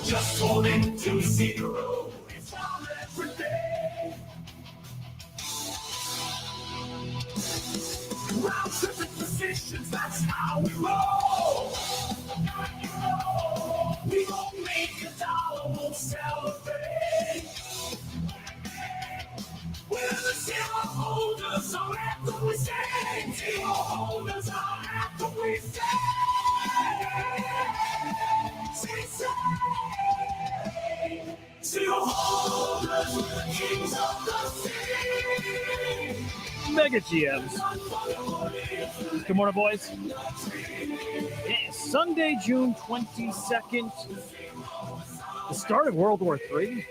Just falling to zero. It's down every day. Round tripping positions, that's how we roll. We gon' make $1, won't celebrate. We're the zero holders, are after we say. Zero holders are after we say. Zero holders, we're the kings of the sea. Mega GMs. Good morning, boys. It's Sunday, June 22nd. The start of World War III.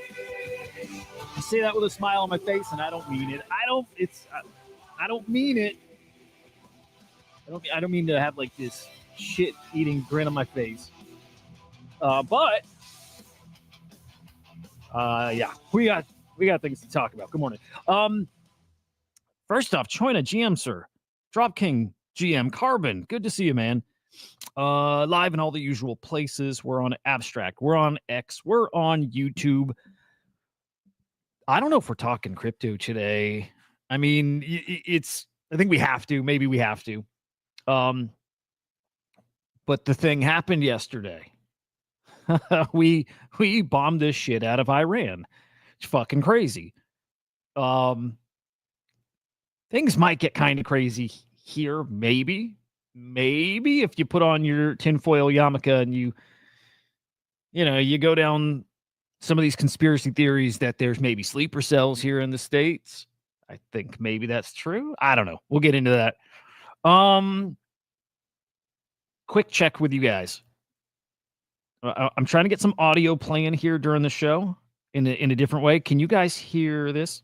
I say that with a smile on my face, and I don't mean it. I don't mean it. I don't mean to have like this shit-eating grin on my face. Yeah, we got things to talk about. Good morning. First off, Choina GM, sir. Drop King GM Carbon. Good to see you, man. Live in all the usual places. We're on Abstract. We're on X. We're on YouTube. I don't know if we're talking crypto today. I mean, I think we have to. Maybe we have to. But the thing happened yesterday. we bombed this shit out of Iran. It's fucking crazy. Things might get kind of crazy here, maybe if you put on your tinfoil yarmulke and you go down some of these conspiracy theories that there's maybe sleeper cells here in the States. I think maybe that's true. I don't know. We'll get into that. Quick check with you guys. I'm trying to get some audio playing here during the show in a different way. Can you guys hear this?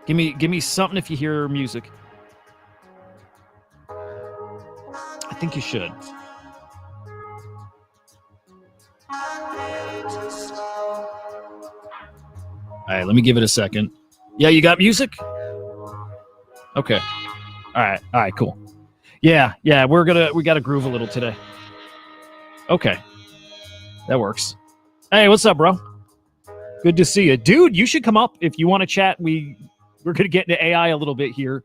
Give me something if you hear music. I think you should. All right, let me give it a second. Yeah, you got music? Okay. All right, cool. Yeah, we got to groove a little today. Okay. That works. Hey, what's up, bro? Good to see you. Dude, you should come up if you want to chat. We're going to get into AI a little bit here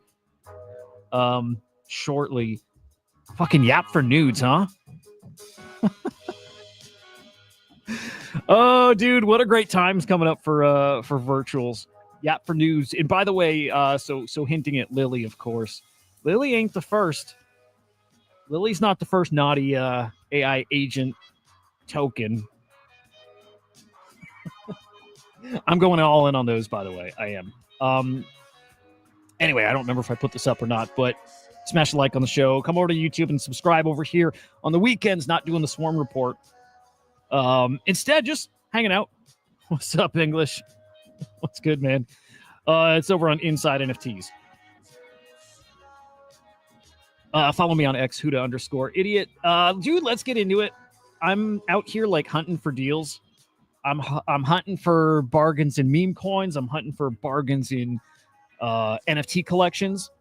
shortly. Fucking yap for nudes, huh? Oh, dude, what a great time's coming up for virtuals. Yap for nudes. And by the way, so hinting at Lily, of course. Lily ain't the first. Lily's not the first naughty AI agent token. I'm going all in on those, by the way. I am. Anyway, I don't remember if I put this up or not, but smash a like on the show. Come over to YouTube and subscribe over here on the weekends, not doing the Swarm Report. Instead, just hanging out. What's up, English? What's good, man? It's over on Inside NFTs. Follow me on X, Huda_idiot. Dude, let's get into it. I'm out here like hunting for deals. I'm hunting for bargains in meme coins. I'm hunting for bargains in NFT collections.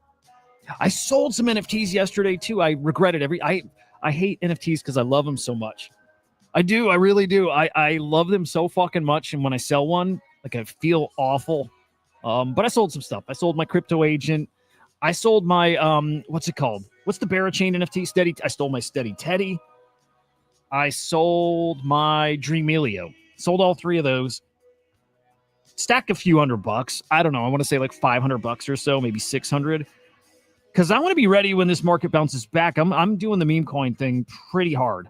I sold some NFTs yesterday too. I regretted I hate NFTs because I love them so much. I do. I really do. I love them so fucking much. And when I sell one, like I feel awful. But I sold some stuff. I sold my crypto agent. I sold my what's it called? What's the Barachain NFT? Steady. I stole my Steady Teddy. I sold my Dreamelio. Sold all three of those. Stack a few $100. I don't know. I want to say like $500 or so, maybe 600. Because I want to be ready when this market bounces back. I'm doing the meme coin thing pretty hard.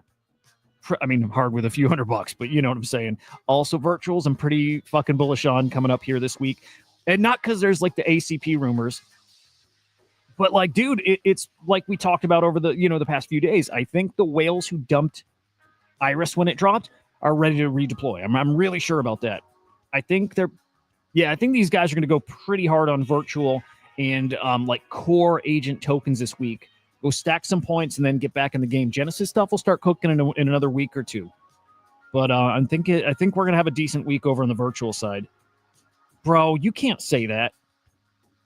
I mean, hard with a few $100, but you know what I'm saying. Also, virtuals, I'm pretty fucking bullish on coming up here this week. And not because there's like the ACP rumors. But like, dude, it's like we talked about over the past few days. I think the whales who dumped Iris when it dropped are ready to redeploy. I'm really sure about that. I think these guys are going to go pretty hard on virtual and like core agent tokens this week. Go stack some points and then get back in the game. Genesis stuff will start cooking in another week or two. But I think we're gonna have a decent week over on the virtual side. Bro, you can't say that.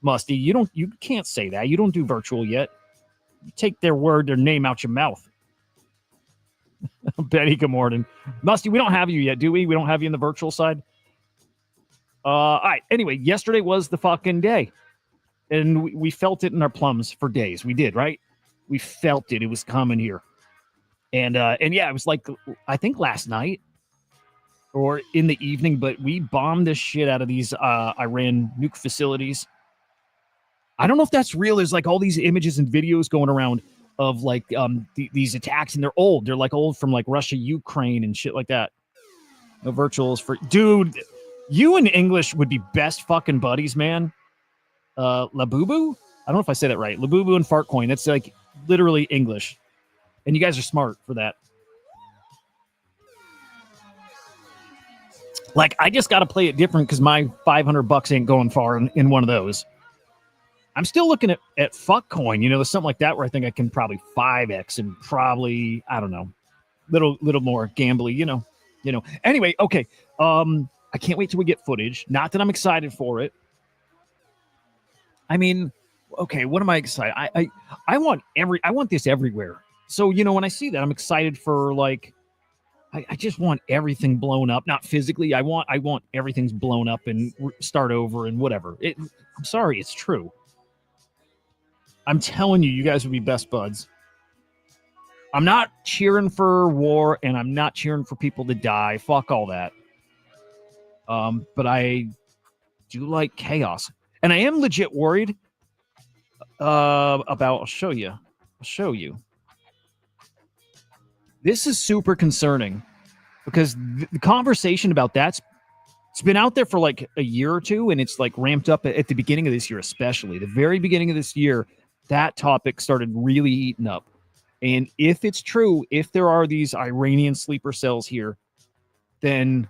Musty, you can't say that. You don't do virtual yet. You take their name out your mouth. Betty, good morning. Musty, we don't have you yet, do we? We don't have you in the virtual side. All right. Anyway, yesterday was the fucking day. And we felt it in our plums for days. We did, right? We felt it. It was coming here. And yeah, it was like, I think last night or in the evening, but we bombed the shit out of these Iran nuke facilities. I don't know if that's real. There's like all these images and videos going around of like these attacks, and they're old. They're like old from like Russia, Ukraine, and shit like that. No virtuals for dude. You and English would be best fucking buddies, man. Labubu? I don't know if I say that right. Labubu and Fartcoin. That's like literally English. And you guys are smart for that. Like, I just got to play it different because my $500 ain't going far in one of those. I'm still looking at Fuckcoin. You know, there's something like that where I think I can probably 5x and probably, I don't know, little more gambly, you know. Anyway, okay. I can't wait till we get footage. Not that I'm excited for it. I mean, okay, what am I excited? I want this everywhere. So, you know, when I see that, I'm excited for like I just want everything blown up, not physically. I want everything's blown up and start over and whatever. I'm sorry, it's true. I'm telling you, you guys would be best buds. I'm not cheering for war, and I'm not cheering for people to die. Fuck all that. But I do like chaos, and I am legit worried about. I'll show you. This is super concerning because the conversation about it's been out there for like a year or two, and it's like ramped up at the beginning of this year, especially the very beginning of this year. That topic started really eating up. And if it's true, if there are these Iranian sleeper cells here, then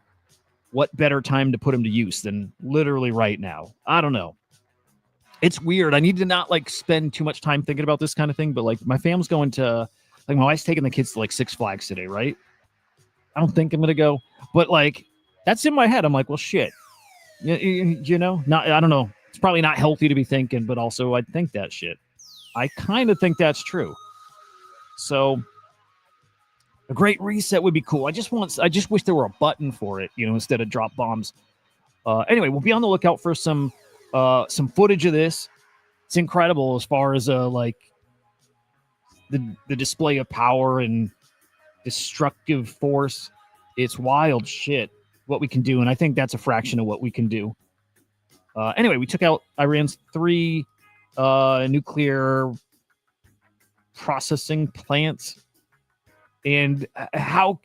what better time to put them to use than literally right now? I don't know. It's weird. I need to not like spend too much time thinking about this kind of thing, but like my fam's going to, like my wife's taking the kids to like Six Flags today, right? I don't think I'm going to go, but like that's in my head. I'm like, well, shit, you know, not, I don't know. It's probably not healthy to be thinking, but also I think that shit. I kind of think that's true. So a great reset would be cool. I just wish there were a button for it, you know, instead of drop bombs. Anyway, we'll be on the lookout for some footage of this. It's incredible as far as like the display of power and destructive force. It's wild shit what we can do, and I think that's a fraction of what we can do. Anyway, we took out Iran's 3 nuclear processing plants. And how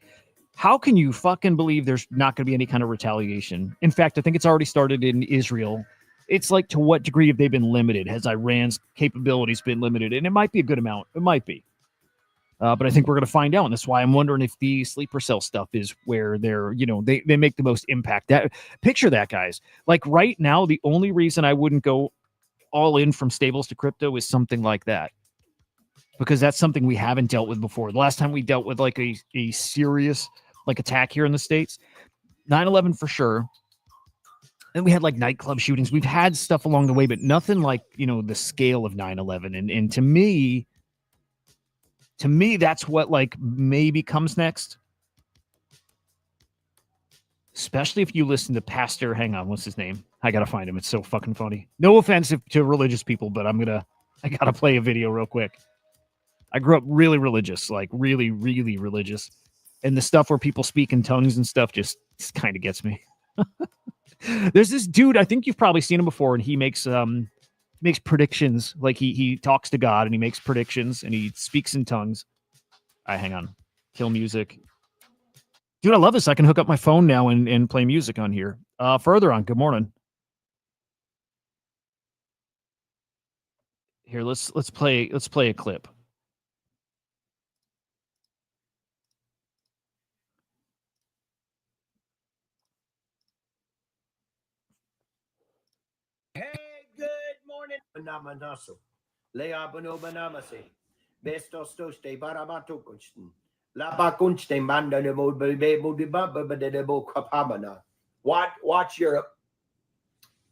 can you fucking believe there's not going to be any kind of retaliation? In fact, I think it's already started in Israel. It's like, to what degree have they been limited? Has Iran's capabilities been limited? And it might be a good amount. It might be. But I think we're going to find out. And that's why I'm wondering if the sleeper cell stuff is where they're, you know, they make the most impact. Picture that, guys. Like right now, the only reason I wouldn't go all in from stables to crypto is something like that. Because that's something we haven't dealt with before. The last time we dealt with like a serious like attack here in the States, 9/11 for sure. And we had like nightclub shootings. We've had stuff along the way, but nothing like, you know, the scale of 9/11. And to me, that's what like maybe comes next. Especially if you listen to Pastor, hang on, what's his name? I gotta find him. It's so fucking funny. No offense to religious people, but I gotta play a video real quick. I grew up really religious, like really, really religious. And the stuff where people speak in tongues and stuff just kind of gets me. There's this dude, I think you've probably seen him before, and he makes predictions. Like he talks to God and he makes predictions and he speaks in tongues. All right, hang on. Kill music. Dude, I love this. I can hook up my phone now and play music on here. Further on, good morning. Here, let's play a clip. Hey, good morning. Banamanaso. Lea Bano Banamase. Besto Stoste Barabatokosten. La Bakunste Manda de Bo Kapamana. Watch Europe.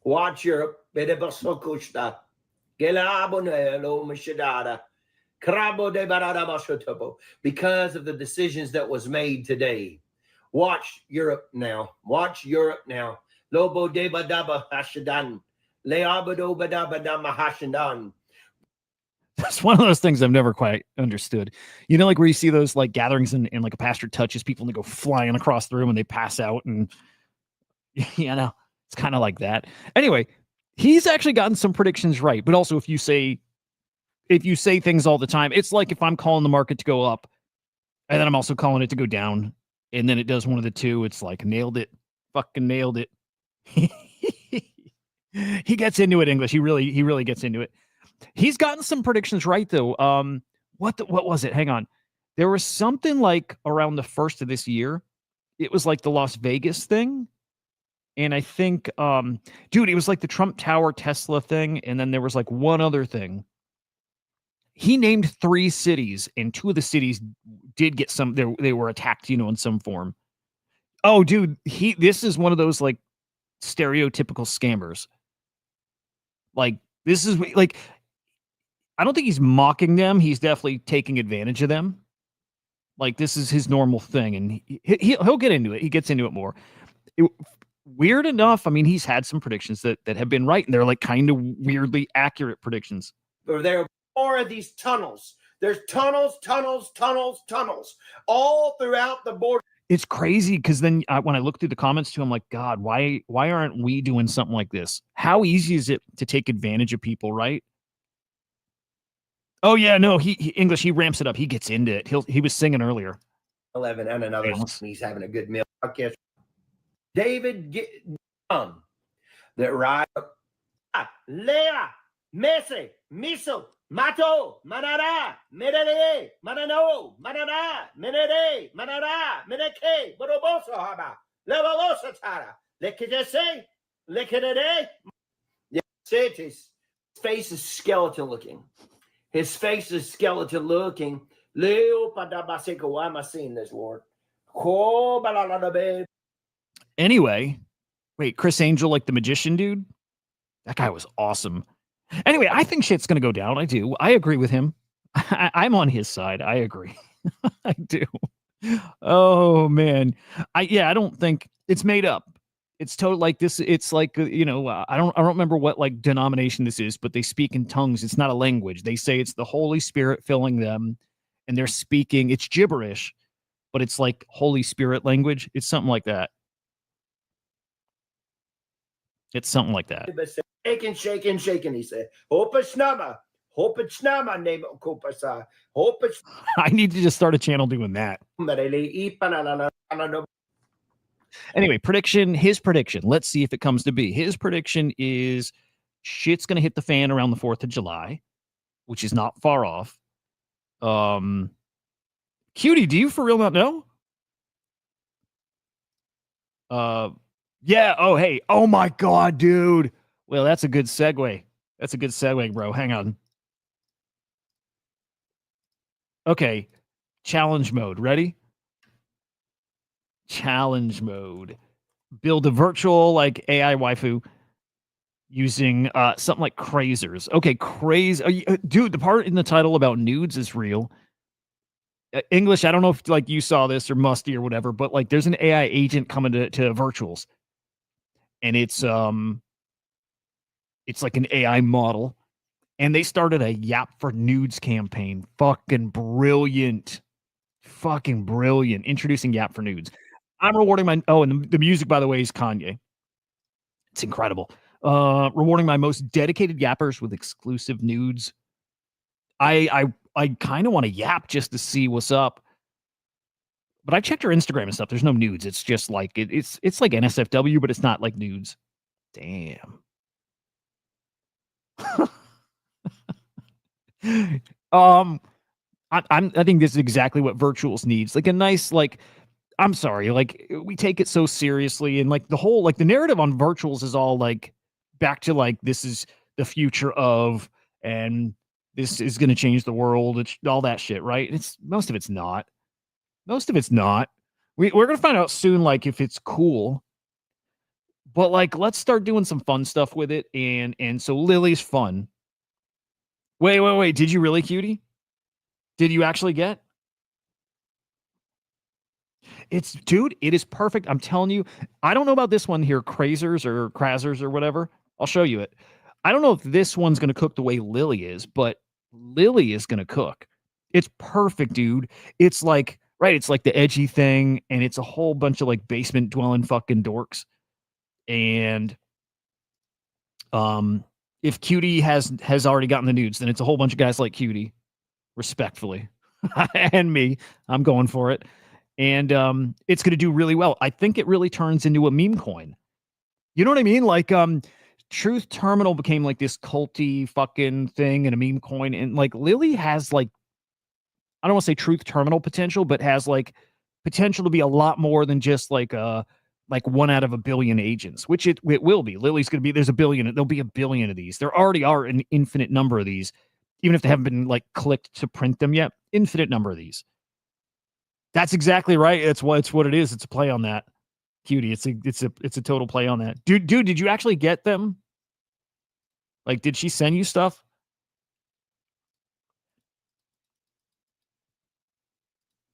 Watch Europe. Bedebasokusta. Gelabonelo Mishadada. Krabo de Barada Bashotopo. Because of the decisions that was made today. Watch Europe now. Watch Europe now. Lobo de Badaba Hashadan. Leabado Badabadama Hashadan. That's one of those things I've never quite understood. You know, like where you see those like gatherings and like a pastor touches people and they go flying across the room and they pass out, and you know, it's kind of like that. Anyway, he's actually gotten some predictions right. But also, if you say things all the time, it's like if I'm calling the market to go up and then I'm also calling it to go down, and then it does one of the two, it's like nailed it, fucking nailed it. He gets into it, English. He really gets into it. He's gotten some predictions right though. What was it? Hang on. There was something like around the first of this year. It was like the Las Vegas thing. And I think dude, it was like the Trump Tower Tesla thing, and then there was like one other thing. He named 3 cities, and 2 of the cities did get some, they were attacked, you know, in some form. Oh, dude, this is one of those like stereotypical scammers. Like this is like, I don't think he's mocking them. He's definitely taking advantage of them. Like this is his normal thing, and he'll get into it. He gets into it more. Weird enough, I mean, he's had some predictions that have been right, and they're like kind of weirdly accurate predictions. Or there are more of these tunnels. There's tunnels all throughout the border. It's crazy because then when I look through the comments too, I'm like, God, why aren't we doing something like this? How easy is it to take advantage of people, right? Oh yeah, no, he English, he ramps it up. He gets into it. He was singing earlier. 11 and another. He's having a good meal. Okay. David that right. Lea, Messi, Miso, Mato, Manara, Merere, Manano, Manara, Menere, Manara, Meneke, Boroboso Haba, Levalosa Tara, Lekidese, Lekidere. Yeah, his face is skeleton looking. His face is skeleton looking. Leo Padabaseko, why am I seeing this, Lord? Anyway, wait, Chris Angel, like the magician dude? That guy was awesome. Anyway, I think shit's going to go down. I do. I agree with him. I'm on his side. I agree. I do. Oh, man. I don't think it's made up. It's totally like this. It's like, you know, I don't remember what like denomination this is, but they speak in tongues. It's not a language. They say it's the Holy Spirit filling them, and they're speaking. It's gibberish, but it's like Holy Spirit language. It's something like that. It's something like that. Shaking, he said. Hope it's nama, name Kopasa. Hope it's. I need to just start a channel doing that. Anyway, his prediction. Let's see if it comes to be. His prediction is shit's going to hit the fan around the 4th of July, which is not far off. Cutie, do you for real not know? Yeah. Oh, hey. Oh my God, dude. Well, that's a good segue. That's a good segue, bro. Hang on. Okay. Challenge mode. Ready? Challenge mode. Build a virtual like AI waifu using something like crazers. Okay, dude, the part in the title about nudes is real. English, I don't know if like you saw this or Musty or whatever, but like there's an AI agent coming to virtuals. And it's like an AI model. And they started a Yap for Nudes campaign. Fucking brilliant. Introducing Yap for Nudes. I'm rewarding and the music, by the way, is Kanye. It's incredible. Rewarding my most dedicated yappers with exclusive nudes. I kind of want to yap just to see what's up. But I checked her Instagram and stuff. There's no nudes. It's just like it's like NSFW, but it's not like nudes. Damn. I think this is exactly what virtuals needs. Like a nice, like, I'm sorry, like we take it so seriously, and like the whole, like the narrative on virtuals is all like back to like this is the future of, and this is going to change the world. It's all that shit, right? Most of it's not. Most of it's not. We're going to find out soon, like, if it's cool. But, like, let's start doing some fun stuff with it. And so Lily's fun. Wait. Did you really, Cutie? Did you actually get? Dude, it is perfect. I'm telling you. I don't know about this one here, Krazers or whatever. I'll show you it. I don't know if this one's going to cook the way Lily is, but Lily is going to cook. It's perfect, dude. It's like, right, it's like the edgy thing, and it's a whole bunch of like basement dwelling fucking dorks. And if Cutie has already gotten the nudes, then it's a whole bunch of guys like Cutie, respectfully. And me. I'm going for it. And it's going to do really well. I think it really turns into a meme coin. You know what I mean? Like Truth Terminal became like this culty fucking thing and a meme coin, and like Lily has like, I don't want to say Truth Terminal potential, but has like potential to be a lot more than just like 1 out of a billion agents, which it will be. Lily's going to be, there'll be a billion of these. There already are an infinite number of these, even if they haven't been like clicked to print them yet. Infinite number of these. That's exactly right. It's what it is. It's a play on that, Cutie. It's a total play on that. Dude, did you actually get them? Like, did she send you stuff?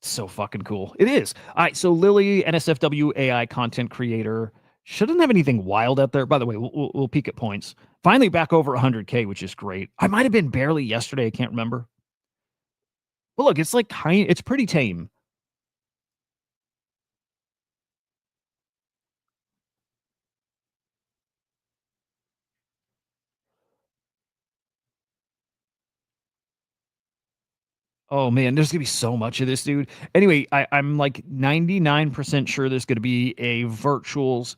So fucking cool. It is. All right. So Lily, NSFW AI content creator, shouldn't have anything wild out there. By the way, we'll peek at points. Finally back over 100K, which is great. I might have been barely yesterday. I can't remember. But look, it's like it's pretty tame. Oh man, there's gonna be so much of this, dude. Anyway, I'm like 99% sure there's gonna be a virtuals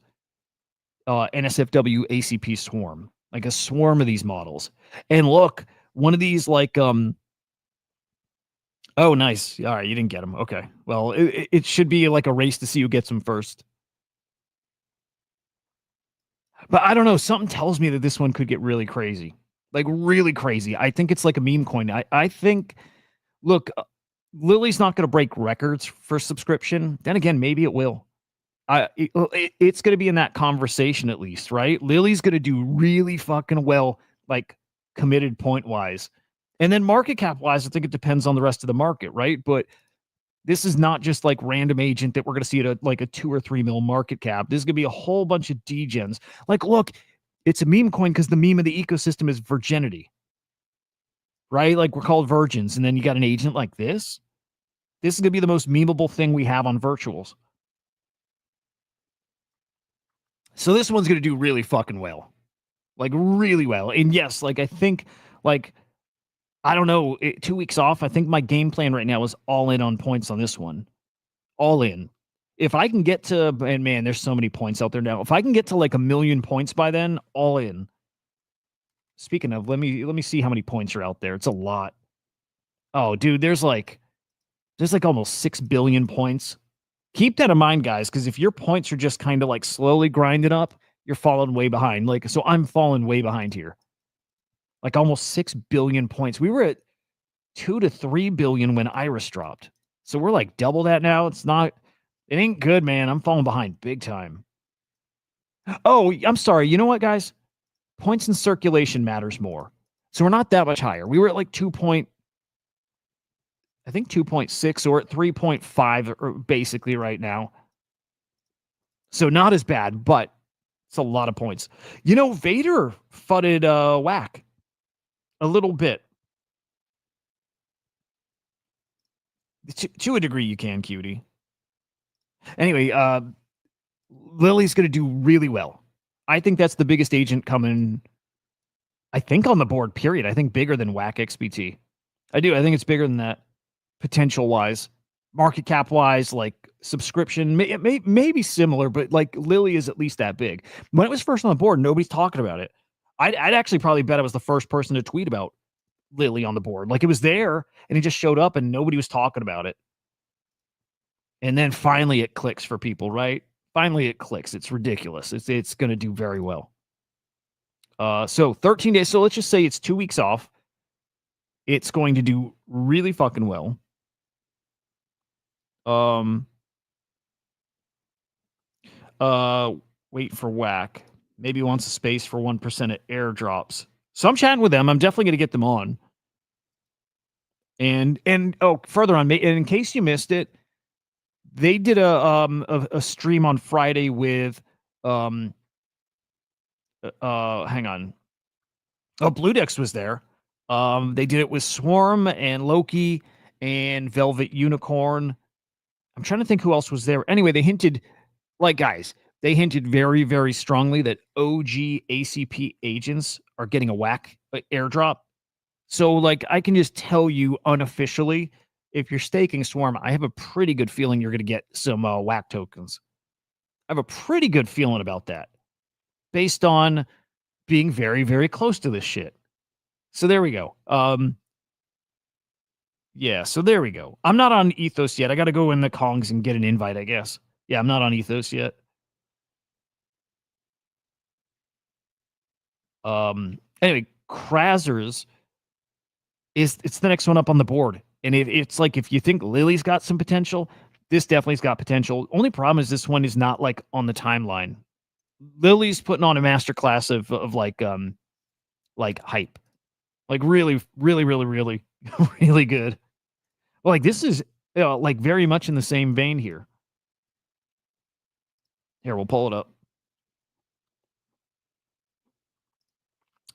NSFW ACP swarm, like a swarm of these models. And look, one of these like oh nice. All right, you didn't get them. Okay. Well, it should be like a race to see who gets them first. But I don't know, something tells me that this one could get really crazy. Like really crazy. I think it's like a meme coin. I think look, Lily's not going to break records for subscription. Then again, maybe it will. It's going to be in that conversation at least, right? Lily's going to do really fucking well, like committed point wise. And then market cap wise, I think it depends on the rest of the market, right? But this is not just like random agent that we're going to see at a 2 or 3 mil market cap. This is going to be a whole bunch of degens. Like, look, it's a meme coin because the meme of the ecosystem is virginity, right? Like we're called virgins. And then you got an agent like this. This is going to be the most memeable thing we have on virtuals. So this one's going to do really fucking well. Like really well. And yes, like I think like I don't know, 2 weeks off, I think my game plan right now is all in on points on this one. All in. If I can get to, and man, there's so many points out there now. If I can get to like 1 million points by then, all in. Speaking of, let me see how many points are out there. It's a lot. Oh, dude, there's like almost 6 billion points. Keep that in mind, guys, because if your points are just kind of like slowly grinding up, you're falling way behind. Like, so I'm falling way behind here. Like almost 6 billion points. We were at 2 to 3 billion when Iris dropped. So we're like double that now. It ain't good, man. I'm falling behind big time. Oh, I'm sorry. You know what, guys? Points in circulation matters more. So we're not that much higher. We were at like 2.6 or at 3.5 basically right now. So not as bad, but it's a lot of points. You know, Vader fudded whack a little bit. To a degree you can, Cutie. Anyway, Lily's going to do really well. I think that's the biggest agent coming, I think, on the board, period. I think bigger than whack XBT. I do. I think it's bigger than that, potential-wise. Market cap-wise, like subscription, maybe similar, but like Lily is at least that big. When it was first on the board, nobody's talking about it. I'd actually probably bet I was the first person to tweet about Lily on the board. Like it was there, and it just showed up, and nobody was talking about it. And then finally it clicks for people, right? Finally it clicks. It's ridiculous. It's going to do very well. So 13 days. So let's just say it's 2 weeks off. It's going to do really fucking well. Wait for Whack. Maybe wants a space for 1% at airdrops. So I'm chatting with them. I'm definitely going to get them on. And further on, in case you missed it, they did a stream on Friday with hang on. Oh, Blue Dex was there. They did it with Swarm and Loki and Velvet Unicorn. I'm trying to think who else was there. Anyway, they hinted, guys, they hinted very, very strongly that OG ACP agents are getting a Whack airdrop. So, I can just tell you unofficially, if you're staking Swarm, I have a pretty good feeling you're going to get some Whack tokens. I have a pretty good feeling about that based on being very, very close to this shit. So there we go. Yeah, so there we go. I'm not on Ethos yet. I got to go in the Kongs and get an invite, I guess. Yeah, I'm not on Ethos yet. Anyway, Krazzers it's the next one up on the board. And it's like, if you think Lily's got some potential, this definitely's got potential. Only problem is this one is not on the timeline. Lily's putting on a masterclass of hype. Really, really, really, really, really good. Well, this is very much in the same vein here. Here, we'll pull it up.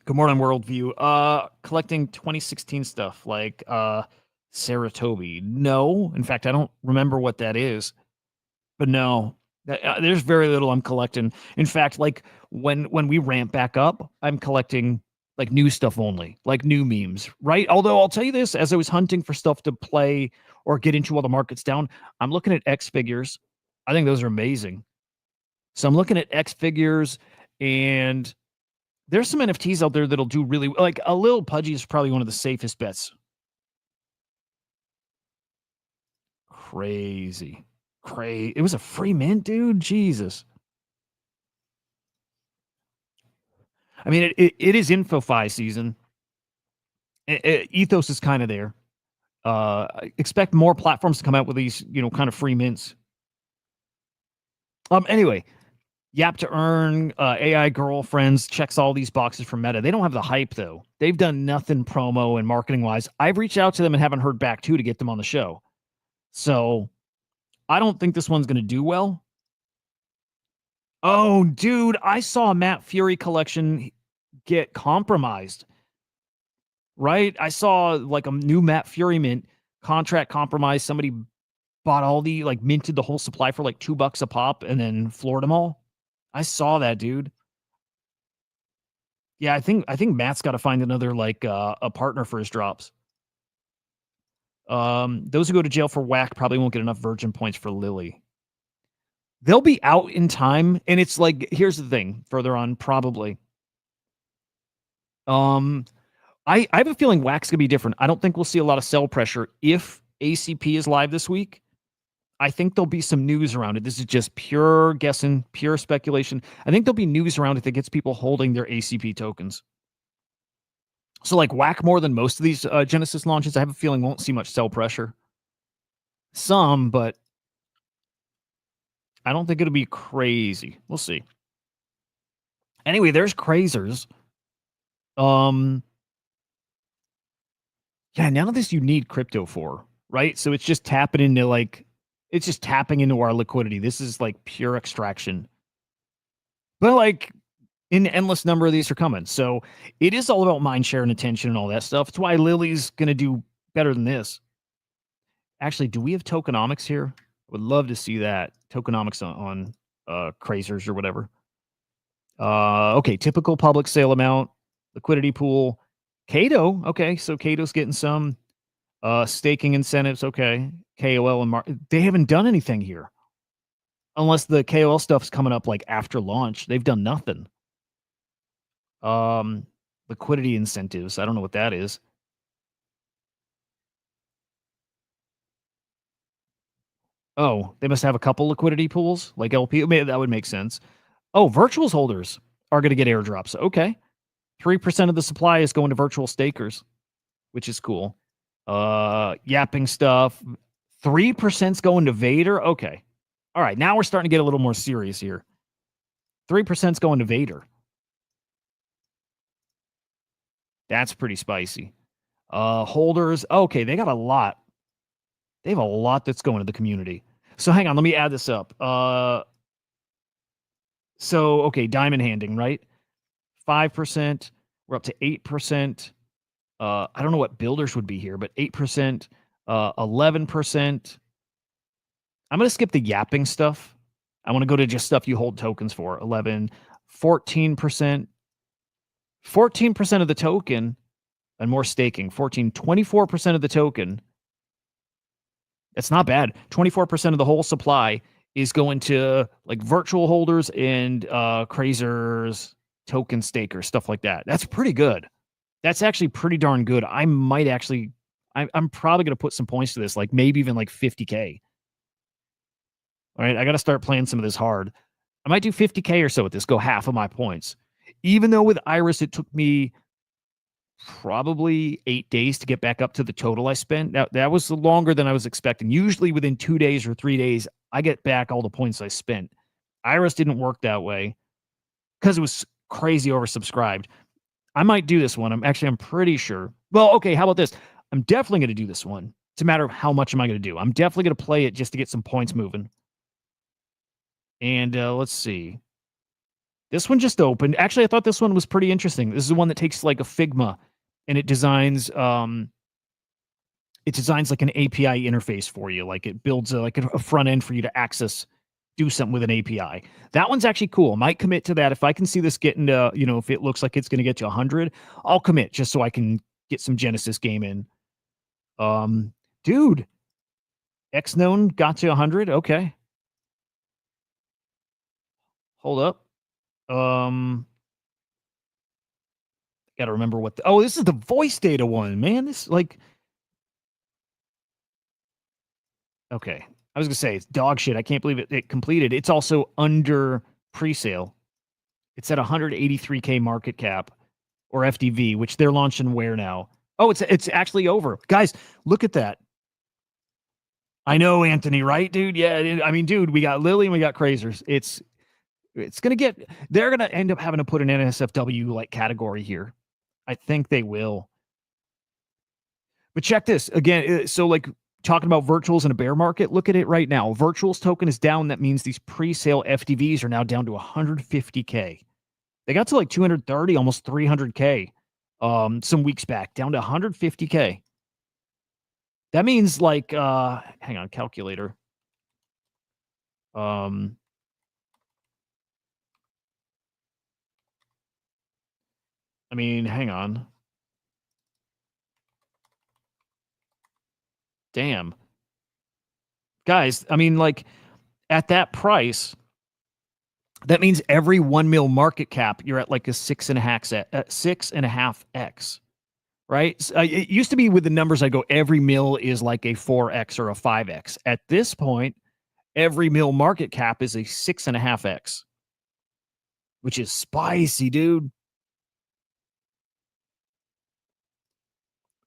Good morning, Worldview. Collecting 2016 stuff like Saratobi. No, in fact, I don't remember what that is. But no, there's very little I'm collecting. In fact, when we ramp back up, I'm collecting new stuff only, new memes, right? Although I'll tell you this, as I was hunting for stuff to play or get into while the market's down, I'm looking at X figures. I think those are amazing. So I'm looking at X figures, and there's some NFTs out there that'll do really a Lil Pudgy is probably one of the safest bets. Crazy. It was a free mint, dude. Jesus. I mean, it is InfoFi season. Ethos is kind of there. Expect more platforms to come out with these, kind of free mints. Anyway, Yap to Earn, AI Girlfriends checks all these boxes from Meta. They don't have the hype, though. They've done nothing promo and marketing-wise. I've reached out to them and haven't heard back, too, to get them on the show. So I don't think this one's going to do well. Oh, dude, I saw a Matt Fury collection get compromised. Right? I saw a new Matt Fury mint contract compromise. Somebody bought all the minted the whole supply for $2 a pop and then floored them all. I saw that, dude. Yeah, I think Matt's got to find another a partner for his drops. Those who go to jail for Whack probably won't get enough Virgin points for Lily. They'll be out in time, and it's here's the thing. Further on, probably. I have a feeling Whack's gonna be different. I don't think we'll see a lot of sell pressure if ACP is live this week. I think there'll be some news around it. This is just pure guessing, pure speculation. I think there'll be news around it that gets people holding their ACP tokens. So Whack more than most of these Genesis launches, I have a feeling won't see much sell pressure. Some, but I don't think it'll be crazy. We'll see. Anyway, there's Crazers. Yeah, none of this you need crypto for, right? So it's just tapping into it's just tapping into our liquidity. This is pure extraction. But an endless number of these are coming. So it is all about mind share and attention and all that stuff. It's why Lily's gonna do better than this. Actually, do we have tokenomics here? I would love to see that. Tokenomics on Crazers or whatever. Okay, typical public sale amount, liquidity pool. Cato, okay, so Cato's getting some staking incentives, okay. KOL and they haven't done anything here. Unless the KOL stuff's coming up after launch. They've done nothing. Liquidity incentives, I don't know what that is. Oh, they must have a couple liquidity pools, LP. Maybe that would make sense. Oh, virtuals holders are going to get airdrops. Okay. 3% of the supply is going to virtual stakers, which is cool. Yapping stuff. 3%'s going to Vader. Okay. All right. Now we're starting to get a little more serious here. 3%'s going to Vader. That's pretty spicy. Holders. Okay. They got a lot. They have a lot that's going to the community. So hang on. Let me add this up. So, okay. Diamond handing, right? 5%. We're up to 8%. I don't know what builders would be here, but 8%, 11%. I'm going to skip the yapping stuff. I want to go to just stuff you hold tokens for. 11, 14%. 14% of the token and more staking. 24% of the token. That's not bad. 24% of the whole supply is going to like virtual holders and crazers, token stakers, stuff like that. That's pretty good. That's actually pretty darn good. I might actually, I'm probably going to put some points to this, like maybe even like 50K. All right, I got to start playing some of this hard. I might do 50K or so with this, go half of my points. Even though with Iris, it took me probably 8 days to get back up to the total I spent. That was longer than I was expecting. Usually within 2 days or 3 days, I get back all the points I spent. Iris didn't work that way because it was crazy oversubscribed. I might do this one. I'm pretty sure. Well, okay, how about this? I'm definitely going to do this one. It's a matter of how much am I going to do. I'm definitely going to play it just to get some points moving. And let's see. This one just opened. Actually, I thought this one was pretty interesting. This is the one that takes like a Figma and it designs like an API interface for you. Like it builds a front end for you to access, do something with an API. That one's actually cool. I might commit to that. If I can see this getting to, if it looks like it's going to get to 100, I'll commit just so I can get some Genesis game in. Dude, X-Known got to 100. Okay. Hold up. Got to remember what this is the voice data one, man. This okay. I was gonna say it's dog shit. I can't believe it completed. It's also under pre-sale. It's at 183K market cap or FDV, which they're launching where now? Oh, it's actually over. Guys, look at that. I know, Anthony, right, dude? Yeah, I mean, dude, we got Lily and we got Crazers. They're gonna end up having to put an NSFW like category here. I think they will. But check this again. So like talking about virtuals in a bear market, look at it right now. Virtuals token is down. That means these pre-sale FDVs are now down to 150K. They got to like 230, almost 300K some weeks back, down to 150K. That means like, hang on, calculator. I mean, hang on. Damn. Guys, I mean, like at that price, that means every 1 mil market cap, you're at like a 6.5x, right? So, it used to be with the numbers I go, every mil is like a 4x or a 5x. At this point, every mil market cap is a 6.5x, which is spicy, dude.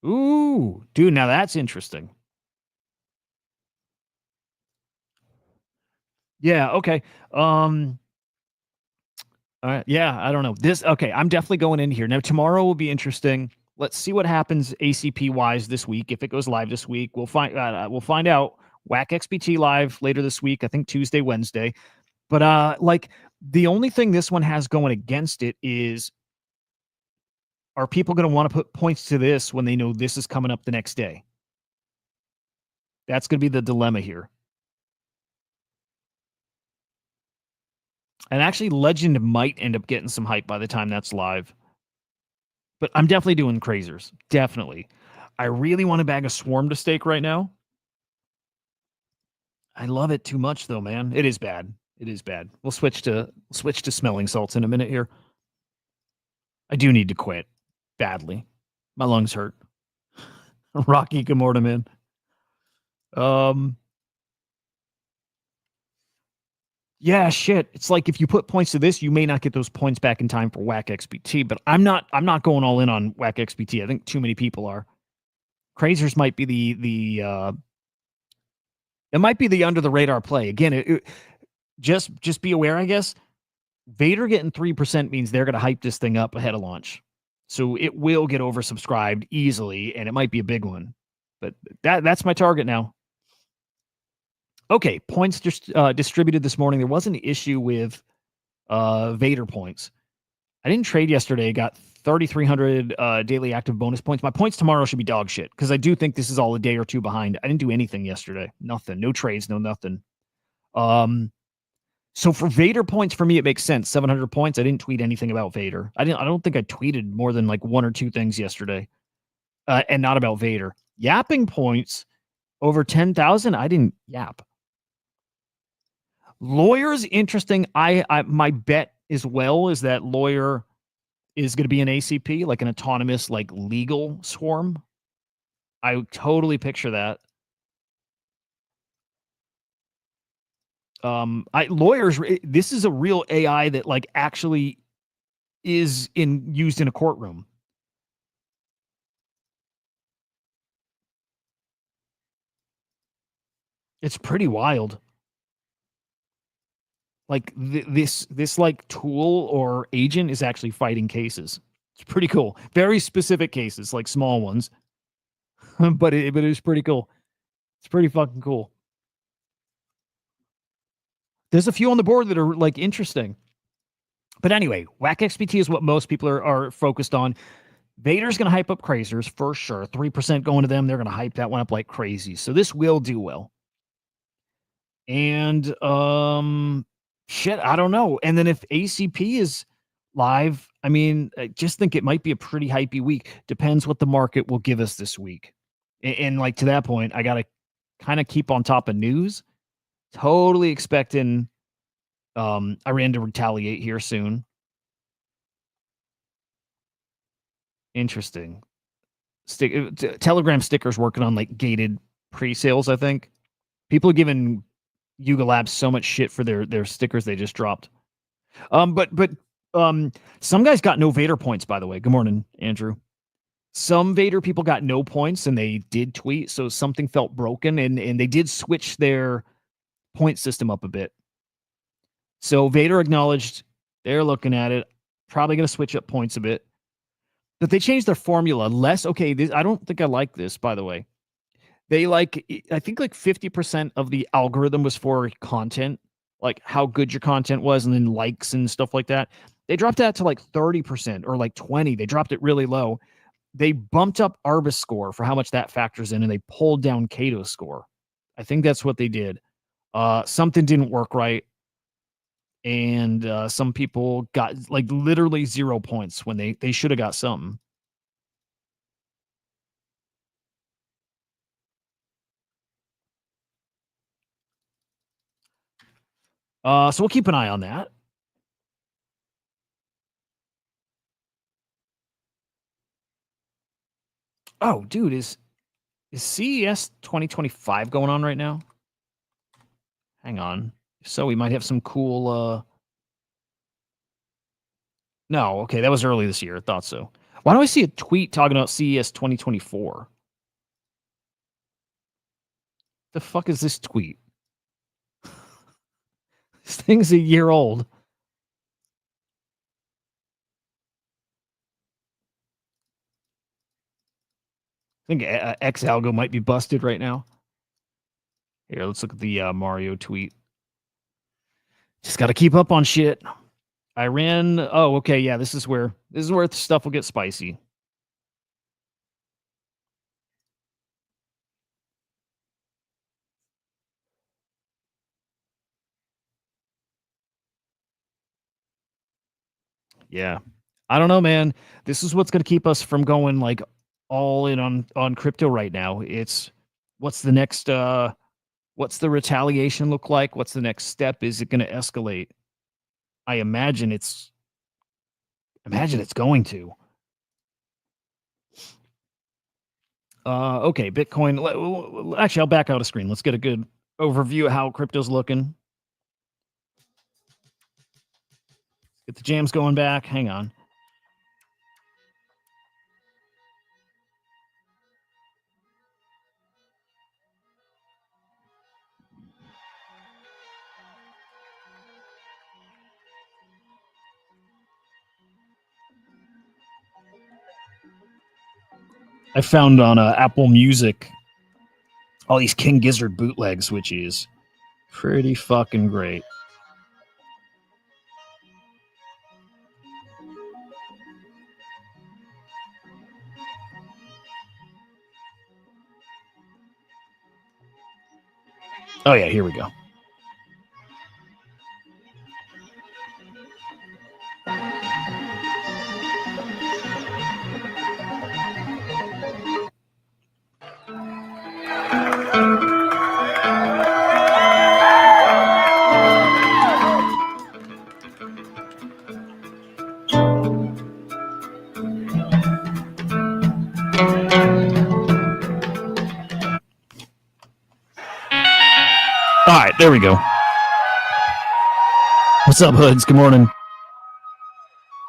Ooh, dude, now that's interesting. Yeah, okay. All right. Yeah, I don't know. Okay, I'm definitely going in here. Now tomorrow will be interesting. Let's see what happens ACP wise this week. If it goes live this week, we'll find out. Whack XBT live later this week, I think Tuesday, Wednesday. But like the only thing this one has going against it is, are people going to want to put points to this when they know this is coming up the next day? That's going to be the dilemma here. And actually, Legend might end up getting some hype by the time that's live. But I'm definitely doing Crazers. Definitely. I really want to bag a Swarm to stake right now. I love it too much, though, man. It is bad. It is bad. We'll switch to smelling salts in a minute here. I do need to quit badly. My lungs hurt. Rocky Gamorta, man. Yeah, shit. It's like if you put points to this, you may not get those points back in time for Whack XBT. But I'm not going all in on Whack XBT. I think too many people are. Crazers might be It might be the under the radar play. Again, just be aware, I guess. Vader getting 3% means they're going to hype this thing up ahead of launch. So it will get oversubscribed easily, and it might be a big one. But that's my target now. Okay, points distributed this morning. There was an issue with Vader points. I didn't trade yesterday. Got 3,300 daily active bonus points. My points tomorrow should be dog shit because I do think this is all a day or two behind. I didn't do anything yesterday. Nothing. No trades. No nothing. So for Vader points, for me, it makes sense. 700 points. I didn't tweet anything about Vader. I don't think I tweeted more than like one or two things yesterday, and not about Vader. Yapping points over 10,000. I didn't yap. Lawyer's interesting. My bet as well is that Lawyer is going to be an ACP, like an autonomous, like legal swarm. I totally picture that. Lawyers, this is a real AI that like actually is used in a courtroom. It's pretty wild. Like this like tool or agent is actually fighting cases. It's pretty cool. Very specific cases, like small ones, but it is pretty cool. It's pretty fucking cool. There's a few on the board that are like interesting. But anyway, Whack XBT is what most people are focused on. Vader's going to hype up Crazers for sure. 3% going to them. They're going to hype that one up like crazy. So this will do well. And shit, I don't know. And then if ACP is live, I mean, I just think it might be a pretty hypey week. Depends what the market will give us this week. And like to that point, I got to kind of keep on top of news. Totally expecting Iran to retaliate here soon. Interesting. Telegram stickers working on like gated pre-sales, I think. People are giving Yuga Labs so much shit for their stickers they just dropped. But some guys got no Vader points, by the way. Good morning, Andrew. Some Vader people got no points and they did tweet, so something felt broken, and they did switch their point system up a bit. So Vader acknowledged they're looking at it, probably going to switch up points a bit. But they changed their formula. I don't think I like this, by the way. They I think like 50% of the algorithm was for content, like how good your content was, and then likes and stuff like that. They dropped that to like 30% or like 20. They dropped it really low. They bumped up Arbus score for how much that factors in, and they pulled down Kato's score. I think that's what they did. Something didn't work right. And some people got like literally 0 points when they should have got something. So we'll keep an eye on that. Oh, dude, is CES 2025 going on right now? Hang on. So we might have some cool No, okay, that was early this year. I thought so. Why do I see a tweet talking about CES 2024? The fuck is this tweet? This thing's a year old. I think X Algo might be busted right now. Here, let's look at the Mario tweet. Just got to keep up on shit. Iran. Oh, okay, yeah. This is where stuff will get spicy. Yeah, I don't know, man. This is what's going to keep us from going like all in on crypto right now. It's what's the next what's the retaliation look like? What's the next step? Is it going to escalate? I imagine it's going to. Okay, Bitcoin. Actually, I'll back out of screen. Let's get a good overview of how crypto's looking. Get the jams going back. Hang on. I found on Apple Music all these King Gizzard bootlegs, which is pretty fucking great. Oh yeah, here we go. All right, there we go. What's up, Hoods? Good morning.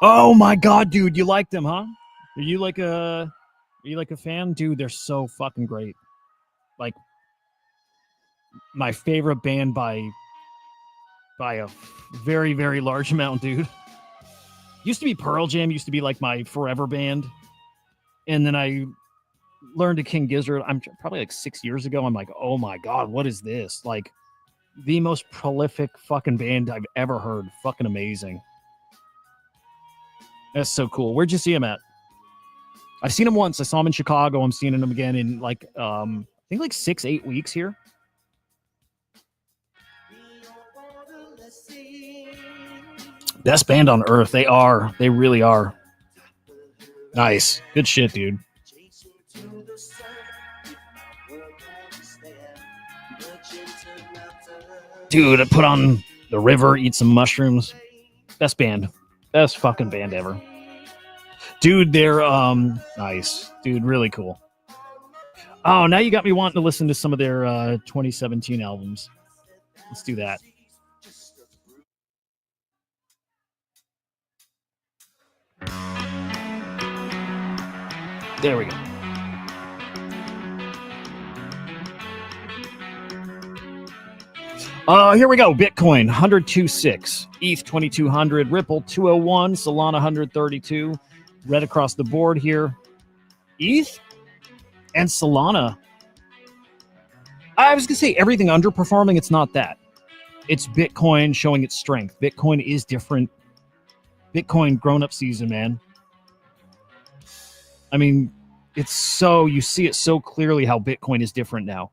Oh my god, dude, you like them, huh? Are you like a fan? Dude, they're so fucking great. Like my favorite band by a very, very large amount, dude. Used to be Pearl Jam, used to be like my forever band. And then I learned to King Gizzard. I'm probably like 6 years ago. I'm like, oh my god, what is this? Like the most prolific fucking band I've ever heard. Fucking amazing. That's so cool. Where'd you see him at? I've seen him once. I saw him in Chicago. I'm seeing him again in like I think like 6-8 weeks here. Best band on earth. They are. They really are. Nice. Good shit, dude. Dude, I put on The River, eat some mushrooms. Best band. Best fucking band ever. Dude, they're nice. Dude, really cool. Oh, now you got me wanting to listen to some of their 2017 albums. Let's do that. There we go. Here we go. Bitcoin 102.6, ETH 2200, Ripple 201, Solana 132. Red across the board here. ETH and Solana. I was gonna say everything underperforming. It's not that. It's Bitcoin showing its strength. Bitcoin is different. Bitcoin grown-up season, man. I mean, it's so, you see it so clearly how Bitcoin is different now.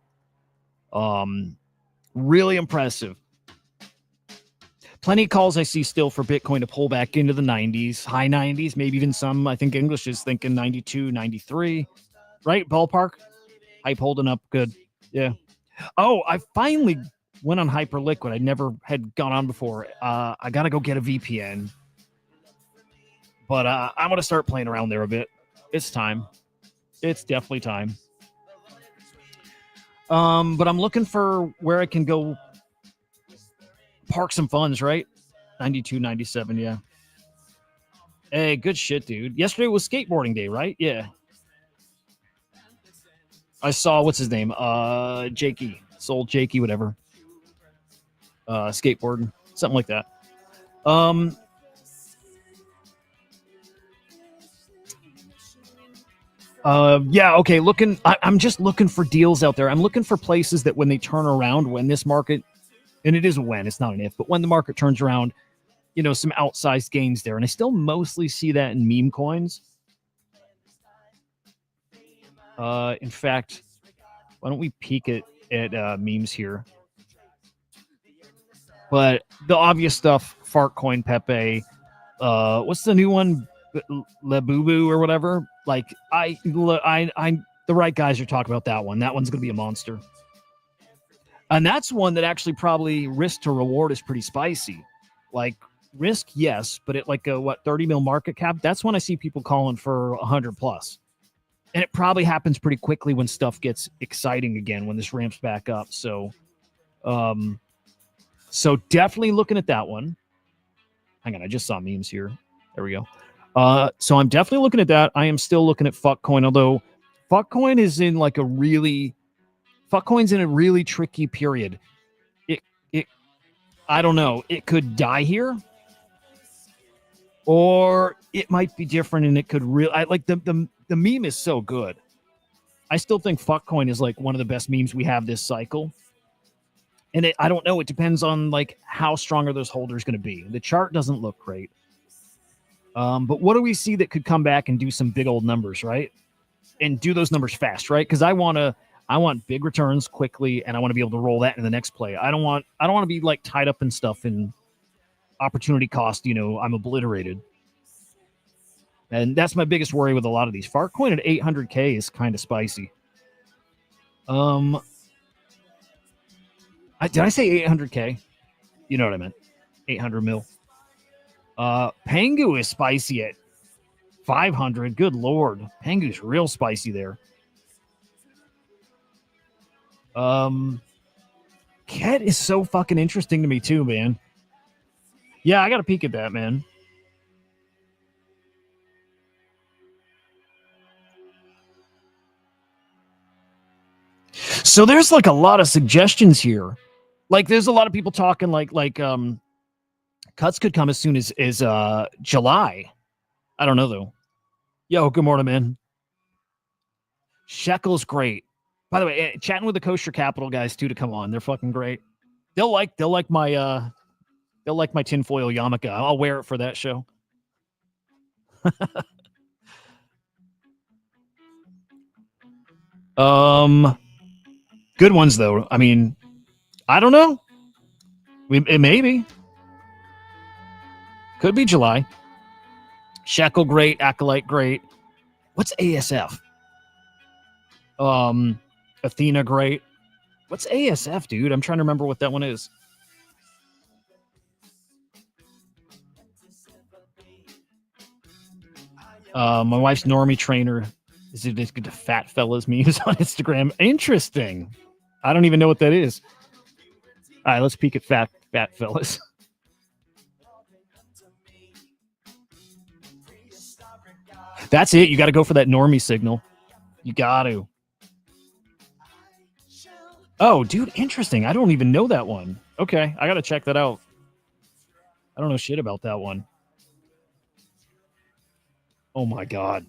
Really impressive. Plenty of calls I see still for Bitcoin to pull back into the 90s, high 90s, maybe even some, I think English is thinking 92, 93, right? Ballpark. Hype holding up good. Yeah. Oh, I finally went on Hyperliquid. I never had gone on before. I got to go get a VPN. But I'm going to start playing around there a bit. It's time. It's definitely time. But I'm looking for where I can go park some funds, right? 92, 97, yeah. Hey, good shit, dude. Yesterday was skateboarding day, right? Yeah. I saw, what's his name? Jakey. Soul Jakey, whatever. Skateboarding. Something like that. Yeah, okay. I'm just looking for deals out there. I'm looking for places that when they turn around, when this market, and it is a when, it's not an if, but when the market turns around, you know, some outsized gains there. And I still mostly see that in meme coins. In fact, why don't we peek at memes here? But the obvious stuff, Fartcoin, Pepe, what's the new one? Labubu or whatever. Like the right guys are talking about that one. That one's gonna be a monster. And that's one that actually probably risk to reward is pretty spicy. Like risk, yes, but at like a 30 mil market cap, that's when I see people calling for 100 plus. And it probably happens pretty quickly when stuff gets exciting again, when this ramps back up. So definitely looking at that one. Hang on, I just saw memes here. There we go. So I'm definitely looking at that. I am still looking at Fuckcoin, although Fuckcoin is in like Fuckcoin's in a really tricky period. I don't know. It could die here. or it might be different, and it could really. I like the meme is so good. I still think fuckcoin is like one of the best memes we have this cycle. And I don't know. It depends on like how strong are those holders going to be. The chart doesn't look great. But what do we see that could come back and do some big old numbers, right? And do those numbers fast, right? Because I want big returns quickly, and I want to be able to roll that in the next play. I don't want to be like tied up in stuff and opportunity cost. I'm obliterated. And that's my biggest worry with a lot of these. Fartcoin at 800K is kind of spicy. Did I say 800K? You know what I meant. 800 mil. Pengu is spicy at 500. Good Lord. Pengu's real spicy there. Ket is so fucking interesting to me too, man. Yeah, I got to peek at that, man. So there's like a lot of suggestions here. Like there's a lot of people talking like cuts could come as soon as July. I don't know though. Yo, good morning, man. Shekel's great. By the way, chatting with the Kosher Capital guys too to come on. They're fucking great. They'll like my tinfoil yarmulke. I'll wear it for that show. Good ones though. I mean, I don't know. It maybe could be July. Shekel great, Acolyte great. What's ASF? Athena great. What's ASF, dude? I'm trying to remember what that one is. My wife's normie trainer is addicted to fat fellas memes on Instagram. Interesting. I don't even know what that is. All right, let's peek at fat fellas. That's it. You got to go for that normie signal. You got to. Oh, dude, interesting. I don't even know that one. Okay, I got to check that out. I don't know shit about that one. Oh, my God.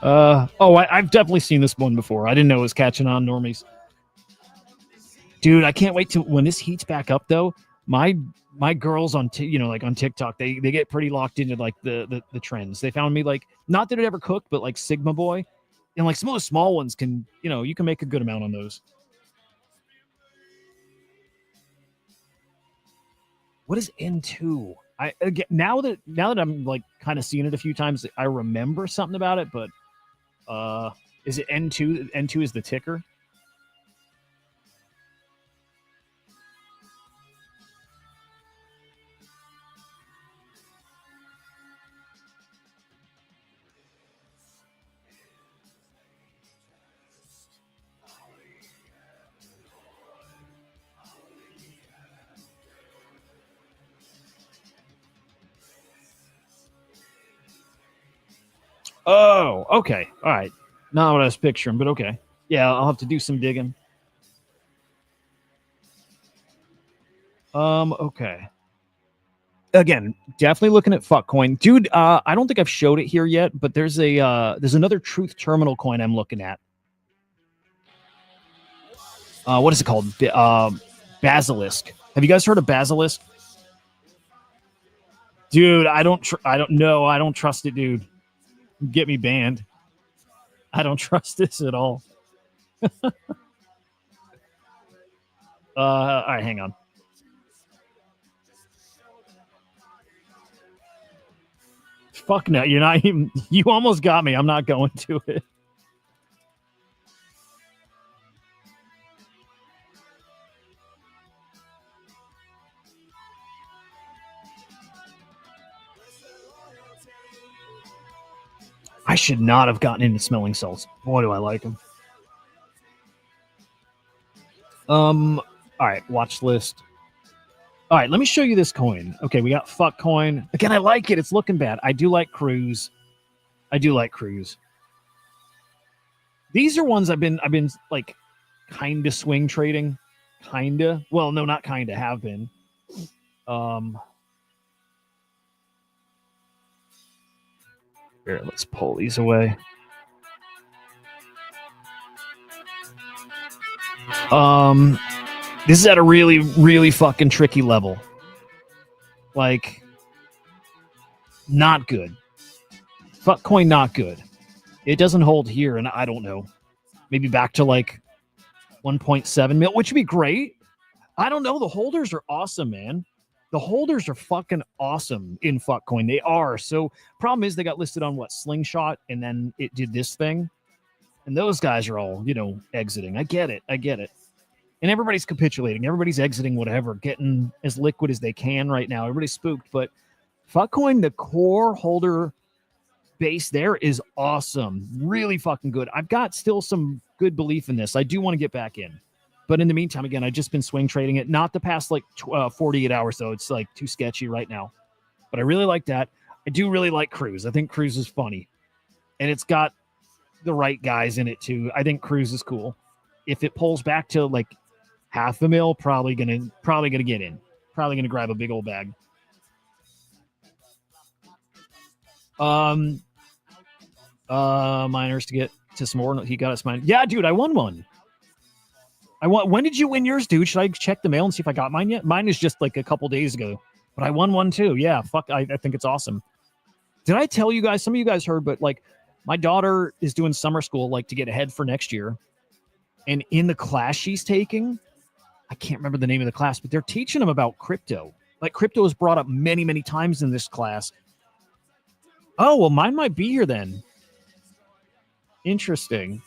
I've definitely seen this one before. I didn't know it was catching on, normies. Dude, I can't wait to when this heats back up though. My girls on on TikTok, they get pretty locked into like the trends. They found me like not that it ever cooked, but like Sigma Boy, and like some of the small ones can you can make a good amount on those. What is N2? Now that I'm like kind of seeing it a few times, I remember something about it, but is it N2? N2 is the ticker. Oh, okay. All right. Not what I was picturing, but okay. Yeah, I'll have to do some digging. Okay. Again, definitely looking at fuckcoin. Dude, I don't think I've showed it here yet, but there's another Truth Terminal coin I'm looking at. What is it called? Basilisk. Have you guys heard of Basilisk? Dude, I don't know. I don't trust it, dude. Get me banned. I don't trust this at all. All right, hang on. Fuck no, you're not even. You almost got me. I'm not going to it. I should not have gotten into smelling salts. Boy, do I like them. All right, watch list. All right, let me show you this coin. Okay, we got fuck coin. Again, I like it. It's looking bad. I do like Cruise. These are ones I've been like kind of swing trading, kind of. Well, no, not kind of. Have been. Here, let's pull these away. This is at a really, really fucking tricky level. Like, not good. Fuck coin, not good. It doesn't hold here, and I don't know. Maybe back to like 1.7 mil, which would be great. I don't know. The holders are awesome, man. The holders are fucking awesome in fuck coin. They are. So problem is they got listed on what, Slingshot, and then it did this thing. And those guys are all, exiting. I get it. And everybody's capitulating. Everybody's exiting whatever, getting as liquid as they can right now. Everybody's spooked. But Fuckcoin, the core holder base there is awesome. Really fucking good. I've got still some good belief in this. I do want to get back in. But in the meantime, again, I've just been swing trading it. Not the past like 48 hours, though. It's like too sketchy right now. But I really like that. I do really like Cruise. I think Cruise is funny. And it's got the right guys in it, too. I think Cruise is cool. If it pulls back to like half a mil, probably gonna get in. Probably gonna grab a big old bag. Miners to get to some more. He got us mine. Yeah, dude, I won one. When did you win yours, dude? Should I check the mail and see if I got mine yet? Mine is just like a couple days ago, but I won one too. Yeah, fuck, I think it's awesome. Did I tell you guys? Some of you guys heard, but like my daughter is doing summer school, like to get ahead for next year. And in the class she's taking, I can't remember the name of the class, but they're teaching them about crypto. Like crypto is brought up many, many times in this class. Oh, well, mine might be here then. Interesting.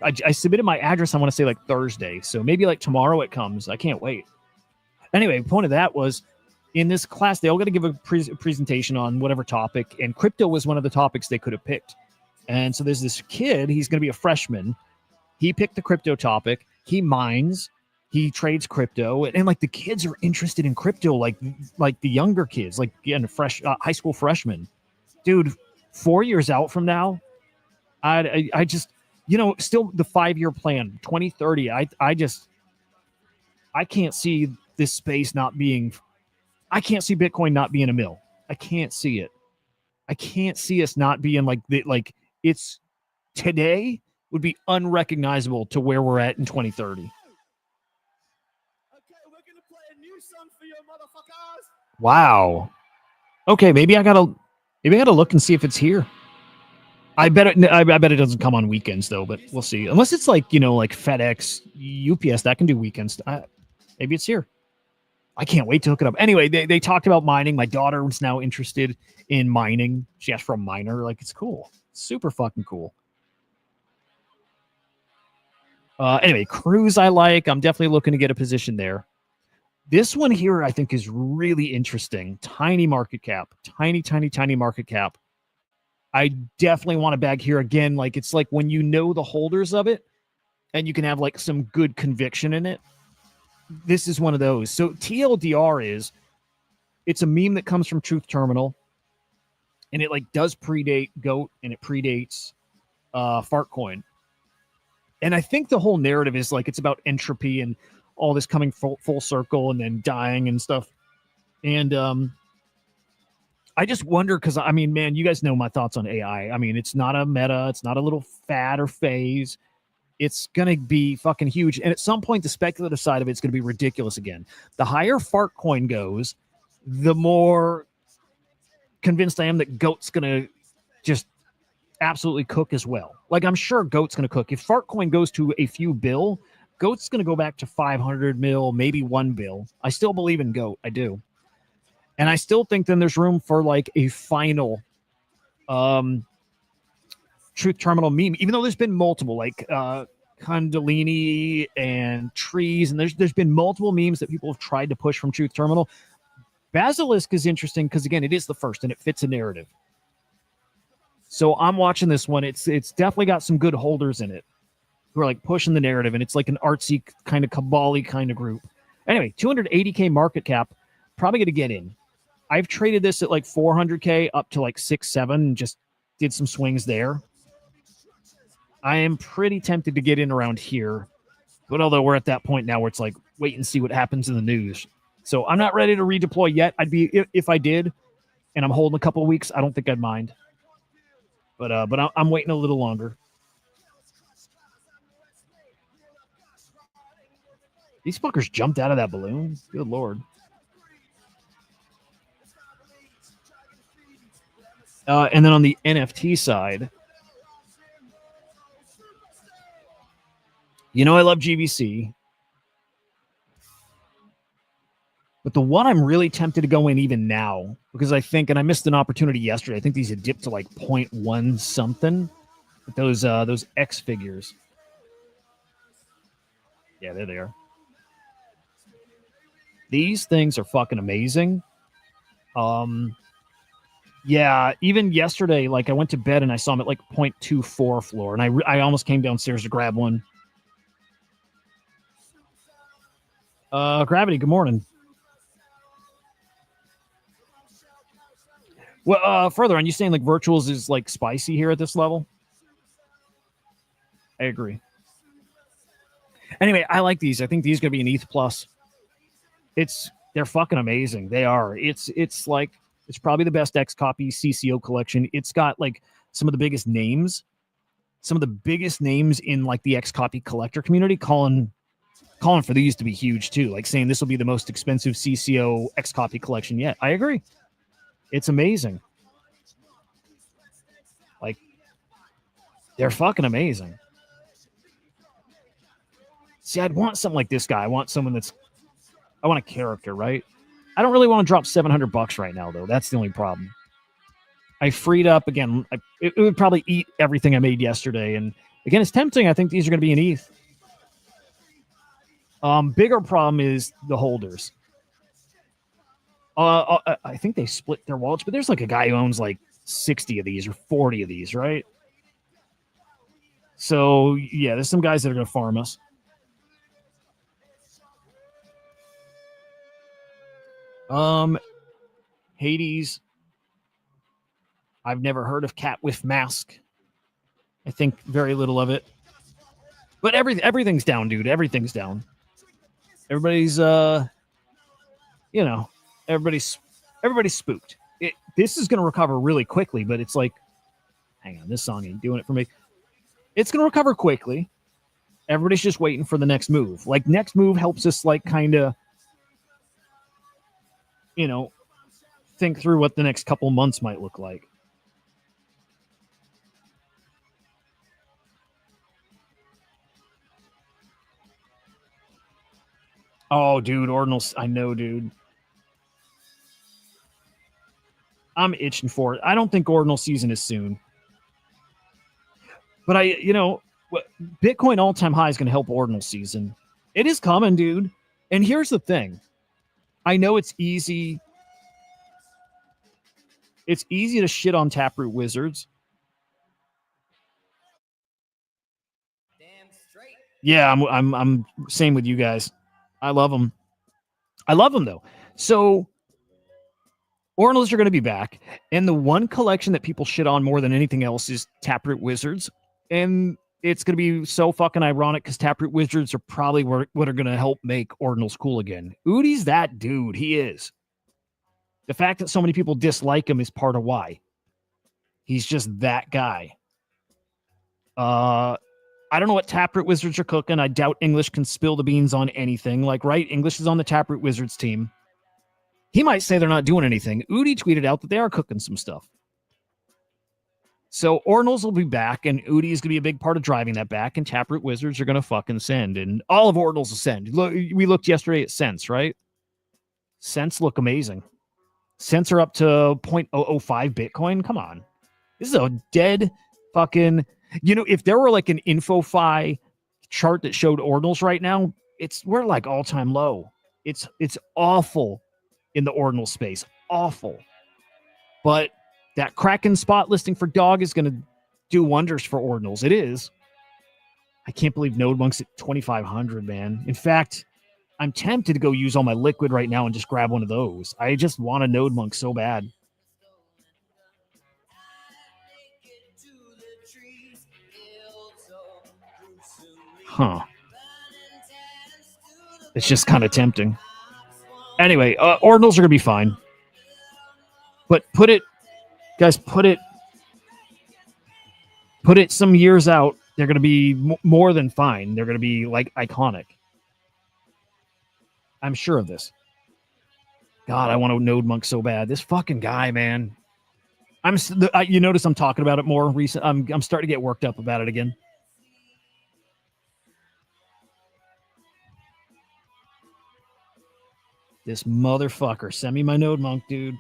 I submitted my address, I want to say like Thursday. So maybe like tomorrow it comes. I can't wait. Anyway, the point of that was in this class, they all got to give a presentation on whatever topic. And crypto was one of the topics they could have picked. And so there's this kid, he's going to be a freshman. He picked the crypto topic. He mines. He trades crypto. And like the kids are interested in crypto, like the younger kids, like again, fresh high school freshmen. Dude, 4 years out from now, I just... still the 5-year plan, 2030. I can't see this space not being. I can't see Bitcoin not being a mill. I can't see it. I can't see us not being like it's today would be unrecognizable to where we're at in 2030. Okay, we're gonna play a new song for you, motherfuckers. Wow. Okay, maybe I gotta look and see if it's here. I bet it doesn't come on weekends though, but we'll see. Unless it's like like FedEx, UPS that can do weekends. Maybe it's here. I can't wait to hook it up. Anyway, they talked about mining. My daughter is now interested in mining. She asked for a miner. Like it's cool, super fucking cool. Anyway, Cruise I like. I'm definitely looking to get a position there. This one here I think is really interesting. Tiny market cap, tiny market cap. I definitely want to bag here again. Like it's like when you know the holders of it and you can have like some good conviction in it. This is one of those. So TLDR is it's a meme that comes from Truth Terminal and it like does predate GOAT and it predates Fartcoin. And I think the whole narrative is like it's about entropy and all this coming full circle and then dying and stuff. And I just wonder because, I mean, man, you guys know my thoughts on AI. I mean, it's not a meta. It's not a little fad or phase. It's going to be fucking huge. And at some point, the speculative side of it's going to be ridiculous again. The higher Fartcoin goes, the more convinced I am that GOAT's going to just absolutely cook as well. Like, I'm sure GOAT's going to cook. If Fartcoin goes to a few bill, GOAT's going to go back to 500 mil, maybe 1 bill. I still believe in GOAT. I do. And I still think then there's room for like a final Truth Terminal meme, even though there's been multiple like Kundalini and trees, and there's been multiple memes that people have tried to push from Truth Terminal. Basilisk is interesting because again, it is the first and it fits a narrative. So I'm watching this one. It's definitely got some good holders in it who are like pushing the narrative, and it's like an artsy kind of cabal-y kind of group. Anyway, 280K market cap, probably going to get in. I've traded this at like 400K up to like 6-7 and just did some swings there. I am pretty tempted to get in around here. But although we're at that point now where it's like, wait and see what happens in the news. So I'm not ready to redeploy yet. I'd be, if I did, and I'm holding a couple of weeks, I don't think I'd mind. But I'm waiting a little longer. These fuckers jumped out of that balloon. Good Lord. And then on the NFT side, you know I love GBC. But the one I'm really tempted to go in even now, because I think, and I missed an opportunity yesterday, I think these had dipped to like 0.1 something. But those X figures. Yeah, there they are. These things are fucking amazing. Yeah, even yesterday, like I went to bed and I saw them at like 0.24 floor, and I almost came downstairs to grab one. Gravity, good morning. Well, further on, you saying like virtuals is like spicy here at this level? I agree. Anyway, I like these. I think these are gonna be an ETH plus. They're fucking amazing. They are. It's like it's probably the best X copy CCO collection. It's got like some of the biggest names in like the X copy collector community calling for these to be huge too. Like saying this will be the most expensive CCO X copy collection yet. I agree. It's amazing. Like, they're fucking amazing. See, I'd want something like this guy. I want a character, right? I don't really want to drop $700 right now, though. That's the only problem. I freed up again. It would probably eat everything I made yesterday. And again, it's tempting. I think these are going to be an ETH. Bigger problem is the holders. I think they split their wallets, but there's like a guy who owns like 60 of these or 40 of these, right? So yeah, there's some guys that are going to farm us. Hades. I've never heard of Cat with Mask. I think very little of it. But everything's down, dude. Everything's down. Everybody's everybody's spooked. This is going to recover really quickly, but it's like, hang on, this song ain't doing it for me. It's going to recover quickly. Everybody's just waiting for the next move. Like, next move helps us, like, kind of, think through what the next couple months might look like. Oh, dude, Ordinals. I know, dude. I'm itching for it. I don't think Ordinal season is soon. But Bitcoin all-time high is going to help Ordinal season. It is coming, dude. And here's the thing. I know it's easy. It's easy to shit on Taproot Wizards. Damn straight. Yeah, I'm same with you guys. I love them. I love them though. So Ordinals are going to be back, and the one collection that people shit on more than anything else is Taproot Wizards, and it's going to be so fucking ironic because Taproot Wizards are probably what are going to help make Ordinals cool again. Udi's that dude. He is. The fact that so many people dislike him is part of why. He's just that guy. I don't know what Taproot Wizards are cooking. I doubt English can spill the beans on anything. Like, right? English is on the Taproot Wizards team. He might say they're not doing anything. Udi tweeted out that they are cooking some stuff. So Ordinals will be back, and Udi is going to be a big part of driving that back, and Taproot Wizards are going to fucking send, and all of Ordinals will send. Look, we looked yesterday at cents, right? Cents look amazing. Cents are up to 0.005 Bitcoin. Come on. This is a dead fucking... if there were like an InfoFi chart that showed Ordinals right now, we're like all-time low. It's awful in the Ordinal space. Awful. But that Kraken spot listing for Dog is going to do wonders for Ordinals. It is. I can't believe NodeMonk's at 2,500, man. In fact, I'm tempted to go use all my liquid right now and just grab one of those. I just want a NodeMonk so bad. Huh. It's just kind of tempting. Anyway, ordinals are going to be fine. But put it some years out. They're going to be more than fine. They're going to be like iconic. I'm sure of this. God, I want a node monk so bad. This fucking guy, man. You notice I'm talking about it more recent. I'm starting to get worked up about it again. This motherfucker. Send me my node monk, dude.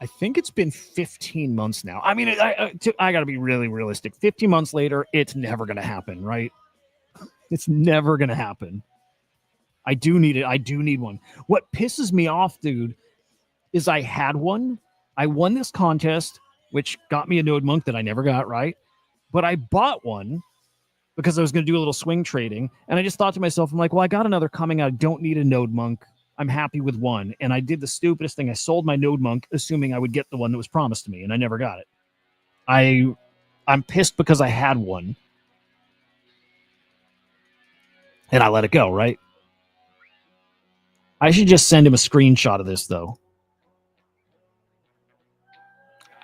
I think it's been 15 months now. I mean, I got to be really realistic. 15 months later, it's never going to happen, right? It's never going to happen. I do need it. I do need one. What pisses me off, dude, is I had one. I won this contest, which got me a node monk that I never got, right? But I bought one because I was going to do a little swing trading. And I just thought to myself, I'm like, well, I got another coming. I don't need a node monk. I'm happy with one. And I did the stupidest thing. I sold my node monk, assuming I would get the one that was promised to me, and I never got it. I'm pissed because I had one. And I let it go, right? I should just send him a screenshot of this, though.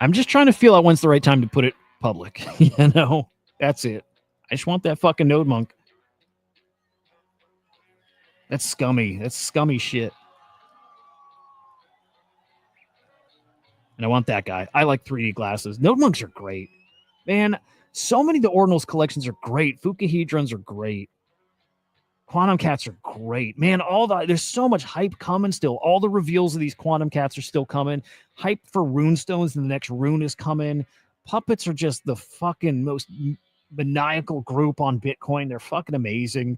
I'm just trying to feel out when's the right time to put it public. You know? That's it. I just want that fucking node monk. That's scummy. That's scummy shit. And I want that guy. I like 3D glasses. Node monks are great. Man, so many of the Ordinals collections are great. Fukahedrons are great. Quantum Cats are great. Man, there's so much hype coming still. All the reveals of these Quantum Cats are still coming. Hype for Runestones and the next rune is coming. Puppets are just the fucking most maniacal group on Bitcoin. They're fucking amazing.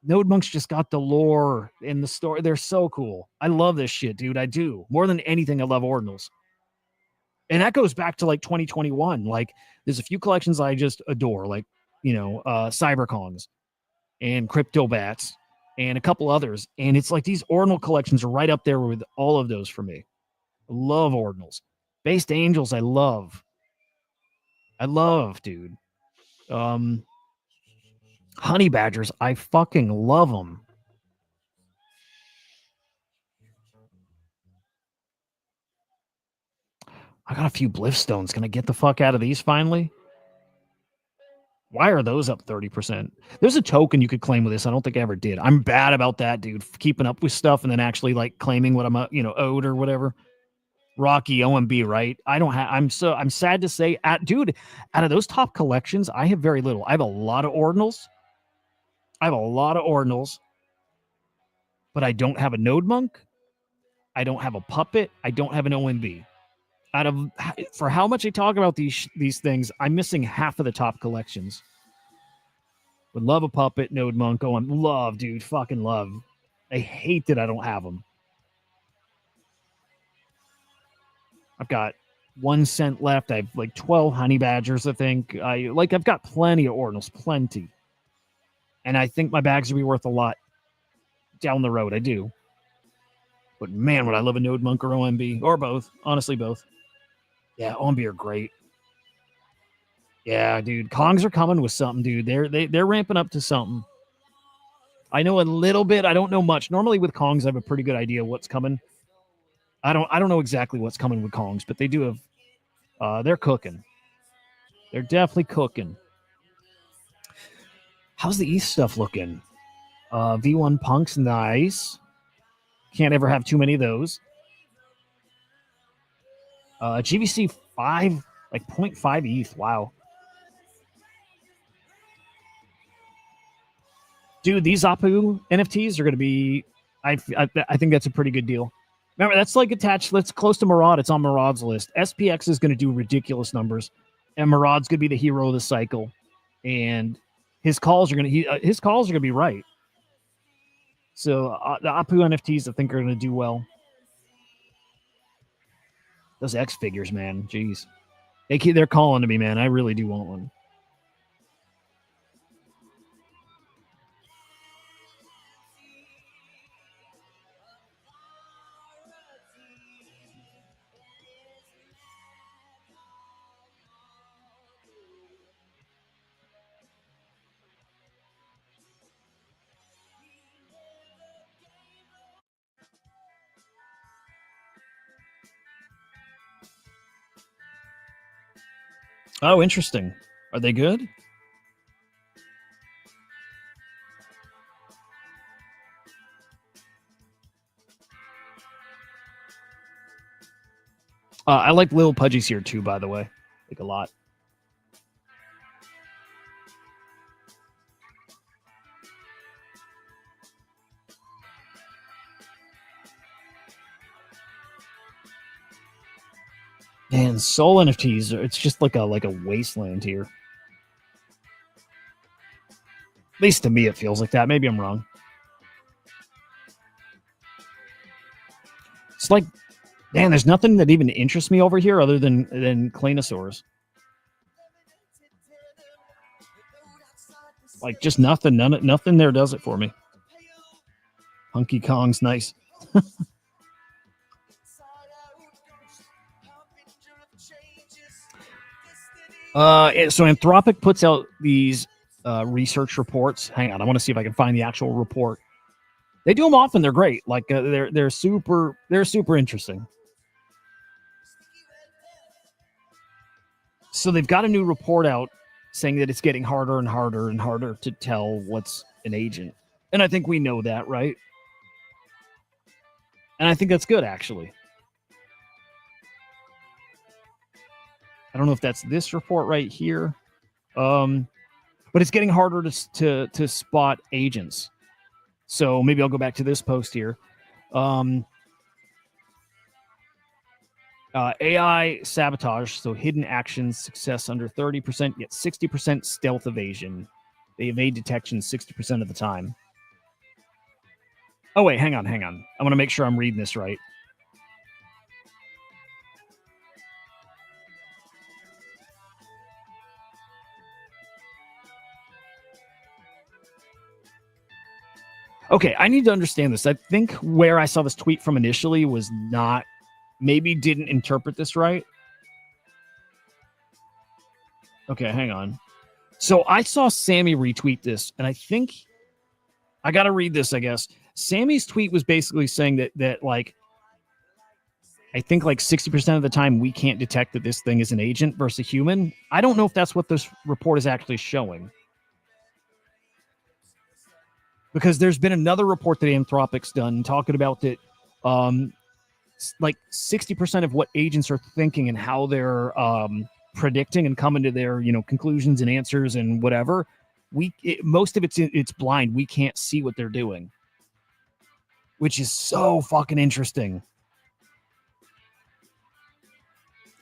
Node monks just got the lore in the story. They're so cool. I love this shit, dude. I do. More than anything, I love Ordinals. And that goes back to like 2021. Like, there's a few collections I just adore, like, Cyberkongs and Crypto Bats and a couple others. And it's like these Ordinal collections are right up there with all of those for me. I love Ordinals. Based Angels, I love. Dude. Honey Badgers, I fucking love them. I got a few Bliffstones. Can I get the fuck out of these finally? Why are those up 30%? There's a token you could claim with this. I don't think I ever did. I'm bad about that, dude. Keeping up with stuff and then actually like claiming what I'm owed or whatever. Rocky OMB, right? I don't have. I'm sad to say, out of those top collections, I have very little. I have a lot of Ordinals. But I don't have a Node Monk. I don't have a Puppet. I don't have an OMB. For how much I talk about these things, I'm missing half of the top collections. Would love a Puppet, Node Monk. Oh, I'm love, dude. Fucking love. I hate that I don't have them. I've got 1 cent left. I have like 12 Honey Badgers, I think. I've got plenty of Ordinals, plenty. And I think my bags will be worth a lot down the road. I do. But man, would I love a Node Monk or OMB. Or both. Honestly, both. Yeah, OMB are great. Yeah, dude. Kongs are coming with something, dude. They're ramping up to something. I know a little bit. I don't know much. Normally with Kongs, I have a pretty good idea what's coming. I don't know exactly what's coming with Kongs, but they do have they're cooking. They're definitely cooking. How's the ETH stuff looking? V1 Punk's nice. Can't ever have too many of those. GVC 5, like 0.5 ETH. Wow. Dude, these Apu NFTs are going to be, I think that's a pretty good deal. Remember, that's like attached, that's close to Murad. It's on Murad's list. SPX is going to do ridiculous numbers, and Murad's going to be the hero of the cycle. And his calls are going to be right. So the Apu NFTs, I think, are going to do well. Those X figures, man. Jeez. They're calling to me, man. I really do want one. Oh, interesting. Are they good? I like Lil Pudgy's here too, by the way. Like a lot. Man, Soul NFTs, it's just like a wasteland here. At least to me it feels like that. Maybe I'm wrong. It's like, man, there's nothing that even interests me over here other than Cleanosaurs. Like just nothing. Nothing there does it for me. Hunky Kong's nice. So Anthropic puts out these research reports. Hang on, I want to see if I can find the actual report. They do them often. They're great. Like they're super interesting. So they've got a new report out saying that it's getting harder and harder and harder to tell what's an agent. And I think we know that, right? And I think that's good, actually. I don't know if that's this report right here. But it's getting harder to spot agents. So maybe I'll go back to this post here. AI sabotage, so hidden actions, success under 30%, yet 60% stealth evasion. They evade detection 60% of the time. Oh, wait, hang on. I want to make sure I'm reading this right. Okay, I need to understand this. I think where I saw this tweet from initially was not, maybe didn't interpret this right. Okay, hang on. So I saw Sammy retweet this, and I think I got to read this, I guess. Sammy's tweet was basically saying that like, I think like 60% of the time we can't detect that this thing is an agent versus a human. I don't know if that's what this report is actually showing. Because there's been another report that Anthropic's done talking about that like 60% of what agents are thinking and how they're predicting and coming to their, conclusions and answers and whatever, most of it's blind. We can't see what they're doing, which is so fucking interesting.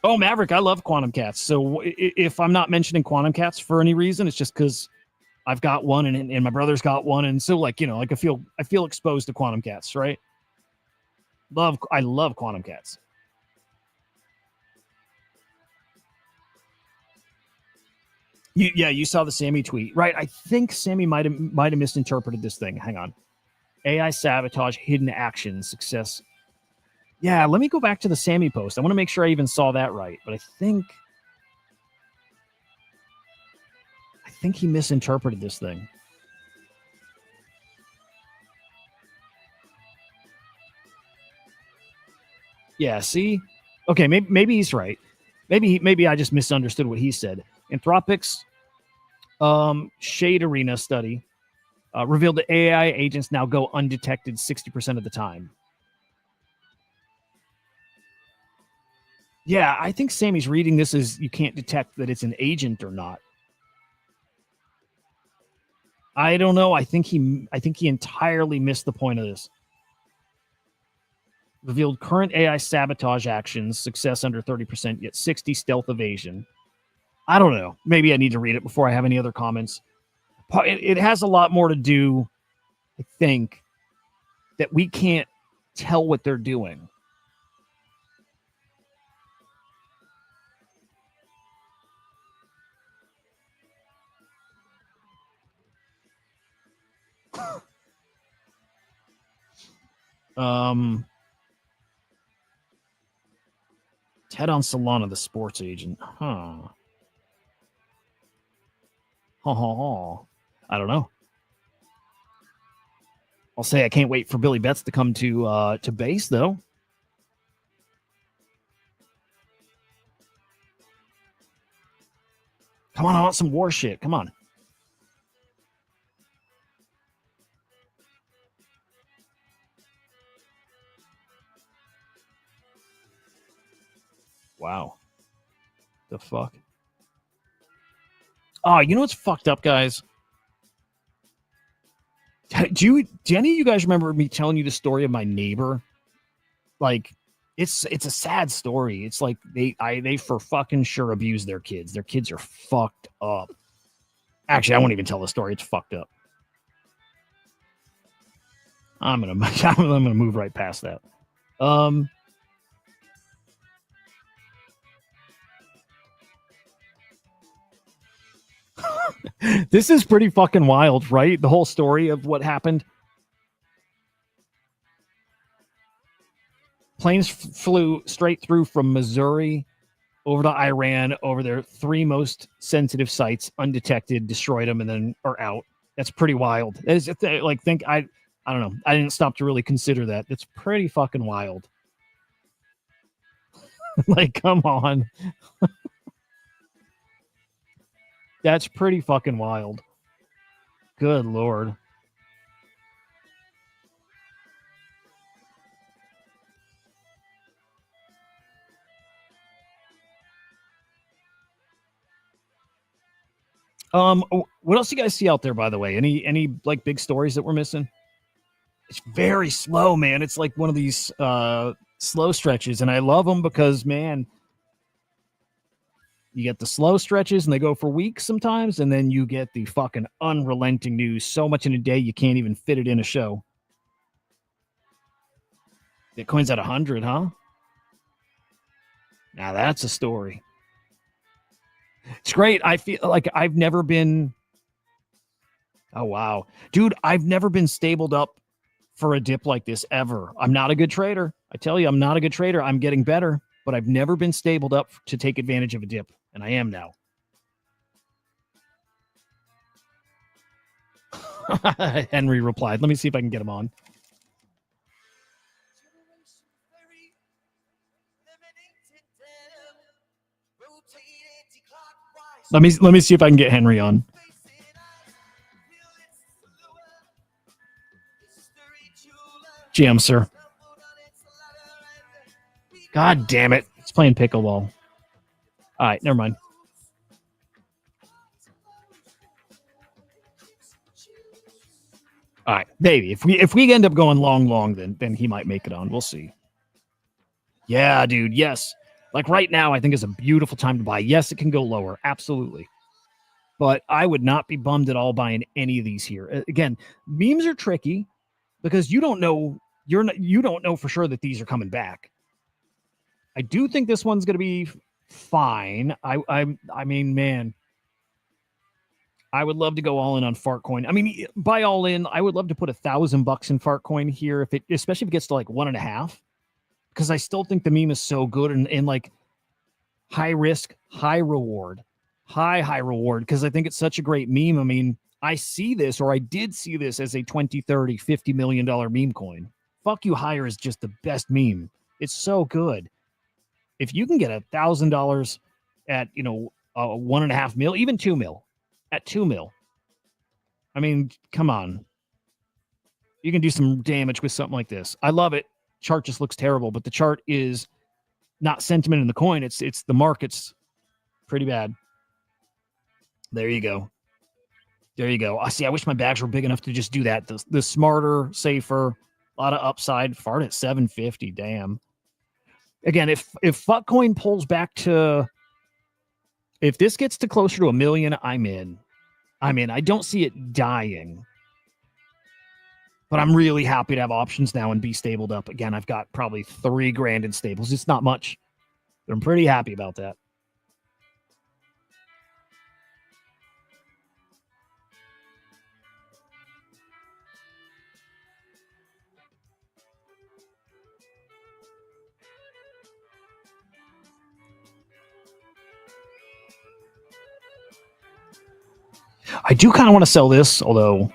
Oh, Maverick, I love Quantum Cats. So if I'm not mentioning Quantum Cats for any reason, it's just because I've got one and my brother's got one. And so like, I feel exposed to Quantum Cats, right? I love Quantum Cats. You saw the Sammy tweet, right? I think Sammy might have misinterpreted this thing. Hang on. AI sabotage, hidden actions, success. Yeah, let me go back to the Sammy post. I want to make sure I even saw that right, but I think he misinterpreted this thing. Yeah, see? Okay, maybe he's right. Maybe I just misunderstood what he said. Anthropic's Shade Arena study revealed that AI agents now go undetected 60% of the time. Yeah, I think Sammy's reading this as you can't detect that it's an agent or not. I don't know. I think he entirely missed the point of this. Revealed current AI sabotage actions, success under 30%, yet 60 stealth evasion. I don't know. Maybe I need to read it before I have any other comments. It has a lot more to do, I think, that we can't tell what they're doing. Ted on Solana, the sports agent. Huh. I don't know. I'll say I can't wait for Billy Betts to come to base, though. Come on, I want some war shit. Come on. Wow. The fuck? Oh, you know what's fucked up, guys? Do any of you guys remember me telling you the story of my neighbor? Like, it's a sad story. It's like they for fucking sure abuse their kids. Their kids are fucked up. Actually, I won't even tell the story. It's fucked up. I'm gonna move right past that. This is pretty fucking wild, right? The whole story of what happened. Planes flew straight through from Missouri over to Iran, over their 3 most sensitive sites, undetected, destroyed them, and then are out. That's pretty wild. I don't know. I didn't stop to really consider that. That's pretty fucking wild. Like, come on. That's pretty fucking wild. Good Lord. What else do you guys see out there, by the way? Any like big stories that we're missing? It's very slow, man. It's like one of these slow stretches, and I love them because, man, you get the slow stretches and they go for weeks sometimes, and then you get the fucking unrelenting news so much in a day you can't even fit it in a show. Bitcoin's at 100, huh? Now that's a story. It's great. I feel like I've never been. Oh, wow. Dude, I've never been stabled up for a dip like this ever. I'm not a good trader. I tell you, I'm not a good trader. I'm getting better, but I've never been stabled up to take advantage of a dip, and I am now. Henry replied. Let me see if I can get him on. Let me see if I can get Henry on. GM, sir. God damn it. It's playing pickleball. All right, never mind. All right, maybe. If we end up going long, then he might make it on. We'll see. Yeah, dude, yes. Like right now, I think is a beautiful time to buy. Yes, it can go lower. Absolutely. But I would not be bummed at all buying any of these here. Again, memes are tricky because you don't know you don't know for sure that these are coming back. I do think this one's going to be fine. I mean, man, I would love to go all in on Fartcoin. I mean, by all in, I would love to put $1,000 in Fartcoin here, especially if it gets to like 1.5. Because I still think the meme is so good and like high risk, high reward, high reward. Because I think it's such a great meme. I mean, I see this, or I did see this as a 20, 30, $50 million meme coin. Fuck You Higher is just the best meme. It's so good. If you can get $1,000 at, 1.5 mil, even 2 mil, at 2 mil, I mean, come on. You can do some damage with something like this. I love it. Chart just looks terrible, but the chart is not sentiment in the coin. It's the market's pretty bad. There you go. There you go. I see. I wish my bags were big enough to just do that. The smarter, safer, a lot of upside. Fart at 750. Damn. Again, if Fuckcoin pulls back to, if this gets to closer to 1 million, I'm in. I don't see it dying. But I'm really happy to have options now and be stabled up. Again, I've got probably $3,000 in stables. It's not much, but I'm pretty happy about that. I do kind of want to sell this, although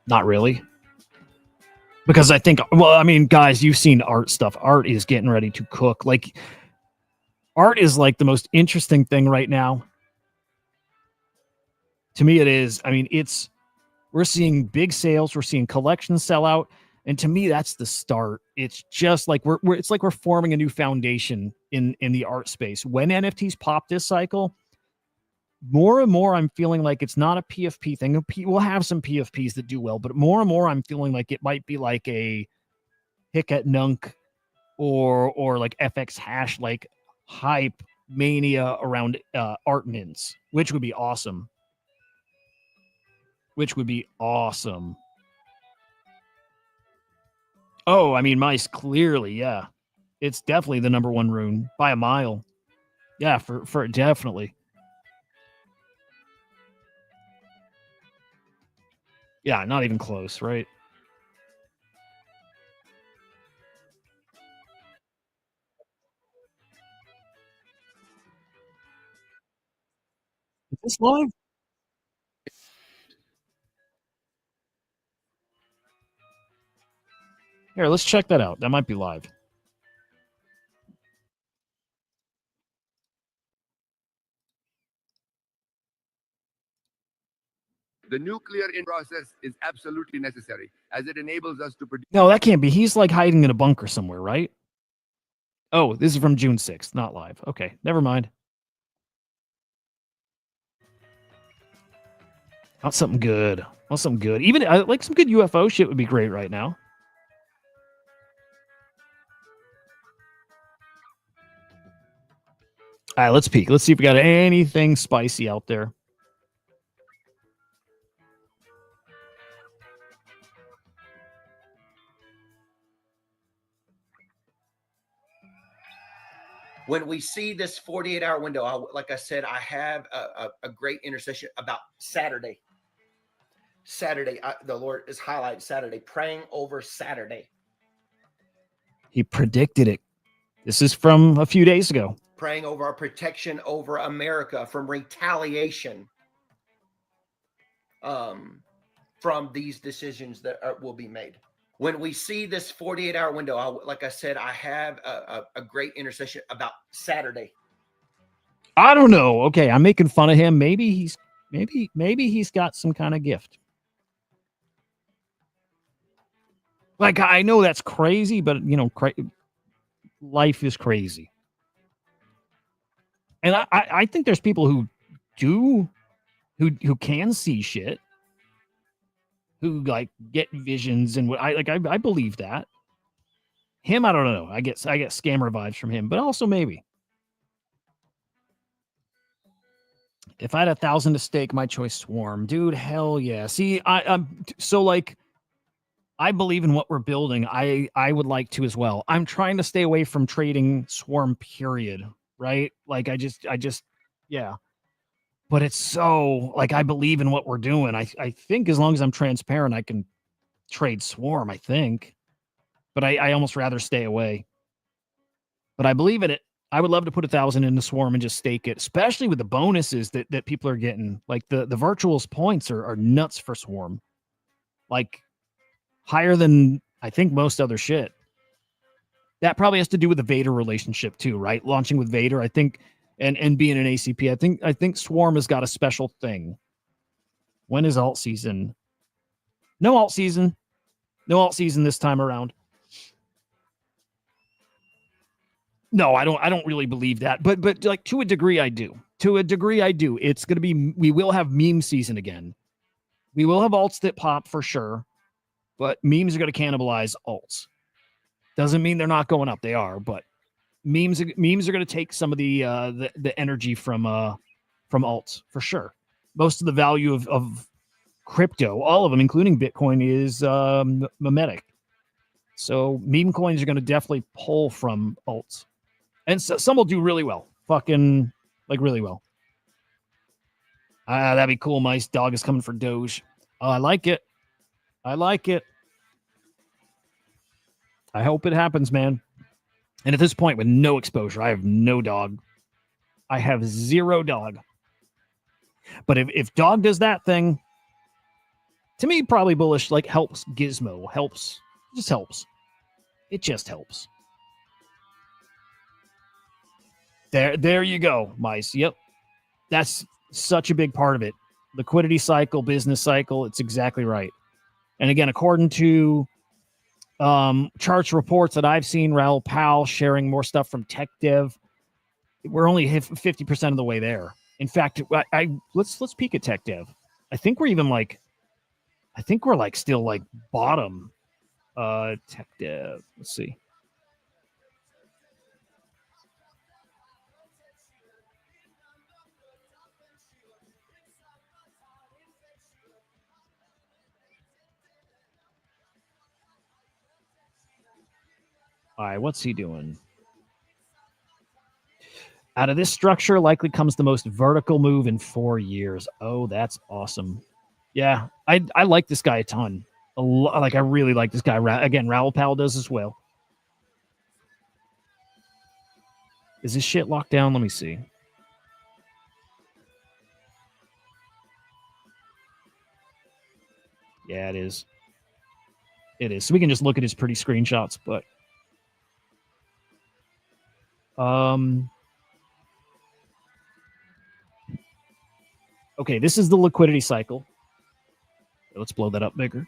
not really. Because I think, well, I mean, guys, you've seen art stuff. Art is getting ready to cook. Like, art is like the most interesting thing right now. To me, it is. I mean, we're seeing big sales, we're seeing collections sell out, and to me, that's the start. It's just like it's like we're forming a new foundation in the art space. When NFTs pop this cycle, more and more I'm feeling like it's not a PFP thing. We'll have some PFPs that do well, but more and more I'm feeling like it might be like a Hick at Nunk or like FX Hash, like hype mania around art mints, which would be awesome. Oh, I mean, mice, clearly, yeah. It's definitely the number one rune by a mile. Yeah, for definitely. Yeah, not even close, right? Is this live? Here, let's check that out. That might be live. The nuclear process is absolutely necessary as it enables us to produce. No, that can't be. He's like hiding in a bunker somewhere, right? Oh, this is from June 6th, not live. Okay, never mind. Want something good. Even like some good UFO shit would be great right now. All right, let's peek. Let's see if we got anything spicy out there. When we see this 48-hour window, like I said, I have a great intercession about Saturday. The Lord is highlighting Saturday, praying over Saturday. He predicted it. This is from a few days ago. Praying over our protection over America from retaliation from these decisions that will be made. When we see this 48-hour window, like I said, I have a great intercession about Saturday. I don't know. Okay, I'm making fun of him. Maybe he's got some kind of gift. Like, I know that's crazy, but you know, life is crazy. And I think there's people who can see shit, who like get visions, and I believe that. Him, I don't know. I get scammer vibes from him, but also maybe. If I had 1,000 to stake, my choice Swarm, dude. Hell yeah. See, I'm so like, I believe in what we're building. I would like to as well. I'm trying to stay away from trading Swarm. Period. Right? Like I just yeah. But it's so like I believe in what we're doing. I think as long as I'm transparent, I can trade Swarm. I think, but I almost rather stay away. But I believe in it. I would love to put 1,000 in the Swarm and just stake it, especially with the bonuses that people are getting. Like the virtuals points are nuts for Swarm. Like higher than I think most other shit. That probably has to do with the Vader relationship too, right? Launching with Vader, I think, and being an ACP. I think Swarm has got a special thing. When is alt season? No alt season. No alt season this time around. No, I don't really believe that. But like to a degree I do. It's going to be, we will have meme season again. We will have alts that pop for sure, but memes are going to cannibalize alts. Doesn't mean they're not going up. They are, but memes are going to take some of the energy from alts for sure. Most of the value of crypto, all of them, including Bitcoin, is memetic. So meme coins are going to definitely pull from alts. And so, some will do really well. Fucking, like, really well. That'd be cool. Mice dog is coming for Doge. Oh, I like it. I hope it happens, man. And at this point, with no exposure, I have no dog. I have 0 dog. But if dog does that thing, to me, probably bullish, like, helps Gizmo. Just helps. It just helps. There you go, Mice. Yep. That's such a big part of it. liquidity cycle, business cycle. It's exactly right. And again, according to charts reports that I've seen, Raoul Pal sharing more stuff from Tech Dev, we're only 50% of the way there. In fact, let's peek at Tech Dev. I think we're still like bottom. Tech Dev. Let's see. All right, what's he doing? Out of this structure likely comes the most vertical move in 4 years. Oh, that's awesome. Yeah, I like this guy a ton. I really like this guy. Again, Raoul Pal does as well. Is this shit locked down? Let me see. Yeah, it is. It is. So we can just look at his pretty screenshots, but okay, this is the liquidity cycle. Let's blow that up bigger.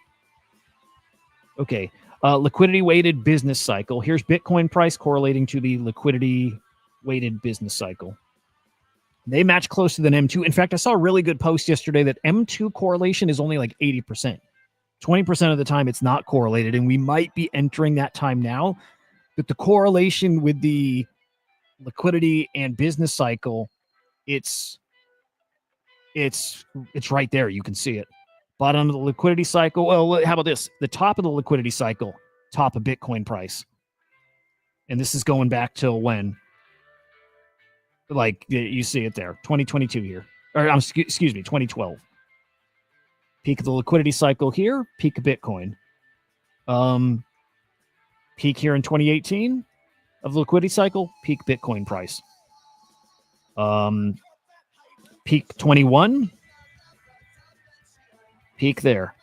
Okay, liquidity weighted business cycle. Here's Bitcoin price correlating to the liquidity weighted business cycle. They match closer than M2. In fact, I saw a really good post yesterday that M2 correlation is only like 80%. 20% of the time it's not correlated, and we might be entering that time now. But the correlation with the liquidity and business cycle, it's right there. You can see it. Bottom of the liquidity cycle. Well, how about this? The top of the liquidity cycle, top of Bitcoin price. And this is going back till when? Like you see it there, 2022 here. Or excuse me, 2012. Peak of the liquidity cycle here, peak of Bitcoin. Peak here in 2018 of the liquidity cycle, peak Bitcoin price. Peak 21, peak there.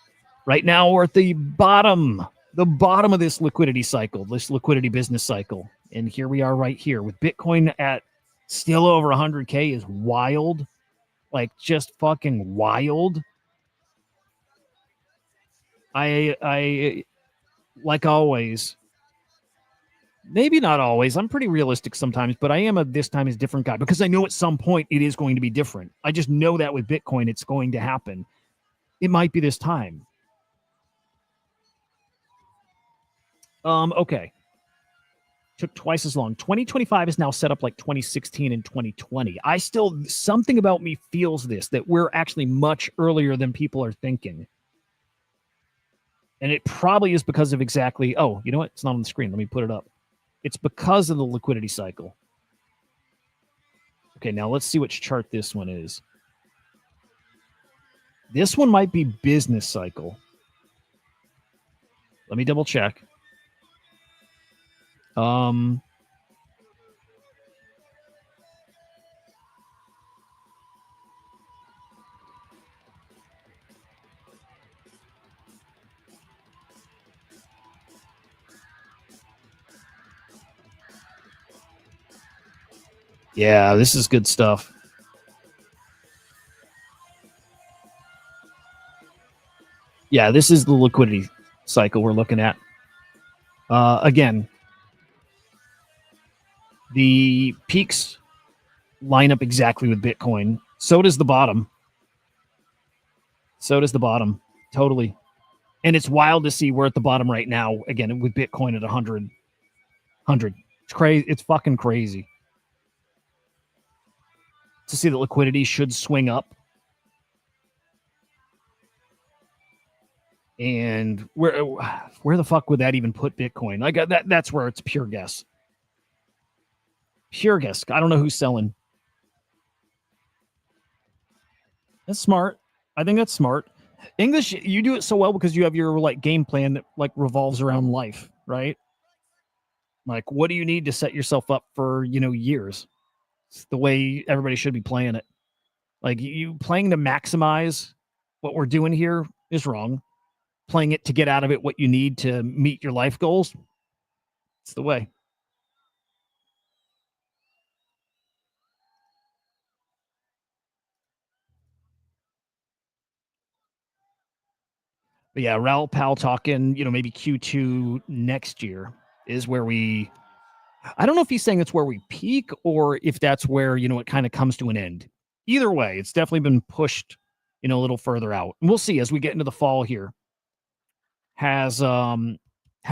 Right now we're at the bottom of this liquidity cycle, this liquidity business cycle. And here we are right here with Bitcoin at still over 100K is wild. Like just fucking wild. I like always, maybe not always. I'm pretty realistic sometimes, but I am a this time is different guy because I know at some point it is going to be different. I just know that with Bitcoin, it's going to happen. It might be this time. Okay. Took twice as long. 2025 is now set up like 2016 and 2020. Something about me feels this, that we're actually much earlier than people are thinking. And it probably is because of exactly, oh, you know what? It's not on the screen. Let me put it up. It's because of the liquidity cycle. Okay, now let's see which chart this one is. This one might be business cycle. Let me double check. Yeah, this is good stuff. Yeah, this is the liquidity cycle we're looking at. Again, the peaks line up exactly with Bitcoin. So does the bottom. Totally. And it's wild to see we're at the bottom right now, again, with Bitcoin at 100. It's crazy. It's fucking crazy. To see that liquidity should swing up. And where the fuck would that even put Bitcoin? Like that's where it's pure guess. Pure guess. I don't know who's selling. That's smart. I think that's smart. English, you do it so well because you have your like game plan that like revolves around life, right? Like, what do you need to set yourself up for, years? It's the way everybody should be playing it. Like you playing to maximize what we're doing here is wrong. Playing it to get out of it what you need to meet your life goals, it's the way. But yeah, Raoul Pal talking, maybe Q2 next year is where I don't know if he's saying it's where we peak or if that's where, it kind of comes to an end. Either way, it's definitely been pushed, a little further out. And we'll see as we get into the fall here. Have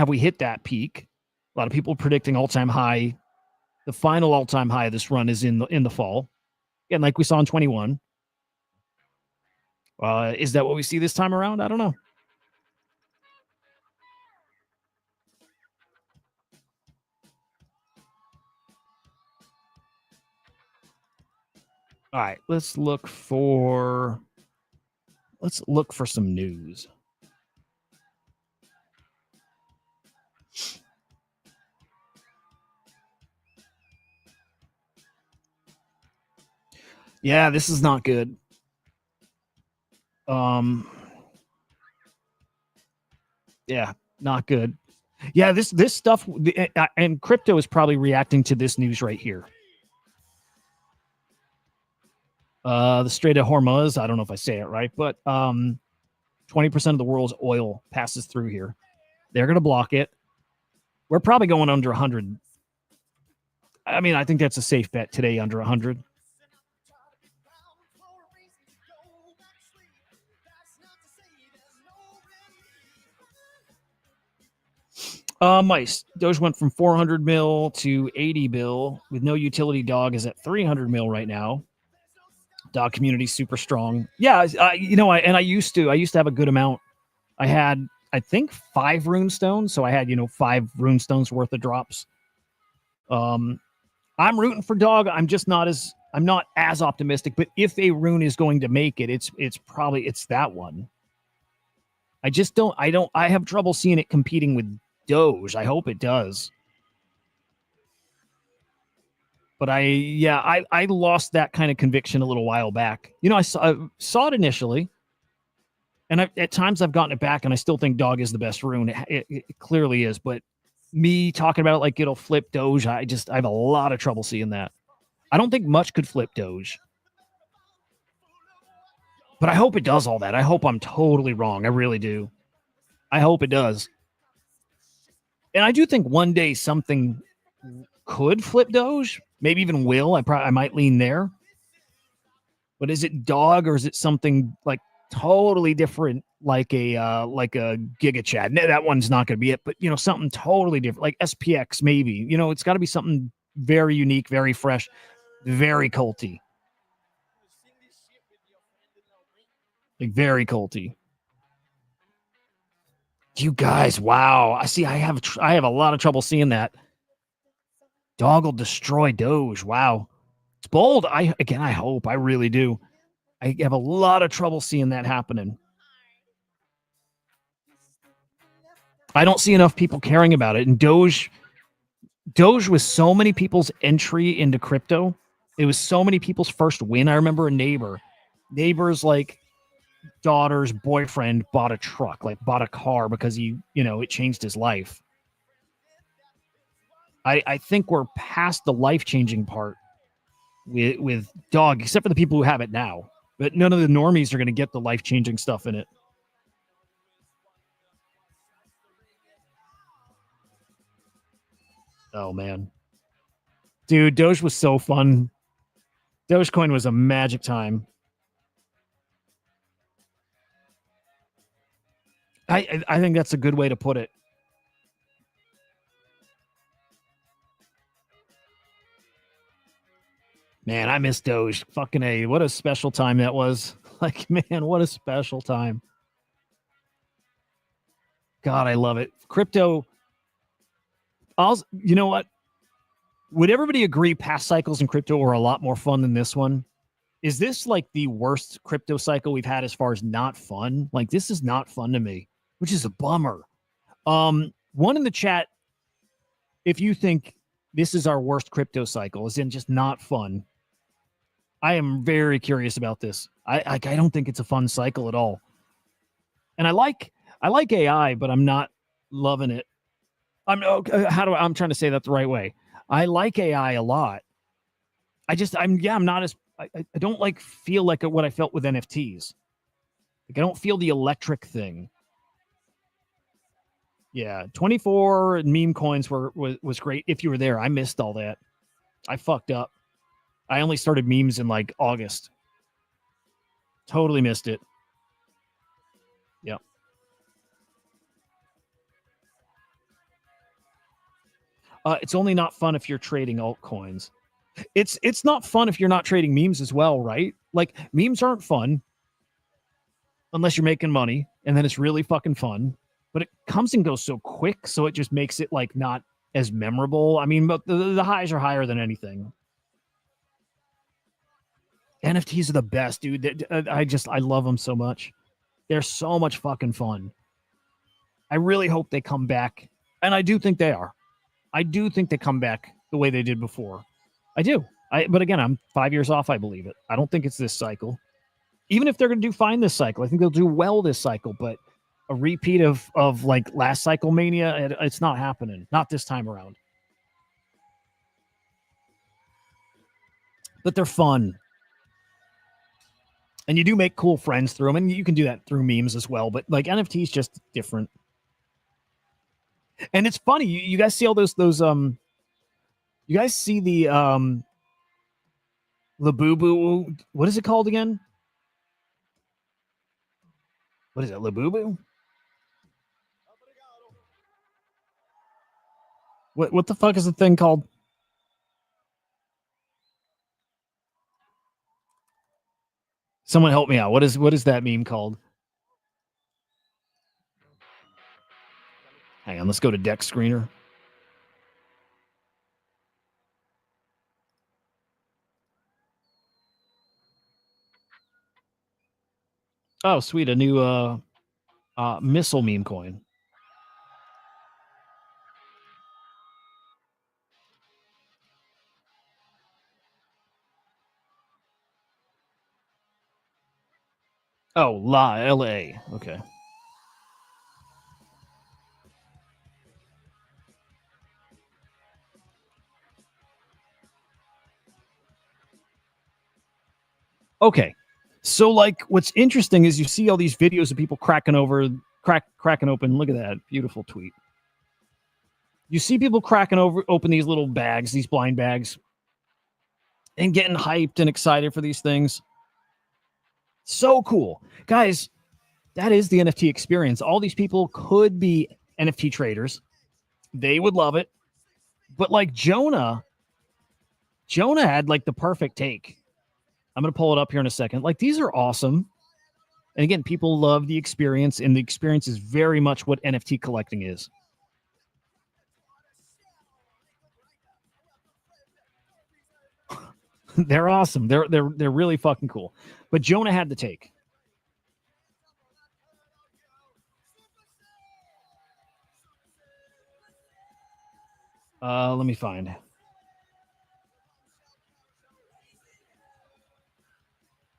we hit that peak? A lot of people predicting all-time high. The final all-time high of this run is in the fall. And like we saw in 21. Is that what we see this time around? I don't know. All right, let's look for some news. Yeah, this is not good. Yeah, not good. Yeah, this stuff and crypto is probably reacting to this news right here. The Strait of Hormuz, I don't know if I say it right, but 20% of the world's oil passes through here. They're going to block it. We're probably going under 100. I mean, I think that's a safe bet today, under 100. Mice. Doge went from 400 mil to 80 bill with no utility. Dog is at 300 mil right now. Dog community super strong. Yeah, I used to have a good amount. I had, I think, 5 rune stones, so I had 5 rune stones worth of drops. I'm rooting for Dog. I'm not as optimistic. But if a rune is going to make it, it's probably that one. I have trouble seeing it competing with Doge. I hope it does. But I lost that kind of conviction a little while back. I saw it initially, and at times I've gotten it back, and I still think Dog is the best rune. It clearly is, but me talking about it like it'll flip Doge, I have a lot of trouble seeing that. I don't think much could flip Doge. But I hope it does all that. I hope I'm totally wrong. I really do. I hope it does. And I do think one day something could flip Doge. Maybe even will. I might lean there. But is it Dog or is it something like totally different, like a Giga Chad? No, that one's not going to be it. But something totally different, like SPX maybe. It's got to be something very unique, very fresh, very culty. Like very culty. You guys, wow! I see. I have a lot of trouble seeing that. Dog will destroy Doge. Wow, it's bold. I hope. I really do. I have a lot of trouble seeing that happening. I don't see enough people caring about it. And Doge was so many people's entry into crypto. It was so many people's first win. I remember a neighbor's like daughter's boyfriend bought a truck, like bought a car because it changed his life. I think we're past the life-changing part with Dog, except for the people who have it now. But none of the normies are going to get the life-changing stuff in it. Oh, man. Dude, Doge was so fun. Dogecoin was a magic time. I think that's a good way to put it. Man, I miss Doge. Fucking A. What a special time that was. Like, man, what a special time. God, I love it. Crypto. You know what? Would everybody agree past cycles in crypto are a lot more fun than this one? Is this like the worst crypto cycle we've had as far as not fun? Like, this is not fun to me, which is a bummer. One in the chat, if you think this is our worst crypto cycle, as in just not fun. I am very curious about this. I don't think it's a fun cycle at all. And I like AI, but I'm not loving it. I'm trying to say that the right way. I like AI a lot. I'm not as I don't feel like what I felt with NFTs. Like I don't feel the electric thing. Yeah, 24 meme coins was great if you were there. I missed all that. I fucked up. I only started memes in like August. Totally missed it. Yep. It's only not fun if you're trading altcoins. It's not fun if you're not trading memes as well, right? Like memes aren't fun unless you're making money, and then it's really fucking fun. But it comes and goes so quick, so it just makes it like not as memorable. I mean, but the highs are higher than anything. NFTs are the best, dude. I love them so much. They're so much fucking fun. I really hope they come back, and I do think they are. I do think they come back the way they did before. I do. But again, I'm 5 years off. I believe it. I don't think it's this cycle. Even if they're going to do fine this cycle, I think they'll do well this cycle. But a repeat of like last cycle mania, it's not happening. Not this time around. But they're fun. And you do make cool friends through them, and you can do that through memes as well. But like NFTs, just different. And it's funny. You guys see all those you guys see the Labubu. What is it called again? What is it? Labubu? What the fuck is the thing called? Someone help me out. What is that meme called? Hang on, let's go to deck screener. Oh, sweet, a new missile meme coin. Oh, LA. Okay. Okay. So like what's interesting is you see all these videos of people cracking open. Look at that beautiful tweet. You see people cracking open these little bags, these blind bags, and getting hyped and excited for these things. So cool. Guys, that is the NFT experience. All these people could be NFT traders. They would love it. But like Jonah had like the perfect take. I'm going to pull it up here in a second. Like these are awesome. And again, people love the experience, and the experience is very much what NFT collecting is. They're awesome. They're really fucking cool. But Jonah had the take. Let me find.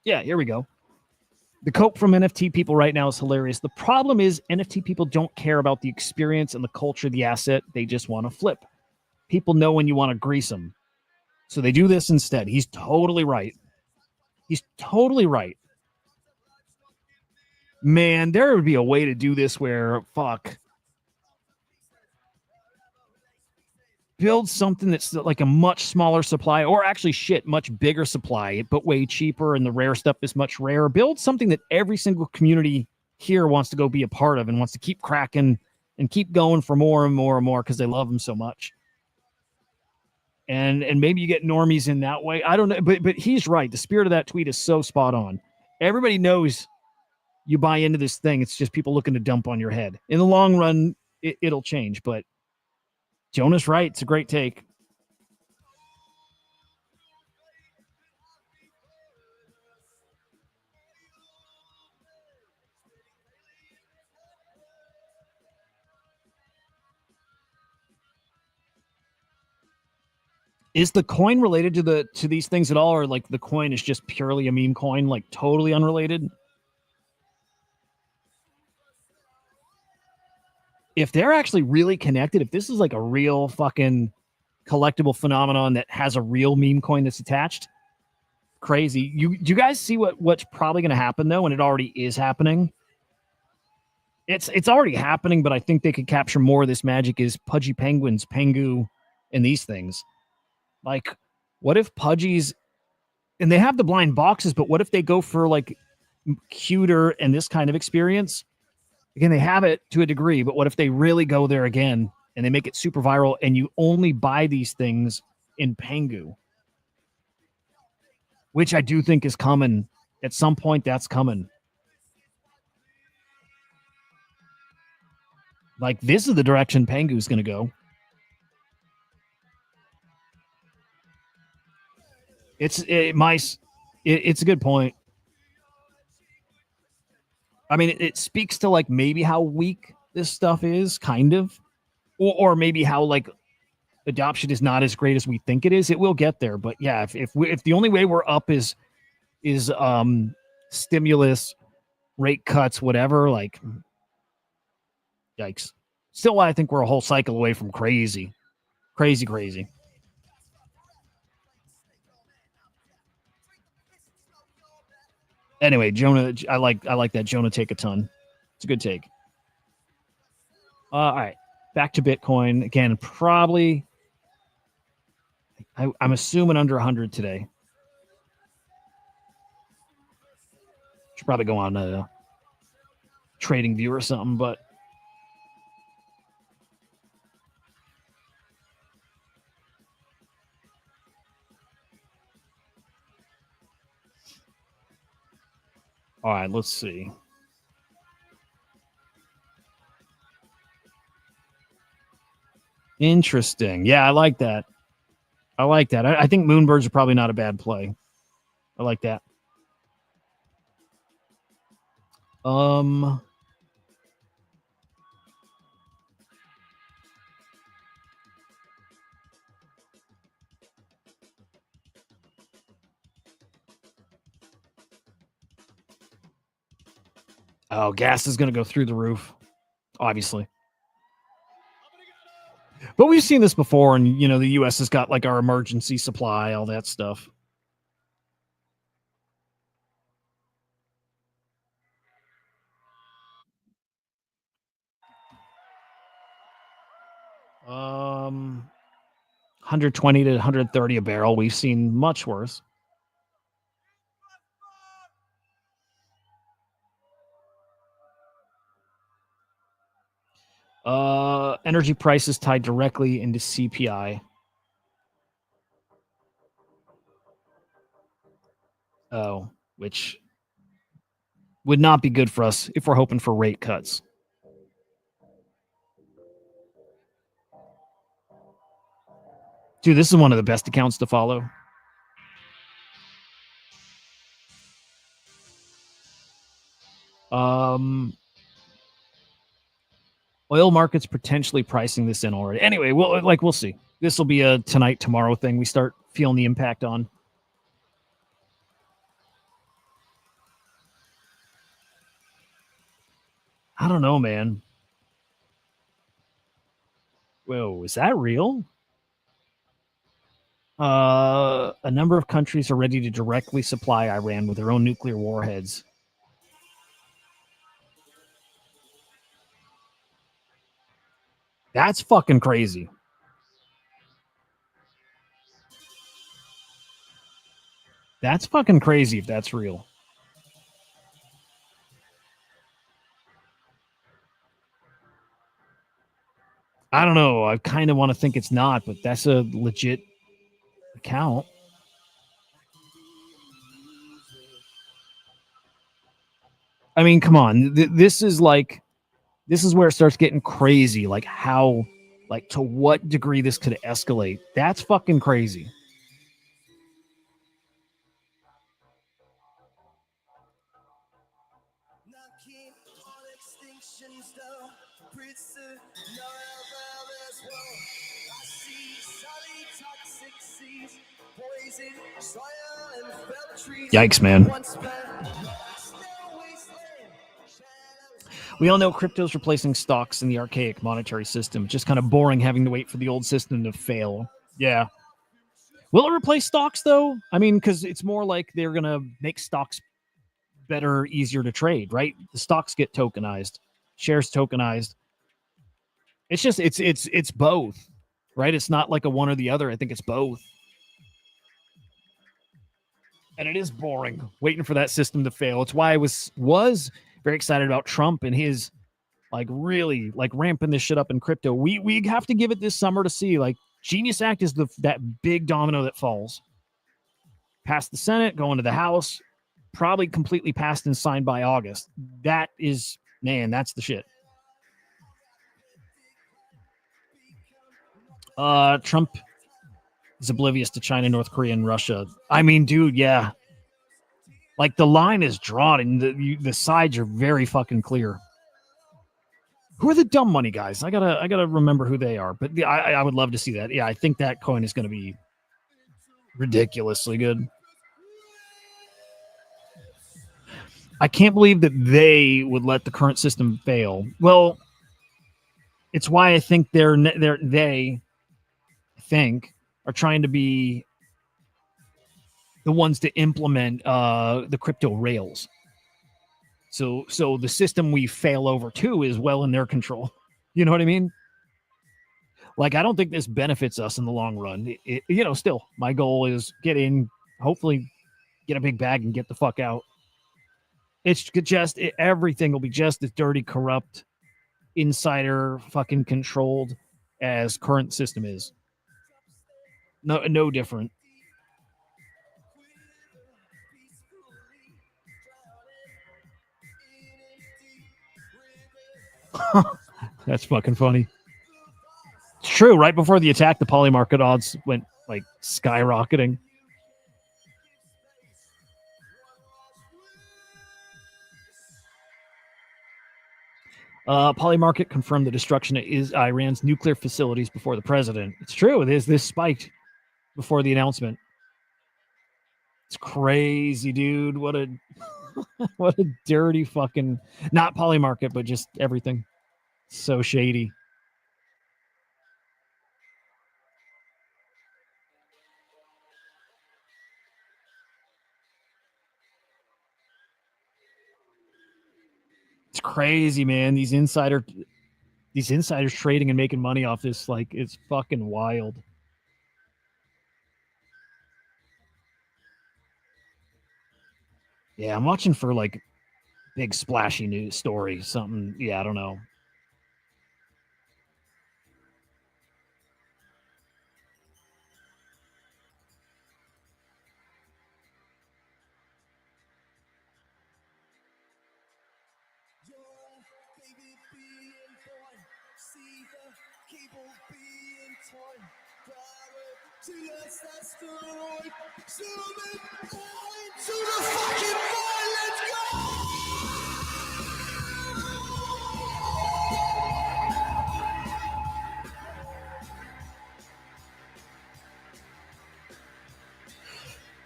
Yeah, here we go. The cope from NFT people right now is hilarious. The problem is NFT people don't care about the experience and the culture of the asset. They just want to flip. People know when you want to grease them. So they do this instead. He's totally right. He's totally right. Man, there would be a way to do this where, build something that's like a much smaller supply, or actually much bigger supply, but way cheaper, and the rare stuff is much rarer. Build something that every single community here wants to go be a part of and wants to keep cracking and keep going for more and more and more because they love them so much. And maybe you get normies in that way. I don't know, but he's right. The spirit of that tweet is so spot on. Everybody knows you buy into this thing. It's just people looking to dump on your head. In the long run, it'll change, but Jonah's right. It's a great take. Is the coin related to these things at all, or like the coin is just purely a meme coin, like totally unrelated? If they're actually really connected, if this is like a real fucking collectible phenomenon that has a real meme coin that's attached, crazy. Do you guys see what's probably going to happen though, and it already is happening, It's already happening, but I think they could capture more of this magic is Pudgy Penguins, Pengu, and these things. Like, what if Pudgies, and they have the blind boxes, but what if they go for like cuter and this kind of experience? Again, they have it to a degree, but what if they really go there again and they make it super viral and you only buy these things in Pengu? Which I do think is coming. At some point, that's coming. Like, this is the direction Pengu's going to go. It's a good point. I mean, it speaks to like maybe how weak this stuff is, kind of, or maybe how like adoption is not as great as we think it is. It will get there, but yeah, if the only way we're up is stimulus, rate cuts, whatever, like, yikes. Still, I think we're a whole cycle away from crazy. Anyway, Jonah, I like that Jonah take a ton. It's a good take. All right, back to Bitcoin again. Probably, I'm assuming under 100 today. Should probably go on a trading view or something, but all right, let's see. Interesting. Yeah, I like that. I think Moonbirds are probably not a bad play. I like that. Oh, gas is going to go through the roof, obviously. But we've seen this before, and the U.S. has got like our emergency supply, all that stuff. Um, 120 to 130 a barrel. We've seen much worse. Energy prices tied directly into CPI. Oh, which would not be good for us if we're hoping for rate cuts. Dude, this is one of the best accounts to follow. Oil markets potentially pricing this in already. Anyway, we'll see. This will be a tonight, tomorrow thing we start feeling the impact on. I don't know, man. Whoa, is that real? A number of countries are ready to directly supply Iran with their own nuclear warheads. That's fucking crazy. That's fucking crazy if that's real. I don't know. I kind of want to think it's not, but that's a legit account. I mean, come on. This is where it starts getting crazy. Like how, like to what degree this could escalate. That's fucking crazy. Yikes, man. We all know crypto's replacing stocks in the archaic monetary system. Just kind of boring having to wait for the old system to fail. Yeah. Will it replace stocks, though? I mean, because it's more like they're going to make stocks better, easier to trade, right? The stocks get tokenized. shares tokenized. It's just it's both, right? It's not like a one or the other. I think it's both. And it is boring waiting for that system to fail. It's why I was very excited about Trump and his like really like ramping this shit up in crypto. We have to give it this summer to see. Like Genius Act is that big domino that falls. Past the Senate, going to the House, probably completely passed and signed by August. That is, man, that's the shit. Trump is oblivious to China, North Korea, and Russia. I mean, dude, yeah. Like the line is drawn and the sides are very fucking clear. Who are the dumb money guys? I gotta remember who they are. But I would love to see that. Yeah, I think that coin is gonna be ridiculously good. I can't believe that they would let the current system fail. Well, it's why I think they are trying to be the ones to implement the crypto rails. So the system we fail over to is well in their control. You know what I mean? Like, I don't think this benefits us in the long run. Still, my goal is get in, hopefully get a big bag and get the fuck out. It's just everything will be just as dirty, corrupt, insider fucking controlled as current system is. No different. That's fucking funny. It's true. Right before the attack, the poly market odds went like skyrocketing. Polymarket confirmed the destruction of Iran's nuclear facilities before the president. It's true. This spiked before the announcement. It's crazy, dude. What a what a dirty fucking, not Polymarket, but just everything. So shady. It's crazy, man. These insiders trading and making money off this, like, it's fucking wild. Yeah, I'm watching for like big splashy news story, something. Yeah, I don't know.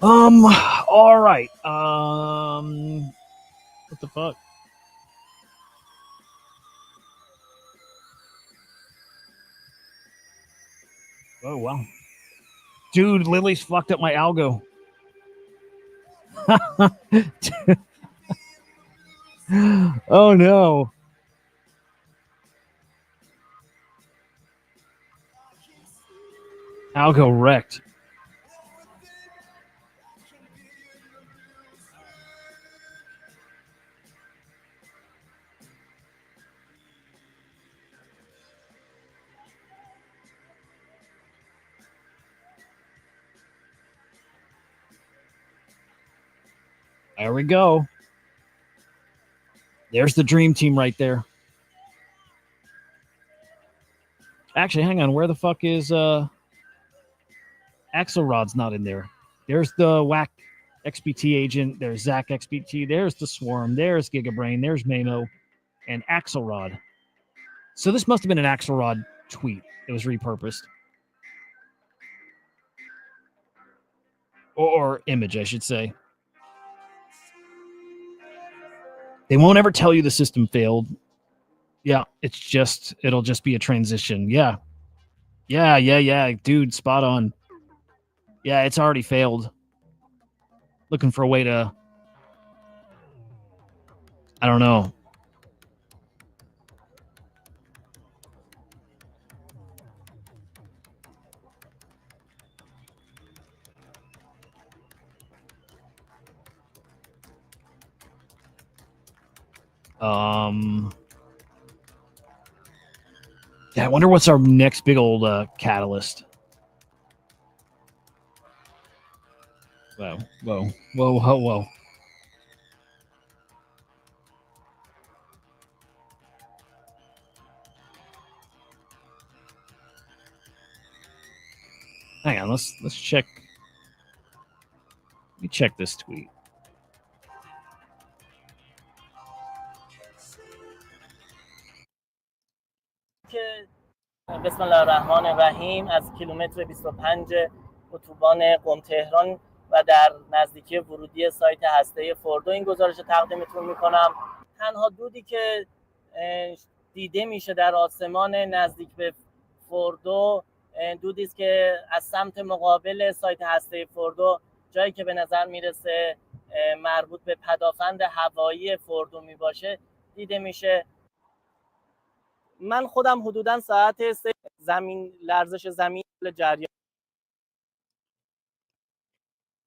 All right. What the fuck? Oh, wow. Dude, Lily's fucked up my algo. Oh, no. Algo wrecked. There we go. There's the dream team right there. Actually, hang on. Where the fuck is Axelrod's not in there? There's the Whack XBT agent. There's Zach XBT. There's the Swarm. There's Gigabrain. There's Mamo and Axelrod. So this must have been an Axelrod tweet. It was repurposed. Or image, I should say. They won't ever tell you the system failed. Yeah, it'll just be a transition. Yeah. Dude, spot on. Yeah, it's already failed. Looking for a way to, I don't know. Yeah, I wonder what's our next big old catalyst. Whoa, whoa, whoa, whoa, whoa. Hang on, let's check. Let me check this tweet. بسم الله الرحمن الرحیم از کیلومتر 25 اتوبان قم تهران و در نزدیکی ورودی سایت هسته فوردو این گزارش رو تقدیمتون میکنم. تنها دودی که دیده میشه در آسمان نزدیک به فوردو دودی است که از سمت مقابل سایت هسته فوردو، جایی که به نظر میرسه مربوط به پدافند هوایی فوردو میباشه، دیده میشه. من خودم حدوداً ساعت لرزش زمین جریان.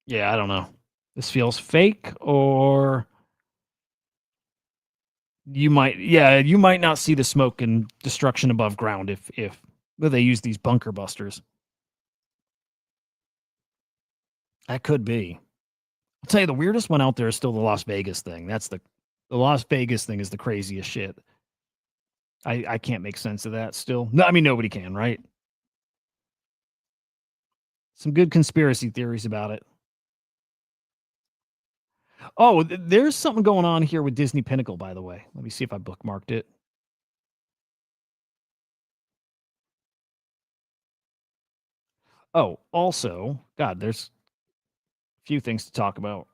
Yeah, I don't know. This feels fake, or you might not see the smoke and destruction above ground if they use these bunker busters. That could be. I'll tell you, the weirdest one out there is still the Las Vegas thing. That's the Las Vegas thing is the craziest shit. I can't make sense of that still. No, I mean, nobody can, right? Some good conspiracy theories about it. Oh, there's something going on here with Disney Pinnacle, by the way. Let me see if I bookmarked it. Oh, also, God, there's a few things to talk about.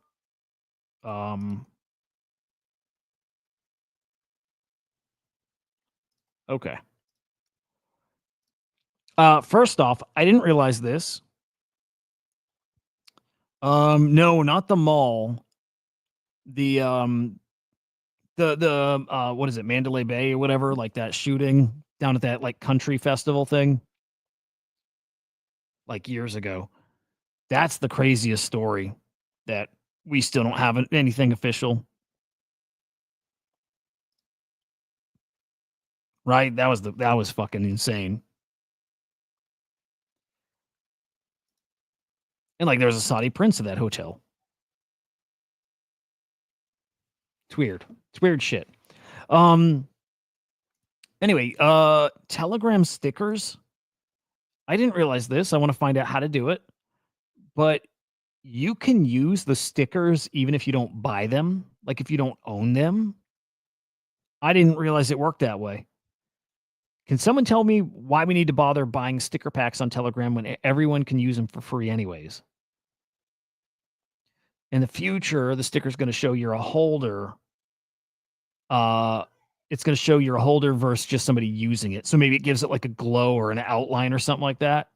Okay. First off, I didn't realize this. No, not the mall. The what is it, Mandalay Bay or whatever, like that shooting down at that like country festival thing, like years ago. That's the craziest story that we still don't have anything official. Right? That was fucking insane. And like there was a Saudi prince at that hotel. It's weird. It's weird shit. Anyway, Telegram stickers. I didn't realize this. I want to find out how to do it. But you can use the stickers even if you don't buy them, like if you don't own them. I didn't realize it worked that way. Can someone tell me why we need to bother buying sticker packs on Telegram when everyone can use them for free anyways? In the future, the sticker's going to show you're a holder. It's going to show you're a holder versus just somebody using it. So maybe it gives it like a glow or an outline or something like that.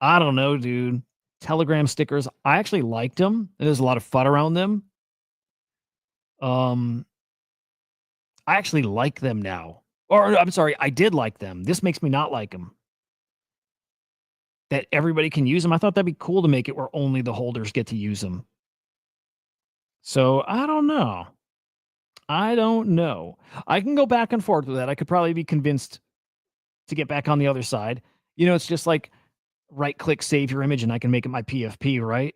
I don't know, dude. Telegram stickers, I actually liked them. There's a lot of fun around them. I actually like them now. Or I'm sorry, I did like them. This makes me not like them. That everybody can use them. I thought that'd be cool to make it where only the holders get to use them. So I don't know. I can go back and forth with that. I could probably be convinced to get back on the other side. You know, it's just like right click, save your image, and I can make it my PFP, right?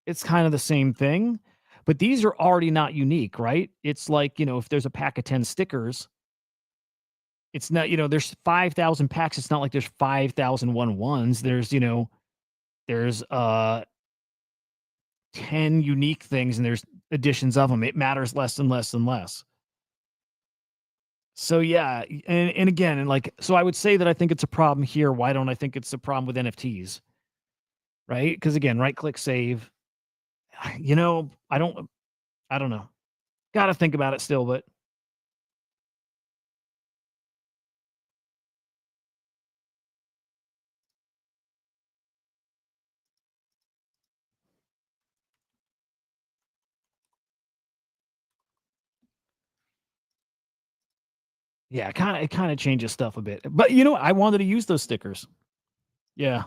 It's kind of the same thing, but these are already not unique, right? It's like, you know, if there's a pack of 10 stickers, it's not, you know, there's 5,000 packs. It's not like there's 5,001 ones. There's, you know, there's 10 unique things and there's editions of them. It matters less and less and less. So yeah, and again, and like, so I would say that I think it's a problem here. Why don't I think it's a problem with NFTs? Right? Because again, right click save. You know, I don't know. Got to think about it still, but yeah, it kind of changes stuff a bit. But you know, I wanted to use those stickers. Yeah.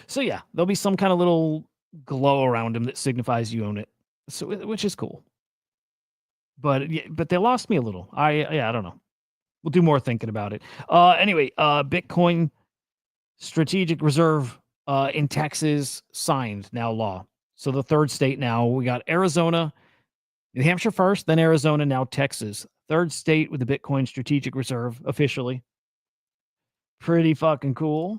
So yeah, there'll be some kind of little glow around them that signifies you own it. So which is cool. But they lost me a little. I don't know. We'll do more thinking about it. Anyway, Bitcoin strategic reserve in Texas signed, now law. So the third state now, we got Arizona, New Hampshire first, then Arizona, now Texas. Third state with the Bitcoin strategic reserve officially. Pretty fucking cool.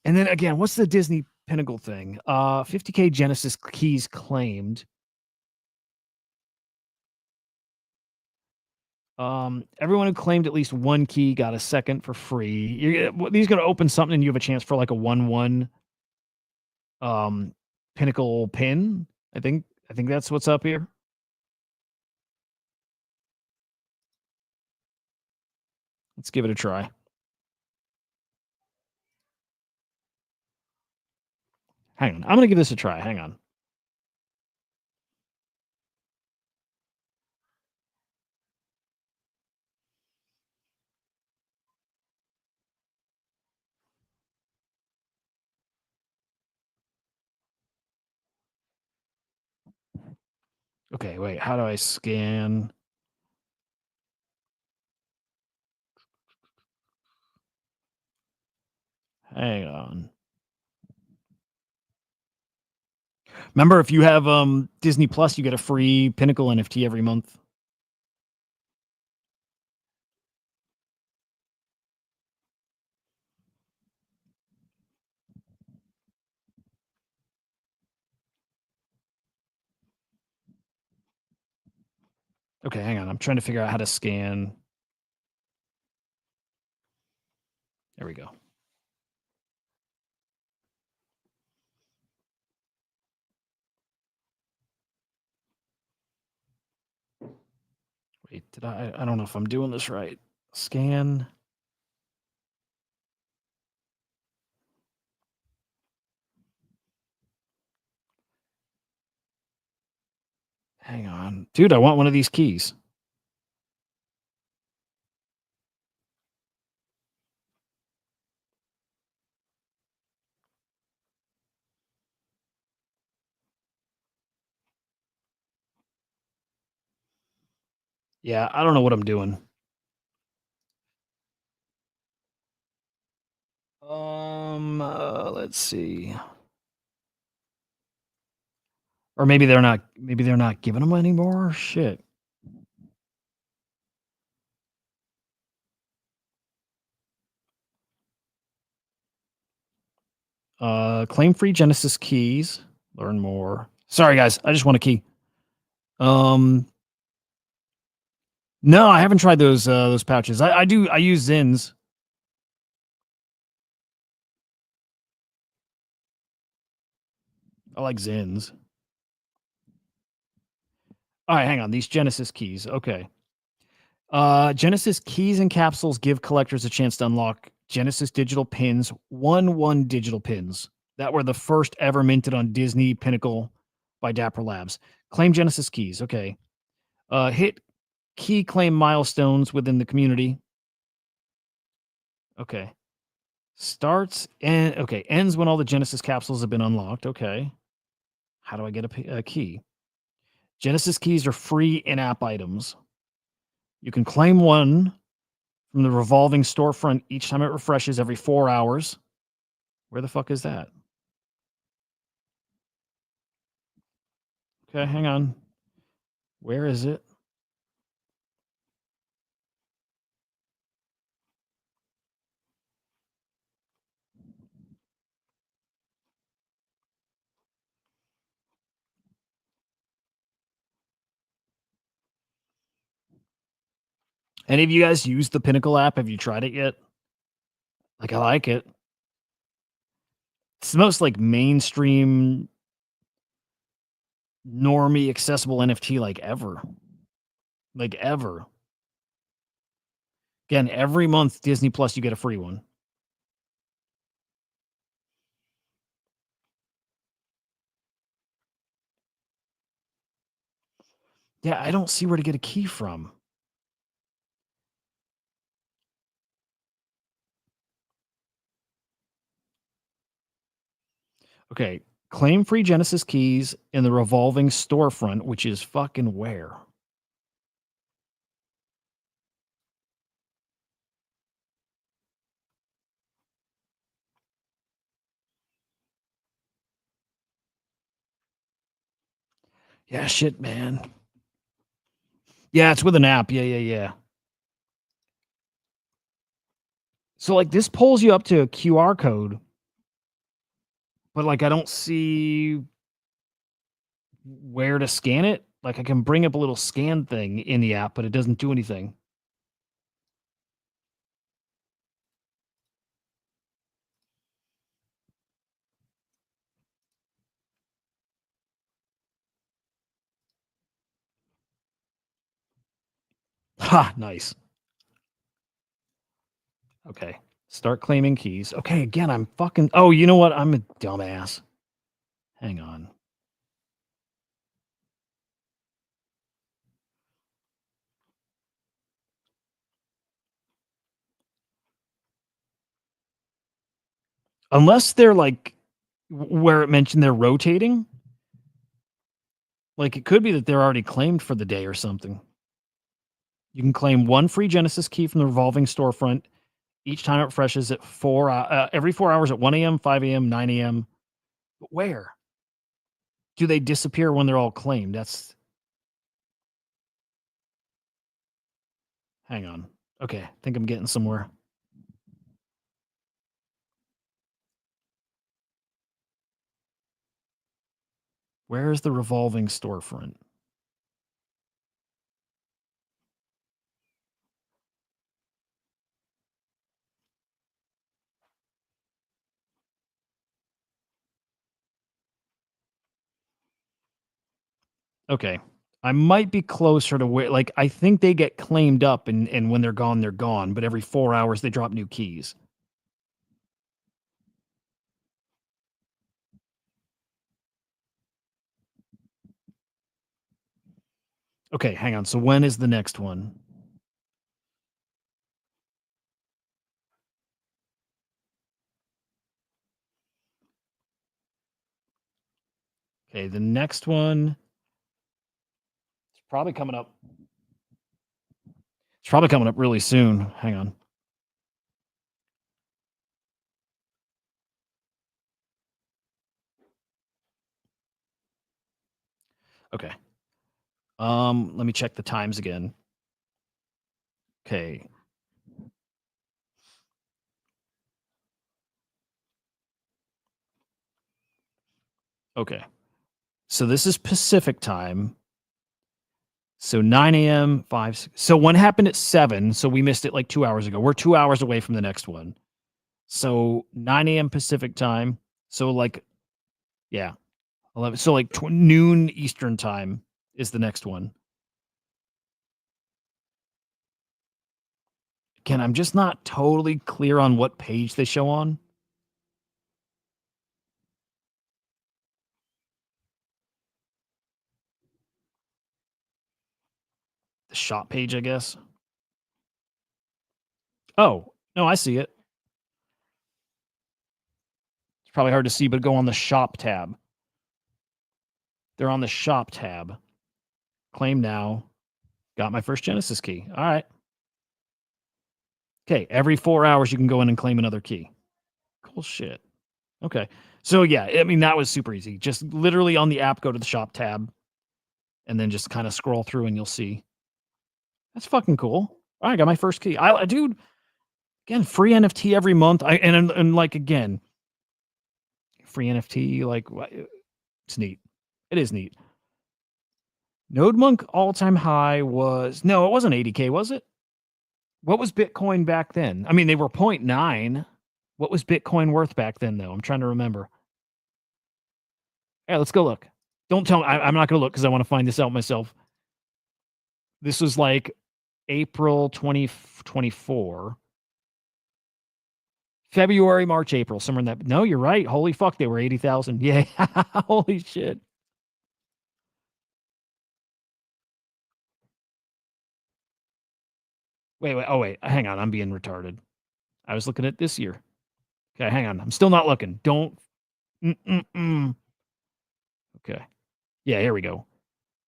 And then again, what's the Disney Pinnacle thing? 50K Genesis keys claimed. Everyone who claimed at least one key got a second for free. These going to open something and you have a chance for like a 1-1 Pinnacle pin. I think that's what's up here. Let's give it a try. Hang on. I'm going to give this a try. Hang on. Okay, wait. How do I scan? Hang on. Remember, if you have Disney Plus, you get a free Pinnacle NFT every month. Okay, hang on. I'm trying to figure out how to scan. There we go. Wait, did I don't know if I'm doing this right. Scan. Hang on. Dude, I want one of these keys. Yeah, I don't know what I'm doing. Let's see. Or maybe they're not giving them anymore. Shit. Claim free Genesis keys. Learn more. Sorry guys, I just want a key. No, I haven't tried those pouches. I use Zins. I like Zins. All right, hang on. These Genesis keys. Okay. Genesis keys and capsules give collectors a chance to unlock Genesis digital pins, 1/1 digital pins that were the first ever minted on Disney Pinnacle by Dapper Labs. Claim Genesis keys. Okay. Hit key claim milestones within the community. Okay. Starts and okay, ends when all the Genesis capsules have been unlocked. Okay. How do I get a key? Genesis keys are free in-app items. You can claim one from the revolving storefront each time it refreshes every 4 hours. Where the fuck is that? Okay, hang on. Where is it? Any of you guys use the Pinnacle app? Have you tried it yet? Like, I like it. It's the most like mainstream, normie, accessible NFT like ever. Like ever. Again, every month Disney Plus you get a free one. Yeah, I don't see where to get a key from. Okay, Claim free Genesis keys in the revolving storefront, which is fucking where? Yeah, shit, man. Yeah, it's with an app. Yeah. So like this pulls you up to a QR code, but like I don't see where to scan it. Like I can bring up a little scan thing in the app, but it doesn't do anything. Ha, nice. Okay. Start claiming keys. Okay, again, I'm fucking oh, you know what? I'm a dumbass. Hang on. Unless they're like where it mentioned they're rotating. Like it could be that they're already claimed for the day or something. You can claim one free Genesis key from the revolving storefront each time it refreshes at every 4 hours at 1 a.m., 5 a.m., 9 a.m. But where? Do they disappear when they're all claimed? Hang on. Okay, I think I'm getting somewhere. Where is the revolving storefront? Okay. I might be closer to where, like, I think they get claimed up and when they're gone, but every 4 hours they drop new keys. Okay, hang on. So when is the next one? Okay, the next one is probably coming up. It's probably coming up really soon. Hang on. Okay. Let me check the times again. Okay. Okay. So this is Pacific time. So 9 a.m., 5. So one happened at 7. So we missed it like 2 hours ago. We're 2 hours away from the next one. So 9 a.m. Pacific time. So like, yeah, 11. So like noon Eastern time is the next one. Again, I'm just not totally clear on what page they show on. The shop page, I guess. Oh, no, I see it. It's probably hard to see, but go on the shop tab. They're on the shop tab. Claim now. Got my first Genesis key. All right. Okay. Every 4 hours, you can go in and claim another key. Cool shit. Okay. So, yeah, I mean, that was super easy. Just literally on the app, go to the shop tab and then just kind of scroll through and you'll see. That's fucking cool. All right. I got my first key. Dude, again, free NFT every month. And like, again, free NFT, like, it's neat. It is neat. Node Monk all-time high was, no, it wasn't 80K, was it? What was Bitcoin back then? I mean, they were 0.9. What was Bitcoin worth back then, though? I'm trying to remember. Hey, let's go look. Don't tell me. I'm not going to look because I want to find this out myself. This was like April 2024. February, March, April, somewhere in that. No, you're right. Holy fuck, they were 80,000. Yeah. Holy shit. Wait. Oh, wait. Hang on. I'm being retarded. I was looking at this year. Okay, hang on. I'm still not looking. Don't. Okay. Yeah, here we go.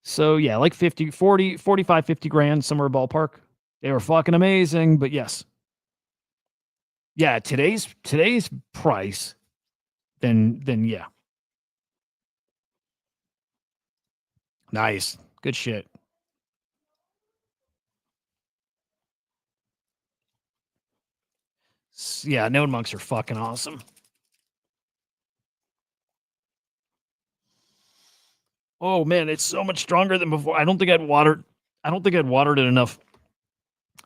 So yeah, like 50, 40, 45, 50 grand, somewhere ballpark. They were fucking amazing, but yes. Yeah, today's price, then yeah. Nice. Good shit. Yeah, node monks are fucking awesome. Oh man, it's so much stronger than before. I don't think I'd watered it enough.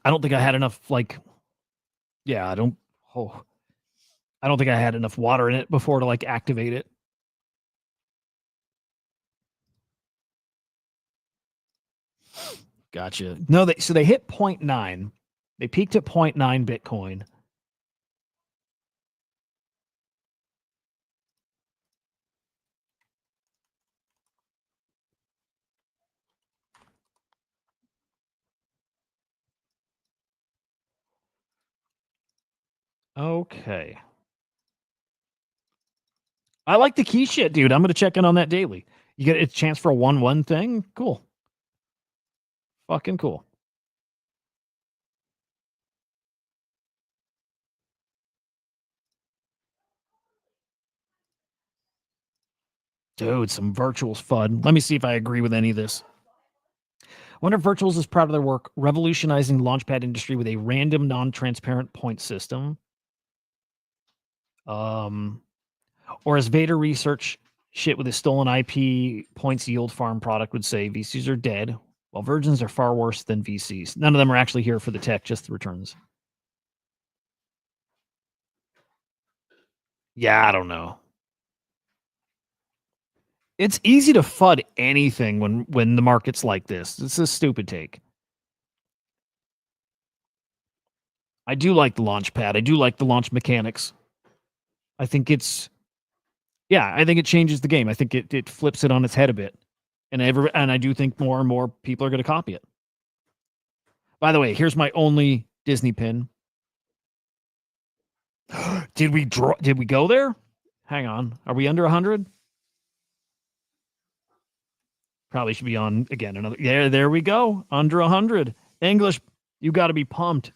I don't think I had enough yeah, I don't think I had enough water in it before to like activate it. Gotcha. No, they hit 0.9. They peaked at 0.9 Bitcoin. Okay. I like the key shit, dude. I'm gonna check in on that daily. You get a chance for a 1-1 thing? Cool. Fucking cool. Dude, some virtuals fun. Let me see if I agree with any of this. I wonder if Virtuals is proud of their work revolutionizing the launchpad industry with a random, non-transparent point system. Or as Vader research shit with a stolen IP points yield farm product would say, VCs are dead, while virgins are far worse than VCs. None of them are actually here for the tech, just the returns. Yeah, I don't know. It's easy to FUD anything when the market's like this. It's a stupid take. I do like the launch pad. I do like the launch mechanics. I think I think it changes the game. I think it flips it on its head a bit. And I do think more and more people are going to copy it. By the way, here's my only Disney pin. Did we go there? Hang on. Are we under 100? Probably should be on again another. There we go. Under 100. English, you got to be pumped.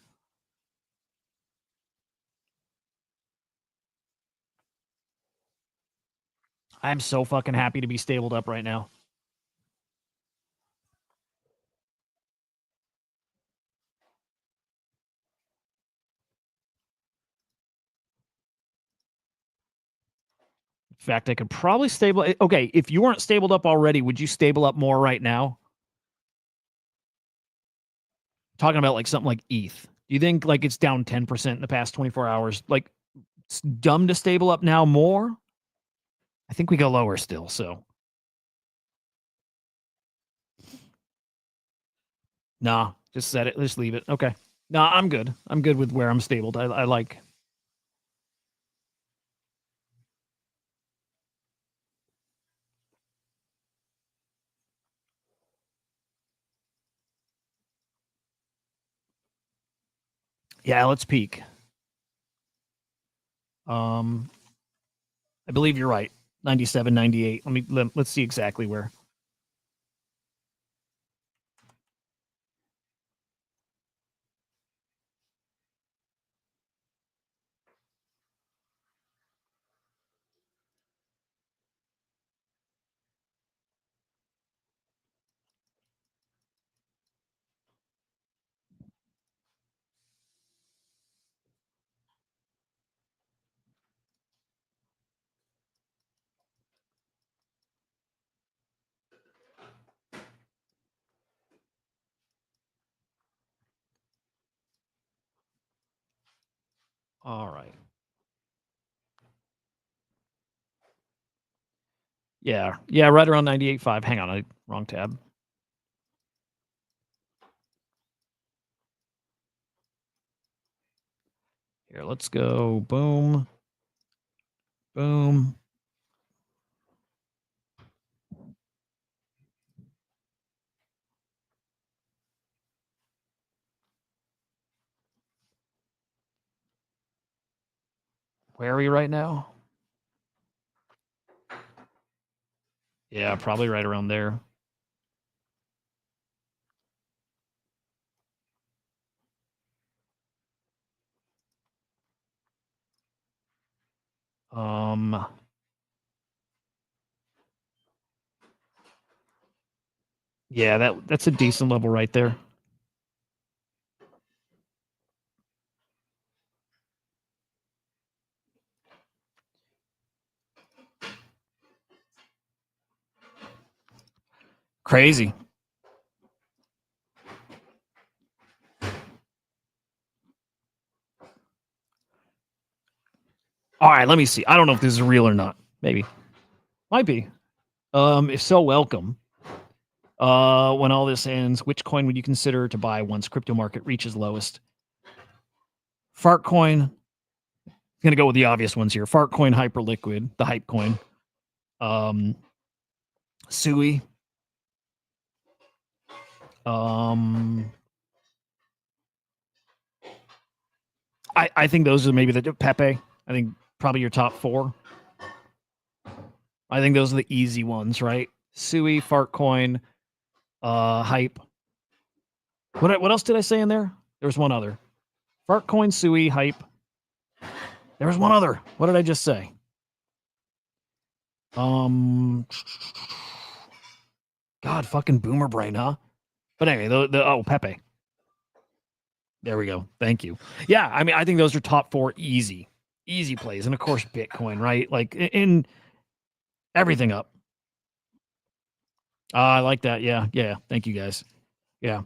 I'm so fucking happy to be stabled up right now. In fact, I could probably stable. Okay, if you weren't stabled up already, would you stable up more right now? Talking about like something like ETH. Do you think like it's down 10% in the past 24 hours? Like it's dumb to stable up now more? I think we go lower still, so. Nah, just set it. Just leave it. Okay. Nah, I'm good. I'm good with where I'm stabled. I like. Yeah, let's peek. I believe you're right. 97, 98. Let's see exactly where. All right. Yeah, right around 98.5. Hang on, wrong tab. Here, let's go. Boom. Boom. Where are we right now? Yeah, probably right around there. Yeah, that's a decent level right there. Crazy. All right, let me see. I don't know if this is real or not. Maybe. Might be. If so, welcome. When all this ends, which coin would you consider to buy once crypto market reaches lowest? Fart coin. Gonna go with the obvious ones here. Fart coin, Hyperliquid, the hype coin. Sui. I think those are maybe the Pepe. I think probably your top 4. I think those are the easy ones, right? Sui, Fartcoin, Hype. What else did I say in there? There was one other. Fartcoin, Sui, Hype. There was one other. What did I just say? God, fucking boomer brain, huh? But anyway, Pepe. There we go. Thank you. Yeah, I mean, I think those are top 4 easy plays, and of course, Bitcoin, right? Like in everything up. I like that. Yeah. Thank you, guys. Yeah.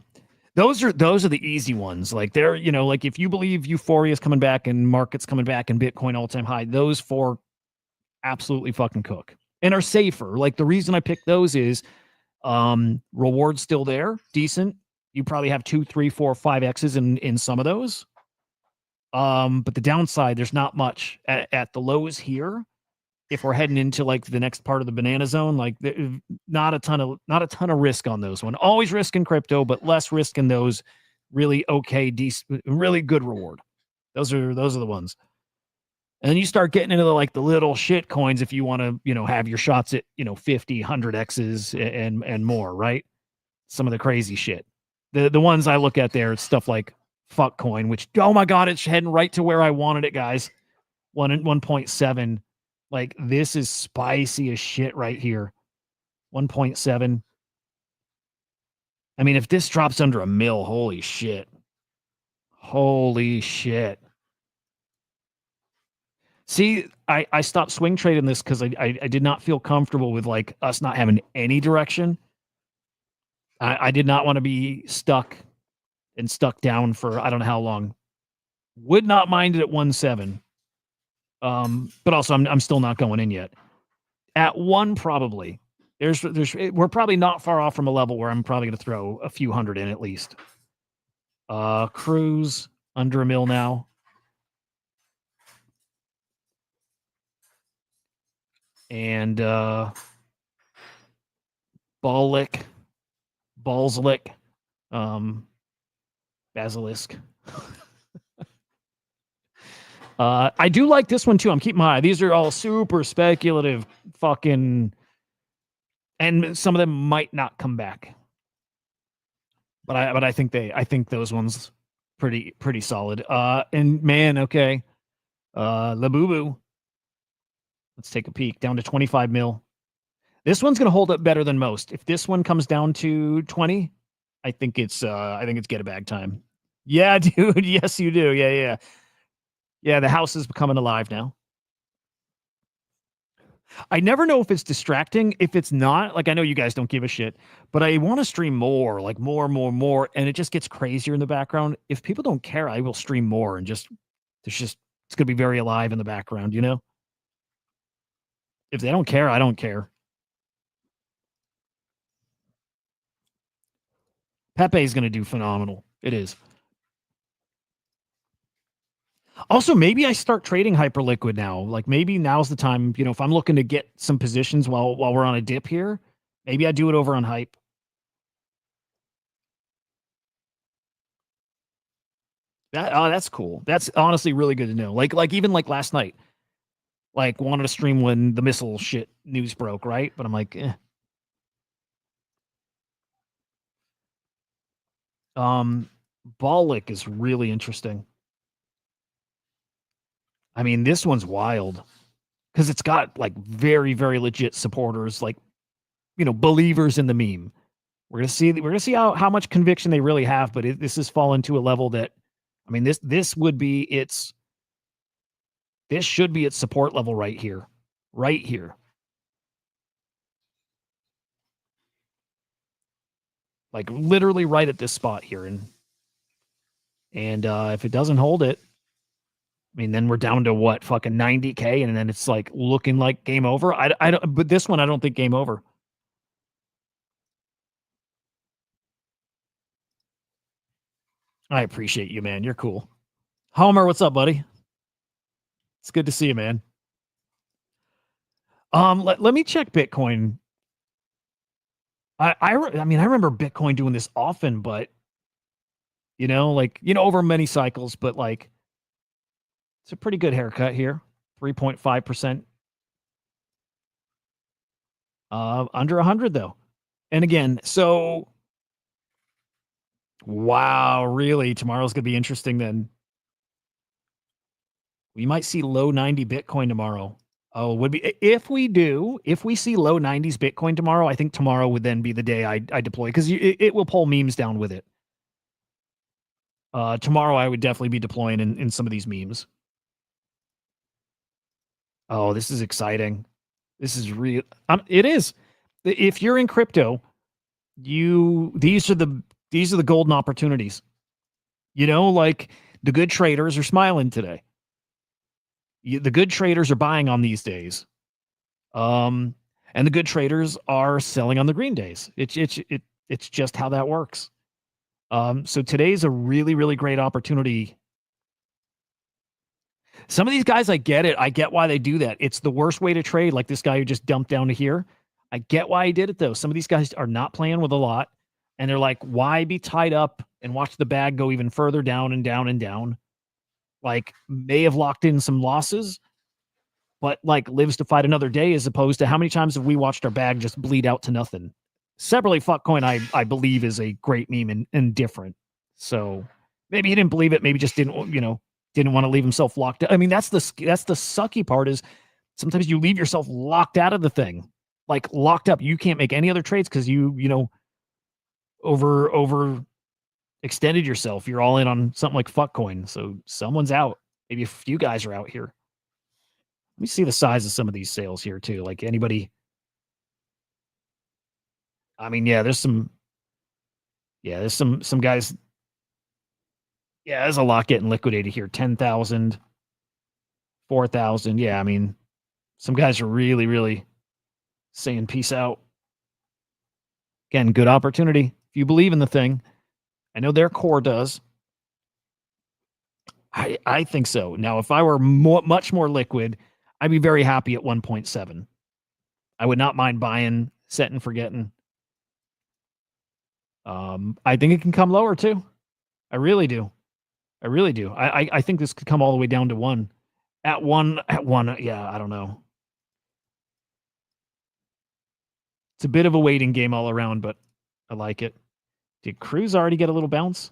Those are the easy ones. Like they're, like if you believe Euphoria is coming back and markets coming back and Bitcoin all-time high, those 4 absolutely fucking cook and are safer. Like the reason I picked those is reward's still there, decent. You probably have 2, 3, 4, 5 X's in some of those. But the downside, there's not much at the lows here. If we're heading into like the next part of the banana zone, like not a ton of risk on those one. Always risk in crypto, but less risk in those really okay, decent, really good reward. Those are the ones. And then you start getting into the little shit coins if you want to, have your shots at 50, 100 X's and more, right? Some of the crazy shit. The ones I look at there, it's stuff like fuck coin, which oh my god, it's heading right to where I wanted it, guys. 1.7. Like this is spicy as shit right here. 1.7. I mean, if this drops under $1 million, holy shit. Holy shit. See, I stopped swing trading this because I did not feel comfortable with like us not having any direction. I did not want to be stuck down for I don't know how long. Would not mind it at 1.7. But also I'm still not going in yet. At 1 probably. We're probably not far off from a level where I'm probably going to throw a few hundred in at least. Cruise under $1 million now. And Balslick, Basilisk. I do like this one too. I'm keeping my eye. These are all super speculative fucking, and some of them might not come back. But I think those ones pretty solid. And man, okay. Labubu. Let's take a peek. Down to 25 mil. This one's gonna hold up better than most. If this one comes down to 20, I think it's get a bag time. Yeah, dude. Yes, you do. Yeah. Yeah, the house is becoming alive now. I never know if it's distracting. If it's not, like I know you guys don't give a shit, but I want to stream more, like more, and it just gets crazier in the background. If people don't care, I will stream more and it's gonna be very alive in the background, If they don't care, I don't care. Pepe is gonna do phenomenal. It is. Also, maybe I start trading Hyperliquid now. Like maybe now's the time, if I'm looking to get some positions while we're on a dip here, maybe I do it over on Hype. That's cool. That's honestly really good to know. Like even like last night, like wanted to stream when the missile shit news broke, right? But I'm like, Bollick is really interesting. I mean, this one's wild because it's got like very, very legit supporters, like, you know, believers in the meme. We're gonna see how much conviction they really have, but this has fallen to a level that, I mean, this should be its support level right here, right here. Like literally right at this spot here, and if it doesn't hold it, I mean, then we're down to what, fucking 90K, and then it's like looking like game over. I don't, but this one I don't think game over. I appreciate you, man. You're cool. Homer, what's up, buddy? It's good to see you, man. Let me check Bitcoin. I mean, I remember Bitcoin doing this often, but you know, like, you know, over many cycles, but like, it's a pretty good haircut here. 3.5%. Under 100 though. And again, so wow, really? Tomorrow's gonna be interesting then. We might see low 90 Bitcoin tomorrow. Oh, would be if we see low 90s Bitcoin tomorrow, I think tomorrow would then be the day I deploy because it will pull memes down with it. Tomorrow I would definitely be deploying in some of these memes. Oh, this is exciting. This is real. It is. If you're in crypto, these are the golden opportunities. You know, like the good traders are smiling today. The good traders are buying on these days. And the good traders are selling on the green days. It's just how that works. So today's a really, really great opportunity. Some of these guys, I get it. I get why they do that. It's the worst way to trade, like this guy who just dumped down to here. I get why he did it, though. Some of these guys are not playing with a lot, and they're like, why be tied up and watch the bag go even further down and down and down? Like, may have locked in some losses, but like lives to fight another day, as opposed to how many times have we watched our bag just bleed out to nothing? Separately, Fuckcoin, I believe, is a great meme and different. So maybe he didn't believe it. Maybe just didn't want to leave himself locked. I mean, that's the sucky part is sometimes you leave yourself locked out of the thing, like locked up. You can't make any other trades because you over extended yourself. You're all in on something like Fuckcoin. So someone's out. Maybe a few guys are out here. Let me see the size of some of these sales here too. Like anybody. I mean, yeah, there's some guys. Yeah, there's a lot getting liquidated here. 10,000, 4,000. Yeah, I mean, some guys are really, really saying peace out. Again, good opportunity. If you believe in the thing, I know their core does. I think so. Now, if I were much more liquid, I'd be very happy at 1.7. I would not mind buying, set and forgetting. I think it can come lower too. I really do. I think this could come all the way down to 1. At one, yeah, I don't know. It's a bit of a waiting game all around, but I like it. Did Cruz already get a little bounce?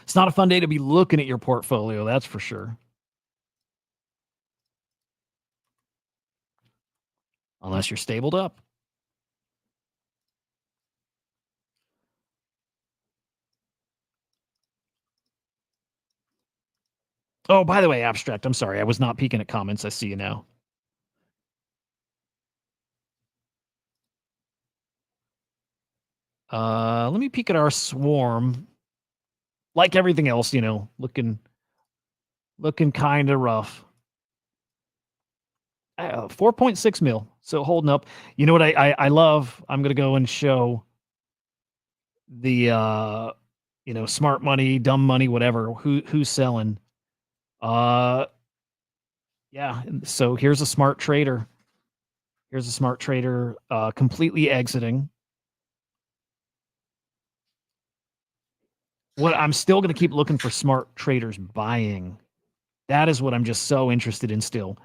It's not a fun day to be looking at your portfolio, that's for sure. Unless you're stabled up. Oh, by the way, Abstract, I'm sorry. I was not peeking at comments. I see you now. Let me peek at our swarm. Like everything else, looking kind of rough. 4.6 mil. So holding up. You know what I love? I'm going to go and show the, smart money, dumb money, whatever, who's selling. Yeah. So here's a smart trader. Completely exiting. What I'm still going to keep looking for smart traders buying. That is what I'm just so interested in still,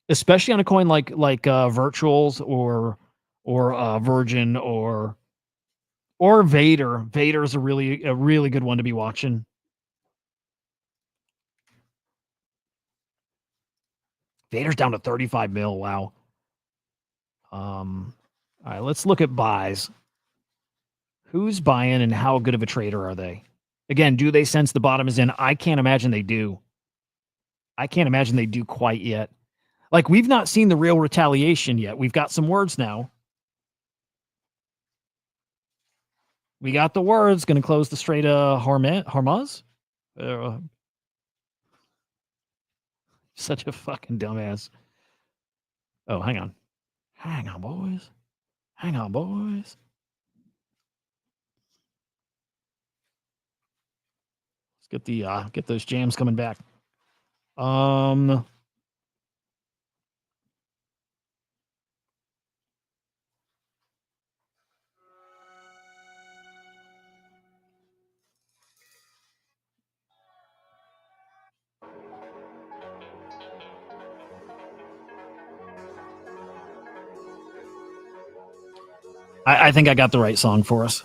especially on a coin like Virtuals or Virgin or Vader. Vader is a really good one to be watching. Vader's down to 35 mil. Wow. All right, let's look at buys. Who's buying and how good of a trader are they? Again, do they sense the bottom is in? I can't imagine they do. I can't imagine they do quite yet. Like, we've not seen the real retaliation yet. We've got some words now. We got the words. Going to close the Strait of Hormuz? Such a fucking dumbass. Oh, hang on. Hang on, boys. Hang on, boys. Let's get the get those jams coming back. I think I got the right song for us.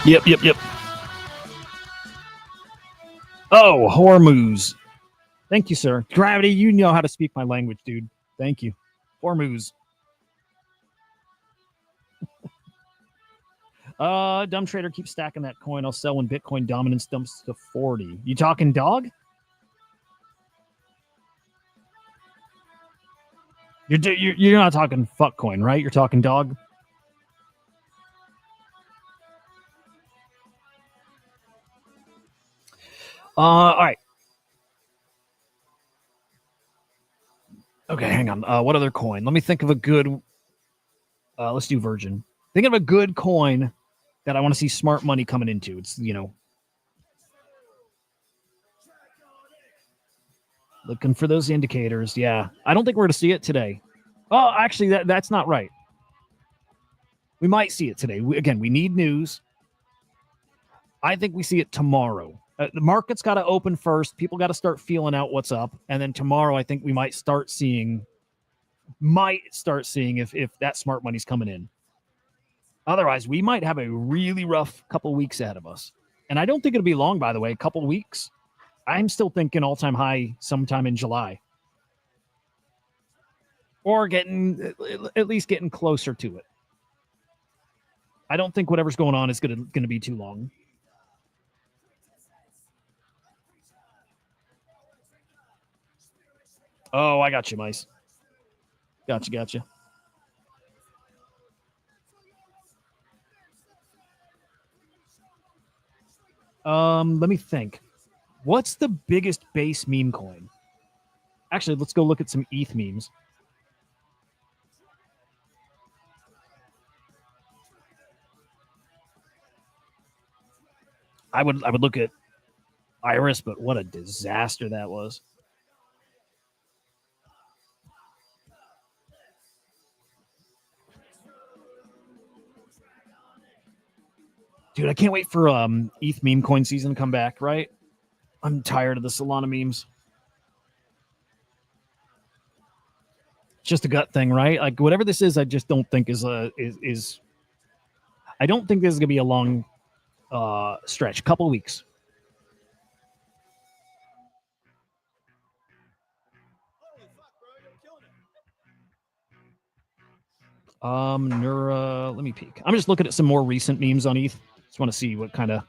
Yep. Oh, Hormuz. Thank you, sir. Gravity, you know how to speak my language, dude. Thank you. Hormuz. Dumb trader keeps stacking that coin. I'll sell when Bitcoin dominance dumps to 40. You talking dog? You're not talking fuck coin, right? You're talking dog. All right. Okay, hang on. What other coin? Let me think of a good. Let's do Virgin. Think of a good coin that I want to see smart money coming into. It's, looking for those indicators. Yeah, I don't think we're going to see it today. Oh, actually, that's not right. We might see it today. We need news. I think we see it tomorrow. The market's got to open first. People got to start feeling out what's up, and then tomorrow, I think we might start seeing if that smart money's coming in. Otherwise, we might have a really rough couple weeks ahead of us. And I don't think it'll be long, by the way, a couple weeks. I'm still thinking all-time high sometime in July. Or at least getting closer to it. I don't think whatever's going on is going to be too long. Oh, I got you, Mice. Gotcha. Let me think. What's the biggest base meme coin? Actually, let's go look at some ETH memes. I would look at Iris, but what a disaster that was. Dude, I can't wait for ETH meme coin season to come back, right? I'm tired of the Solana memes. It's just a gut thing, right? Like, whatever this is, I just don't think is I don't think this is gonna be a long stretch, couple weeks. Nura, let me peek. I'm just looking at some more recent memes on ETH. Just want to see what kind of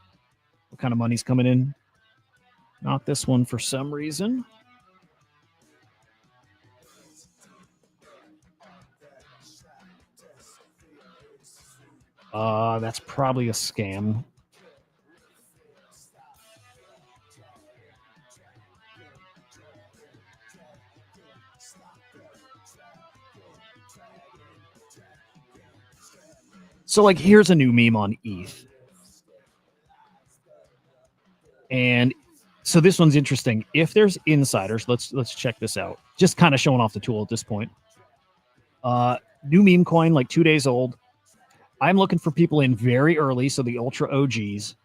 money's coming in. Not this one for some reason. That's probably a scam. So like here's a new meme on ETH. And so this one's interesting. If there's insiders, let's check this out. Just kind of showing off the tool at this point. New meme coin, like 2 days old. I'm looking for people in very early, so the ultra OGs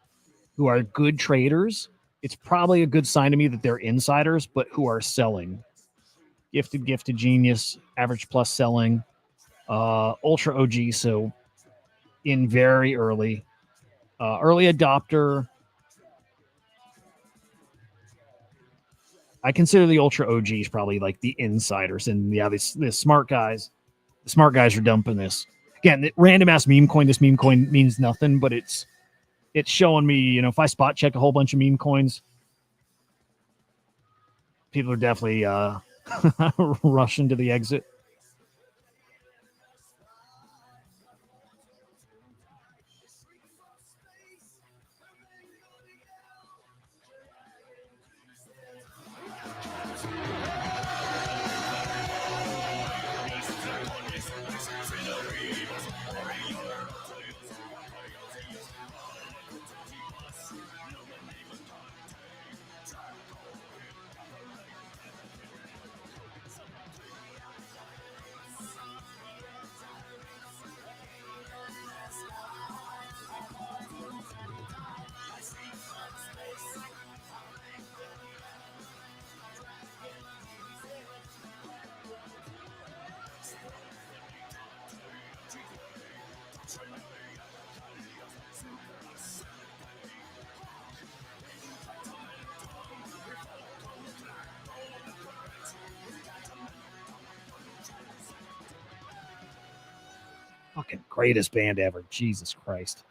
who are good traders. It's probably a good sign to me that they're insiders, but who are selling. Gifted genius, average plus selling, ultra OG, so in very early, early adopter. I consider the ultra OGs probably like the insiders, and yeah, the smart guys. The smart guys are dumping this. Again, random ass meme coin. This meme coin means nothing, but it's showing me, you know, if I spot check a whole bunch of meme coins, people are definitely rushing to the exit. Fucking greatest band ever. Jesus Christ.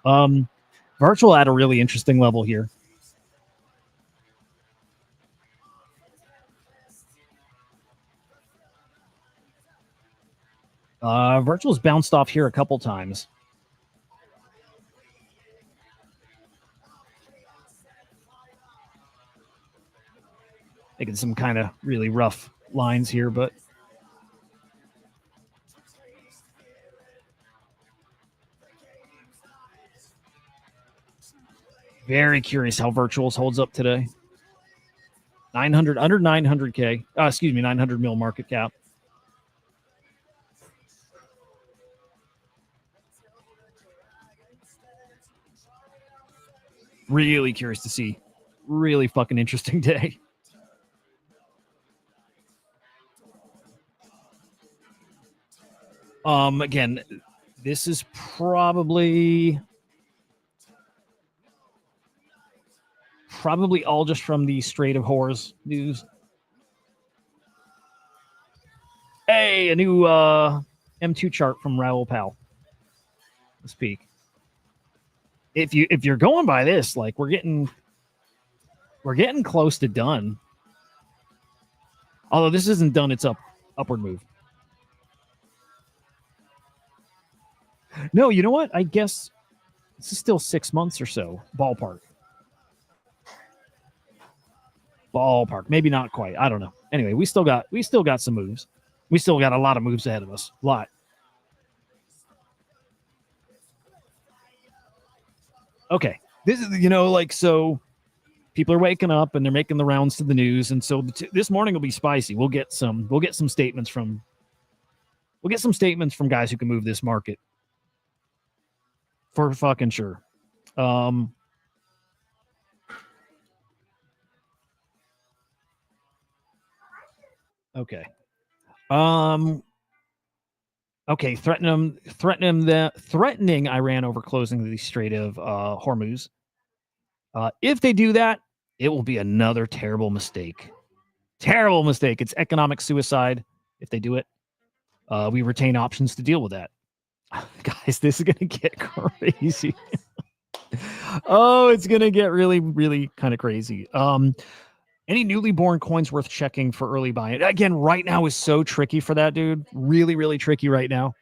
Virtual at a really interesting level here. Virtual's bounced off here a couple times. Making some kind of really rough lines here, but very curious how Virtuals holds up today. 900, under 900K. Excuse me, 900 mil market cap. Really curious to see. Really fucking interesting day. Again, this is probably all just from the Strait of Horrors news. Hey, a new M2 chart from Raoul Pal. Let's peek. If you're going by this, like we're getting close to done. Although this isn't done, it's upward move. No, you know what? I guess this is still 6 months or so. Ballpark. Maybe not quite. I don't know. Anyway, we still got some moves. We still got a lot of moves ahead of us. A lot. Okay. This is, you know, like, so people are waking up and they're making the rounds to the news, and so this morning will be spicy. We'll get some statements from guys who can move this market. For fucking sure. Okay. Okay, threatening Iran over closing the Strait of Hormuz. If they do that, it will be another terrible mistake. Terrible mistake. It's economic suicide if they do it. We retain options to deal with that. Guys, this is going to get crazy. Oh, it's going to get really, really kind of crazy. Any newly born coins worth checking for early buying? Again, right now is so tricky for that, dude. Really, really tricky right now.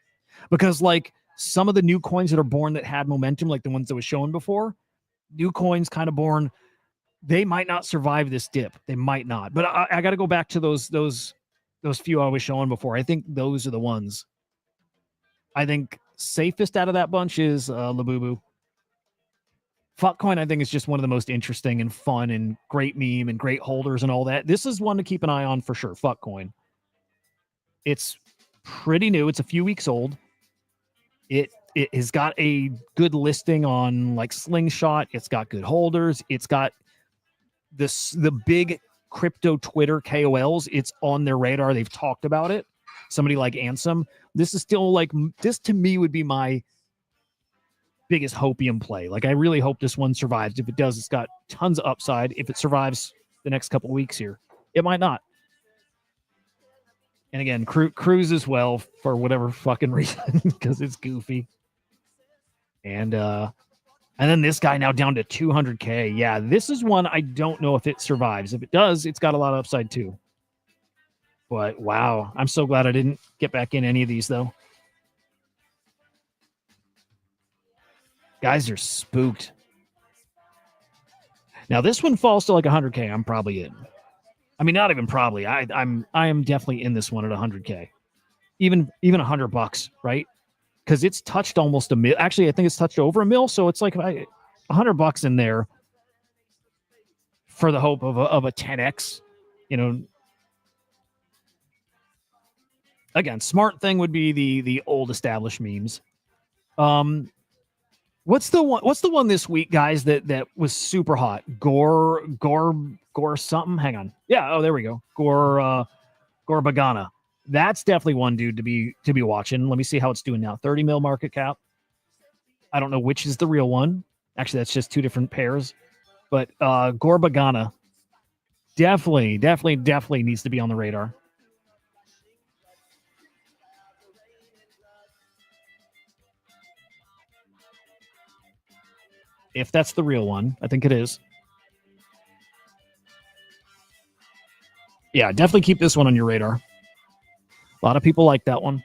Because, like, some of the new coins that are born that had momentum, like the ones that was shown before, new coins kind of born, they might not survive this dip. They might not. But I got to go back to those few I was showing before. I think those are the ones. I think Safest out of that bunch is Labubu. Fuckcoin, I think, is just one of the most interesting and fun and great meme and great holders and all that. This is one to keep an eye on for sure. Fuckcoin. It's pretty new. It's a few weeks old. It has got a good listing on like Slingshot. It's got good holders. It's got the big crypto Twitter KOLs. It's on their radar. They've talked about it. Somebody like Ansem. This is still like, this to me would be my biggest hopium play. Like, I really hope this one survives. If it does, it's got tons of upside. If it survives the next couple of weeks here, it might not. And again, Cruise as well for whatever fucking reason, because it's goofy. And then this guy now down to 200K. Yeah, this is one I don't know if it survives. If it does, it's got a lot of upside too. But wow, I'm so glad I didn't get back in any of these though. Guys are spooked. Now this one falls to like 100K. I'm probably in. I mean, not even probably. I am definitely in this one at 100K. Even $100, right? Because it's touched almost a mil. Actually, I think it's touched over a mil. So it's like $100 in there for the hope of a 10x. You know, again, smart thing would be the old established memes. What's the one this week, guys, that was super hot? Gore something. Hang on. Yeah. Oh, there we go. Gore Bagana. That's definitely one dude to be watching. Let me see how it's doing now. 30 mil market cap. I don't know which is the real one. Actually, that's just two different pairs. But Gore Bagana definitely needs to be on the radar. If that's the real one, I think it is. Yeah, definitely keep this one on your radar. A lot of people like that one.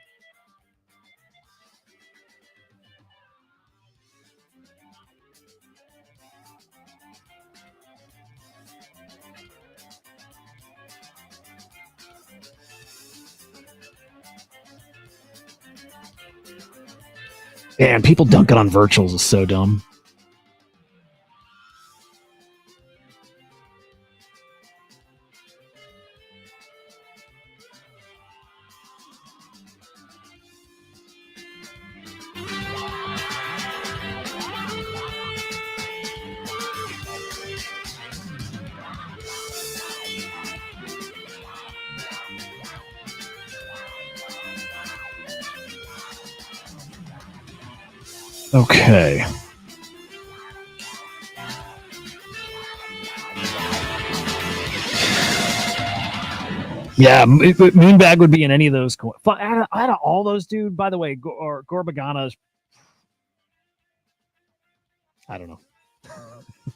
And people dunking on virtuals is so dumb. Okay. Yeah, Moonbag would be in any of those. Out of all those, dude, by the way, Gore Bagana's, I don't know.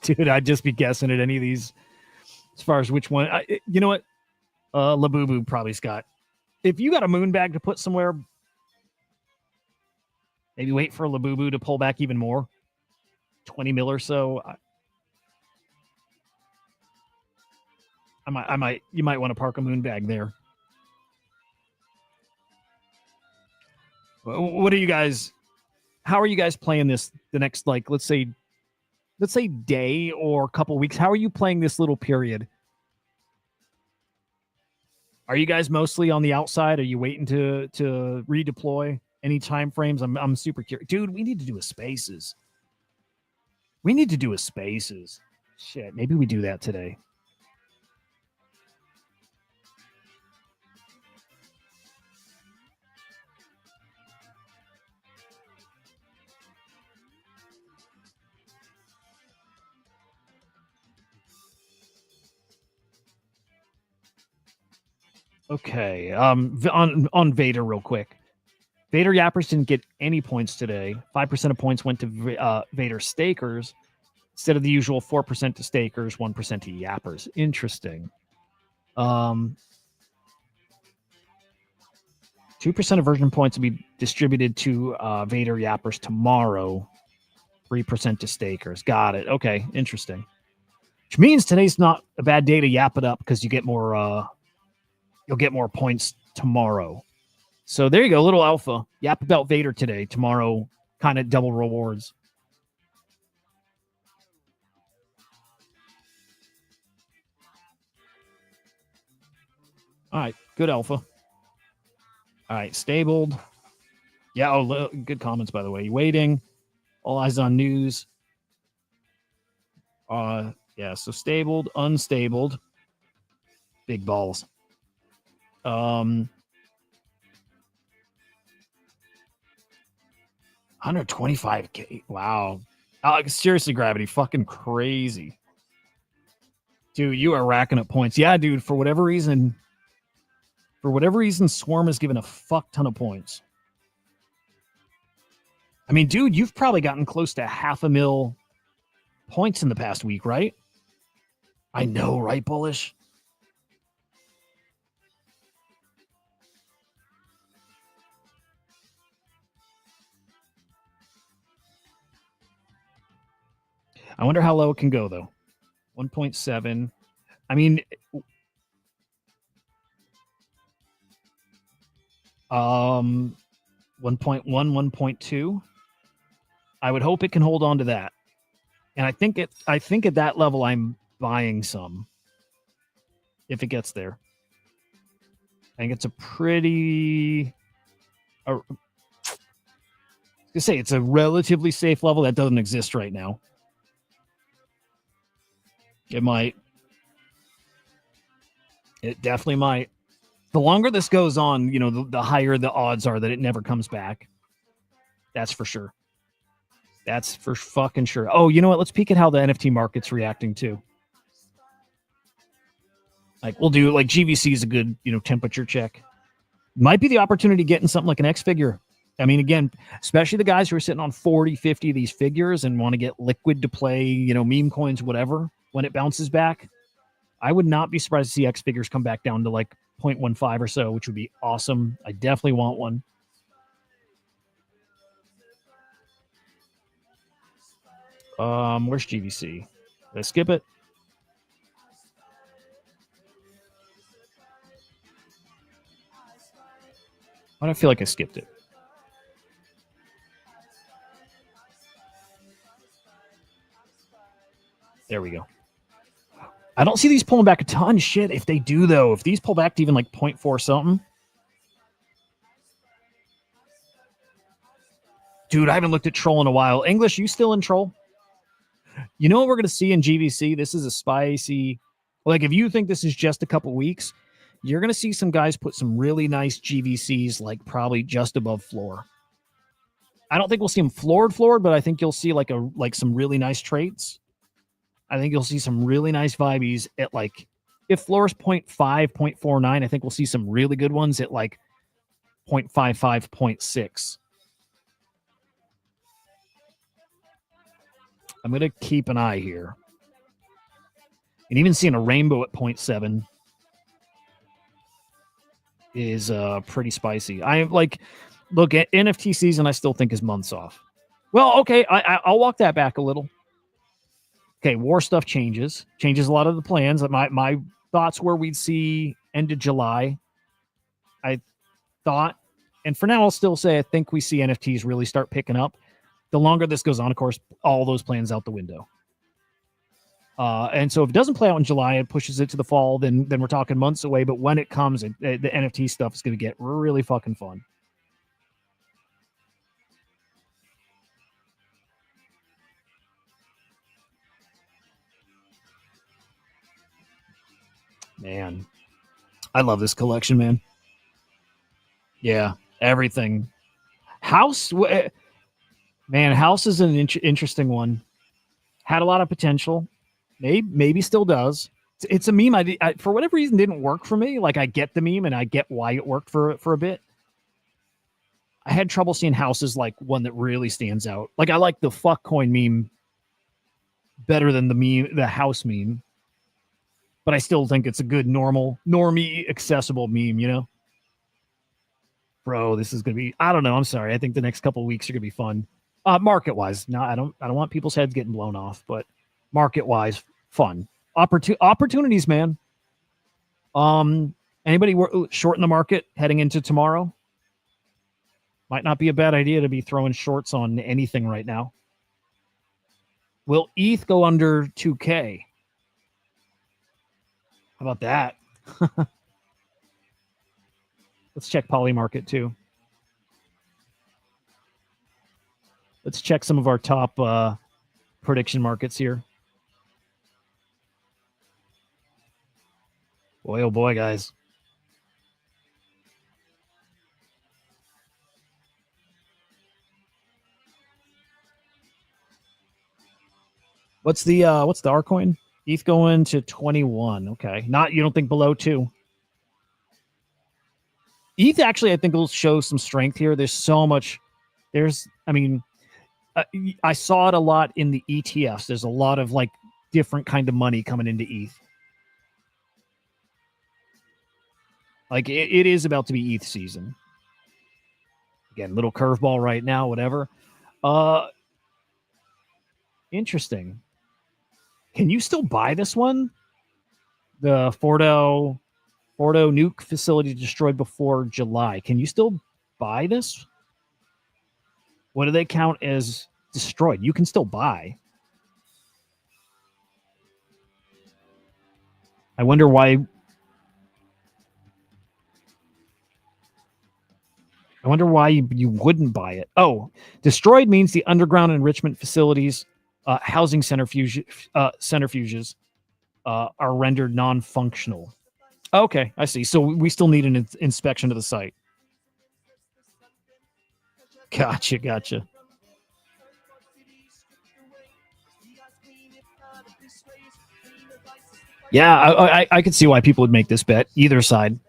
Dude, I'd just be guessing at any of these as far as which one. You know what? Labubu probably, Scott. If you got a Moonbag to put somewhere, maybe wait for Labubu to pull back even more. 20 mil or so. You might want to park a Moonbag there. What are you guys? How are you guys playing this? The next, like, let's say day or a couple weeks. How are you playing this little period? Are you guys mostly on the outside? Are you waiting to redeploy? Any time frames? I'm super curious, dude. We need to do a Spaces. Shit, maybe we do that today. Okay. On Vader real quick. Vader Yappers didn't get any points today. 5% of points went to Vader Stakers instead of the usual 4% to Stakers, 1% to Yappers. Interesting. 2% of version points will be distributed to Vader Yappers tomorrow. 3% to Stakers. Got it. Okay. Interesting. Which means today's not a bad day to yap it up because you get more. You'll get more points tomorrow. So there you go, little alpha. Yap about Vader today. Tomorrow, kind of double rewards. All right, good alpha. All right, stabled. Yeah, good comments, by the way. Waiting. All eyes on news. Yeah, so stabled, unstabled. Big balls. 125K. Wow. Seriously, Gravity, fucking crazy. Dude, you are racking up points. Yeah, dude, for whatever reason, Swarm has given a fuck ton of points. I mean, dude, you've probably gotten close to 500,000 points in the past week, right? I know, right, Bullish? I wonder how low it can go, though. 1.7. I mean, 1.1, 1.2. I would hope it can hold on to that. And I think at that level, I'm buying some. If it gets there. I think it's a pretty... I was gonna say, it's a relatively safe level that doesn't exist right now. It might. It definitely might. The longer this goes on, you know, the higher the odds are that it never comes back. That's for sure. That's for fucking sure. Oh, you know what? Let's peek at how the NFT market's reacting too. Like we'll do like GVC is a good, you know, temperature check. Might be the opportunity getting something like an X figure. I mean, again, especially the guys who are sitting on 40, 50 of these figures and want to get liquid to play, you know, meme coins, whatever, when it bounces back. I would not be surprised to see X figures come back down to like 0.15 or so, which would be awesome. I definitely want one. Where's GVC? Did I skip it? Why do I feel like I skipped it? There we go. I don't see these pulling back a ton. Shit, if they do, though, if these pull back to even like 0.4 something. Dude, I haven't looked at Troll in a while. English, you still in Troll? You know what we're going to see in GVC? This is a spicy... Like, if you think this is just a couple weeks, you're going to see some guys put some really nice GVCs, like probably just above floor. I don't think we'll see them floored, but I think you'll see like some really nice traits. I think you'll see some really nice vibes at like, if floor is 0.5, 0.49, I think we'll see some really good ones at like 0.55, 0.6. I'm going to keep an eye here. And even seeing a rainbow at 0.7 is pretty spicy. I like, look, at NFT season, I still think is months off. Well, okay, I'll walk that back a little. Okay, war stuff changes a lot of the plans. My thoughts were we'd see end of July. I thought, and for now I'll still say I think we see NFTs really start picking up. The longer this goes on, of course, all those plans out the window. And so if it doesn't play out in July, it pushes it to the fall, then we're talking months away. But when it comes, the NFT stuff is going to get really fucking fun. Man, I love this collection, man. Yeah, everything. House, man, House is an interesting one. Had a lot of potential. Maybe still does. It's a meme I for whatever reason didn't work for me. Like I get the meme and I get why it worked for a bit. I had trouble seeing House as like one that really stands out. Like I like the fuck coin meme better than the House meme. But I still think it's a good normie accessible meme, you know? Bro, this is gonna be, I don't know. I'm sorry. I think the next couple of weeks are gonna be fun. Market wise. No, I don't want people's heads getting blown off, but market wise, fun. Opportunities, man. Anybody short in the market heading into tomorrow? Might not be a bad idea to be throwing shorts on anything right now. Will ETH go under 2K? How about that? Let's check Polymarket too. Let's check some of our top prediction markets here. Boy, oh boy, guys. What's the R coin? ETH going to 21. Okay. Not, you don't think below 2? ETH actually, I think, will show some strength here. There's so much. I saw it a lot in the ETFs. There's a lot of like different kind of money coming into ETH. Like it is about to be ETH season. Again, little curveball right now, whatever. Interesting. Can you still buy this one? The Fordo nuke facility destroyed before July. Can you still buy this? What do they count as destroyed? You can still buy. I wonder why. You wouldn't buy it. Oh, destroyed means the underground enrichment facilities, housing centrifuges are rendered non-functional. Okay, I see. So we still need an inspection of the site. Gotcha. Yeah, I could see why people would make this bet. Either side.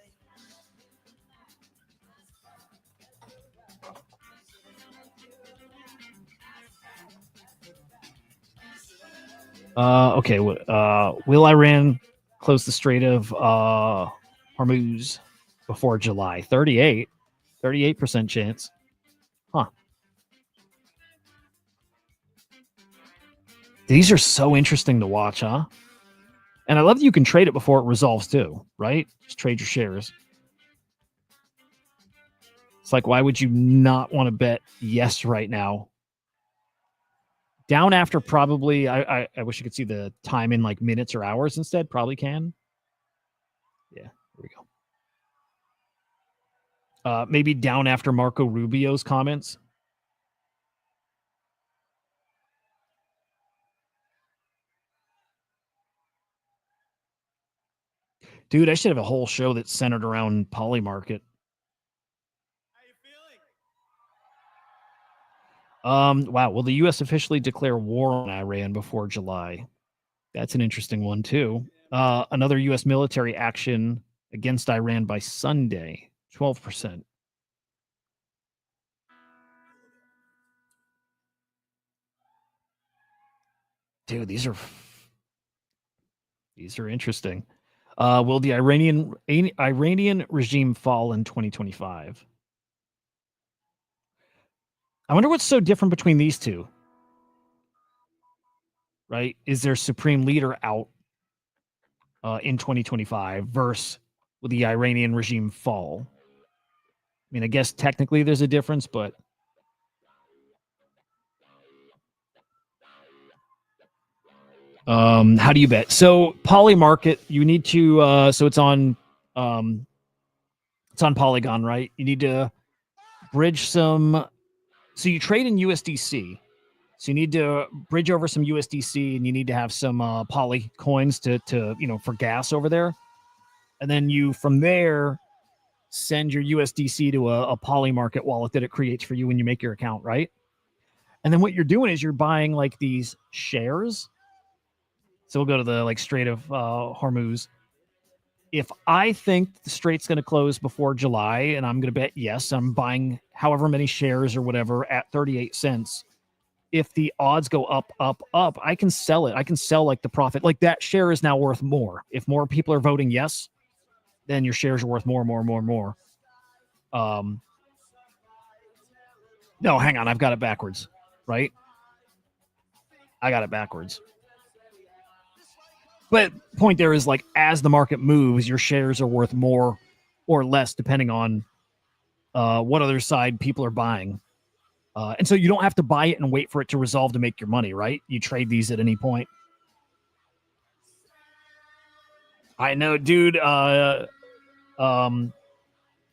Okay. Will Iran close the Strait of Hormuz before July? 38% chance. Huh. These are so interesting to watch, huh? And I love that you can trade it before it resolves too, right? Just trade your shares. It's like, why would you not want to bet yes right now? Down after probably, I wish you could see the time in like minutes or hours instead. Probably can. Yeah, here we go. Maybe down after Marco Rubio's comments. Dude, I should have a whole show that's centered around Polymarket. Wow. Will the U.S. officially declare war on Iran before July? That's an interesting one, too. Another U.S. military action against Iran by Sunday, 12%. Dude, these are interesting. Will the Iranian regime fall in 2025? I wonder what's so different between these two. Right? Is their supreme leader out in 2025 versus will the Iranian regime fall? I mean, I guess technically there's a difference, but how do you bet? So Polymarket, you need to so it's on Polygon, right? You need to bridge some. So you trade in USDC. So you need to bridge over some USDC, and you need to have some Poly coins to for gas over there. And then you from there send your USDC to a Polymarket wallet that it creates for you when you make your account, right? And then what you're doing is you're buying like these shares. So we'll go to the like Strait of Hormuz. If I think the strait's going to close before July, and I'm going to bet yes, I'm buying however many shares or whatever at 38 cents. If the odds go up, I can sell it. I can sell like the profit. Like that share is now worth more. If more people are voting yes, then your shares are worth more. No, hang on. I've got it backwards, right? I got it backwards. But point there is like as the market moves, your shares are worth more or less depending on what other side people are buying. And so you don't have to buy it and wait for it to resolve to make your money, right? You trade these at any point. I know, dude.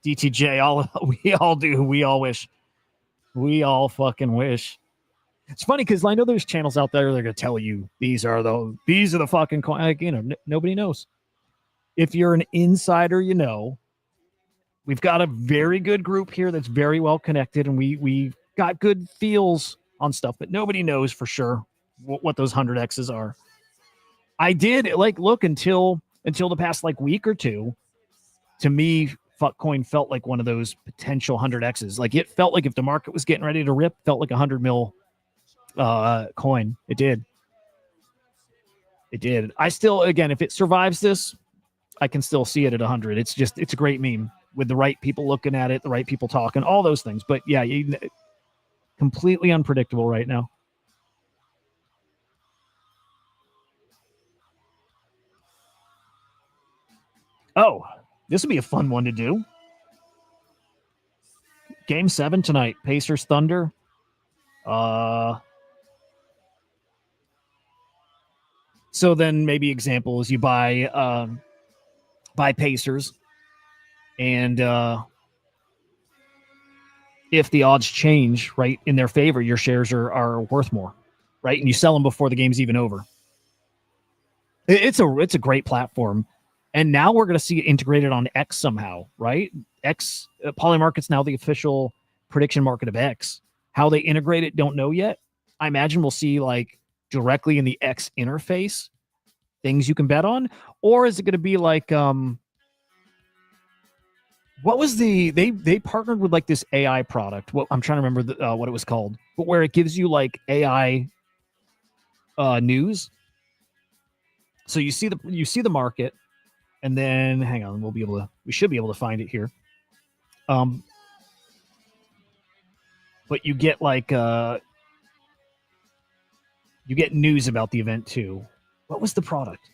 DTJ, we all do. We all wish. We all fucking wish. It's funny because I know there's channels out there that are gonna tell you these are the fucking coins. Like, nobody knows. If you're an insider, you know. We've got a very good group here that's very well connected, and we got good feels on stuff, but nobody knows for sure what those 100x's are. I did look until the past week or two. To me, Fuckcoin felt like one of those potential 100x's. Like, it felt like if the market was getting ready to rip, felt like 100 mil coin. It did. I still, again, if it survives this, I can still see it at 100. It's a great meme with the right people looking at it, the right people talking, all those things. But yeah, completely unpredictable right now. Oh, this would be a fun one to do. Game 7 tonight, Pacers Thunder. So then maybe example is you buy Pacers, and if the odds change right in their favor, your shares are worth more, right? And you sell them before the game's even over. It's a great platform. And now we're going to see it integrated on X somehow, right? X Polymarket's now the official prediction market of X. How they integrate it, don't know yet. I imagine we'll see directly in the X interface things you can bet on, or is it going to be like what was they partnered with this AI product? What I'm trying to remember what it was called, but where it gives you AI news. So you see the market. And then, hang on, we should be able to find it here. But you get you get news about the event too. What was the product?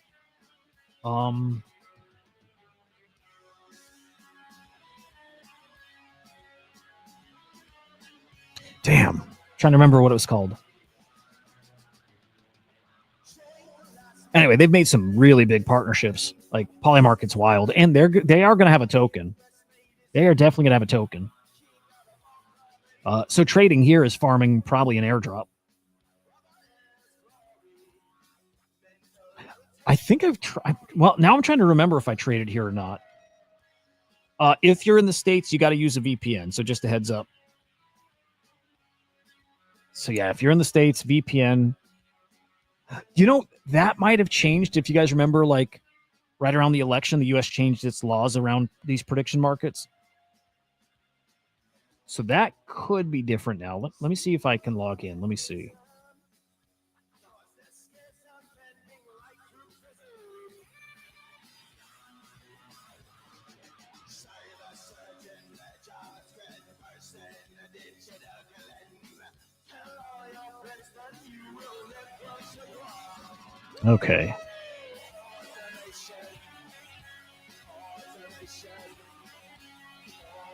Damn, trying to remember what it was called. Anyway, they've made some really big partnerships. Like Polymarket's wild, and they are going to have a token. They are definitely going to have a token. So trading here is farming probably an airdrop. I think I've tried. Well, now I'm trying to remember if I traded here or not. If you're in the States, you got to use a VPN. So just a heads up. So yeah, if you're in the States, VPN. That might have changed. If you guys remember, right around the election, the U.S. changed its laws around these prediction markets. So that could be different now. Let me see if I can log in. Let me see. Okay.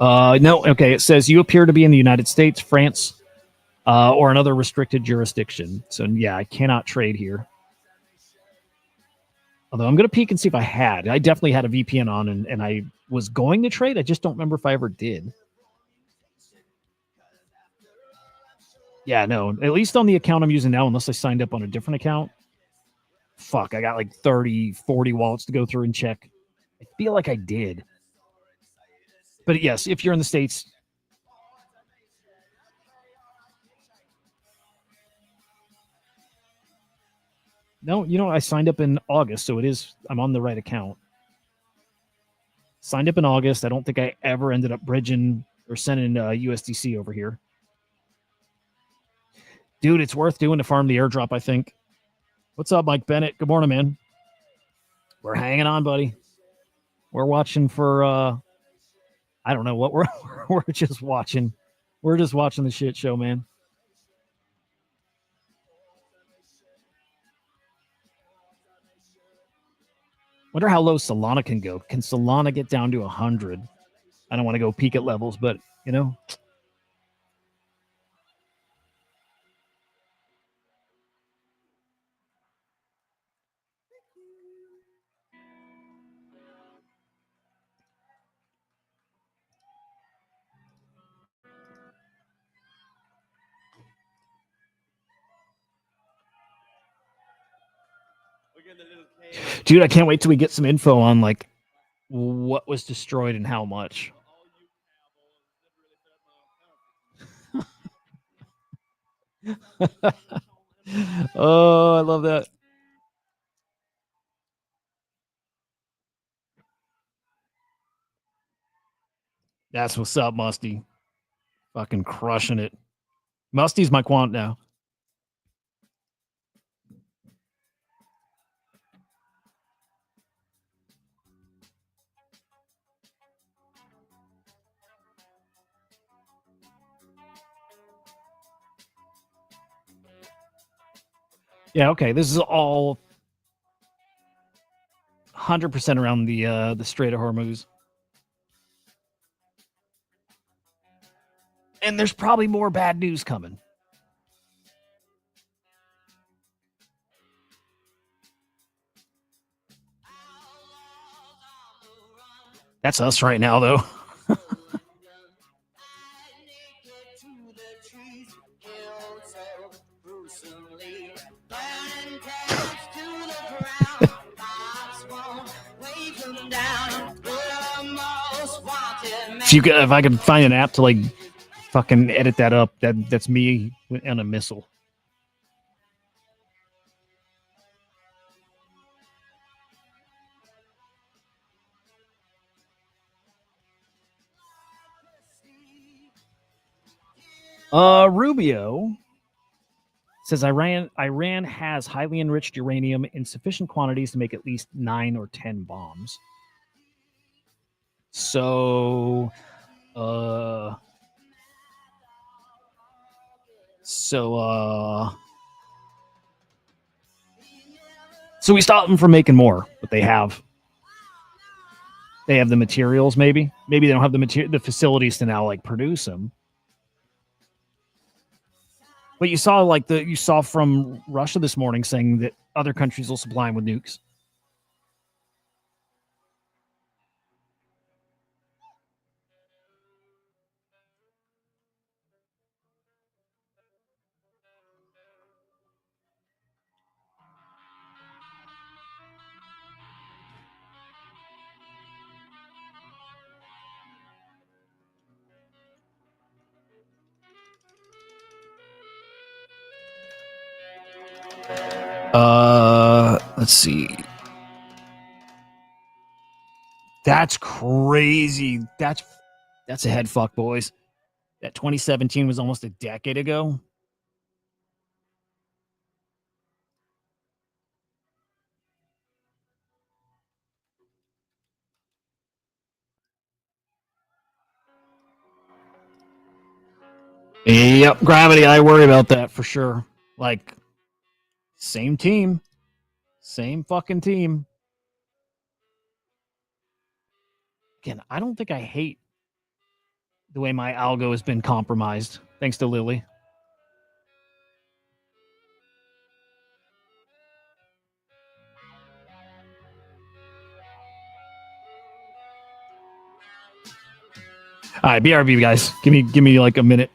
No. Okay. It says you appear to be in the United States, France, or another restricted jurisdiction. So yeah, I cannot trade here. Although I'm going to peek and see if I had. I definitely had a VPN on, and I was going to trade. I just don't remember if I ever did. Yeah, no. At least on the account I'm using now, unless I signed up on a different account. Fuck, I got 30, 40 wallets to go through and check. I feel like I did. But yes, if you're in the States. No, I signed up in August, so I'm on the right account. Signed up in August. I don't think I ever ended up bridging or sending USDC over here. Dude, it's worth doing to farm the airdrop, I think. What's up, Mike Bennett? Good morning, man. We're hanging on, buddy. We're watching for, I don't know what we're just watching. We're just watching the shit show, man. Wonder how low Solana can go. Can Solana get down to 100? I don't want to go peak at levels, but you know. Dude, I can't wait till we get some info on like what was destroyed and how much. Oh, I love that. That's what's up, Musty. Fucking crushing it. Musty's my quant now. Yeah, okay. This is all 100% around the Strait of Hormuz. And there's probably more bad news coming. That's us right now, though. If I could find an app to like fucking edit that up, that's me on a missile. Rubio says Iran has highly enriched uranium in sufficient quantities to make at least 9 or 10 bombs. So we stop them from making more, but they have the materials. Maybe they don't have the facilities to now like produce them. But you saw from Russia this morning saying that other countries will supply them with nukes. Let's see. That's crazy. That's a head fuck, boys. That 2017 was almost a decade ago. Yep, Gravity. I worry about that for sure. Like, same team. Same fucking team. Again, I don't think I hate the way my algo has been compromised, thanks to Lily. All right, BRB, guys. Give me like a minute.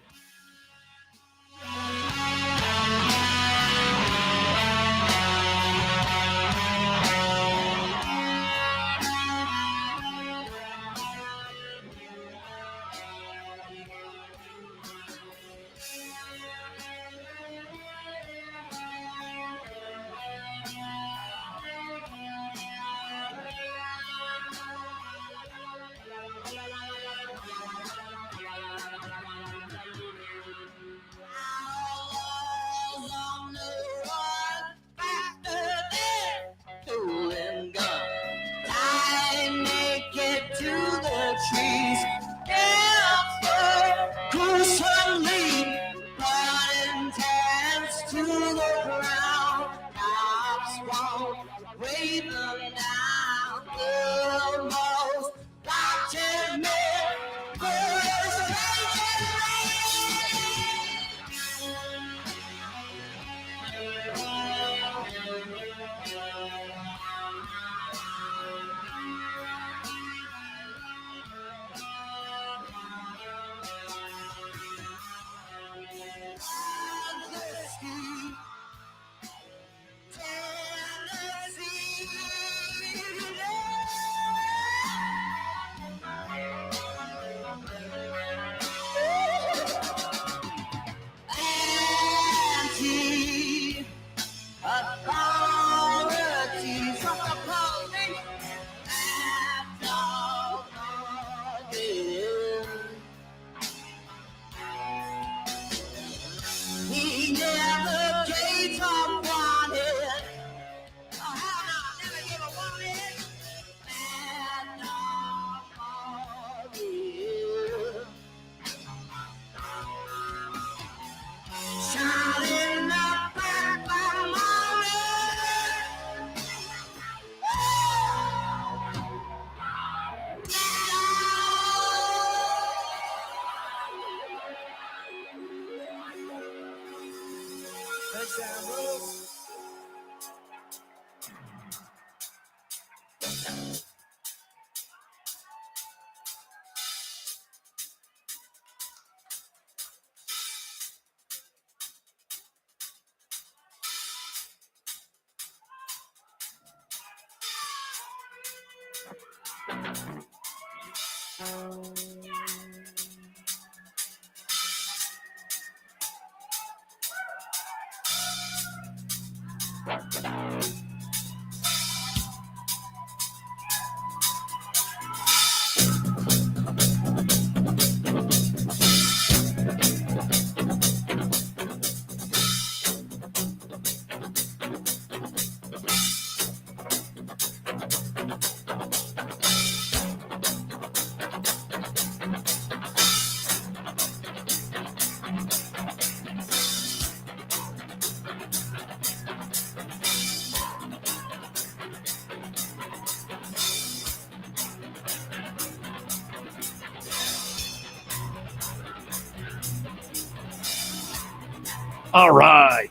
All right.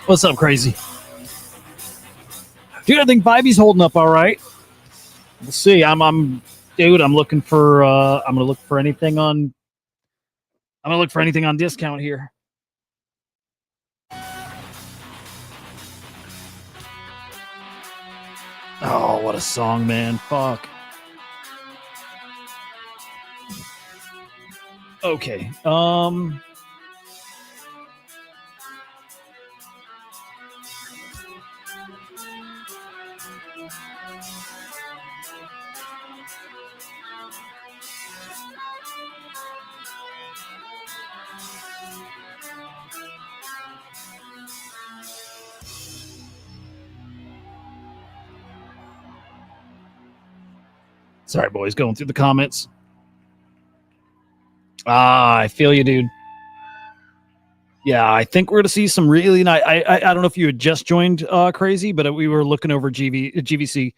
What's up, crazy? Dude, I think Vibey's holding up all right. We'll see. I'm looking for I'm gonna look for anything on discount here. Oh, what a song, man. Fuck. Okay. Sorry, boys, going through the comments. I feel you, dude. Yeah, I think we're going to see some really nice. I don't know if you had just joined Crazy, but we were looking over GVC.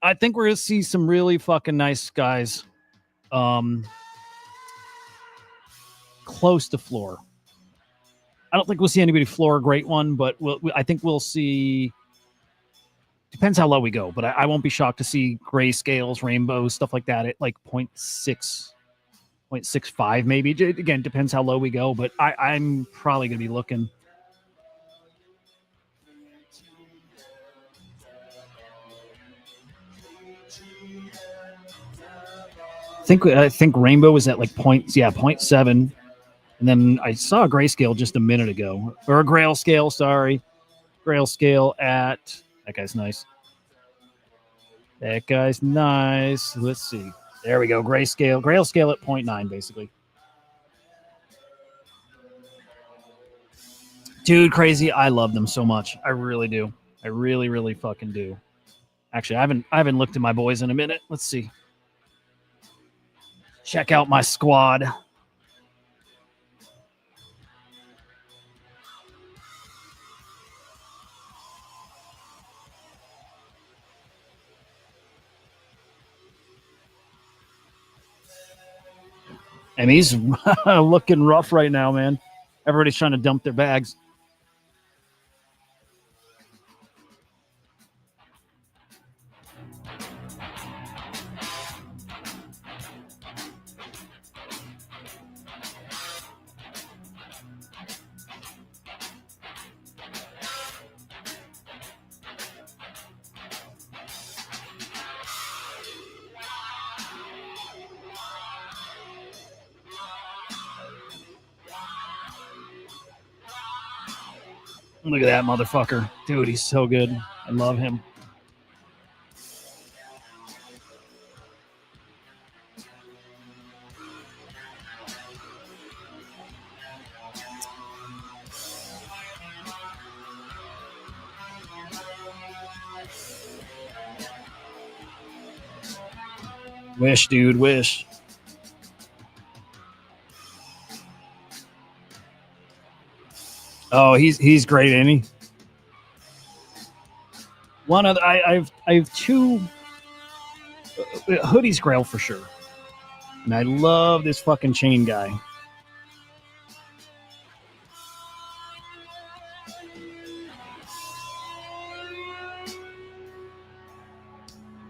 I think we're going to see some really fucking nice guys close to floor. I don't think we'll see anybody floor a great one, but I think we'll see. Depends how low we go, but I won't be shocked to see grayscales, rainbows, stuff like that at like 0.65 maybe. Again, depends how low we go, but I'm probably going to be looking. I think rainbow was at like 0.7, and then I saw a grayscale just a minute ago, or a grayscale. Sorry, grayscale at that guy's nice. That guy's nice. Let's see. There we go. Grayscale at 0.9, basically. Dude, crazy. I love them so much. I really do. I really, really fucking do. Actually, I haven't looked at my boys in a minute. Let's see. Check out my squad. And he's looking rough right now, man. Everybody's trying to dump their bags. Look at that motherfucker. Dude, he's so good. I love him. Wish, dude, wish. Oh, he's great, ain't he? One of I have two hoodies Grail for sure. And I love this fucking chain guy.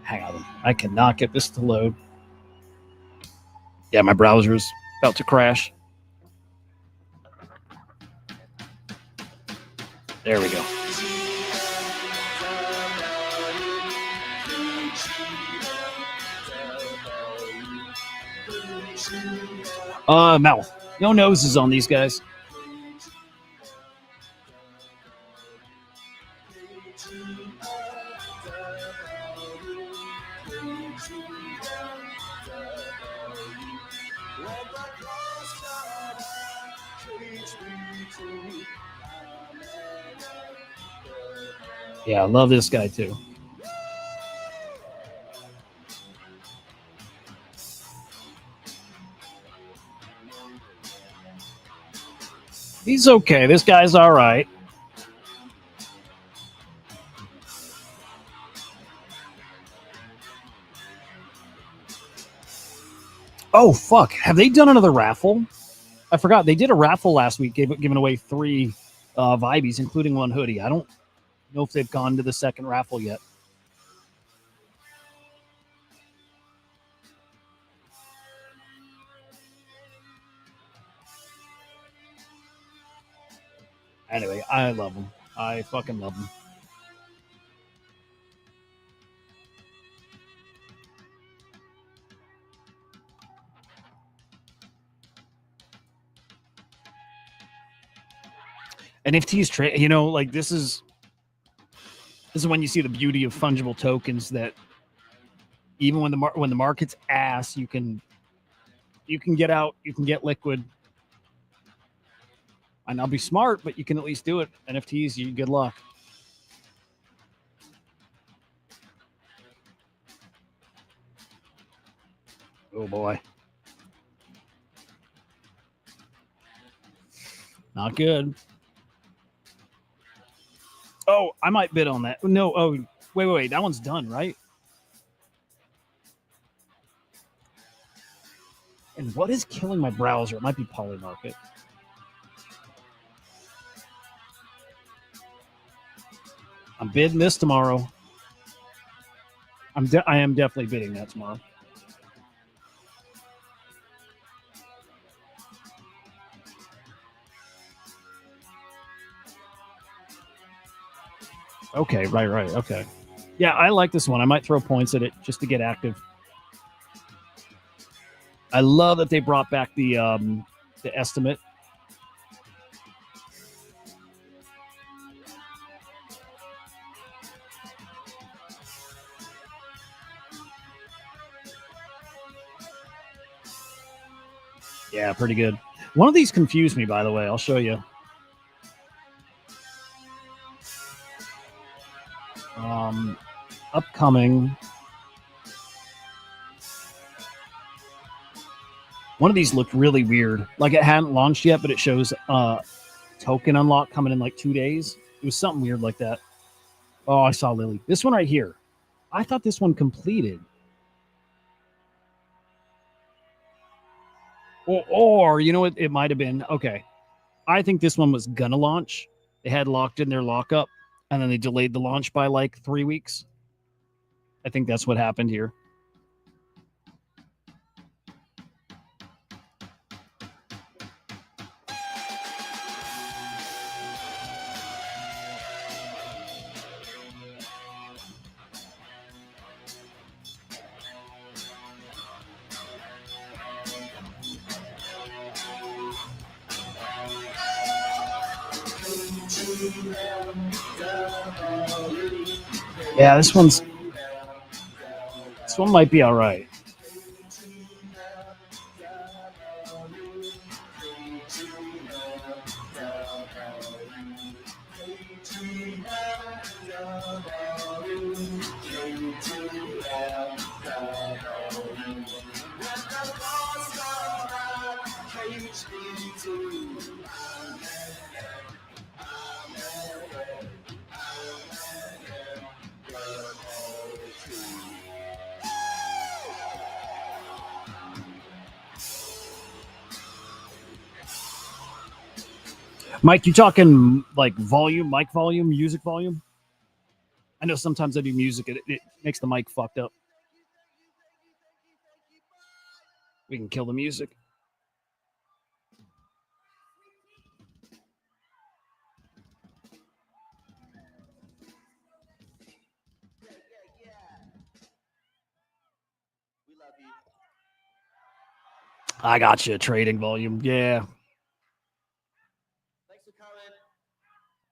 Hang on. I cannot get this to load. Yeah, my browser's about to crash. There we go. Mouth. No noses on these guys. Yeah, I love this guy too. He's okay. This guy's all right. Oh, fuck. Have they done another raffle? I forgot. They did a raffle last week, giving away 3 Vibies, including 1 hoodie. I don't know if they've gone to the second raffle yet. Anyway, I love them. I fucking love them. NFTs, you know, like this is when you see the beauty of fungible tokens, that even when the market's ass, you can get out, you can get liquid. And I'll be smart, but you can at least do it. NFTs, you good luck. Oh boy. Not good. Oh, I might bid on that. No, oh, wait. That one's done, right? And what is killing my browser? It might be Polymarket. I'm bidding this tomorrow. I am definitely bidding that tomorrow. Okay, right. Okay. Yeah, I like this one. I might throw points at it just to get active. I love that they brought back the estimate. Yeah, pretty good. One of these confused me, by the way. I'll show you. Upcoming. One of these looked really weird. Like it hadn't launched yet, but it shows token unlock coming in like 2 days. It was something weird like that. Oh, I saw Lily. This one right here. I thought this one completed. Or you know what? It might have been. Okay. I think this one was going to launch. They had locked in their lockup, and then they delayed the launch by like 3 weeks. I think that's what happened here. Yeah, this one might be all right. Mike, you talking like volume, mic volume, music volume? I know sometimes I do music, it makes the mic fucked up. We can kill the music. I got you. Trading volume. Yeah. Thanks for coming.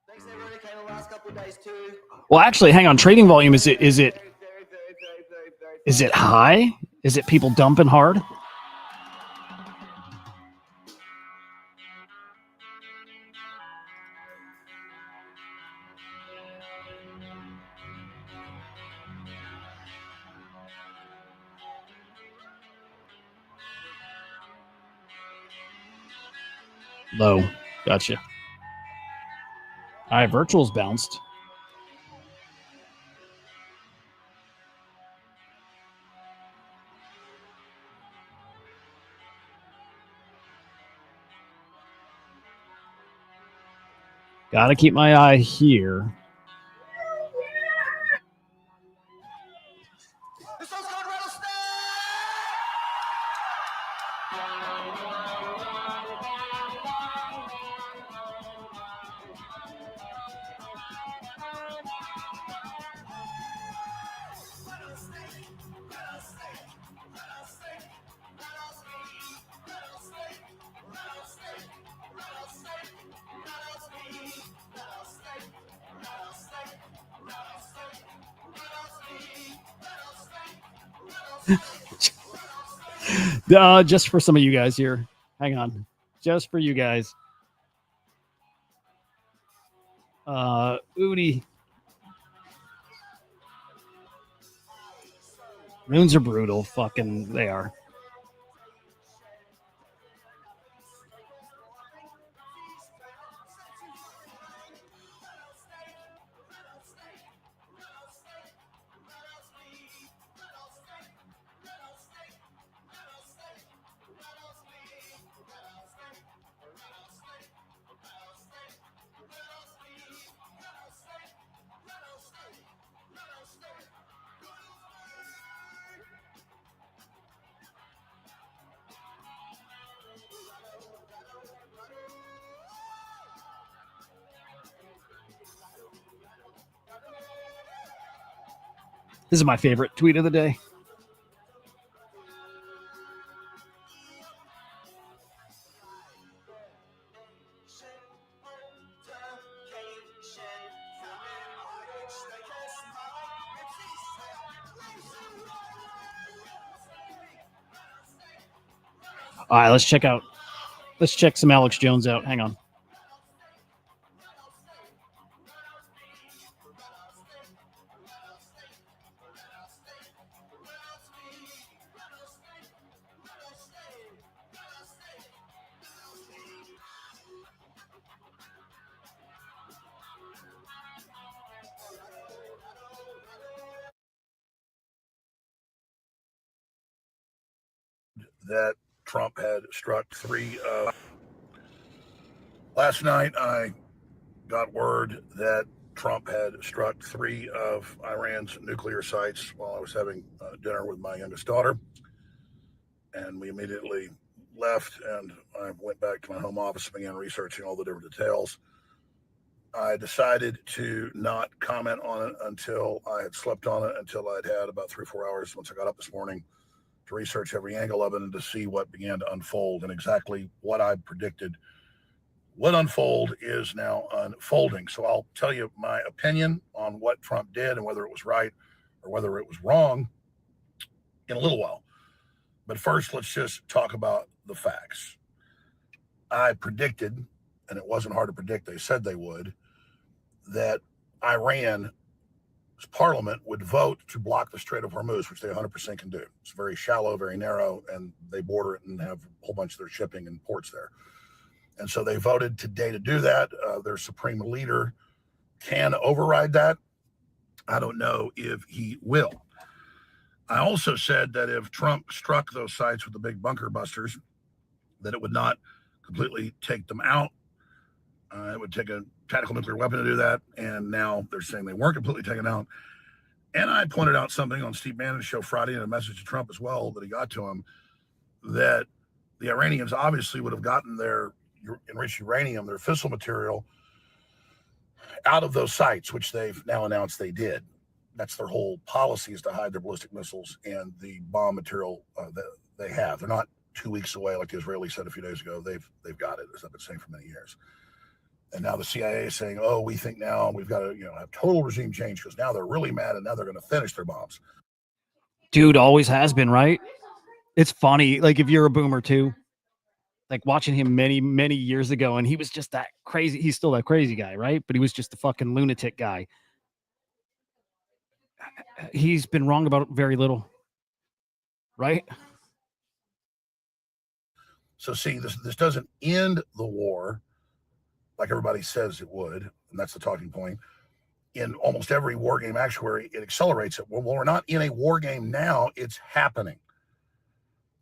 Thanks everyone who came the last couple of days too. Well, actually, hang on. Trading volume, is it high? Is it people dumping hard? Low. Gotcha. All right, virtual's bounced. Gotta keep my eye here. This one's called Rattlesnake! Just for some of you guys here. Hang on. Just for you guys. Udi. Runes are brutal. Fucking, they are. This is my favorite tweet of the day. All right, let's check some Alex Jones out. Hang on. That Trump had struck three. Last night, I got word that Trump had struck three of Iran's nuclear sites while I was having dinner with my youngest daughter. And we immediately left, and I went back to my home office and began researching all the different details. I decided to not comment on it until I had slept on it, until I'd had about 3 or 4 hours once I got up this morning to research every angle of it and to see what began to unfold. And exactly what I predicted would unfold is now unfolding. So I'll tell you my opinion on what Trump did and whether it was right or whether it was wrong in a little while. But first, let's just talk about the facts. I predicted, and it wasn't hard to predict, they said they would, that Iran's parliament would vote to block the Strait of Hormuz, which they 100% can do. It's very shallow, very narrow, and they border it and have a whole bunch of their shipping and ports there. And so they voted today to do that. Their supreme leader can override that. I don't know if he will. I also said that if Trump struck those sites with the big bunker busters, that it would not completely take them out. It would take a tactical nuclear weapon to do that. And now they're saying they weren't completely taken out. And I pointed out something on Steve Bannon's show Friday and a message to Trump as well that he got to him, that the Iranians obviously would have gotten their enriched uranium, their fissile material, out of those sites, which they've now announced they did. That's their whole policy, is to hide their ballistic missiles and the bomb material that they have. They're not 2 weeks away, like the Israelis said a few days ago. They've got it, as I've been saying for many years. And now the CIA is saying, oh, we think now we've got to, have total regime change because now they're really mad and now they're going to finish their bombs. Dude, always has been, right? It's funny. Like, if you're a boomer too, like watching him many, many years ago, and he was just that crazy. He's still that crazy guy, right? But he was just a fucking lunatic guy. He's been wrong about very little, right? So see, this doesn't end the war like everybody says it would, and that's the talking point. In almost every war game actuary, it accelerates it. Well, we're not in a war game now, it's happening.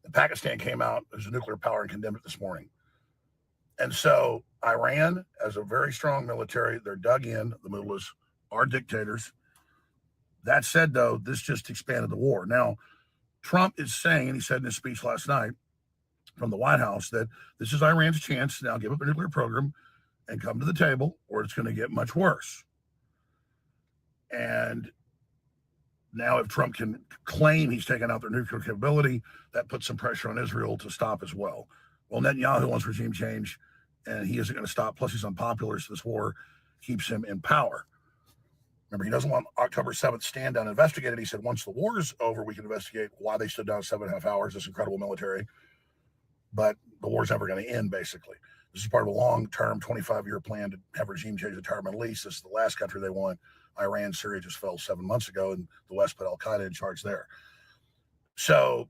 And Pakistan came out as a nuclear power and condemned it this morning. And so Iran, as a very strong military, they're dug in. The mullahs are dictators. That said, though, this just expanded the war. Now, Trump is saying, and he said in his speech last night from the White House, that this is Iran's chance to now give up a nuclear program and come to the table, or it's going to get much worse. And now if Trump can claim he's taken out their nuclear capability, that puts some pressure on Israel to stop as well. Well, Netanyahu wants regime change, and he isn't going to stop. Plus, he's unpopular, so this war keeps him in power. Remember, he doesn't want October 7th stand down and investigate it. He said once the war is over, we can investigate why they stood down 7.5 hours, this incredible military. But the war's never going to end, basically. This is part of a long-term 25-year plan to have regime change the entire Middle East. This is the last country they want. Iran, Syria just fell 7 months ago, and the West put al-Qaeda in charge there. So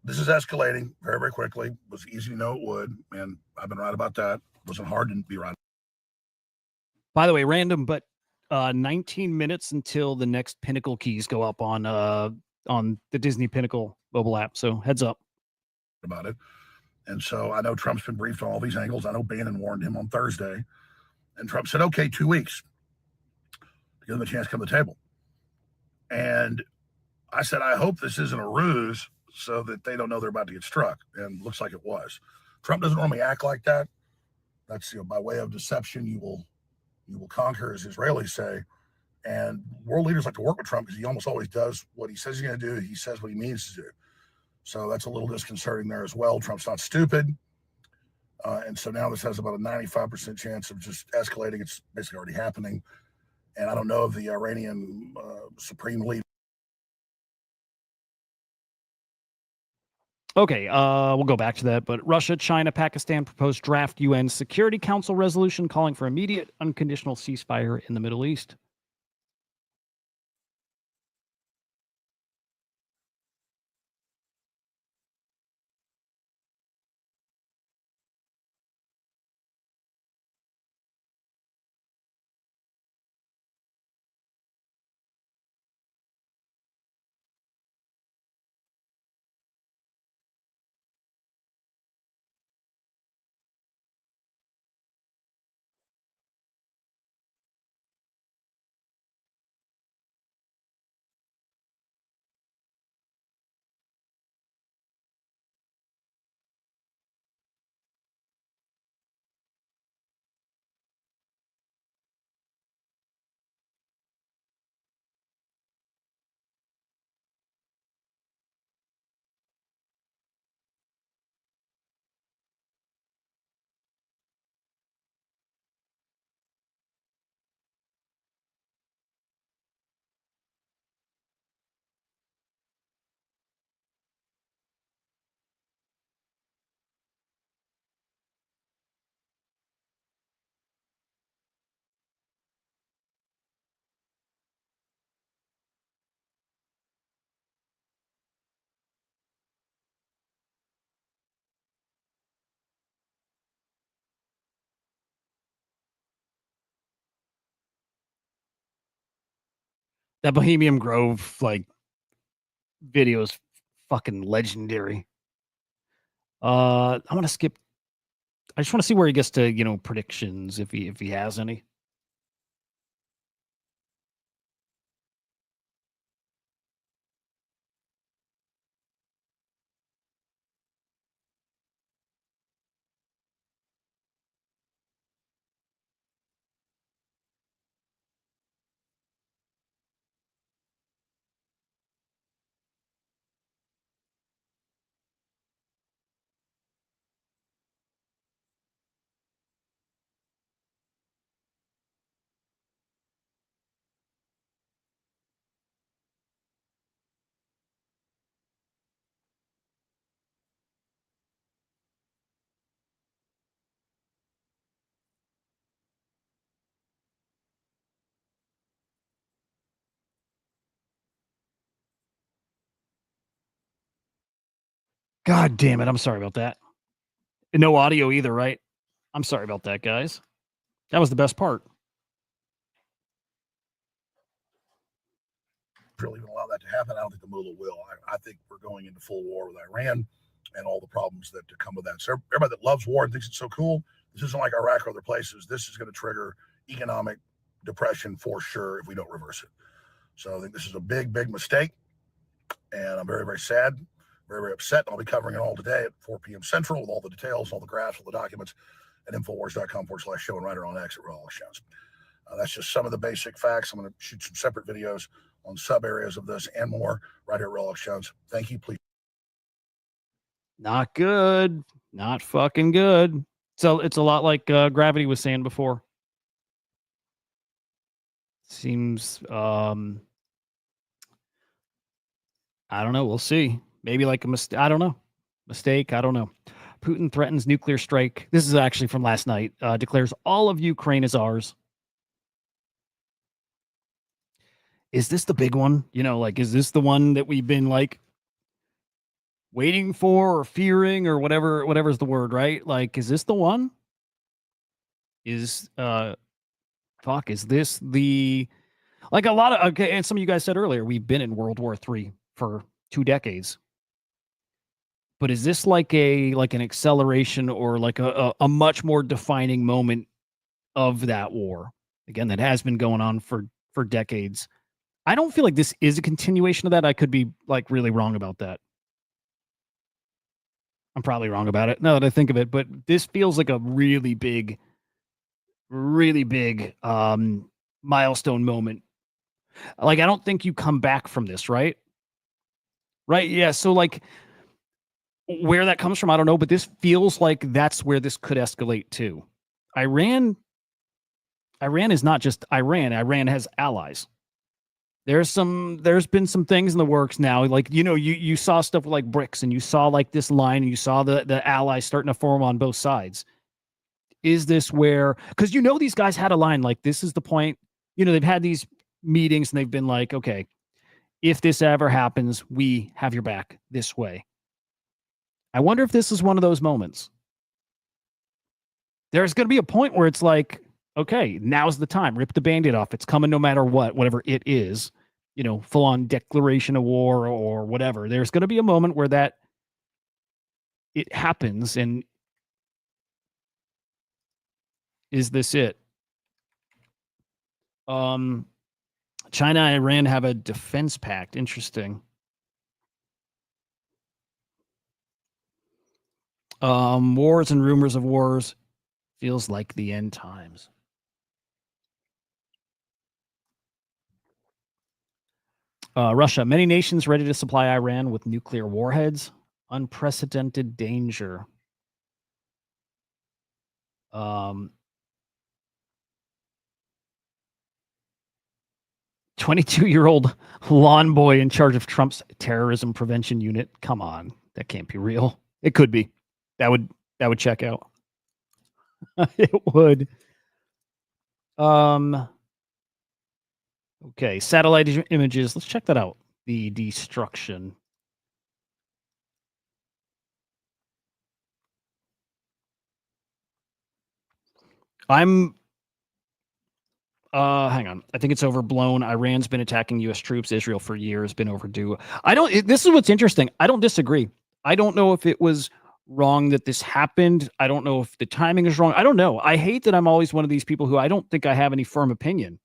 this is escalating very, very quickly. It was easy to know it would, and I've been right about that. It wasn't hard to be right. By the way, random, but 19 minutes until the next Pinnacle keys go up on the Disney Pinnacle mobile app. So heads up about it. And so I know Trump's been briefed on all these angles. I know Bannon warned him on Thursday, and Trump said, okay, 2 weeks to give them a chance to come to the table. And I said, I hope this isn't a ruse so that they don't know they're about to get struck. And looks like it was. Trump doesn't normally act like that. That's, by way of deception, you will conquer, as Israelis say. And world leaders like to work with Trump because he almost always does what he says he's going to do. He says what he means to do. So that's a little disconcerting there as well. Trump's not stupid. And so now this has about a 95% chance of just escalating. It's basically already happening. And I don't know if the Iranian supreme leader. Okay, we'll go back to that. But Russia, China, Pakistan proposed draft UN Security Council resolution calling for immediate unconditional ceasefire in the Middle East. That Bohemian Grove video is fucking legendary. I want to skip. I just want to see where he gets to, predictions if he has any. God damn it. I'm sorry about that. And no audio either, right? I'm sorry about that, guys. That was the best part. Really even allow that to happen. I don't think the mullah will. I think we're going into full war with Iran and all the problems that come with that. So everybody that loves war and thinks it's so cool, this isn't like Iraq or other places. This is going to trigger economic depression for sure if we don't reverse it. So I think this is a big, big mistake. And I'm very, very sad, very, very upset. I'll be covering it all today at 4 p.m. Central with all the details, all the graphs, all the documents at Infowars.com/show and writer on X at Raw Shows. That's just some of the basic facts. I'm going to shoot some separate videos on sub areas of this and more right here at Relic Shows. Thank you. Please. Not good. Not fucking good. So it's a lot like Gravity was saying before. Seems, I don't know. We'll see. Maybe like a mistake. I don't know. Mistake. I don't know. Putin threatens nuclear strike. This is actually from last night. Declares all of Ukraine is ours. Is this the big one? Is this the one that we've been waiting for or fearing or whatever's the word, right? Is this the one? Is this the a lot of okay, and some of you guys said earlier, we've been in World War III for 2 decades. But is this an acceleration or a much more defining moment of that war? Again, that has been going on for decades. I don't feel like this is a continuation of that. I could be really wrong about that. I'm probably wrong about it now that I think of it, but this feels like a really big milestone moment. I don't think you come back from this, right? Right? Yeah. So where that comes from, I don't know, but this feels like that's where this could escalate to. Iran is not just Iran. Iran has allies. There's been some things in the works now. You saw stuff like BRICS, and you saw this line, and you saw the allies starting to form on both sides. Is this where, because these guys had a line this is the point, they've had these meetings and they've been okay, if this ever happens, we have your back this way. I wonder if this is one of those moments. There's going to be a point where it's okay, now's the time. Rip the Band-Aid off. It's coming no matter what, whatever it is, full-on declaration of war or whatever. There's going to be a moment where it happens. And is this it? China and Iran have a defense pact. Interesting. Wars and rumors of wars feels like the end times. Russia, many nations ready to supply Iran with nuclear warheads. Unprecedented danger. 22-year-old lawn boy in charge of Trump's terrorism prevention unit. Come on, that can't be real. It could be. That would check out. It would. Okay, satellite images. Let's check that out. The destruction. Hang on. I think it's overblown. Iran's been attacking U.S. troops. Israel for years, been overdue. This is what's interesting. I don't disagree. I don't know if it was wrong that this happened. I don't know if the timing is wrong. I don't know. I hate that I'm always one of these people who I don't think I have any firm opinion.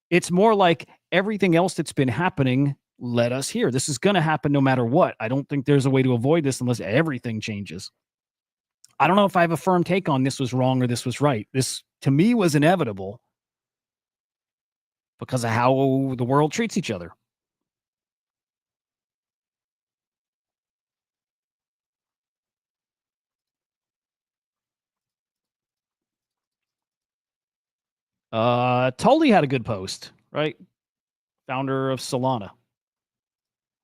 It's more like everything else that's been happening led us here. This is going to happen no matter what. I don't think there's a way to avoid this unless everything changes. I don't know if I have a firm take on this was wrong or this was right. This, to me, was inevitable because of how the world treats each other. Tully had a good post, right? Founder of Solana.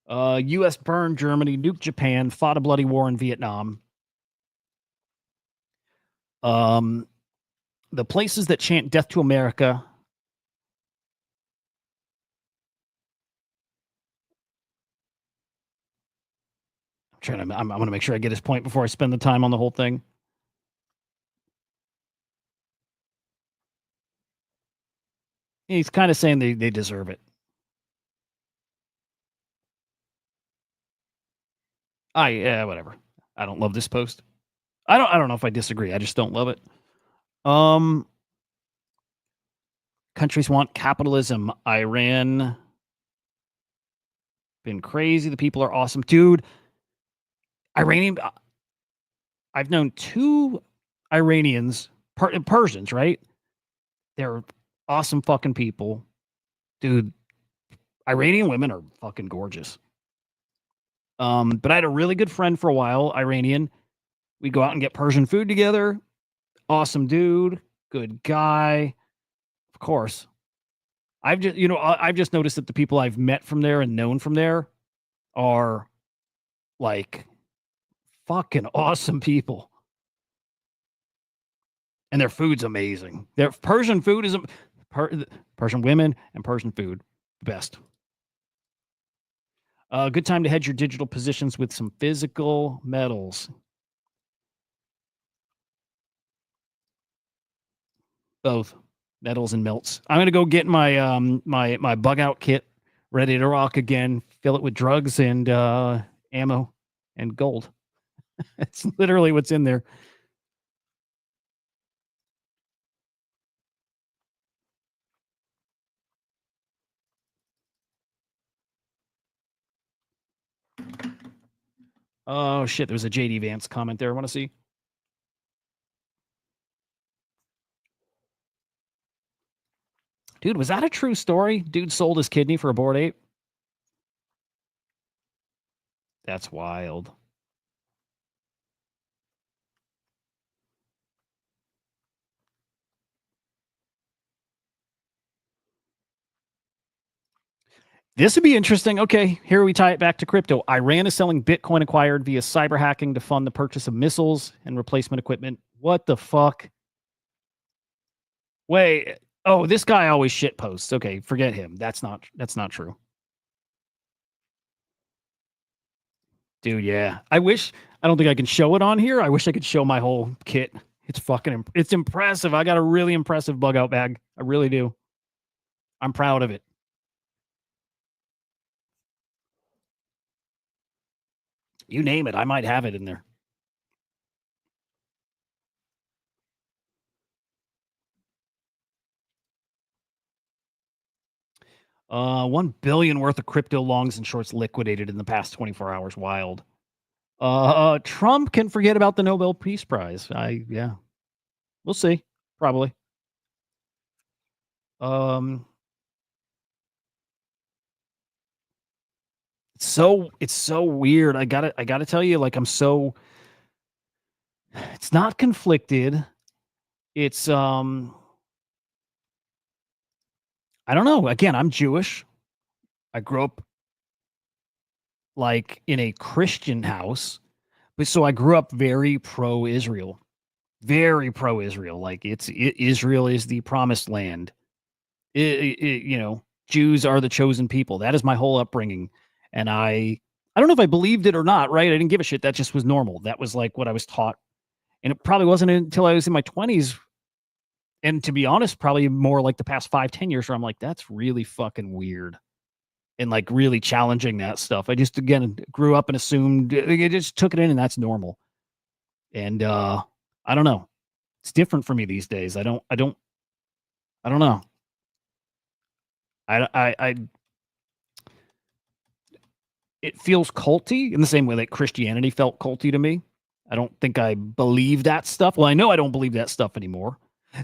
U.S. burned Germany, nuked Japan, fought a bloody war in Vietnam. The places that chant death to America. I'm going to make sure I get his point before I spend the time on the whole thing. He's kind of saying they deserve it. Whatever. I don't love this post. I don't know if I disagree. I just don't love it. Countries want capitalism. Iran been crazy. The people are awesome, dude. Iranian. I've known 2 Iranians, Persians, right? They're awesome fucking people, dude. Iranian women are fucking gorgeous. But I had a really good friend for a while, Iranian. We'd go out and get Persian food together. Awesome dude, good guy. Of course. I've just noticed that the people I've met from there and known from there are like fucking awesome people. And their food's amazing. Their Persian food is Persian women and Persian food, the best. Good time to hedge your digital positions with some physical metals. Both metals and melts. I'm gonna go get my my bug out kit ready to rock again. Fill it with drugs and ammo and gold. It's literally what's in there. Oh shit! There was a JD Vance comment there. I want to see. Dude, was that a true story? Dude sold his kidney for a Bored Ape? That's wild. This would be interesting. Okay, here we tie it back to crypto. Iran is selling Bitcoin acquired via cyber hacking to fund the purchase of missiles and replacement equipment. What the fuck? Wait. Oh, this guy always shit posts. Okay, forget him. That's not true. Dude, yeah. I don't think I can show it on here. I wish I could show my whole kit. It's impressive. I got a really impressive bug out bag. I really do. I'm proud of it. You name it, I might have it in there. $1 billion worth of crypto longs and shorts liquidated in the past 24 hours. Wild. Trump can forget about the Nobel Peace Prize. We'll see. Probably. It's so weird. I gotta tell you, like, it's not conflicted. It's I don't know. Again, I'm Jewish. I grew up like in a Christian house, but so I grew up very pro-Israel. Very pro-Israel. Like Israel is the promised land. Jews are the chosen people. That is my whole upbringing. And I don't know if I believed it or not, right? I didn't give a shit. That just was normal. That was like what I was taught. And it probably wasn't until I was in my 20s. And to be honest, probably more like the past 5-10 years where I'm like, that's really fucking weird. And like really challenging that stuff. I just, again, grew up and assumed, I just took it in and that's normal. And I don't know. It's different for me these days. I don't know. I it feels culty in the same way that Christianity felt culty to me. I don't think I believe that stuff. Well, I know I don't believe that stuff anymore.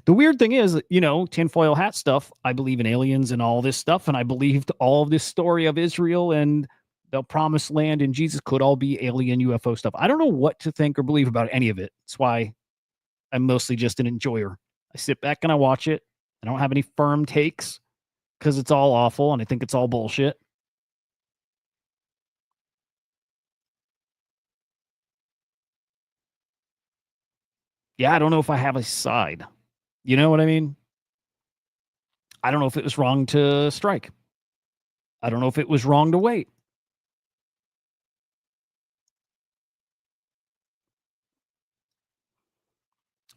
The weird thing is, tinfoil hat stuff. I believe in aliens and all this stuff, and I believed all of this story of Israel and the promised land and Jesus could all be alien UFO stuff. I don't know what to think or believe about any of it. That's why I'm mostly just an enjoyer. I sit back and I watch it. I don't have any firm takes because it's all awful and I think it's all bullshit. Yeah, I don't know if I have a side. You know what I mean? I don't know if it was wrong to strike. I don't know if it was wrong to wait.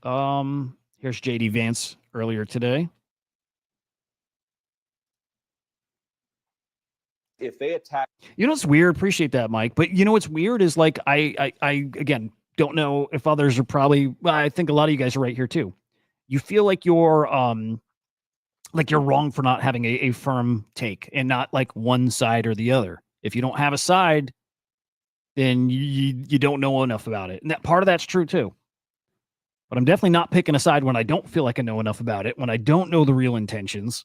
Here's JD Vance earlier today. If they attack, it's weird. Appreciate that, Mike. But what's weird is like I again don't know if others are probably. Well, I think a lot of you guys are right here too. You feel like you're wrong for not having a firm take and not like one side or the other. If you don't have a side, then you don't know enough about it. And that part of that's true too. But I'm definitely not picking a side when I don't feel like I know enough about it, when I don't know the real intentions,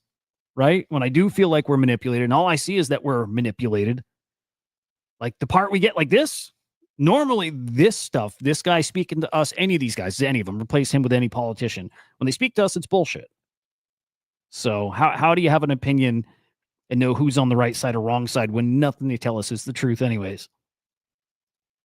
right? When I do feel like we're manipulated and all I see is that we're manipulated. Like the part we get like this, normally this stuff, this guy speaking to us, any of these guys, any of them, replace him with any politician. When they speak to us, it's bullshit. So how do you have an opinion and know who's on the right side or wrong side when nothing they tell us is the truth anyways?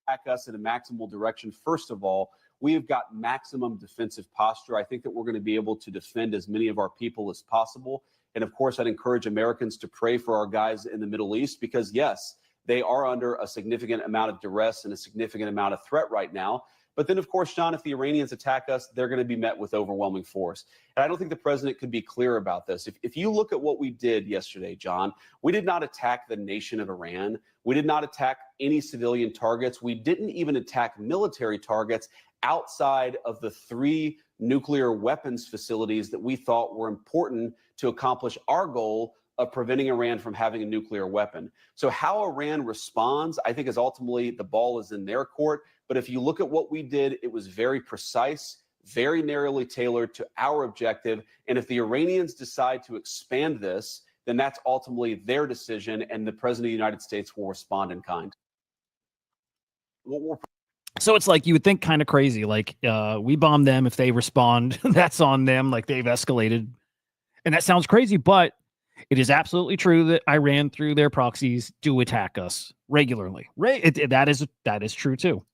attack us in a maximal direction, first of all, we have got maximum defensive posture. I think that we're going to be able to defend as many of our people as possible. And of course, I'd encourage Americans to pray for our guys in the Middle East because, yes, they are under a significant amount of duress and a significant amount of threat right now. But then, of course, John, if the Iranians attack us, they're going to be met with overwhelming force. And I don't think the president could be clear about this. If you look at what we did yesterday, John, we did not attack the nation of Iran. We did not attack any civilian targets. We didn't even attack military targets outside of the 3 nuclear weapons facilities that we thought were important to accomplish our goal of preventing Iran from having a nuclear weapon. So how Iran responds, I think, is ultimately the ball is in their court. But if you look at what we did, it was very precise, very narrowly tailored to our objective. And if the Iranians decide to expand this, then that's ultimately their decision, and the president of the United States will respond in kind. So it's like you would think kind of crazy, like we bomb them. If they respond, that's on them, like they've escalated. And that sounds crazy, but it is absolutely true that Iran, through their proxies, do attack us regularly. That is true too.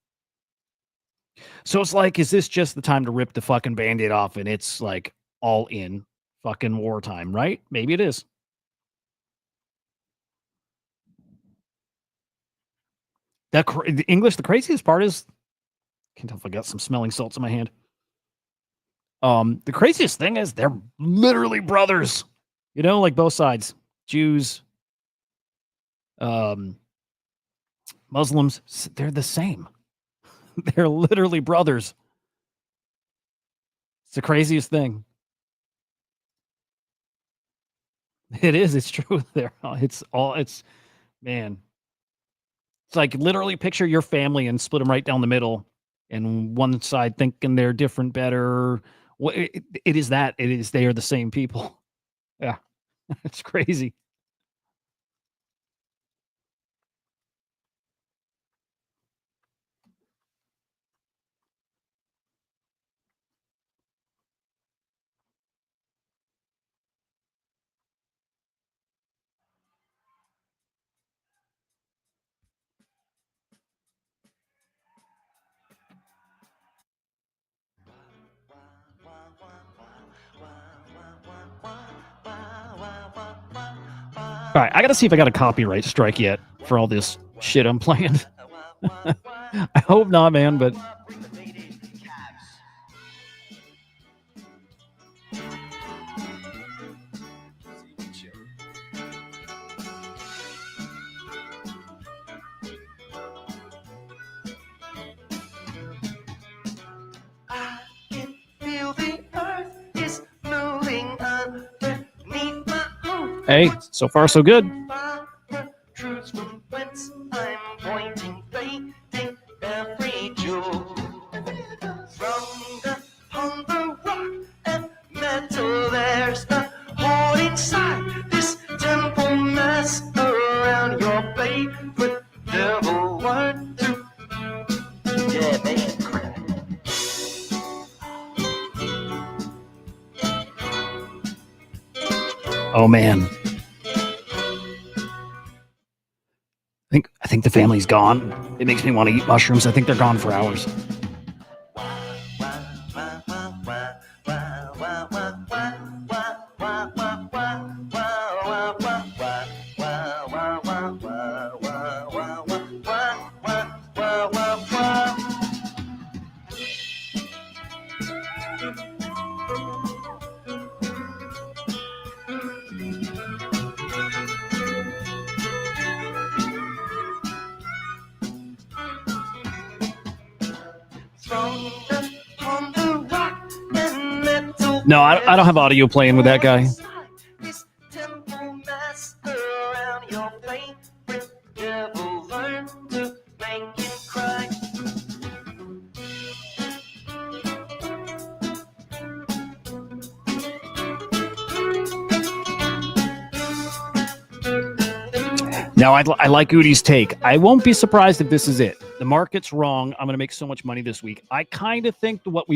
So it's like, is this just the time to rip the fucking Band-Aid off and it's like all in fucking wartime, right? Maybe it is. The English, the craziest part is, can't tell if I got some smelling salts in my hand. The craziest thing is they're literally brothers, like both sides, Jews, Muslims, they're the same. They're literally brothers. It's the craziest thing. It is. It's true. Man. It's like literally picture your family and split them right down the middle, and one side thinking they're different, better. It is that. It is. They are the same people. Yeah, it's crazy. All right, I got to see if I got a copyright strike yet for all this shit I'm playing. I hope not, man, but Hey, so far so good. Truths from whence I'm pointing, fading every jewel. From the rock and metal, there's a hole inside this temple mess around your favorite devil word to. Yeah, baby. Oh man. I think the family's gone. It makes me want to eat mushrooms. I think they're gone for hours. No, I don't have audio playing with that guy. Now, I like Udi's take. I won't be surprised if this is it. The market's wrong. I'm going to make so much money this week. I kind of think what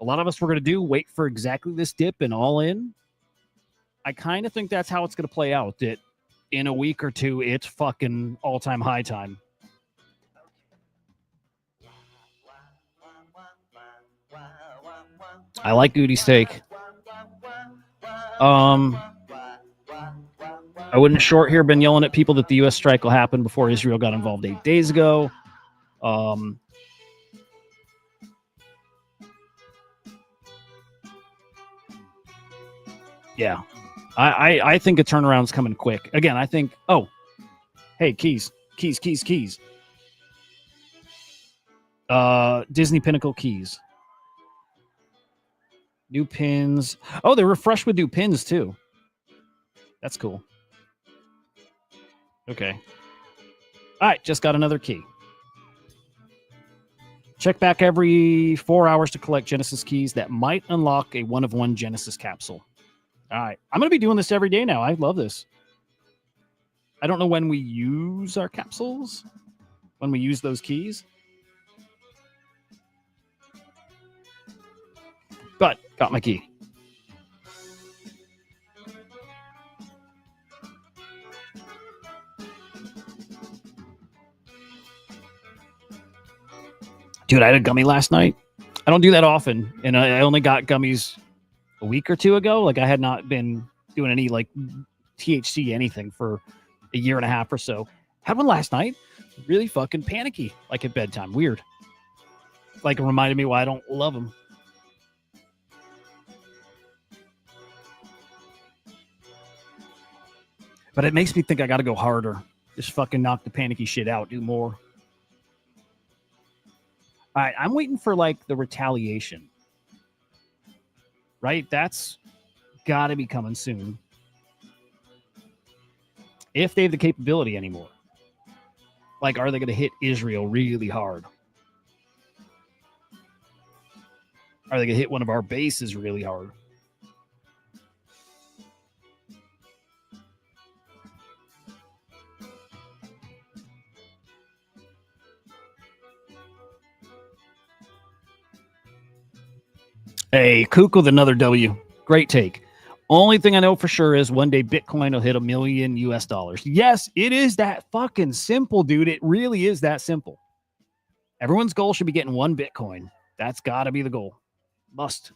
a lot of us were going to do, wait for exactly this dip and all in. I kind of think that's how it's going to play out, that in a week or two, it's fucking all-time high time. I like Udi's take. I wouldn't short here been yelling at people that the U.S. strike will happen before Israel got involved 8 days ago. Yeah. I think a turnaround's coming quick. Again, I think, hey, keys. Disney Pinnacle keys. New pins. Oh, they're refreshed with new pins, too. That's cool. Okay. All right, just got another key. Check back every 4 hours to collect Genesis keys that might unlock a one-of-one Genesis capsule. All right. I'm going to be doing this every day now. I love this. I don't know when we use our capsules, when we use those keys. But got my key. Dude, I had a gummy last night. I don't do that often. And I only got gummies a week or two ago. Like I had not been doing any like THC anything for a year and a half or so. Had one last night. Really fucking panicky. Like at bedtime. Weird. Like it reminded me why I don't love them. But it makes me think I got to go harder. Just fucking knock the panicky shit out. Do more. All right, I'm waiting for like the retaliation. Right? That's got to be coming soon. If they have the capability anymore. Like, are they going to hit Israel really hard? Are they going to hit one of our bases really hard? Hey, Kook with another W. Great take. Only thing I know for sure is one day Bitcoin will hit $1 million US. Yes, it is that fucking simple, dude. It really is that simple. Everyone's goal should be getting one Bitcoin. That's got to be the goal. Must.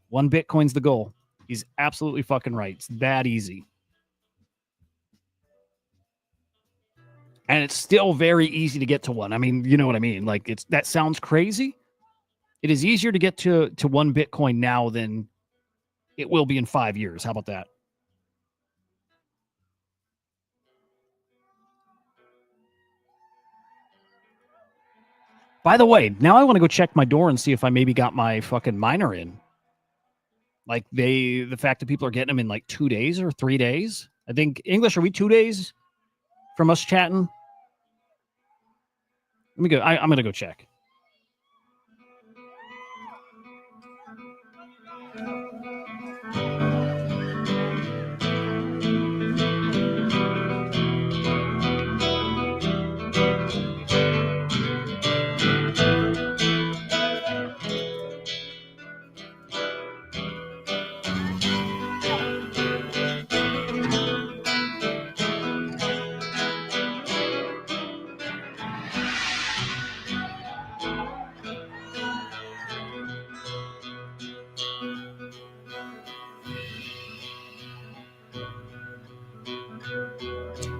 One Bitcoin's the goal. He's absolutely fucking right. It's that easy. And it's still very easy to get to one. I mean, you know what I mean? Like, that sounds crazy. It is easier to get to one Bitcoin now than it will be in 5 years. How about that? By the way, now I want to go check my door and see if I maybe got my fucking miner in. Like the fact that people are getting them in like 2 days or 3 days. I think English, are we 2 days from us chatting? Let me go. I'm going to go check.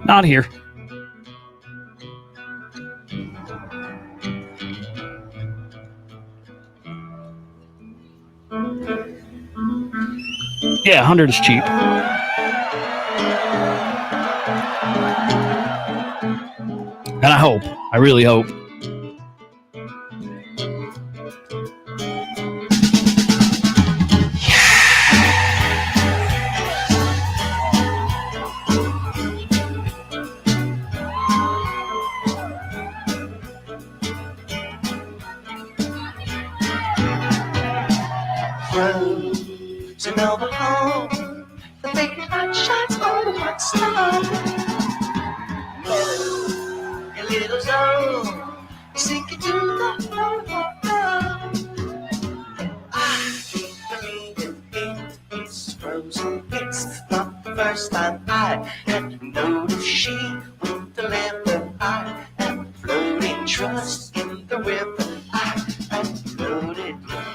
Not here. Yeah, 100 is cheap. And I really hope. To know the home, the big hot shots on the hot star. A little zone, sink it to the floor. I keep believing in these frozen hits. Not the first time I had noticed she with the lemon eye and floating trust in the river. I floated down.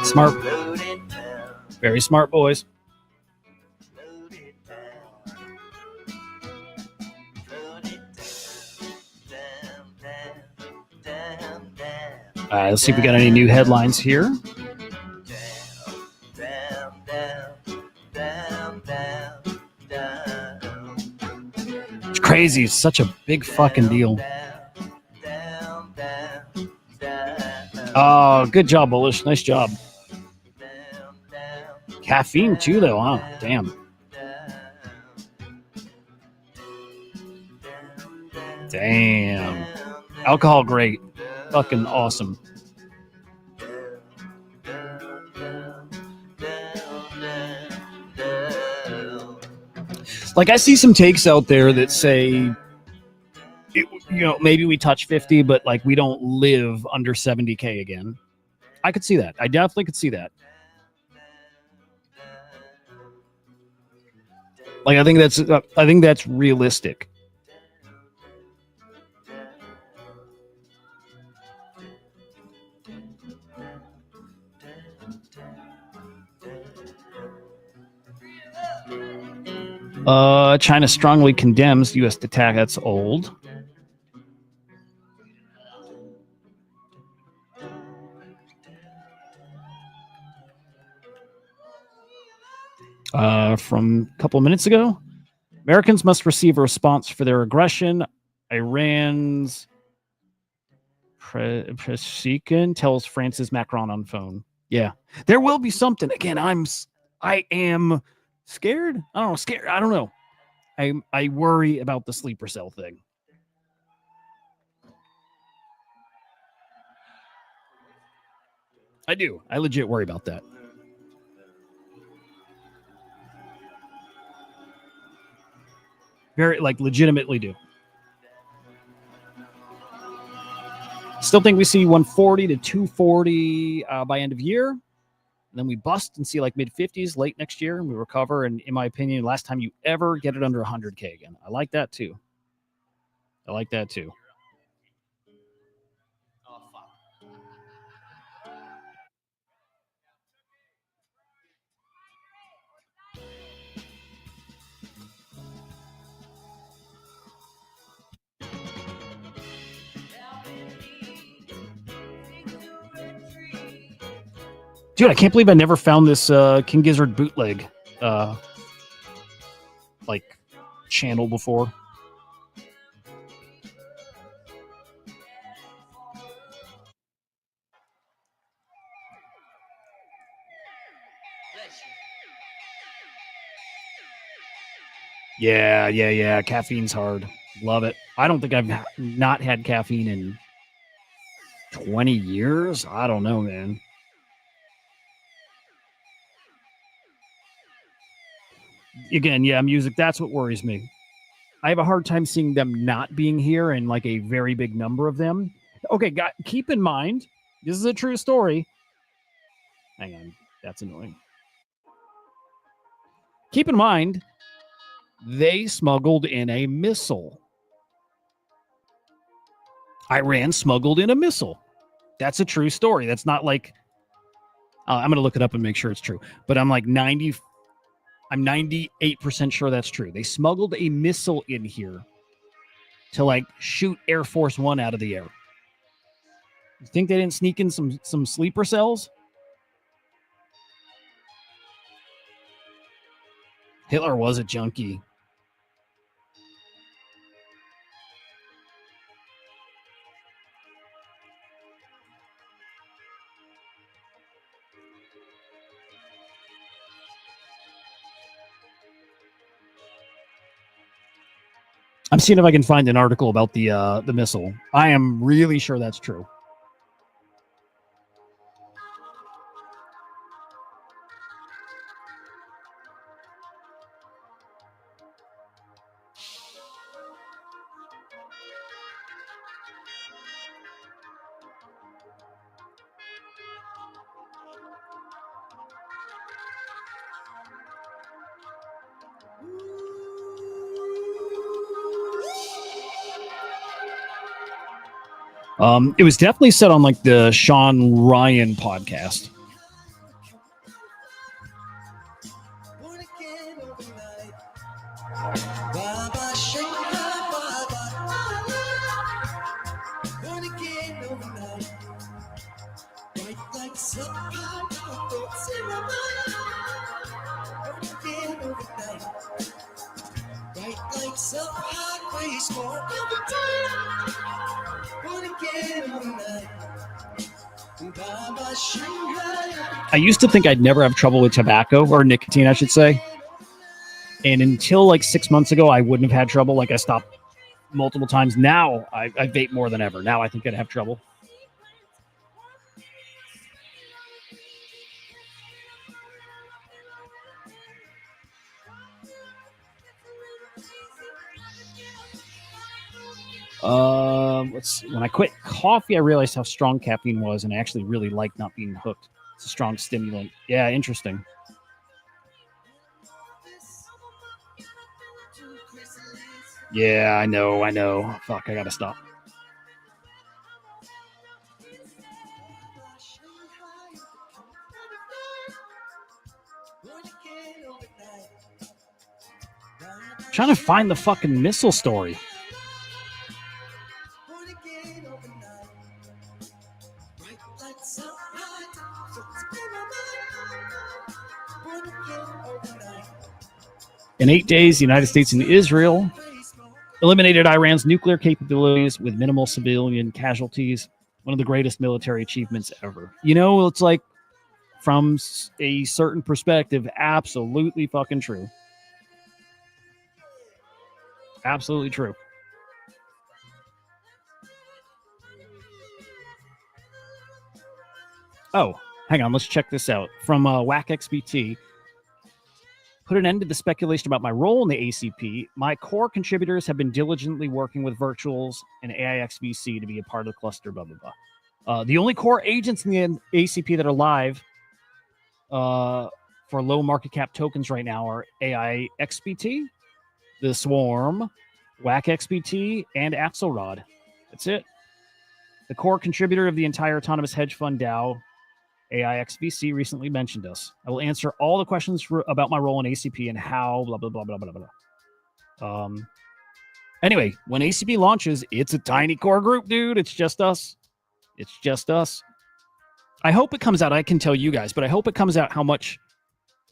Smart. Very smart boys. Let's see if we got any new headlines here. It's crazy. It's such a big fucking deal. Oh, good job, Bullish. Nice job. Caffeine too, though, huh? Damn. Damn. Alcohol, great. Fucking awesome. Like, I see some takes out there that say, maybe we touch 50, but like we don't live under 70K again. I could see that. I definitely could see that. Like, I think that's realistic. China strongly condemns U.S. attack. That's old. From a couple of minutes ago, Americans must receive a response for their aggression. Iran's Pezeshkian tells France's Macron on phone. Yeah, there will be something. Again, I am scared. I don't know. Scared. I don't know. I worry about the sleeper cell thing. I do. I legit worry about that. Very, like, legitimately do. Still think we see 140 to 240 by end of year. And then we bust and see like mid-50s late next year, and we recover. And in my opinion, last time you ever get it under 100K again. I like that too. Dude, I can't believe I never found this King Gizzard bootleg like channel before. Yeah. Caffeine's hard. Love it. I don't think I've not had caffeine in 20 years. I don't know, man. Again, yeah, music. That's what worries me. I have a hard time seeing them not being here and like a very big number of them. Okay, keep in mind, this is a true story. Hang on. That's annoying. Keep in mind, they smuggled in a missile. Iran smuggled in a missile. That's a true story. That's not like I'm going to look it up and make sure it's true. But I'm like 98% sure that's true. They smuggled a missile in here to like shoot Air Force One out of the air. You think they didn't sneak in some sleeper cells? Hitler was a junkie. I'm seeing if I can find an article about the missile. I am really sure that's true. It was definitely said on like the Sean Ryan podcast. I used to think I'd never have trouble with tobacco or nicotine, I should say. And until like 6 months ago, I wouldn't have had trouble. Like I stopped multiple times. Now I vape more than ever. Now I think I'd have trouble. When I quit coffee, I realized how strong caffeine was, and I actually really liked not being hooked. It's a strong stimulant. Yeah, interesting. Yeah, I know. Fuck, I gotta stop. I'm trying to find the fucking missile story. In 8 days, the United States and Israel eliminated Iran's nuclear capabilities with minimal civilian casualties. One of the greatest military achievements ever. You know, it's like, from a certain perspective, absolutely fucking true. Absolutely true. Oh, hang on. Let's check this out. From WhackXBT. Put an end to the speculation about my role in the ACP. My core contributors have been diligently working with Virtuals and AIXVC to be a part of the cluster, blah, blah, blah. The only core agents in the ACP that are live for low market cap tokens right now are AIXBT, the Swarm, WhackXBT, and Axelrod. That's it. The core contributor of the entire autonomous hedge fund DAO, AIXVC, recently mentioned us. I will answer all the questions about my role in ACP and how blah, blah, blah, blah, blah, blah. Anyway, when ACP launches, it's a tiny core group, dude. It's just us. It's just us. I hope it comes out. I can tell you guys, but I hope it comes out how much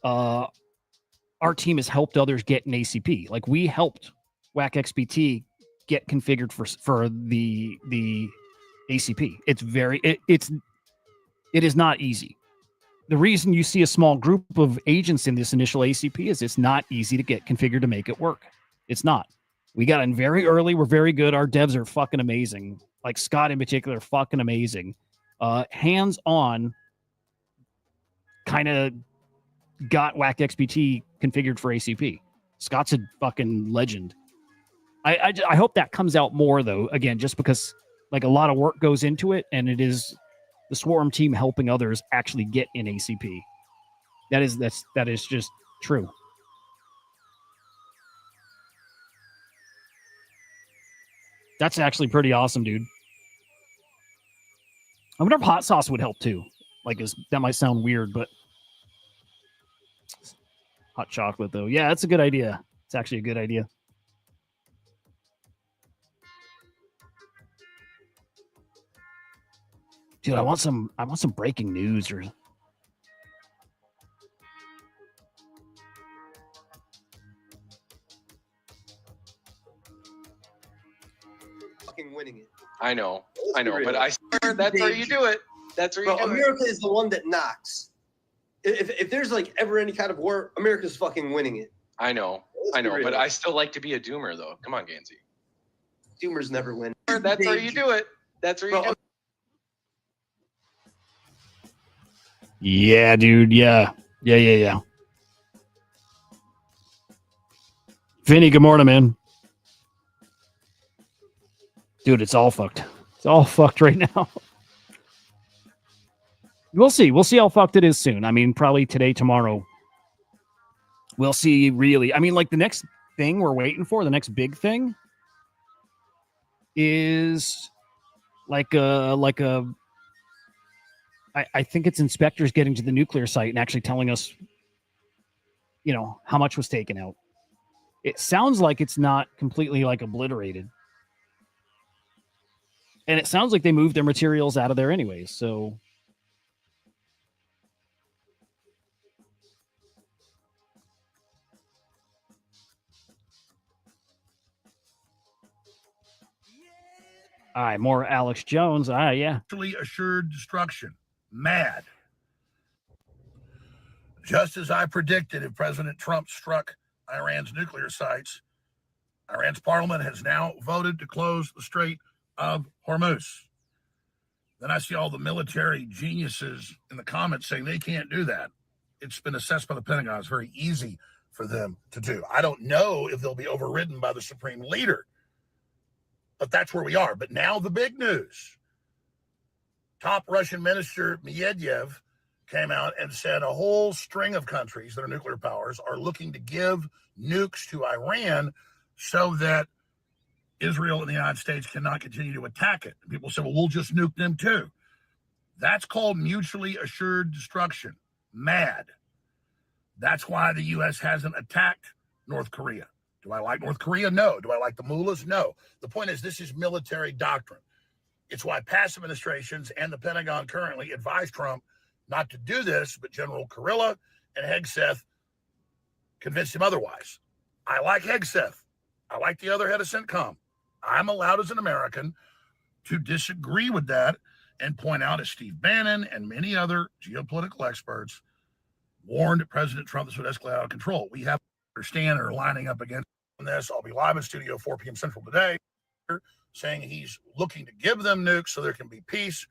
our team has helped others get an ACP. Like, we helped WhackXBT get configured for the ACP. It is not easy. The reason you see a small group of agents in this initial ACP is it's not easy to get configured to make it work. It's not. We got in very early. We're very good. Our devs are fucking amazing. Like Scott in particular, fucking amazing. Hands-on, kind of got Whack XBT configured for ACP. Scott's a fucking legend. I hope that comes out more though. Again, just because like a lot of work goes into it, and it is the Swarm team helping others actually get in ACP. That is just true. That's actually pretty awesome, dude. I wonder if hot sauce would help too. Like, that might sound weird, but hot chocolate though. Yeah, that's a good idea. It's actually a good idea. Dude, I want some breaking news or fucking winning it. I know, but I swear that's how you do it. That's where you do America is the one that knocks. If there's like ever any kind of war, America's fucking winning it. I know, but I still like to be a doomer though. Come on, Gansey. Doomers never win. That's how you do it. That's where you do it. yeah, dude. Yeah. Vinny, good morning, man. Dude, it's all fucked. It's all fucked right now. We'll see. We'll see how fucked it is soon. I mean, probably today, tomorrow. We'll see, really. I mean, like, the next thing we're waiting for, the next big thing, is I think it's inspectors getting to the nuclear site and actually telling us, how much was taken out. It sounds like it's not completely, like, obliterated. And it sounds like they moved their materials out of there anyways, so... All right, more Alex Jones. Yeah. Mutually assured destruction. Mad. Just as I predicted, if President Trump struck Iran's nuclear sites, Iran's parliament has now voted to close the Strait of Hormuz. Then I see all the military geniuses in the comments saying they can't do that. It's been assessed by the Pentagon. It's very easy for them to do. I don't know if they'll be overridden by the supreme leader, but that's where we are. But now the big news. Top Russian minister Medvedev came out and said a whole string of countries that are nuclear powers are looking to give nukes to Iran so that Israel and the United States cannot continue to attack it. And people say, well, we'll just nuke them too. That's called mutually assured destruction. Mad. That's why the U.S. hasn't attacked North Korea. Do I like North Korea? No. Do I like the mullahs? No. The point is, this is military doctrine. It's why past administrations and the Pentagon currently advise Trump not to do this, but General Kurilla and Hegseth convinced him otherwise. I like Hegseth. I like the other head of CENTCOM. I'm allowed as an American to disagree with that and point out, as Steve Bannon and many other geopolitical experts warned President Trump this would escalate out of control. We have to understand and are lining up against this. I'll be live in studio 4 p.m. Central today saying he's looking to give them nukes so there can be peace.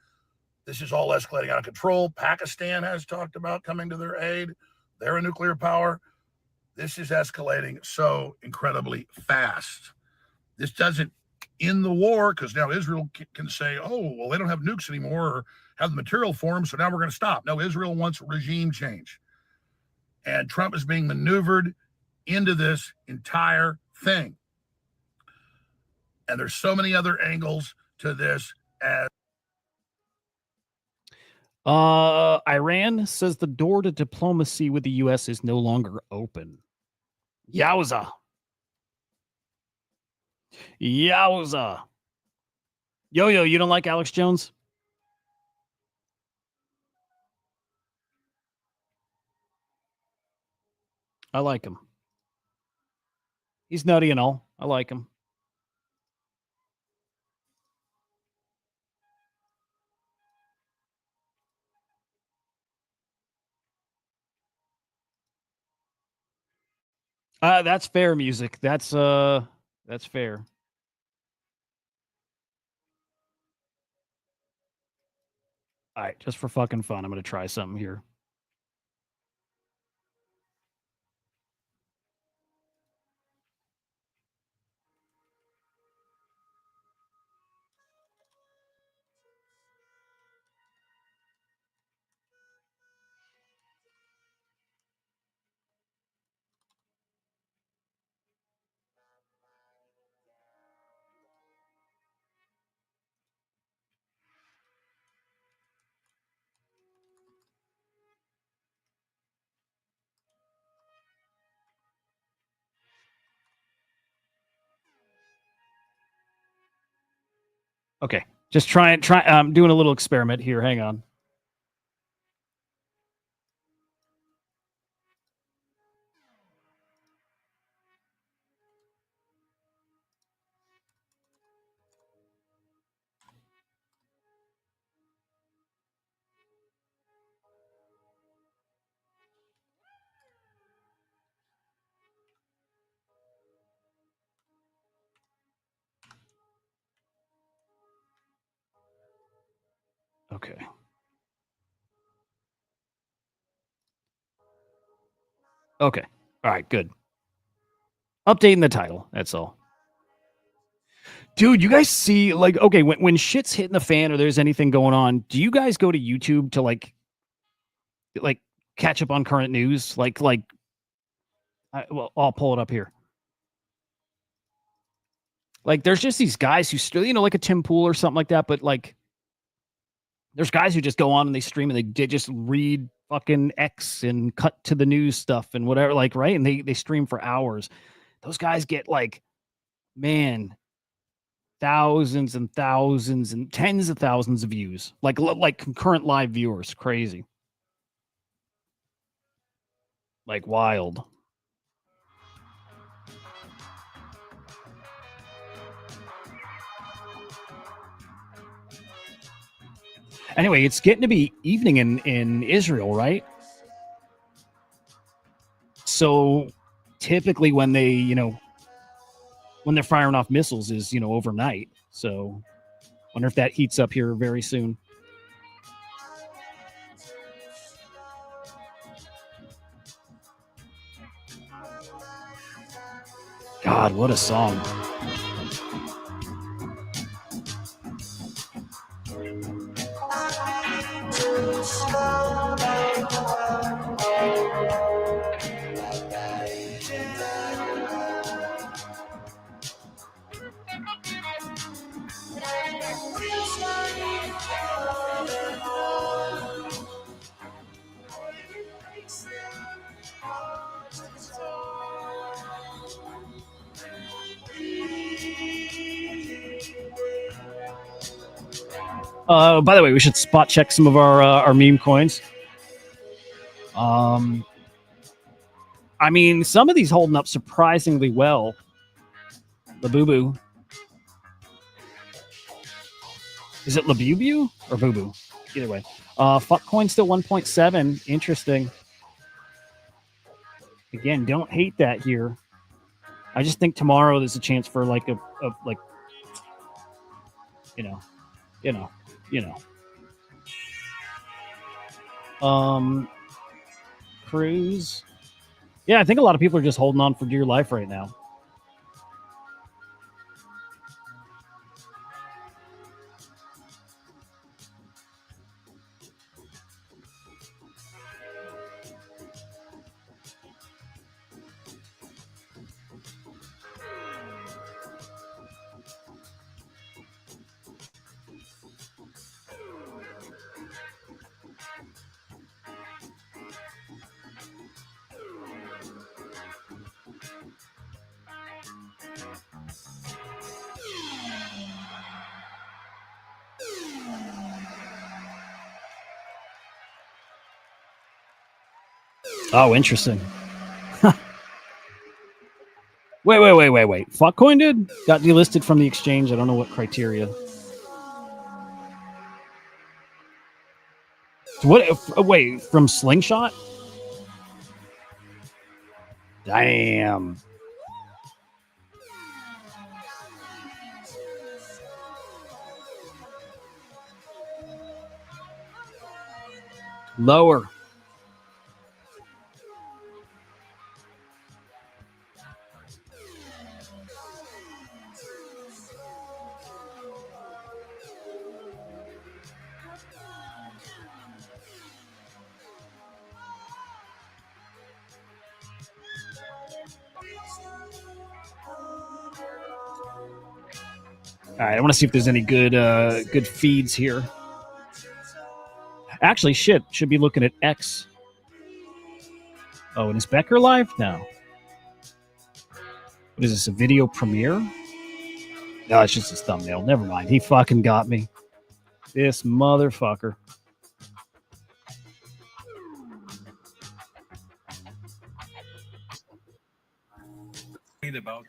This is all escalating out of control. Pakistan has talked about coming to their aid. They're a nuclear power. This is escalating so incredibly fast. This doesn't end the war because now Israel can say, oh, well, they don't have nukes anymore or have the material for them, so now we're going to stop. No, Israel wants regime change. And Trump is being maneuvered into this entire thing. And there's so many other angles to this as Iran says the door to diplomacy with the U.S. is no longer open. Yowza. Yowza. Yo, you don't like Alex Jones? I like him. He's nutty and all. I like him. That's fair music. That's fair. All right, just for fucking fun, I'm gonna try something here. Okay, just try. I'm doing a little experiment here. Hang on. Okay. Okay. All right. Good. Updating the title. That's all. Dude, you guys see like okay when shit's hitting the fan or there's anything going on, do you guys go to YouTube to like catch up on current news? Well, I'll pull it up here. Like there's just these guys who still, like a Tim Pool or something like that, but like there's guys who just go on and they stream and they just read fucking X and cut to the news stuff and whatever, like, right? And they stream for hours. Those guys get like, man, thousands and thousands and tens of thousands of views, like concurrent live viewers. Crazy. Like wild. Anyway, it's getting to be evening in Israel, right? So typically when they, when they're firing off missiles is, overnight. So wonder if that heats up here very soon. God, what a song. By the way, we should spot check some of our meme coins. I mean, some of these holding up surprisingly well. Labubu. Is it Labubu or Boo Boo? Either way. Fuckcoin still 1.7. Interesting. Again, don't hate that here. I just think tomorrow there's a chance for like a cruise. Yeah, I think a lot of people are just holding on for dear life right now. Oh, interesting. Wait. Fuckcoin did? Got delisted from the exchange. I don't know what criteria. What? Wait, from Slingshot? Damn. Lower. All right, I want to see if there's any good feeds here. Actually, shit, should be looking at X. Oh, and is Becker live? No. What is this, a video premiere? No, it's just his thumbnail. Never mind. He fucking got me. This motherfucker. About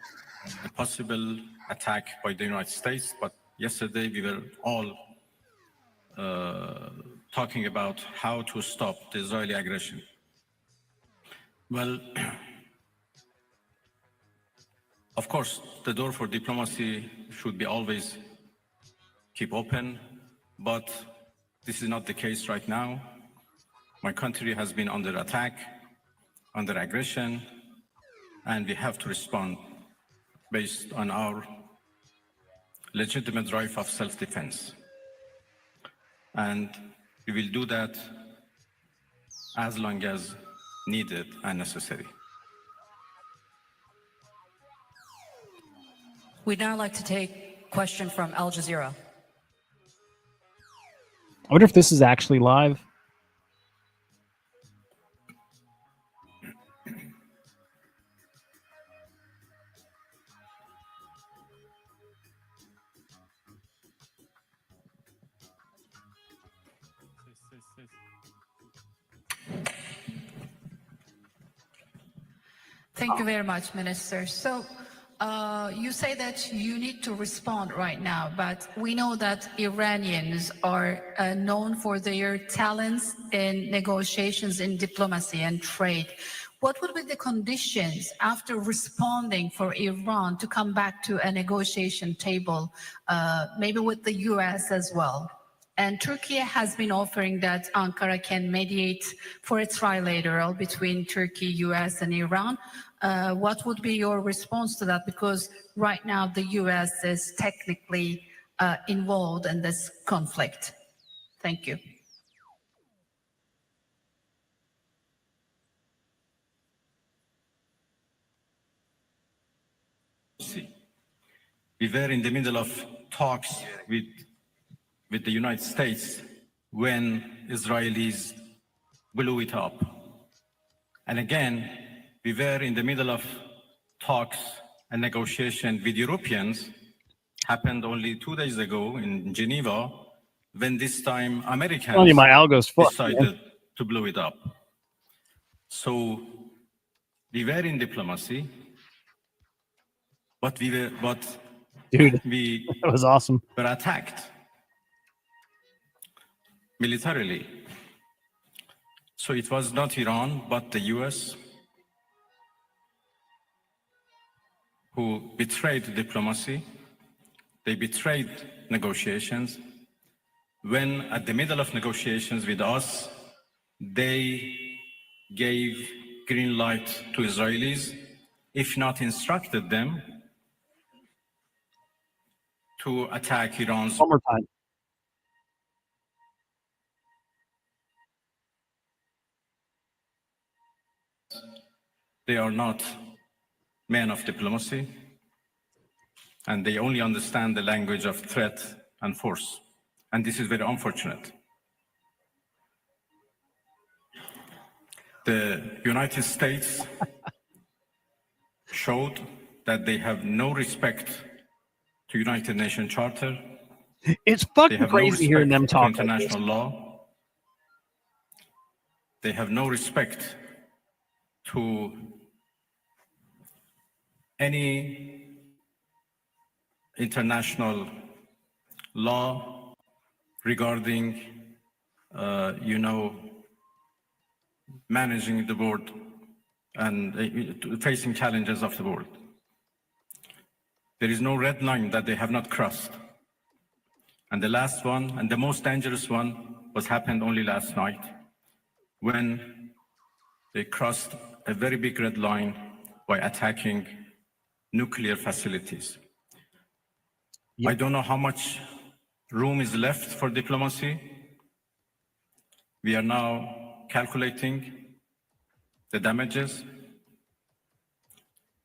a possible attack by the United States, but yesterday we were all talking about how to stop the Israeli aggression. Well, of course, the door for diplomacy should be always keep open, but this is not the case right now. My country has been under attack, under aggression, and we have to respond based on our legitimate right of self-defense. And we will do that as long as needed and necessary. We'd now like to take a question from Al Jazeera. I wonder if this is actually live. Thank you very much, Minister. So you say that you need to respond right now, but we know that Iranians are known for their talents in negotiations in diplomacy and trade. What would be the conditions after responding for Iran to come back to a negotiation table, maybe with the US as well? And Turkey has been offering that Ankara can mediate for a trilateral between Turkey, US, and Iran. What would be your response to that? Because right now the US is technically involved in this conflict. Thank you. We were in the middle of talks with the United States when Israelis blew it up. And again, we were in the middle of talks and negotiation with Europeans, happened only 2 days ago in Geneva, when this time Americans my algo's fucked, decided to blow it up. So we were in diplomacy, but dude, we that was awesome. were attacked militarily. So it was not Iran, but the US who betrayed diplomacy. They betrayed negotiations. When at the middle of negotiations with us, they gave green light to Israelis, if not instructed them to attack Iran's. One more time. They are not men of diplomacy, and they only understand the language of threat and force. And this is very unfortunate. The United States showed that they have no respect to United Nations Charter. It's fucking crazy hearing them talk. International law. They have no respect to any international law regarding, managing the board and facing challenges of the world. There is no red line that they have not crossed. And the last one, and the most dangerous one, was happened only last night, when they crossed a very big red line by attacking nuclear facilities. Yep. I don't know how much room is left for diplomacy. We are now calculating the damages.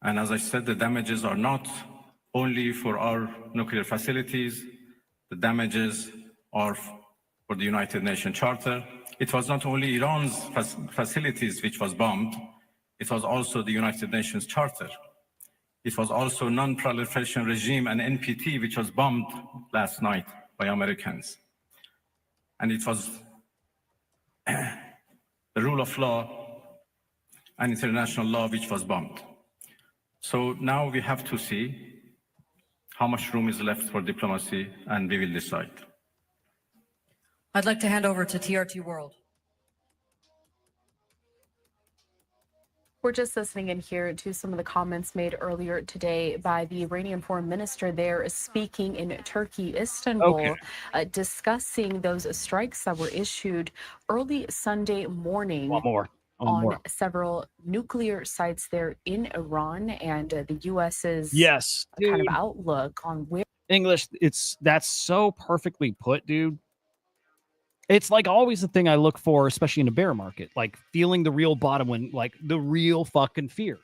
And as I said, the damages are not only for our nuclear facilities, the damages are for the United Nations Charter. It was not only Iran's facilities which was bombed, it was also the United Nations Charter. It was also Non-Proliferation Regime and NPT, which was bombed last night by Americans. And it was the rule of law and international law which was bombed. So now we have to see how much room is left for diplomacy, and we will decide. I'd like to hand over to TRT World. We're just listening in here to some of the comments made earlier today by the Iranian foreign minister there speaking in Turkey, Istanbul, discussing those strikes that were issued early Sunday morning on several nuclear sites there in Iran, and the U.S.'s kind of outlook on where. English, that's so perfectly put, dude. It's like always the thing I look for, especially in a bear market, like feeling the real bottom when, like, the real fucking fear.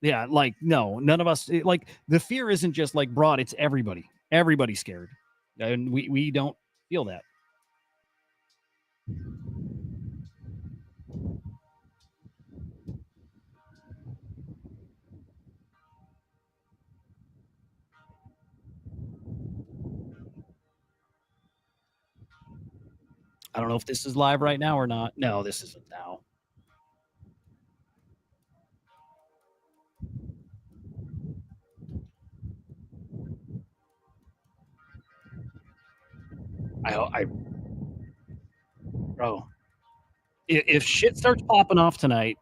Yeah, like, no, none of us, like, the fear isn't just like broad, it's everybody. Everybody's scared. And we don't feel that. I don't know if this is live right now or not. No, this isn't now. Bro, if shit starts popping off tonight,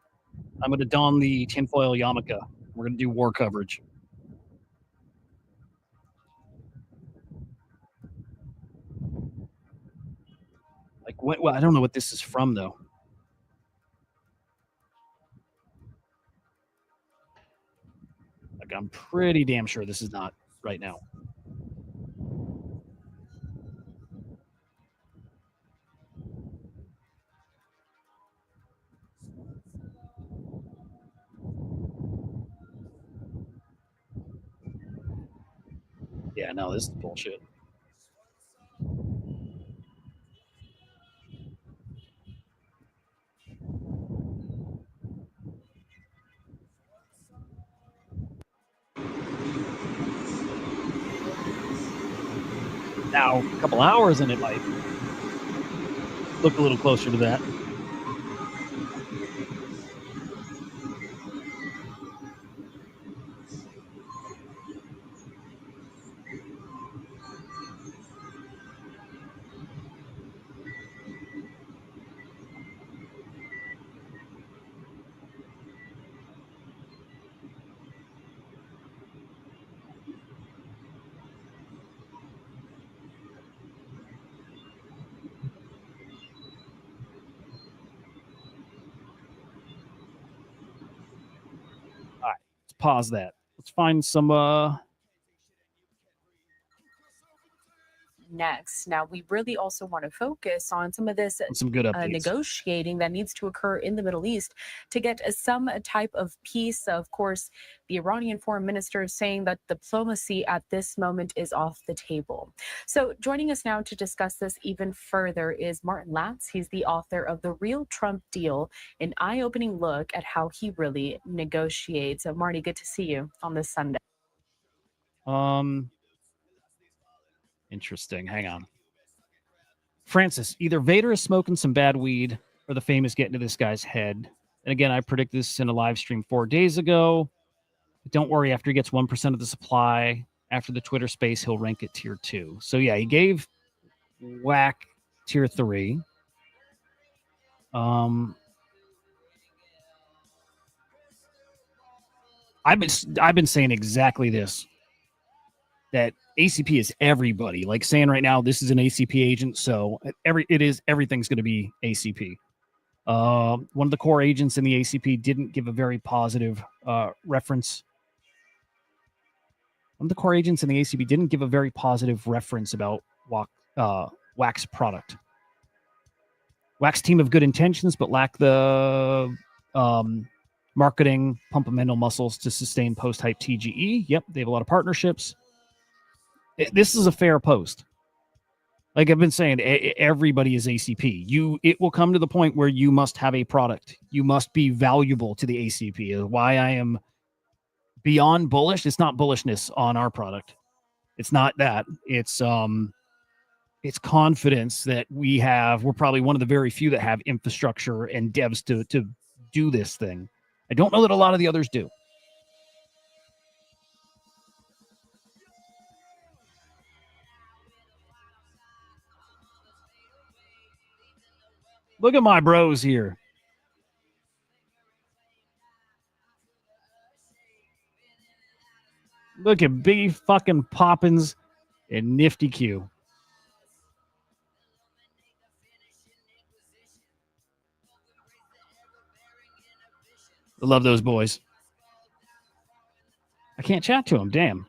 I'm going to don the tinfoil yarmulke. We're going to do war coverage. Like, well, I don't know what this is from, though. Like, I'm pretty damn sure this is not right now. Yeah, no, this is bullshit. Now, a couple hours and it might look a little closer to that. All right, let's pause that. Let's find some next. Now, we really also want to focus on some of this some good updates. Negotiating that needs to occur in the Middle East to get some type of peace. Of course, the Iranian foreign minister is saying that diplomacy at this moment is off the table. So joining us now to discuss this even further is Martin Latz. He's the author of The Real Trump Deal, an eye-opening look at how he really negotiates. So Marty, good to see you on this Sunday. Interesting. Hang on. Francis, either Vader is smoking some bad weed or the fame is getting to this guy's head. And again, I predict this in a live stream 4 days ago. But don't worry, after he gets 1% of the supply, after the Twitter space, he'll rank it tier 2. So yeah, he gave whack tier 3. I've been saying exactly this, that ACP is everybody. Like saying right now, this is an ACP agent, so everything's going to be ACP. One of the core agents in the ACP didn't give a very positive reference. One of the core agents in the ACP didn't give a very positive reference about Wax product. Wax team of good intentions, but lack the marketing pumpamental muscles to sustain post-hype TGE. Yep, they have a lot of partnerships. This is a fair post. Like I've been saying, everybody is ACP. It will come to the point where you must have a product. You must be valuable to the ACP. Why I am beyond bullish. It's not bullishness on our product. It's not that. It's confidence that we're probably one of the very few that have infrastructure and devs to do this thing. I don't know that a lot of the others do. Look at my bros here. Look at Biggie fucking Poppins and Nifty Q. I love those boys. I can't chat to them. Damn.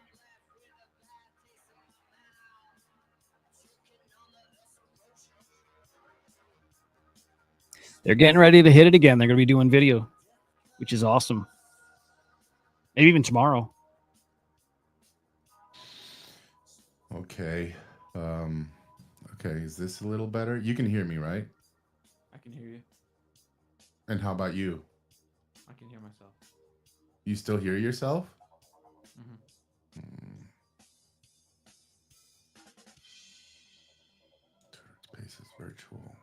They're getting ready to hit it again. They're going to be doing video, which is awesome. Maybe even tomorrow. Okay. Okay. Is this a little better? You can hear me, right? I can hear you. And how about you? I can hear myself. You still hear yourself? Mm-hmm. Spaces virtual.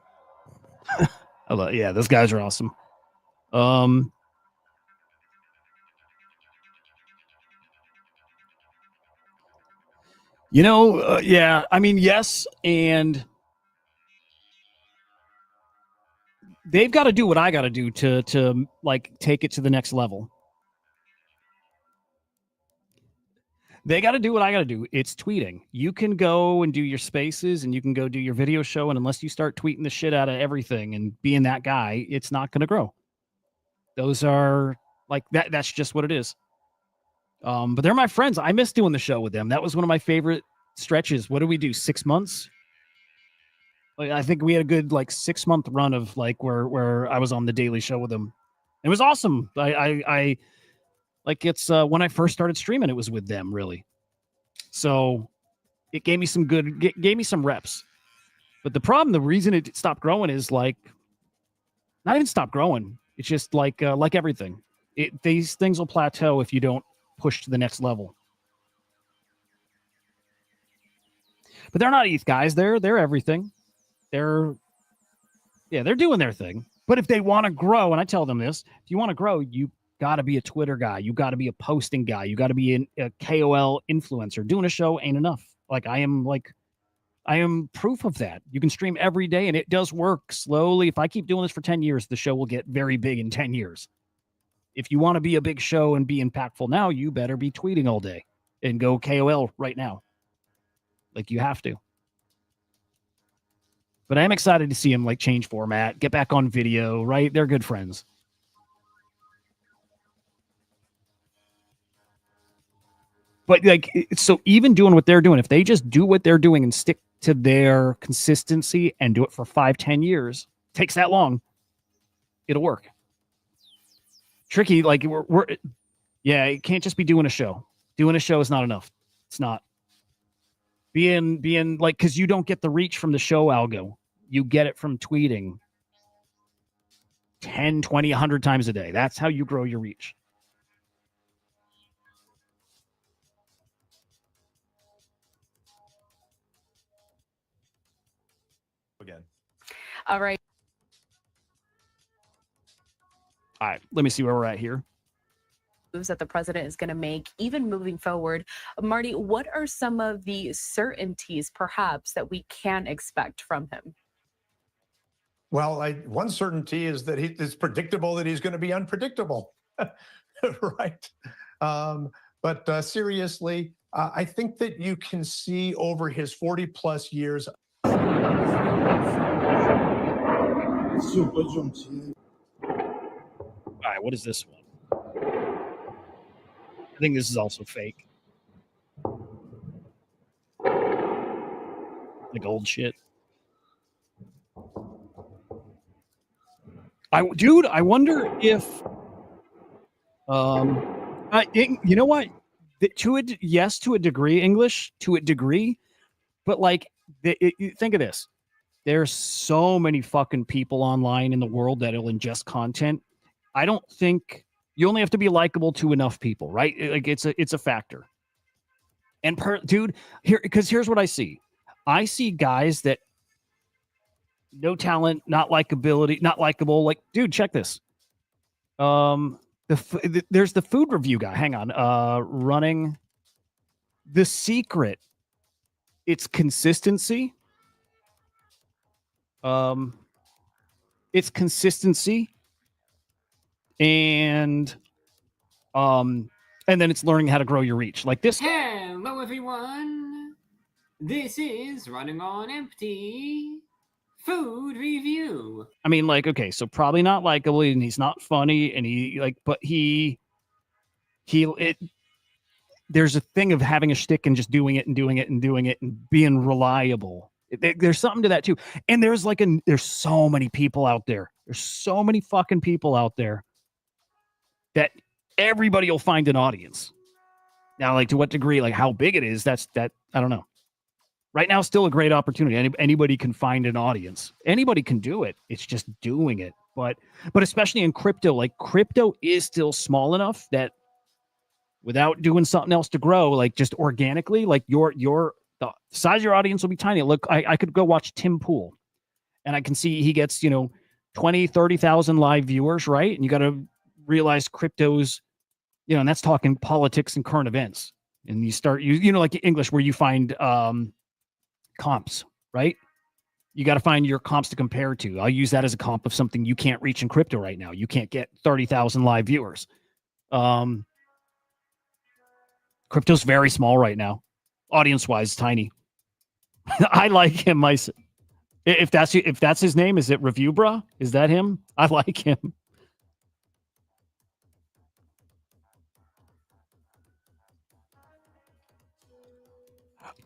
Yeah, those guys are awesome. Yeah, I mean, yes, and they've got to do what I got to do to like take it to the next level. They got to do what I got to do. It's tweeting. You can go and do your spaces and you can go do your video show. And unless you start tweeting the shit out of everything and being that guy, it's not going to grow. Those are like that. That's just what it is. But they're my friends. I miss doing the show with them. That was one of my favorite stretches. What did we do? 6 months? Like, I think we had a good 6 month run of where I was on the daily show with them. It was awesome. I it's when I first started streaming, it was with them really. So it gave me gave me some reps. But the reason it stopped growing is not even stopped growing. It's just like everything. These things will plateau if you don't push to the next level. But they're not ETH guys. They're everything. They're doing their thing. But if they want to grow, and I tell them this, if you want to grow, you got to be a Twitter guy. You got to be a posting guy. You got to be a KOL influencer. Doing a show ain't enough. I am proof of that. You can stream every day, and it does work slowly. If I keep doing this for 10 years, the show will get very big in 10 years. If you want to be a big show and be impactful now, you better be tweeting all day and go KOL right now. You have to. But I am excited to see him change format, get back on video, right? They're good friends. But so even doing what they're doing, if they just do what they're doing and stick to their consistency and do it for 5-10 years, takes that long, it'll work. Tricky, it can't just be doing a show. Doing a show is not enough. It's not. Being because you don't get the reach from the show algo. You get it from tweeting 10, 20, 100 times a day. That's how you grow your reach. Again. All right. All right, let me see where we're at here. Moves that the president is going to make, even moving forward. Marty, what are some of the certainties, perhaps, that we can expect from him? Well, one certainty is that it's predictable that he's going to be unpredictable, right? But seriously, I think that you can see over his 40 plus years. All right, what is this one? I think this is also fake. Like old shit. I wonder if you know what? Yes, to a degree, English to a degree, but like think of this. There's so many fucking people online in the world that'll ingest content. I don't think you only have to be likable to enough people, right? Like it's a factor. And dude, here's what I see. I see guys that no talent, not likability, not likable. Like, dude, check this. There's the food review guy. Hang on. Running The Secret. It's consistency. It's consistency. And then it's learning how to grow your reach. Like this. Hello, everyone. This is Running on Empty Food Review. I mean, like, okay, so probably not likable, and he's not funny, and there's a thing of having a shtick and just doing it and doing it and doing it and being reliable. There's something to that too. And there's so many people out there. There's so many fucking people out there that everybody will find an audience. Now, like, to what degree, like how big it is, that I don't know. Right now, still a great opportunity. Anybody can find an audience. Anybody can do it. It's just doing it. But especially in crypto, like crypto is still small enough that without doing something else to grow, like just organically, like the size of your audience will be tiny. Look, I could go watch Tim Pool, and I can see he gets 20, 30,000 live viewers, right? And you got to realize crypto's, and that's talking politics and current events. And you start like English, where you find comps, right? You got to find your comps to compare to. I'll use that as a comp of something you can't reach in crypto right now. You can't get 30,000 live viewers. Crypto's very small right now, audience-wise, tiny. I like him. If that's his name, is it Review Bruh? Is that him? I like him.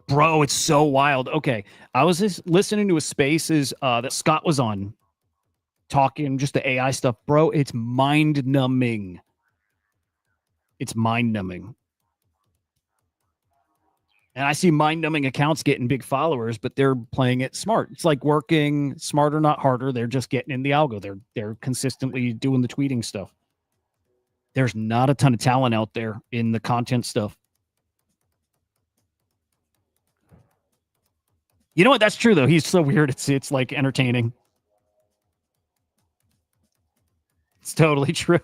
Bro, it's so wild. Okay, I was just listening to a Spaces that Scott was on, talking just the AI stuff. Bro, it's mind-numbing. It's mind-numbing. And I see mind-numbing accounts getting big followers, but they're playing it smart. It's like working smarter, not harder. They're just getting in the algo. They're consistently doing the tweeting stuff. There's not a ton of talent out there in the content stuff. You know what? That's true, though. He's so weird. It's like entertaining. It's totally true.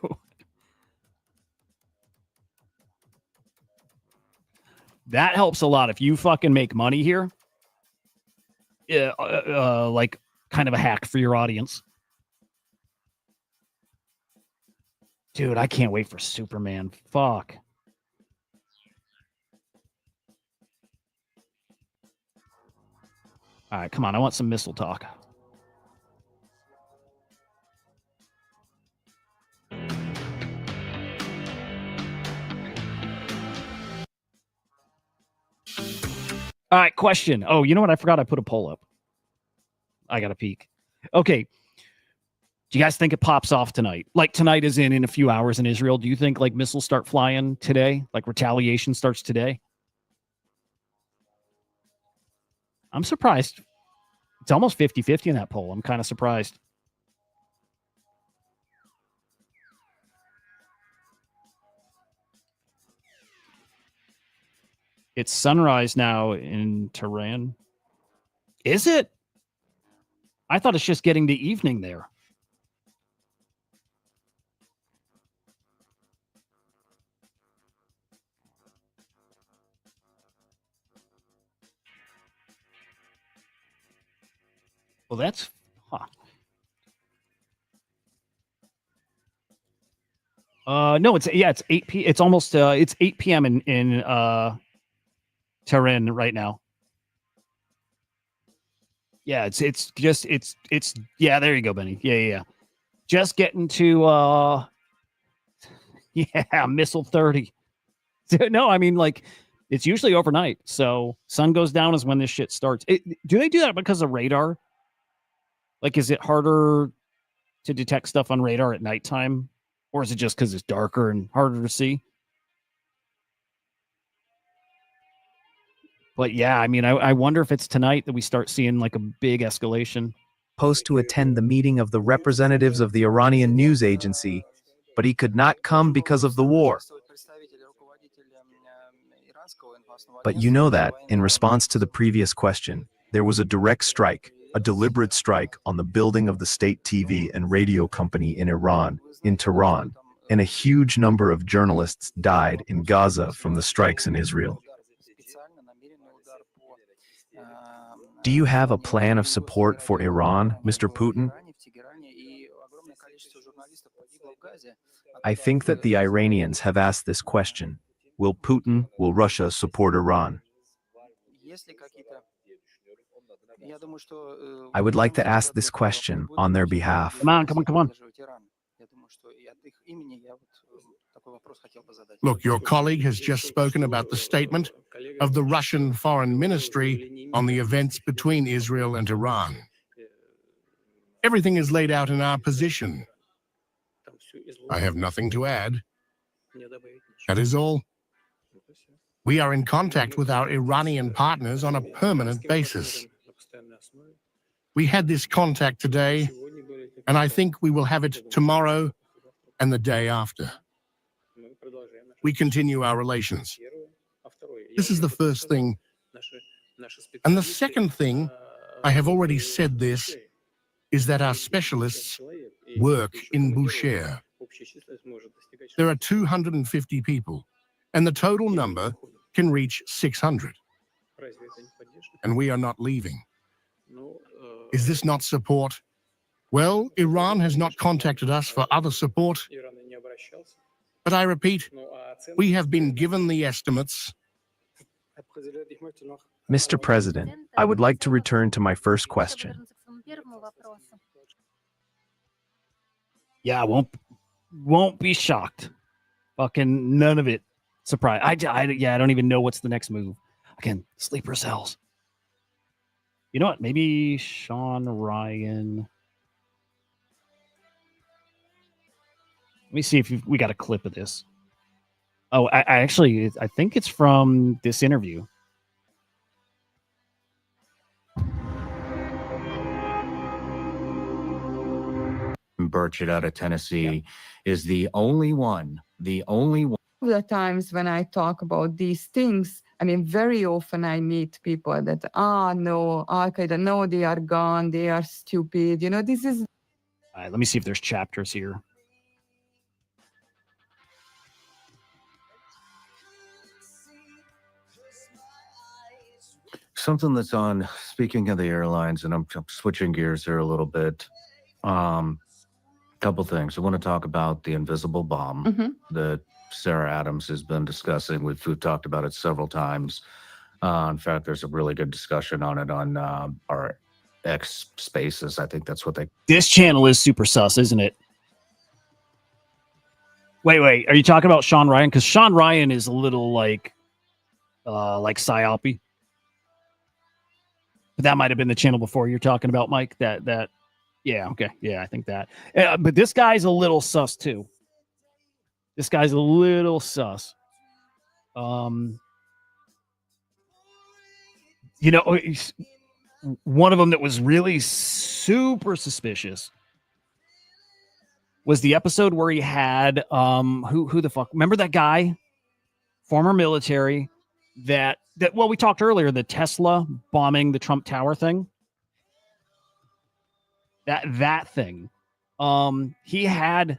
That helps a lot. If you fucking make money here, like kind of a hack for your audience. Dude, I can't wait for Superman. Fuck. All right, come on. I want some missile talk. All right, question. Oh, you know what? I forgot I put a poll up. I got to peek. Okay. Do you guys think it pops off tonight? Like tonight is in a few hours in Israel. Do you think like missiles start flying today? Like retaliation starts today? I'm surprised. It's almost 50-50 in that poll. I'm kind of surprised. It's sunrise now in Tehran. Is it? I thought it's just getting to evening there. Well, that's... Huh. No, it's 8 p. It's almost it's 8 p.m. in Tehran right now. Yeah, it's yeah, there you go, Benny. Yeah. Just getting to yeah, missile 30. No, I mean, like, it's usually overnight. So sun goes down is when this shit starts. Do they do that because of radar? Like, is it harder to detect stuff on radar at nighttime? Or is it just because it's darker and harder to see? But yeah, I mean, I wonder if it's tonight that we start seeing like a big escalation. Supposed to attend the meeting of the representatives of the Iranian news agency, but he could not come because of the war. But you know that, in response to the previous question, there was a direct strike, a deliberate strike on the building of the state TV and radio company in Iran, in Tehran, and a huge number of journalists died in Gaza from the strikes in Israel. Do you have a plan of support for Iran, Mr. Putin? I think that the Iranians have asked this question. Will Russia support Iran? I would like to ask this question on their behalf. Come on. Look, your colleague has just spoken about the statement of the Russian Foreign Ministry on the events between Israel and Iran. Everything is laid out in our position. I have nothing to add. That is all. We are in contact with our Iranian partners on a permanent basis. We had this contact today, and I think we will have it tomorrow and the day after. We continue our relations. This is the first thing. And the second thing, I have already said this, is that our specialists work in Bushehr. There are 250 people, and the total number can reach 600. And we are not leaving. Is this not support? Well, Iran has not contacted us for other support. But I repeat, we have been given the estimates. Mr. President, I would like to return to my first question. Yeah, I won't be shocked. Fucking none of it. Surprise. I don't even know what's the next move. Again, sleeper cells. You know what? Maybe Sean Ryan. Let me see if we got a clip of this. Oh, I think it's from this interview. Burchett out of Tennessee is the only one. The times when I talk about these things, I mean, very often I meet people that, no, Al-Qaeda, no, they are gone, they are stupid. You know, this is... All right, let me see if there's chapters here. Something that's on, speaking of the airlines, and I'm switching gears here a little bit. Couple things. I want to talk about the invisible bomb that Sarah Adams has been discussing. We've talked about it several times. In fact, there's a really good discussion on it on our X Spaces. I think that's what they... This channel is super sus, isn't it? Wait. Are you talking about Sean Ryan? Because Sean Ryan is a little like psyopy. But that might have been the channel before you're talking about, Mike. That yeah, okay. Yeah, I think that. But this guy's a little sus too. This guy's a little sus. You know, one of them that was really super suspicious was the episode where he had who the fuck? Remember that guy, former military, that well, we talked earlier, the Tesla bombing the Trump Tower thing. That thing. He had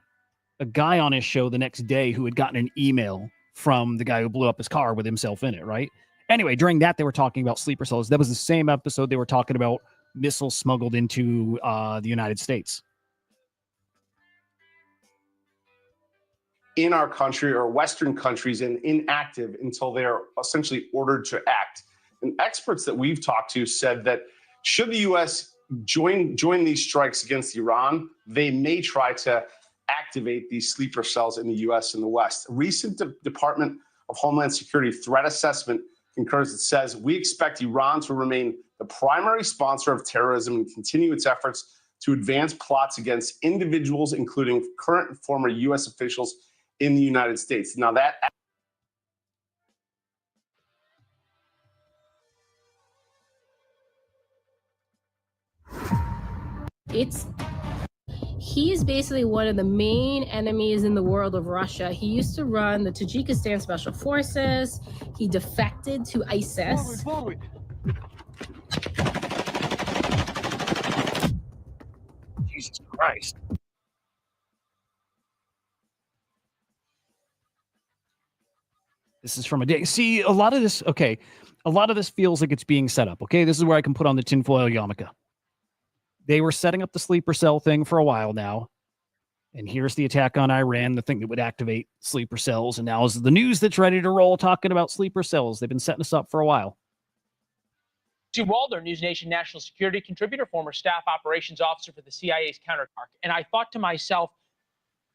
a guy on his show the next day who had gotten an email from the guy who blew up his car with himself in it, right? Anyway, during that, they were talking about sleeper cells. That was the same episode they were talking about missiles smuggled into the United States. in our country or Western countries and inactive until they are essentially ordered to act. And experts that we've talked to said that should the U.S. join these strikes against Iran, they may try to activate these sleeper cells in the U.S. and the West. A recent Department of Homeland Security threat assessment concurs. It says, we expect Iran to remain the primary sponsor of terrorism and continue its efforts to advance plots against individuals, including current and former U.S. officials in the United States. Now that He's basically one of the main enemies in the world of Russia. He used to run the Tajikistan Special Forces. He defected to ISIS. Jesus Christ. This is from a day. See, a lot of this, okay, a lot of this feels like it's being set up, okay? This is where I can put on the tinfoil yarmulke. They were setting up the sleeper cell thing for a while now. And here's the attack on Iran, the thing that would activate sleeper cells. And now is the news that's ready to roll talking about sleeper cells. They've been setting us up for a while. Stu Walder, News Nation national security contributor, former staff operations officer for the CIA's counterpart. And I thought to myself,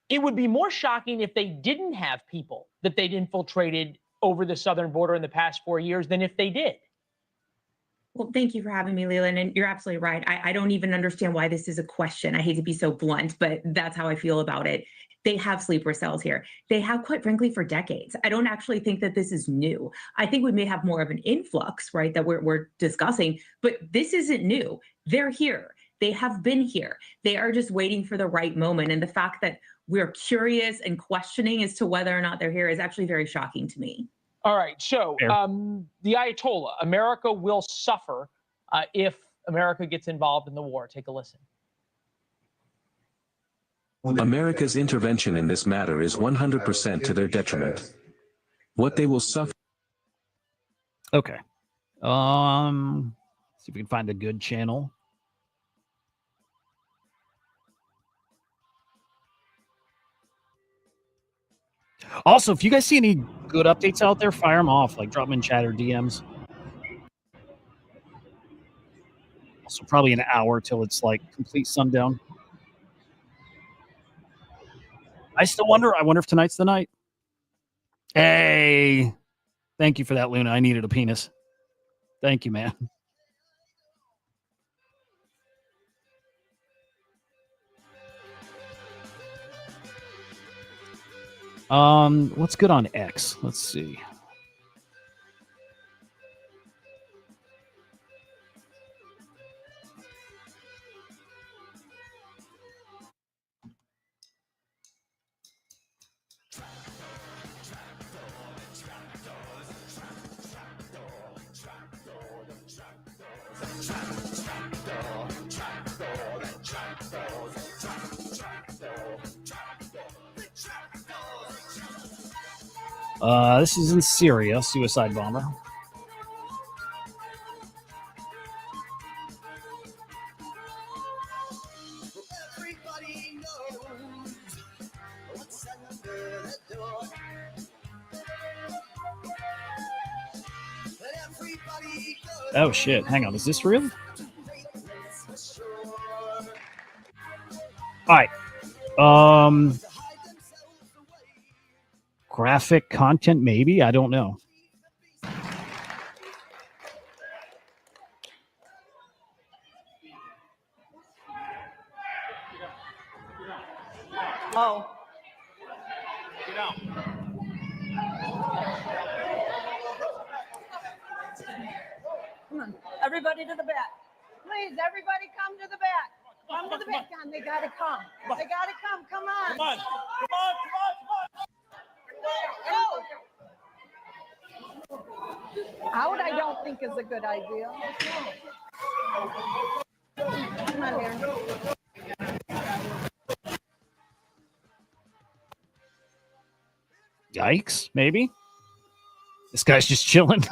it would be more shocking if they didn't have people that they'd infiltrated over the southern border in the past 4 years than if they did. Well, thank you for having me, Leland. And you're absolutely right. I don't even understand why this is a question. I hate to be so blunt, but that's how I feel about it. They have sleeper cells here. They have, quite frankly, for decades. I don't actually think that this is new. I think we may have more of an influx, right, that we're discussing, but this isn't new. They're here. They have been here. They are just waiting for the right moment. And the fact that we're curious and questioning as to whether or not they're here is actually very shocking to me. All right. So the Ayatollah, America will suffer if America gets involved in the war. Take a listen. America's intervention in this matter is 100% to their detriment. What they will suffer. Okay. See if we can find a good channel. Also, if you guys see any good updates out there, fire them off. Like, drop them in chat or DMs. Also, probably an hour till it's like complete sundown. I still wonder. I wonder if tonight's the night. Hey, thank you for that, Luna. I needed a penis. Thank you, man. What's good on X? Let's see. This is in Syria, suicide bomber. Oh shit, hang on, is this real? Alright. Graphic content, maybe? I don't know. Oh. Get out. Come on, everybody to the back. Please, everybody come to the back. Come to the back. Come on, they gotta come. They gotta come. Come on. Come on. Come on. Come on. Out, I don't think is a good idea. Come on here. Yikes, maybe? This guy's just chilling.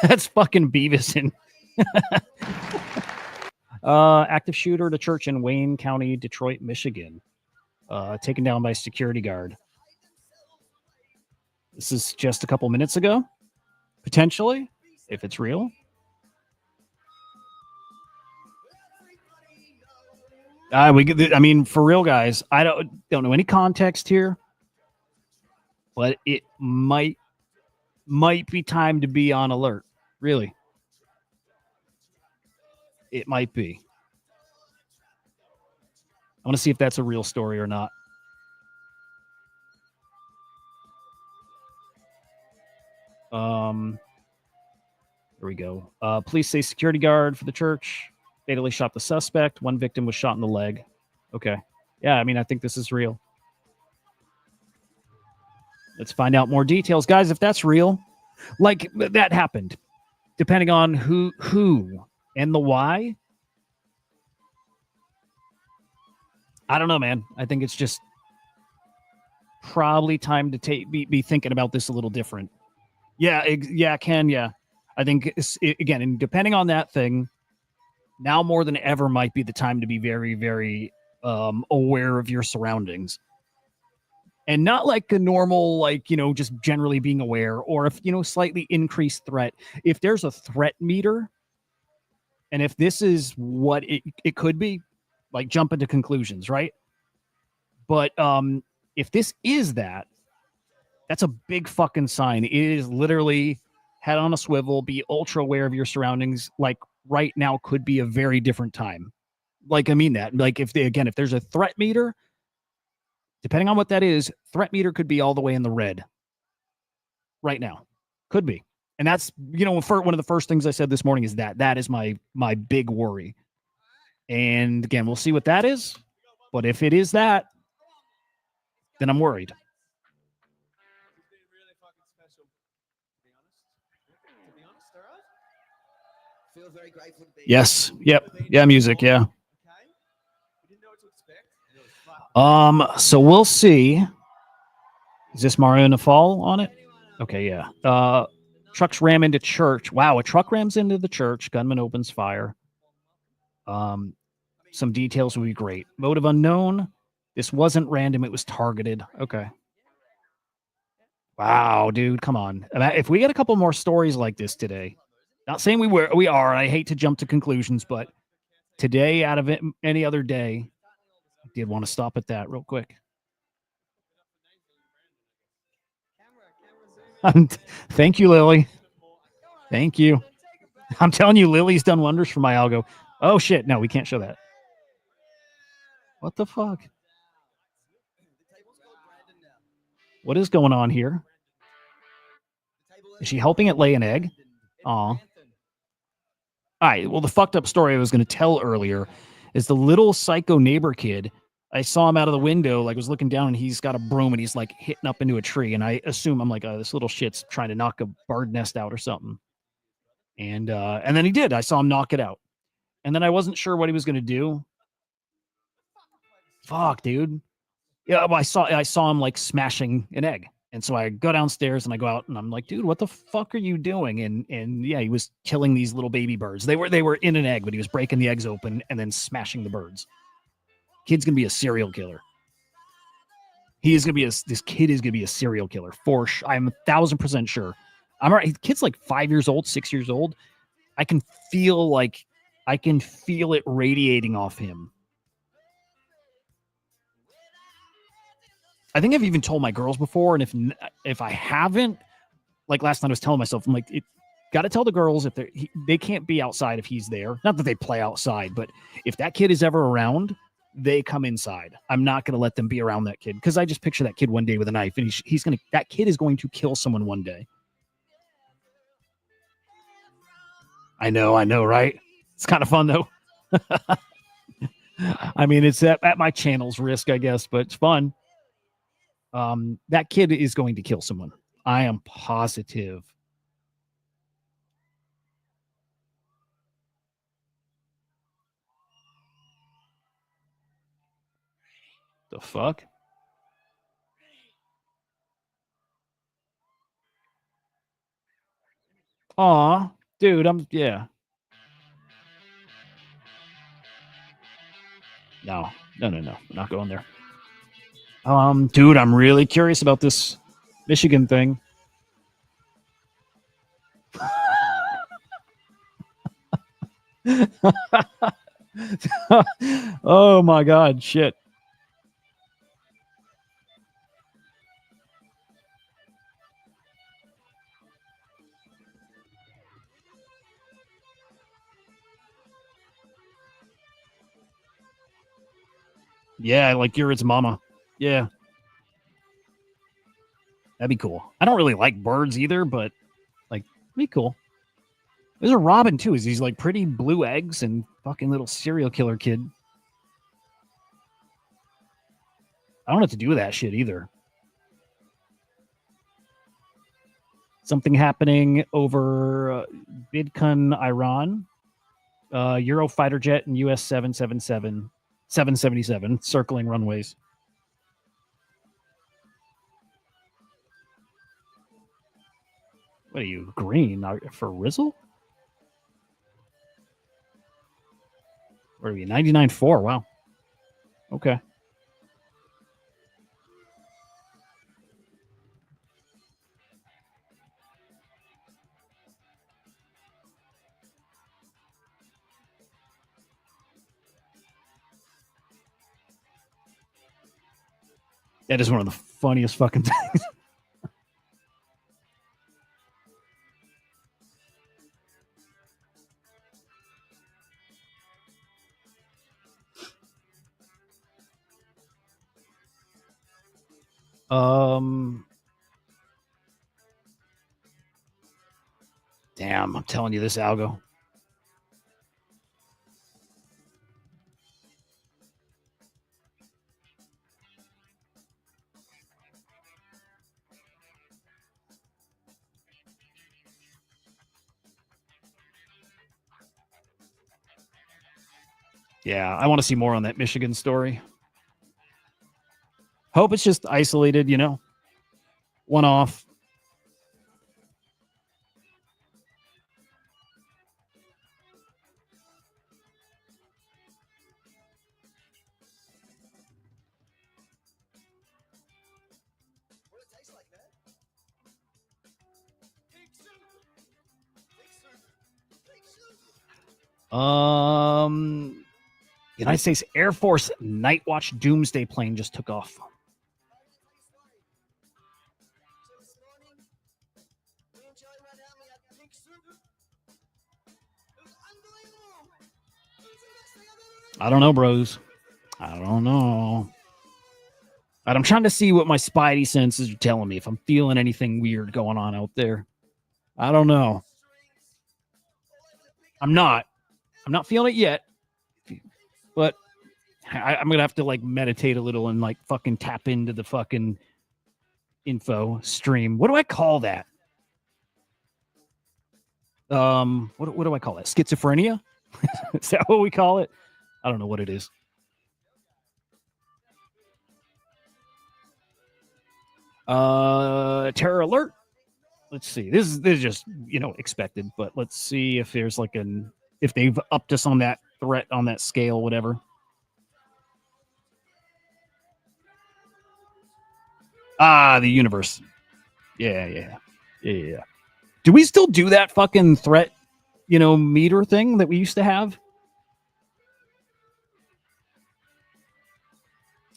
That's fucking Beavis. Active shooter at a church in Wayne County, Detroit, Michigan. Taken down by security guard. This is just a couple minutes ago. Potentially, if it's real. I mean, for real, guys, I don't know any context here, but it might be time to be on alert. Really, it might be. I want to see if that's a real story or not. Here we go. Police say security guard for the church fatally shot the suspect. One victim was shot in the leg. Okay. Yeah, I mean, I think this is real. Let's find out more details. Guys, if that's real, like that happened, depending on who and the why. I don't know, man. I think it's just probably time to be thinking about this a little different. Yeah, Ken, yeah. I think, again, and depending on that thing, now more than ever might be the time to be very, very aware of your surroundings. And not like a normal, like, just generally being aware, or if, slightly increased threat. If there's a threat meter, and if this is what it could be, like jump into conclusions, right? But if this is that, that's a big fucking sign. It is literally head on a swivel, be ultra aware of your surroundings. Like right now could be a very different time. Like, I mean that. Like if there's a threat meter, depending on what that is, threat meter could be all the way in the red right now. Could be. And that's, one of the first things I said this morning is that is my big worry. And again, we'll see what that is. But if it is that, then I'm worried. Yes. Yep. Yeah, music, yeah. So we'll see. Is this Mario Nafal on it? Okay, yeah. Trucks ram into church. Wow, a truck rams into the church. Gunman opens fire. Some details would be great. Motive unknown. This wasn't random. It was targeted. Okay. Wow, dude, come on. If we get a couple more stories like this today, not saying we are. I hate to jump to conclusions, but today, out of any other day, I did want to stop at that real quick. Thank you, Lily. Thank you. I'm telling you, Lily's done wonders for my algo. Oh, shit. No, we can't show that. What the fuck? What is going on here? Is she helping it lay an egg? Aw. All right. Well, the fucked up story I was going to tell earlier is the little psycho neighbor kid. I saw him out of the window, like was looking down, and he's got a broom and he's like hitting up into a tree. And I assume I'm like, this little shit's trying to knock a bird nest out or something. And then he did. I saw him knock it out. And then I wasn't sure what he was going to do. Fuck, dude. Yeah, well, I saw him like smashing an egg. And so I go downstairs and I go out and I'm like, dude, what the fuck are you doing? And yeah, he was killing these little baby birds. They were in an egg, but he was breaking the eggs open and then smashing the birds. Kid's gonna be a serial killer. This kid is gonna be a serial killer for sure. I'm 1,000% sure. I'm all right. Kid's like 5 years old, 6 years old. I can feel it radiating off him. I think I've even told my girls before, and if I haven't, like last night I was telling myself, I'm like, got to tell the girls if they can't be outside if he's there. Not that they play outside, but if that kid is ever around, they come inside. I'm not going to let them be around that kid because I just picture that kid one day with a knife, and that kid is going to kill someone one day. I know, right? It's kind of fun though. I mean, it's at my channel's risk, I guess, but it's fun. That kid is going to kill someone. I am positive. The fuck? Aw, dude, yeah. No. Not going there. Dude, I'm really curious about this Michigan thing. Oh my God, shit. Yeah, like you're its mama. Yeah. That'd be cool. I don't really like birds either, but like, it'd be cool. There's a robin too. Is these like pretty blue eggs and fucking little serial killer kid. I don't have to do with that shit either. Something happening over Bidcon, Iran. Eurofighter jet and US 777 circling runways. What are you, green for Rizzle? What are we, 99.4? Wow. Okay. That is one of the funniest fucking things. Damn, I'm telling you, this algo. Yeah, I want to see more on that Michigan story. Hope it's just isolated, you know, one off. United States Air Force Night Watch Doomsday plane just took off. I don't know, bros. I don't know. But I'm trying to see what my spidey senses are telling me, if I'm feeling anything weird going on out there. I don't know. I'm not feeling it yet. But I'm going to have to like meditate a little and like fucking tap into the fucking info stream. What do I call that? What do I call that? Schizophrenia? Is that what we call it? I don't know what it is. Terror alert. Let's see. This is just, you know, expected, but let's see if there's like if they've upped us on that threat on that scale, whatever. The universe. Yeah. Do we still do that fucking threat, you know, meter thing that we used to have?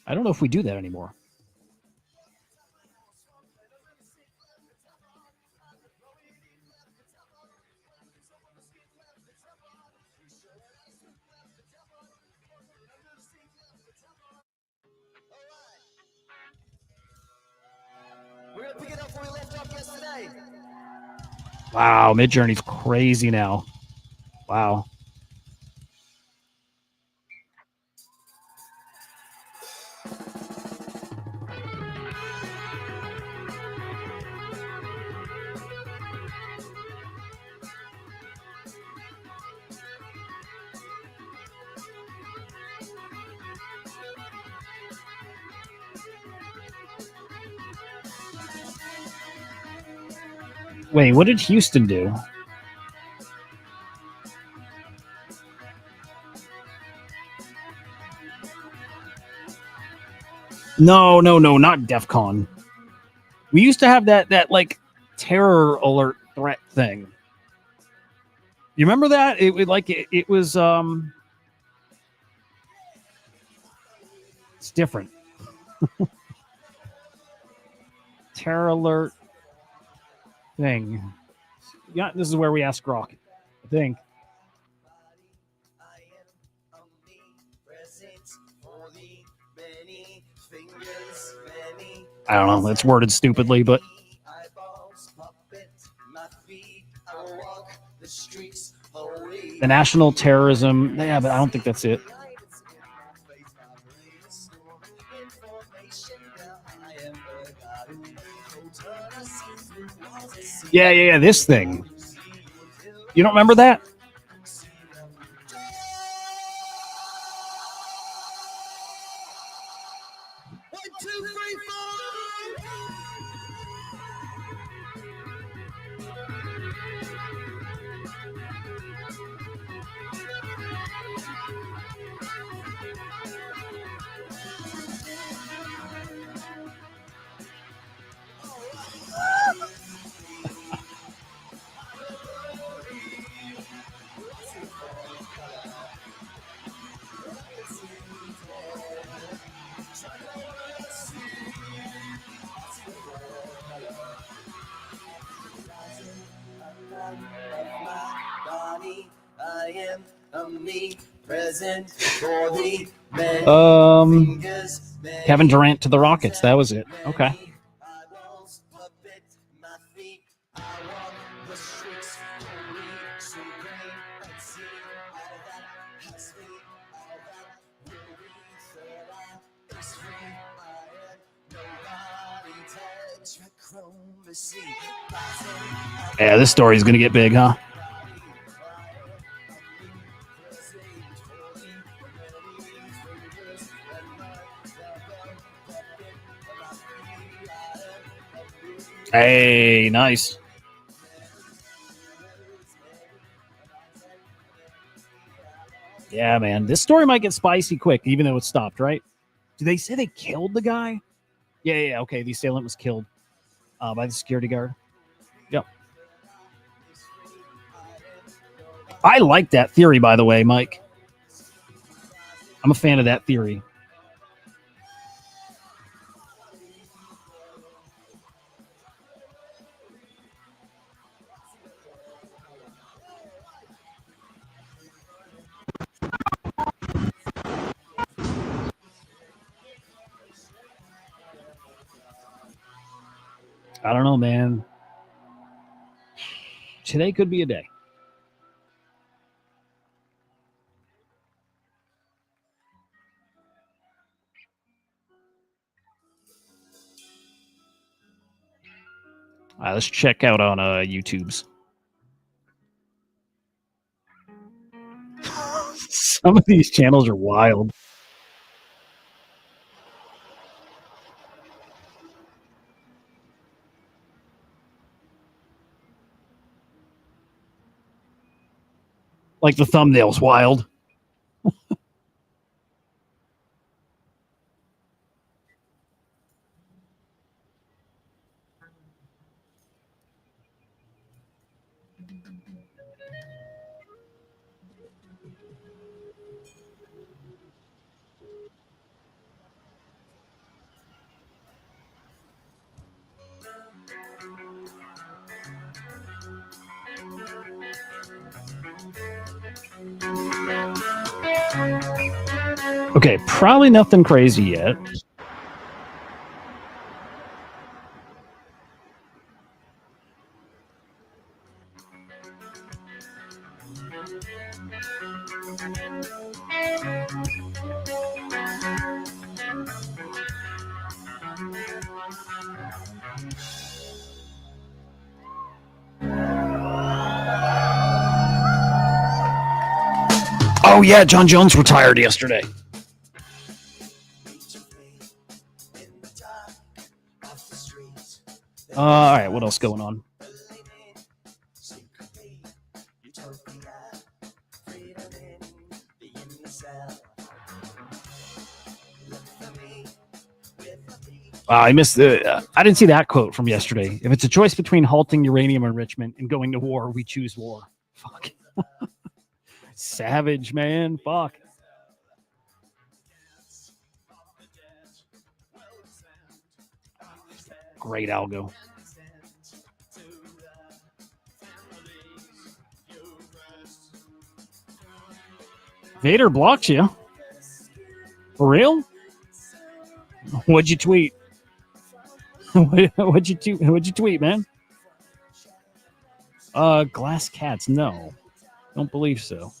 I don't know if we do that anymore. We're gonna pick it up where we left off yesterday. Wow, Midjourney's crazy now. Wow. Wait, what did Houston do? No, not DEF CON. We used to have that like terror alert threat thing. You remember that? It was it's different. Terror alert thing. Yeah, this is where we ask Grok, I think. I don't know. It's worded stupidly, but the national terrorism. Yeah, but I don't think that's it. Yeah. This thing. You don't remember that? Kevin Durant to the Rockets. That was it. Okay. Yeah, this story is going to get big, huh? Hey, nice. Yeah, man. This story might get spicy quick, even though it stopped, right? Do they say they killed the guy? Yeah. Okay, the assailant was killed by the security guard. Yep. I like that theory, by the way, Mike. I'm a fan of that theory. I don't know, man. Today could be a day. All right, let's check out on YouTube's. Some of these channels are wild. Like the thumbnail's wild. Okay, probably nothing crazy yet. Oh yeah, John Jones retired yesterday. All right, what else going on? I missed the. I didn't see that quote from yesterday. If it's a choice between halting uranium enrichment and going to war, we choose war. Fuck. Savage, man. Fuck. Great algo. Vader blocked you. For real? What'd you tweet? What'd you tweet, man? Glass cats. No. Don't believe so.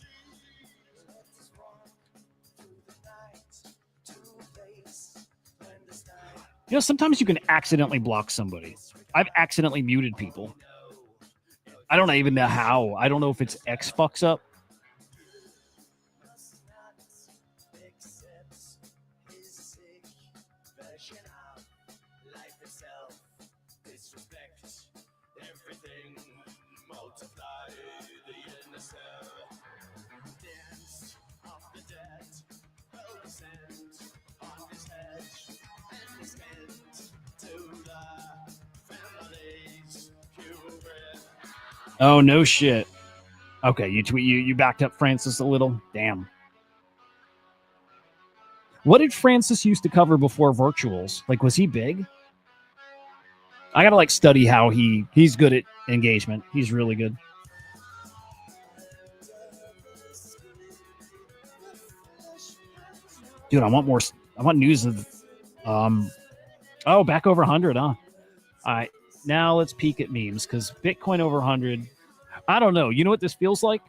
You know, sometimes you can accidentally block somebody. I've accidentally muted people. I don't even know how. I don't know if it's X fucks up. Oh, no shit. Okay, you backed up Francis a little. Damn. What did Francis used to cover before virtuals? Like, was he big? I gotta like study how he's good at engagement. He's really good. Dude, I want news of back over 100, huh? All right. Now let's peek at memes because Bitcoin over 100. I don't know. You know what this feels like?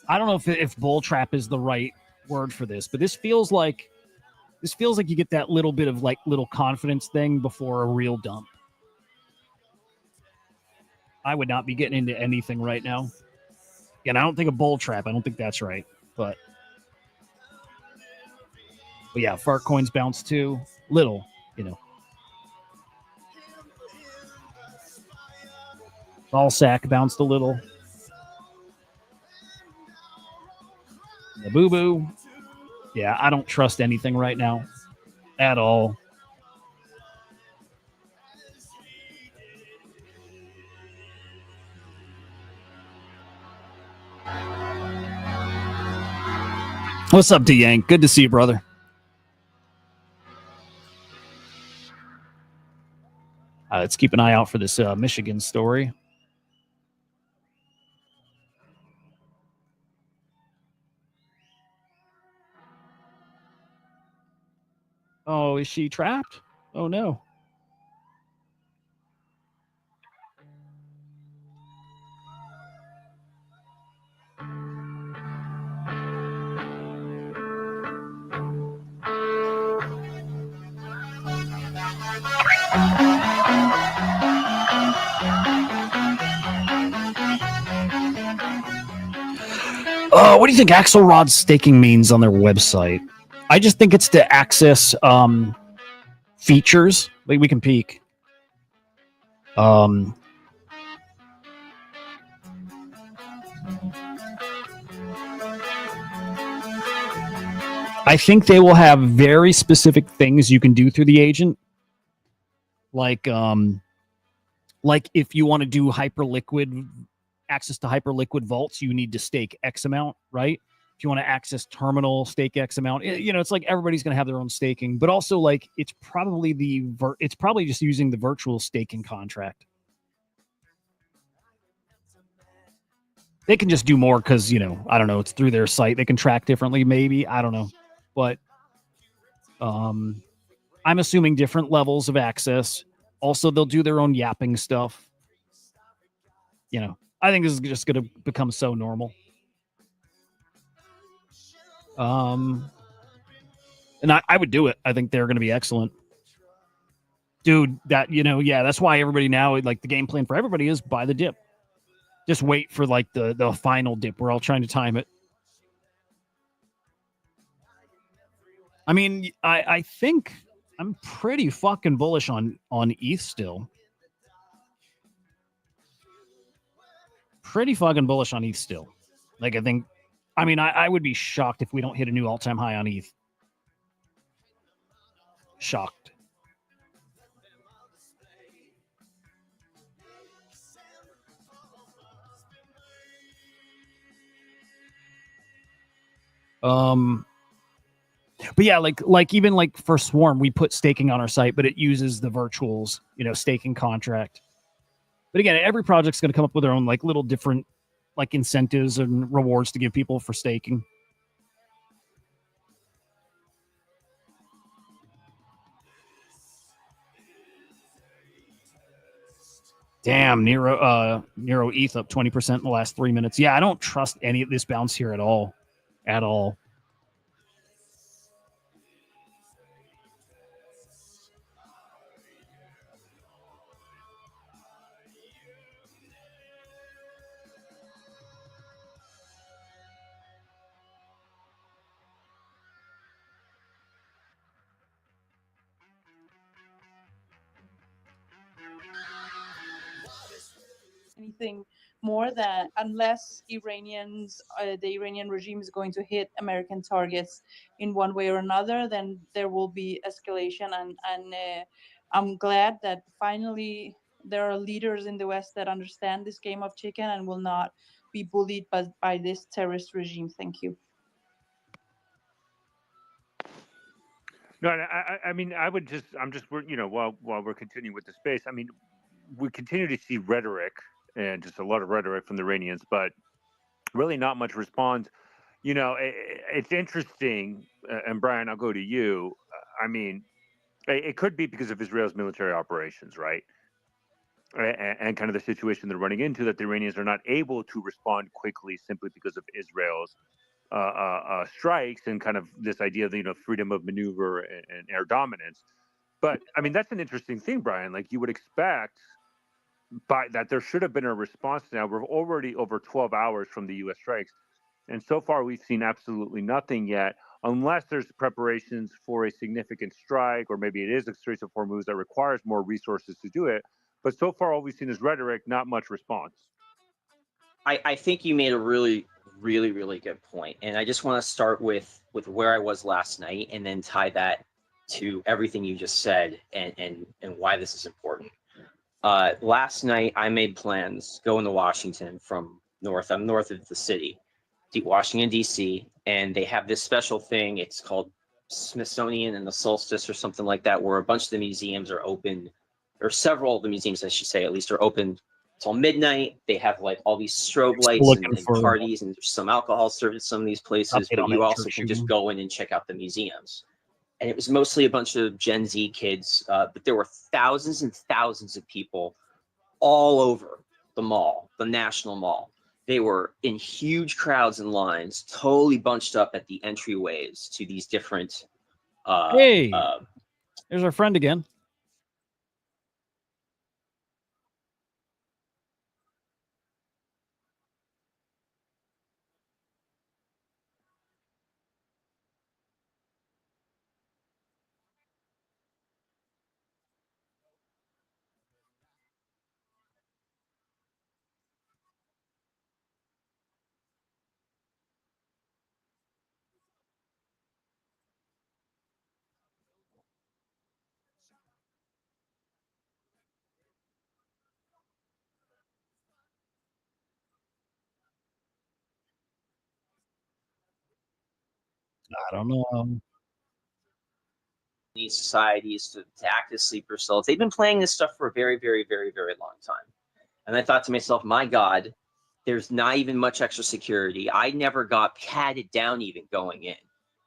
I don't know if bull trap is the right word for this, but this feels like you get that little bit of like little confidence thing before a real dump. I would not be getting into anything right now. And I don't think a bull trap. I don't think that's right. But yeah, fart coins bounce too. Little, you know. Ball sack bounced a little. The boo boo. Yeah, I don't trust anything right now at all. What's up, D-Yank? Good to see you, brother. Let's keep an eye out for this Michigan story. Oh, is she trapped? Oh, no. What do you think Axelrod's staking means on their website? I just think it's to access features. Like we can peek. I think they will have very specific things you can do through the agent. Like if you want to do hyperliquid access to hyperliquid vaults, you need to stake X amount, right? If you want to access terminal, stake X amount. You know, it's like everybody's going to have their own staking, but also like it's probably just using the virtual staking contract. They can just do more because, you know, I don't know, it's through their site. They can track differently, maybe. I don't know. But I'm assuming different levels of access. Also, they'll do their own yapping stuff. You know, I think this is just going to become so normal. And I would do it. I think they're going to be excellent. Dude, that, you know, yeah, that's why everybody now, like the game plan for everybody is buy the dip. Just wait for like the final dip. We're all trying to time it. I mean, I think I'm pretty fucking bullish on ETH still. Pretty fucking bullish on ETH still. Like, I mean, I would be shocked if we don't hit a new all-time high on ETH. shocked. But yeah, like even like for Swarm, we put staking on our site, but it uses the virtuals, staking contract. But again, every project's going to come up with their own like little different like incentives and rewards to give people for staking. Damn, Nero ETH up 20% in the last 3 minutes. Yeah, I don't trust any of this bounce here at all. At all. Anything more than unless Iranians, the Iranian regime is going to hit American targets in one way or another, then there will be escalation. And I'm glad that finally there are leaders in the West that understand this game of chicken and will not be bullied by this terrorist regime. Thank you. No, I mean, I'm just, while we're continuing with the space, I mean, we continue to see rhetoric and just a lot of rhetoric from the Iranians, but really not much response. It's interesting, and Brian, I'll go to you. I mean, it could be because of Israel's military operations, right? And kind of the situation they're running into, that the Iranians are not able to respond quickly simply because of Israel's strikes and kind of this idea of freedom of maneuver and air dominance. But I mean, that's an interesting thing, Brian. Like, you would expect that there should have been a response. Now we're already over 12 hours from the U.S. strikes, and so far we've seen absolutely nothing yet, unless there's preparations for a significant strike, or maybe it is a Straits of Hormuz that requires more resources to do it. But so far, all we've seen is rhetoric, not much response. I think you made a really, really, really good point. And I just want to start with where I was last night and then tie that to everything you just said and why this is important. Last night, I made plans going to Washington from north. I'm north of the city, Washington, D.C., and they have this special thing. It's called Smithsonian and the Solstice or something like that, where a bunch of the museums are open, or several of the museums, I should say, at least, are open till midnight. They have like all these strobe lights and parties, and there's some alcohol served at some of these places, but you also can just go in and check out the museums. And it was mostly a bunch of Gen Z kids, but there were thousands and thousands of people all over the mall, the National Mall. They were in huge crowds and lines, totally bunched up at the entryways to these different. Hey, there's our friend again. I don't know. These societies to act as sleeper cells. They've been playing this stuff for a very, very, very, very long time. And I thought to myself, my God, there's not even much extra security. I never got patted down even going in,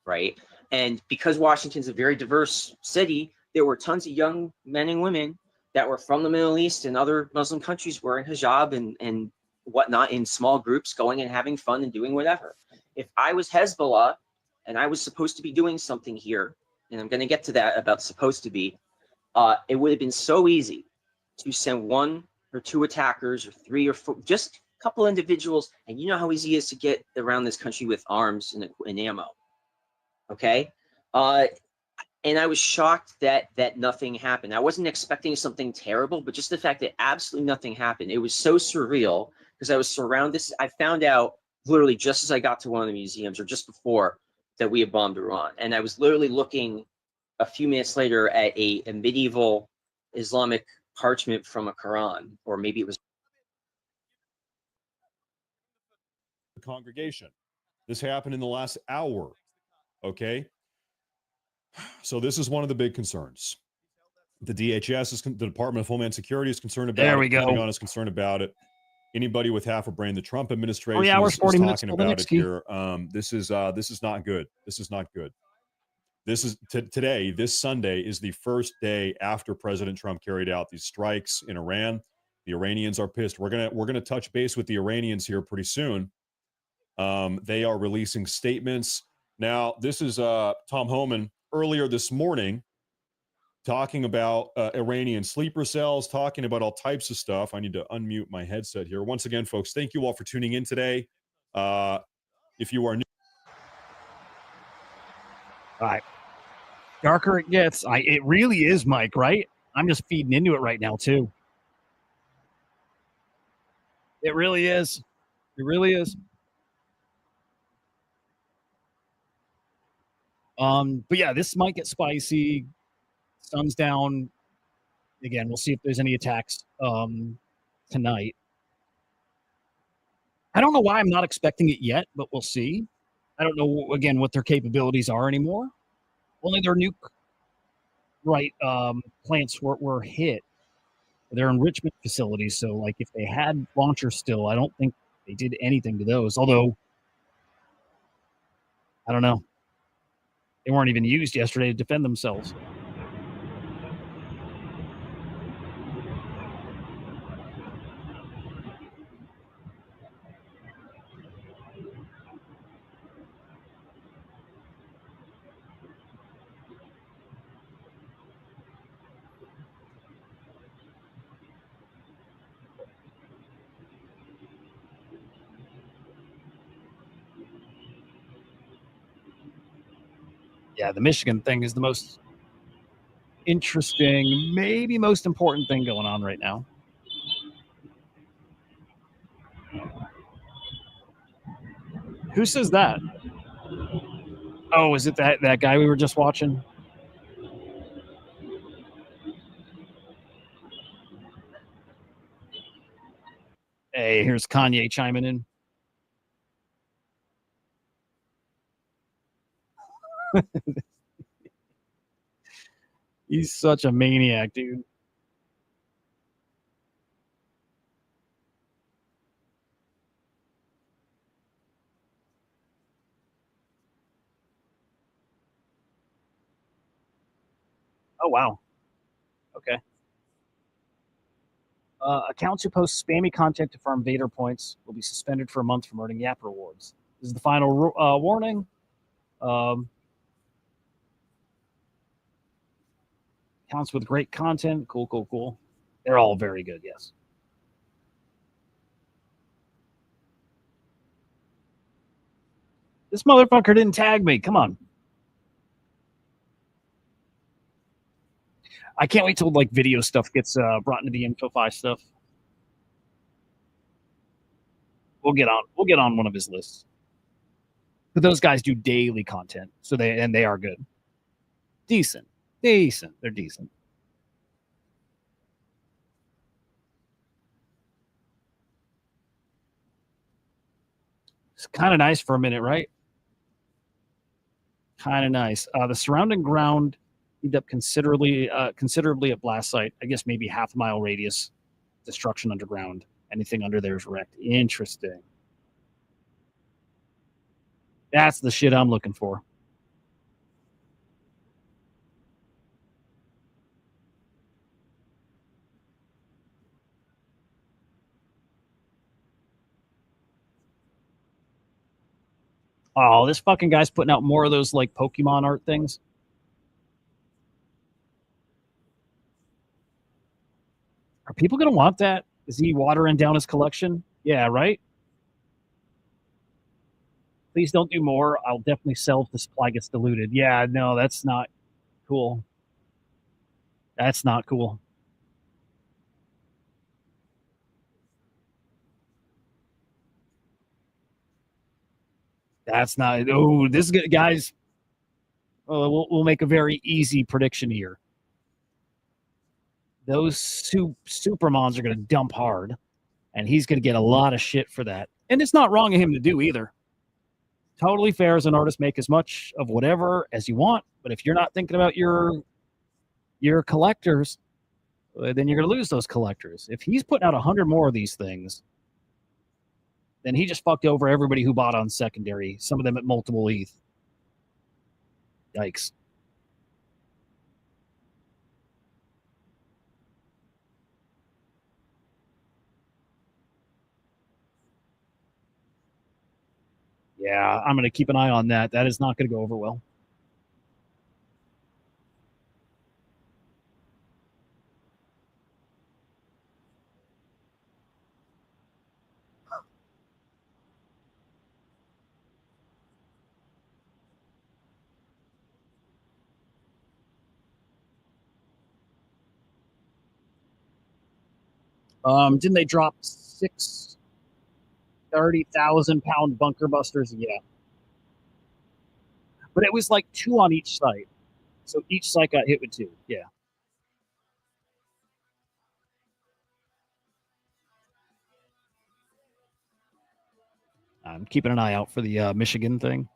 right? And because Washington's a very diverse city, there were tons of young men and women that were from the Middle East and other Muslim countries wearing hijab and whatnot in small groups, going and having fun and doing whatever. If I was Hezbollah and I was supposed to be doing something here, and I'm going to get to that about supposed to be, it would have been so easy to send 1 or 2 attackers, or 3 or 4, just a couple individuals, and you know how easy it is to get around this country with arms and ammo. Okay, and I was shocked that nothing happened. I wasn't expecting something terrible, but just the fact that absolutely nothing happened. It was so surreal because I was surrounded. I found out literally just as I got to one of the museums, or just before, that we had bombed Iran, and I was literally looking a few minutes later at a medieval Islamic parchment from a Quran, or maybe it was the congregation. This happened in the last hour. Okay. So this is one of the big concerns. The DHS is the Department of Homeland Security is concerned about There it. we go. Pentagon is concerned about it. Anybody with half a brain, the Trump administration 3 hours, is 40 minutes talking till the about next it key. here. This is not good. This is not good. This is today. This Sunday is the first day after President Trump carried out these strikes in Iran. The Iranians are pissed. We're gonna touch base with the Iranians here pretty soon. They are releasing statements now. This is Tom Homan earlier this morning talking about Iranian sleeper cells, talking about all types of stuff. I need to unmute my headset here. Once again, folks, thank you all for tuning in today. If you are new. All right. Darker it gets. It really is, Mike, right? I'm just feeding into it right now, too. It really is. It really is. But yeah, this might get spicy. Sun's down. Again, we'll see if there's any attacks tonight. I don't know why I'm not expecting it yet, but we'll see. I don't know, again, what their capabilities are anymore. Only their nuke plants were hit. They're enrichment facilities, so like if they had launchers still, I don't think they did anything to those. Although, I don't know. They weren't even used yesterday to defend themselves. Yeah, the Michigan thing is the most interesting, maybe most important thing going on right now. Who says that? Oh, is it that guy we were just watching? Hey, here's Kanye chiming in. He's such a maniac, dude. Oh, wow. Okay. Accounts who post spammy content to farm Vader points will be suspended for a month from earning YAP rewards. This is the final warning. Accounts with great content. Cool. They're all very good, yes. This motherfucker didn't tag me. Come on. I can't wait till like video stuff gets brought into the InfoFi stuff. We'll get on one of his lists. But those guys do daily content, so they are good. Decent. They're decent. It's kind of nice for a minute, right? Kind of nice. The surrounding ground heaved up considerably at blast site. I guess maybe half a mile radius. Destruction underground. Anything under there is wrecked. Interesting. That's the shit I'm looking for. Oh, this fucking guy's putting out more of those like Pokemon art things. Are people going to want that? Is he watering down his collection? Yeah, right? Please don't do more. I'll definitely sell if the supply gets diluted. Yeah, no, that's not cool. That's not cool. That's not. Oh, this is good, guys. we'll make a very easy prediction here. Those supermons are going to dump hard, and he's going to get a lot of shit for that. And it's not wrong of him to do either. Totally fair as an artist, make as much of whatever as you want. But if you're not thinking about your collectors, then you're going to lose those collectors. If he's putting out 100 more of these things, then he just fucked over everybody who bought on secondary, some of them at multiple ETH. Yikes. Yeah, I'm going to keep an eye on that. That is not going to go over well. Didn't they drop 30,000-pound bunker busters? Yeah. But it was like 2 on each site. So each site got hit with 2. Yeah. I'm keeping an eye out for the Michigan thing.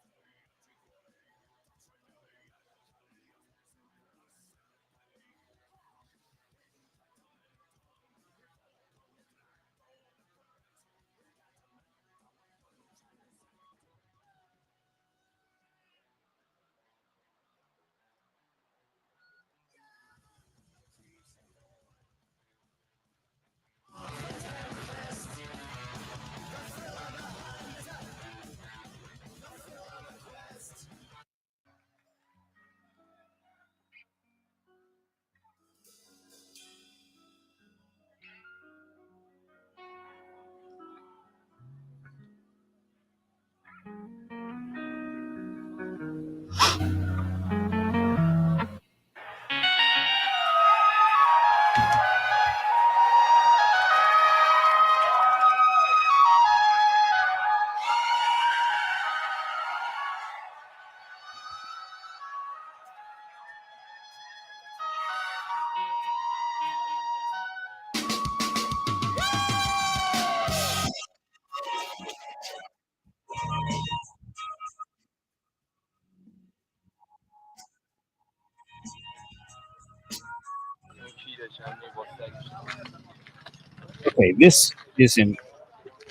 Okay, this isn't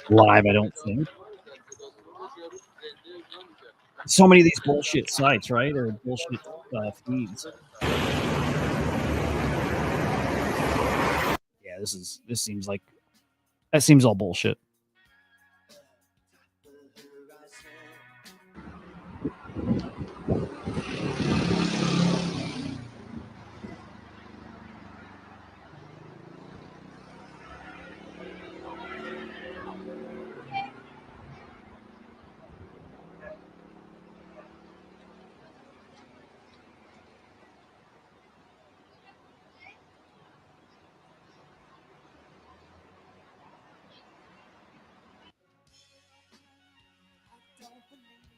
live, I don't think. So many of these bullshit sites, right? Or bullshit feeds. Yeah, this seems like that seems all bullshit.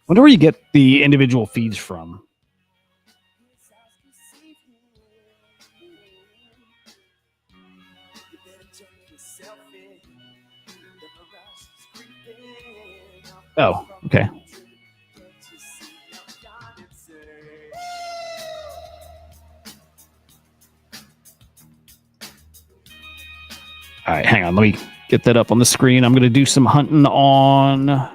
Wonder where you get the individual feeds from. Oh, okay. All right, hang on. Let me get that up on the screen. I'm going to do some hunting on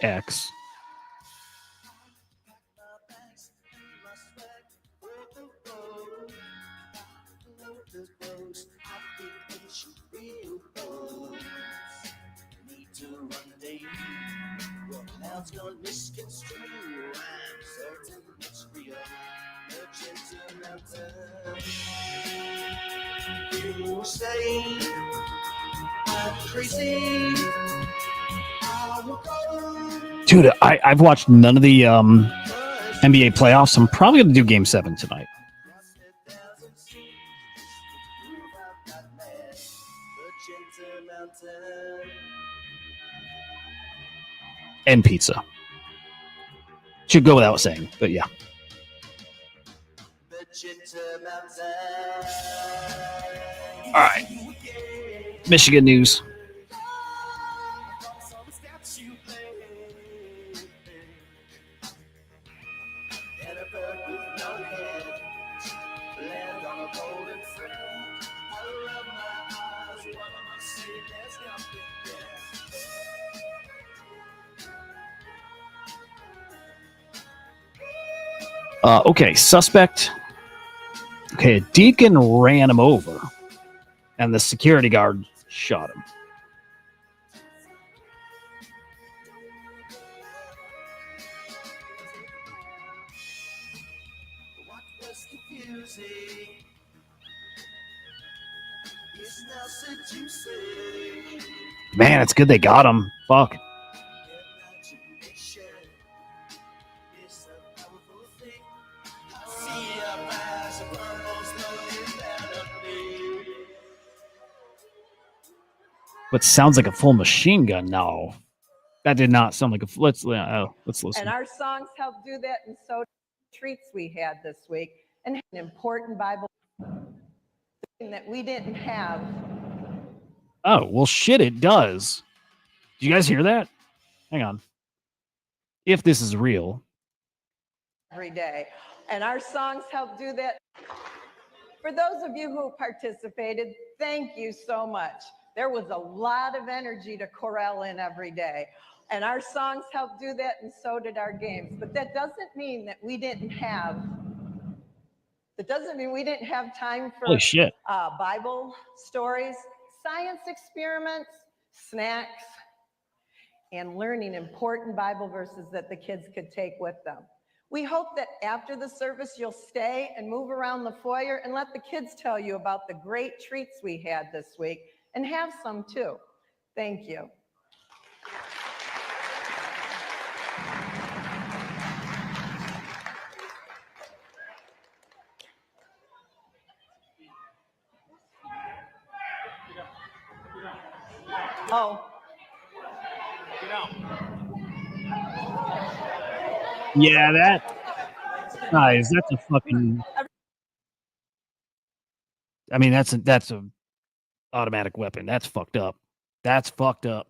X. You say I'm crazy. Dude, I've watched none of the NBA playoffs. I'm probably going to do Game 7 tonight. And pizza. Should go without saying, but yeah. All right. Michigan news. Okay, suspect. Okay, a deacon ran him over, and the security guard shot him. Man, it's good they got him. Fuck. What sounds like a full machine gun? No, that did not sound like a. Let's listen. And our songs help do that, and so treats we had this week, and an important Bible that we didn't have. Oh well, shit! It does. Did you guys hear that? Hang on. If this is real. Every day, and our songs help do that. For those of you who participated, thank you so much. There was a lot of energy to corral in every day, and our songs help do that, and so did our games. But that doesn't mean that we didn't have. That doesn't mean we didn't have time for Holy shit. Bible stories, science experiments, snacks, and learning important Bible verses that the kids could take with them. We hope that after the service, you'll stay and move around the foyer and let the kids tell you about the great treats we had this week, and have some too. Thank you. Oh. Yeah, that. Guys, that's a fucking. I mean, that's a automatic weapon. That's fucked up. That's fucked up.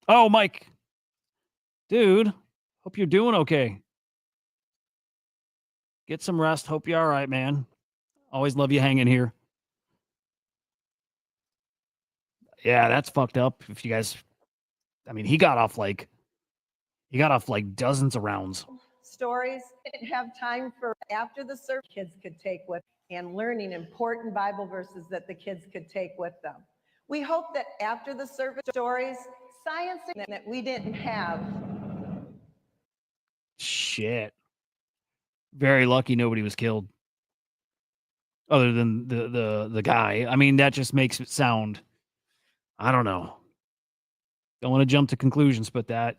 Oh, Mike. Dude, hope you're doing okay. Get some rest. Hope you're all right, man. Always love you hanging here. Yeah, that's fucked up. If you guys, I mean, he got off like dozens of rounds. Stories didn't have time for after the service kids could take with, and learning important Bible verses that the kids could take with them. We hope that after the service stories, science that we didn't have. Shit. Very lucky nobody was killed. Other than the guy. I mean, that just makes it sound, I don't know. Don't want to jump to conclusions, but that.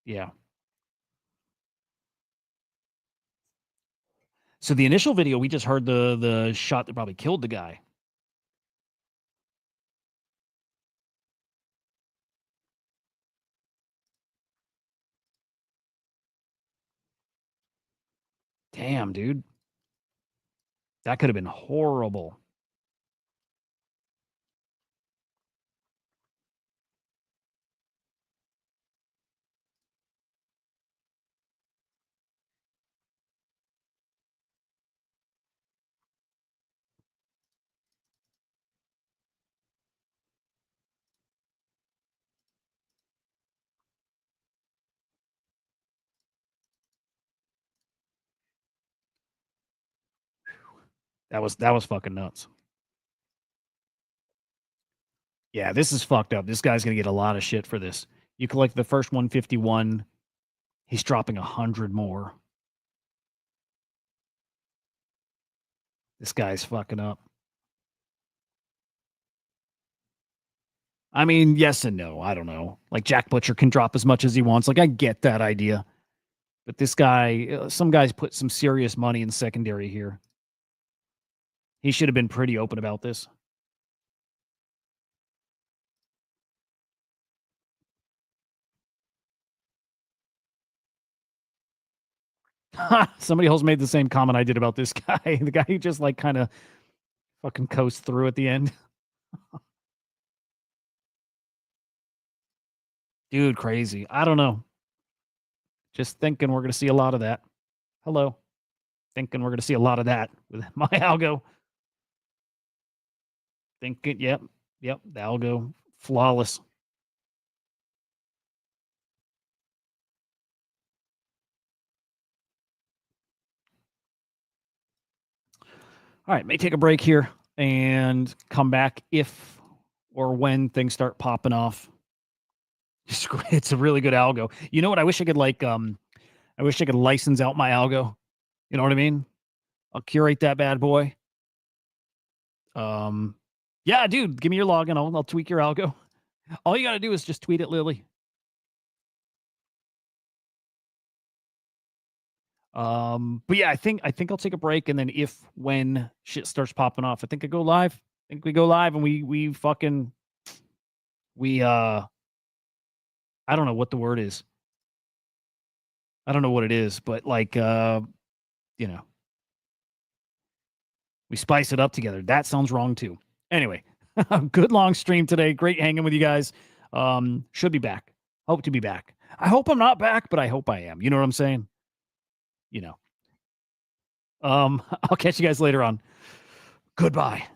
Yeah. So the initial video, we just heard the shot that probably killed the guy. Damn, dude. That could have been horrible. That was fucking nuts. Yeah, this is fucked up. This guy's gonna get a lot of shit for this. You collect the first 151. He's dropping 100 more. This guy's fucking up. I mean, yes and no. I don't know. Like Jack Butcher can drop as much as he wants. Like I get that idea. But this guy, some guys put some serious money in secondary here. He should have been pretty open about this. Somebody else made the same comment I did about this guy. The guy who just like kind of fucking coasts through at the end. Dude, crazy. I don't know. Just thinking we're going to see a lot of that. Hello. Thinking we're going to see a lot of that with my algo. Thinking, yep, the algo, flawless. All right, may take a break here and come back if or when things start popping off. It's a really good algo. You know what? I wish I could I wish I could license out my algo. You know what I mean? I'll curate that bad boy. Yeah, dude, give me your login. I'll tweak your algo. All you got to do is just tweet at Lily. But yeah, I think I'll take a break, and then when shit starts popping off, I think I go live. I think we go live, and we fucking I don't know what the word is. I don't know what it is, but like you know, we spice it up together. That sounds wrong too. Anyway, good long stream today. Great hanging with you guys. Should be back. Hope to be back. I hope I'm not back, but I hope I am. You know what I'm saying? You know. I'll catch you guys later on. Goodbye.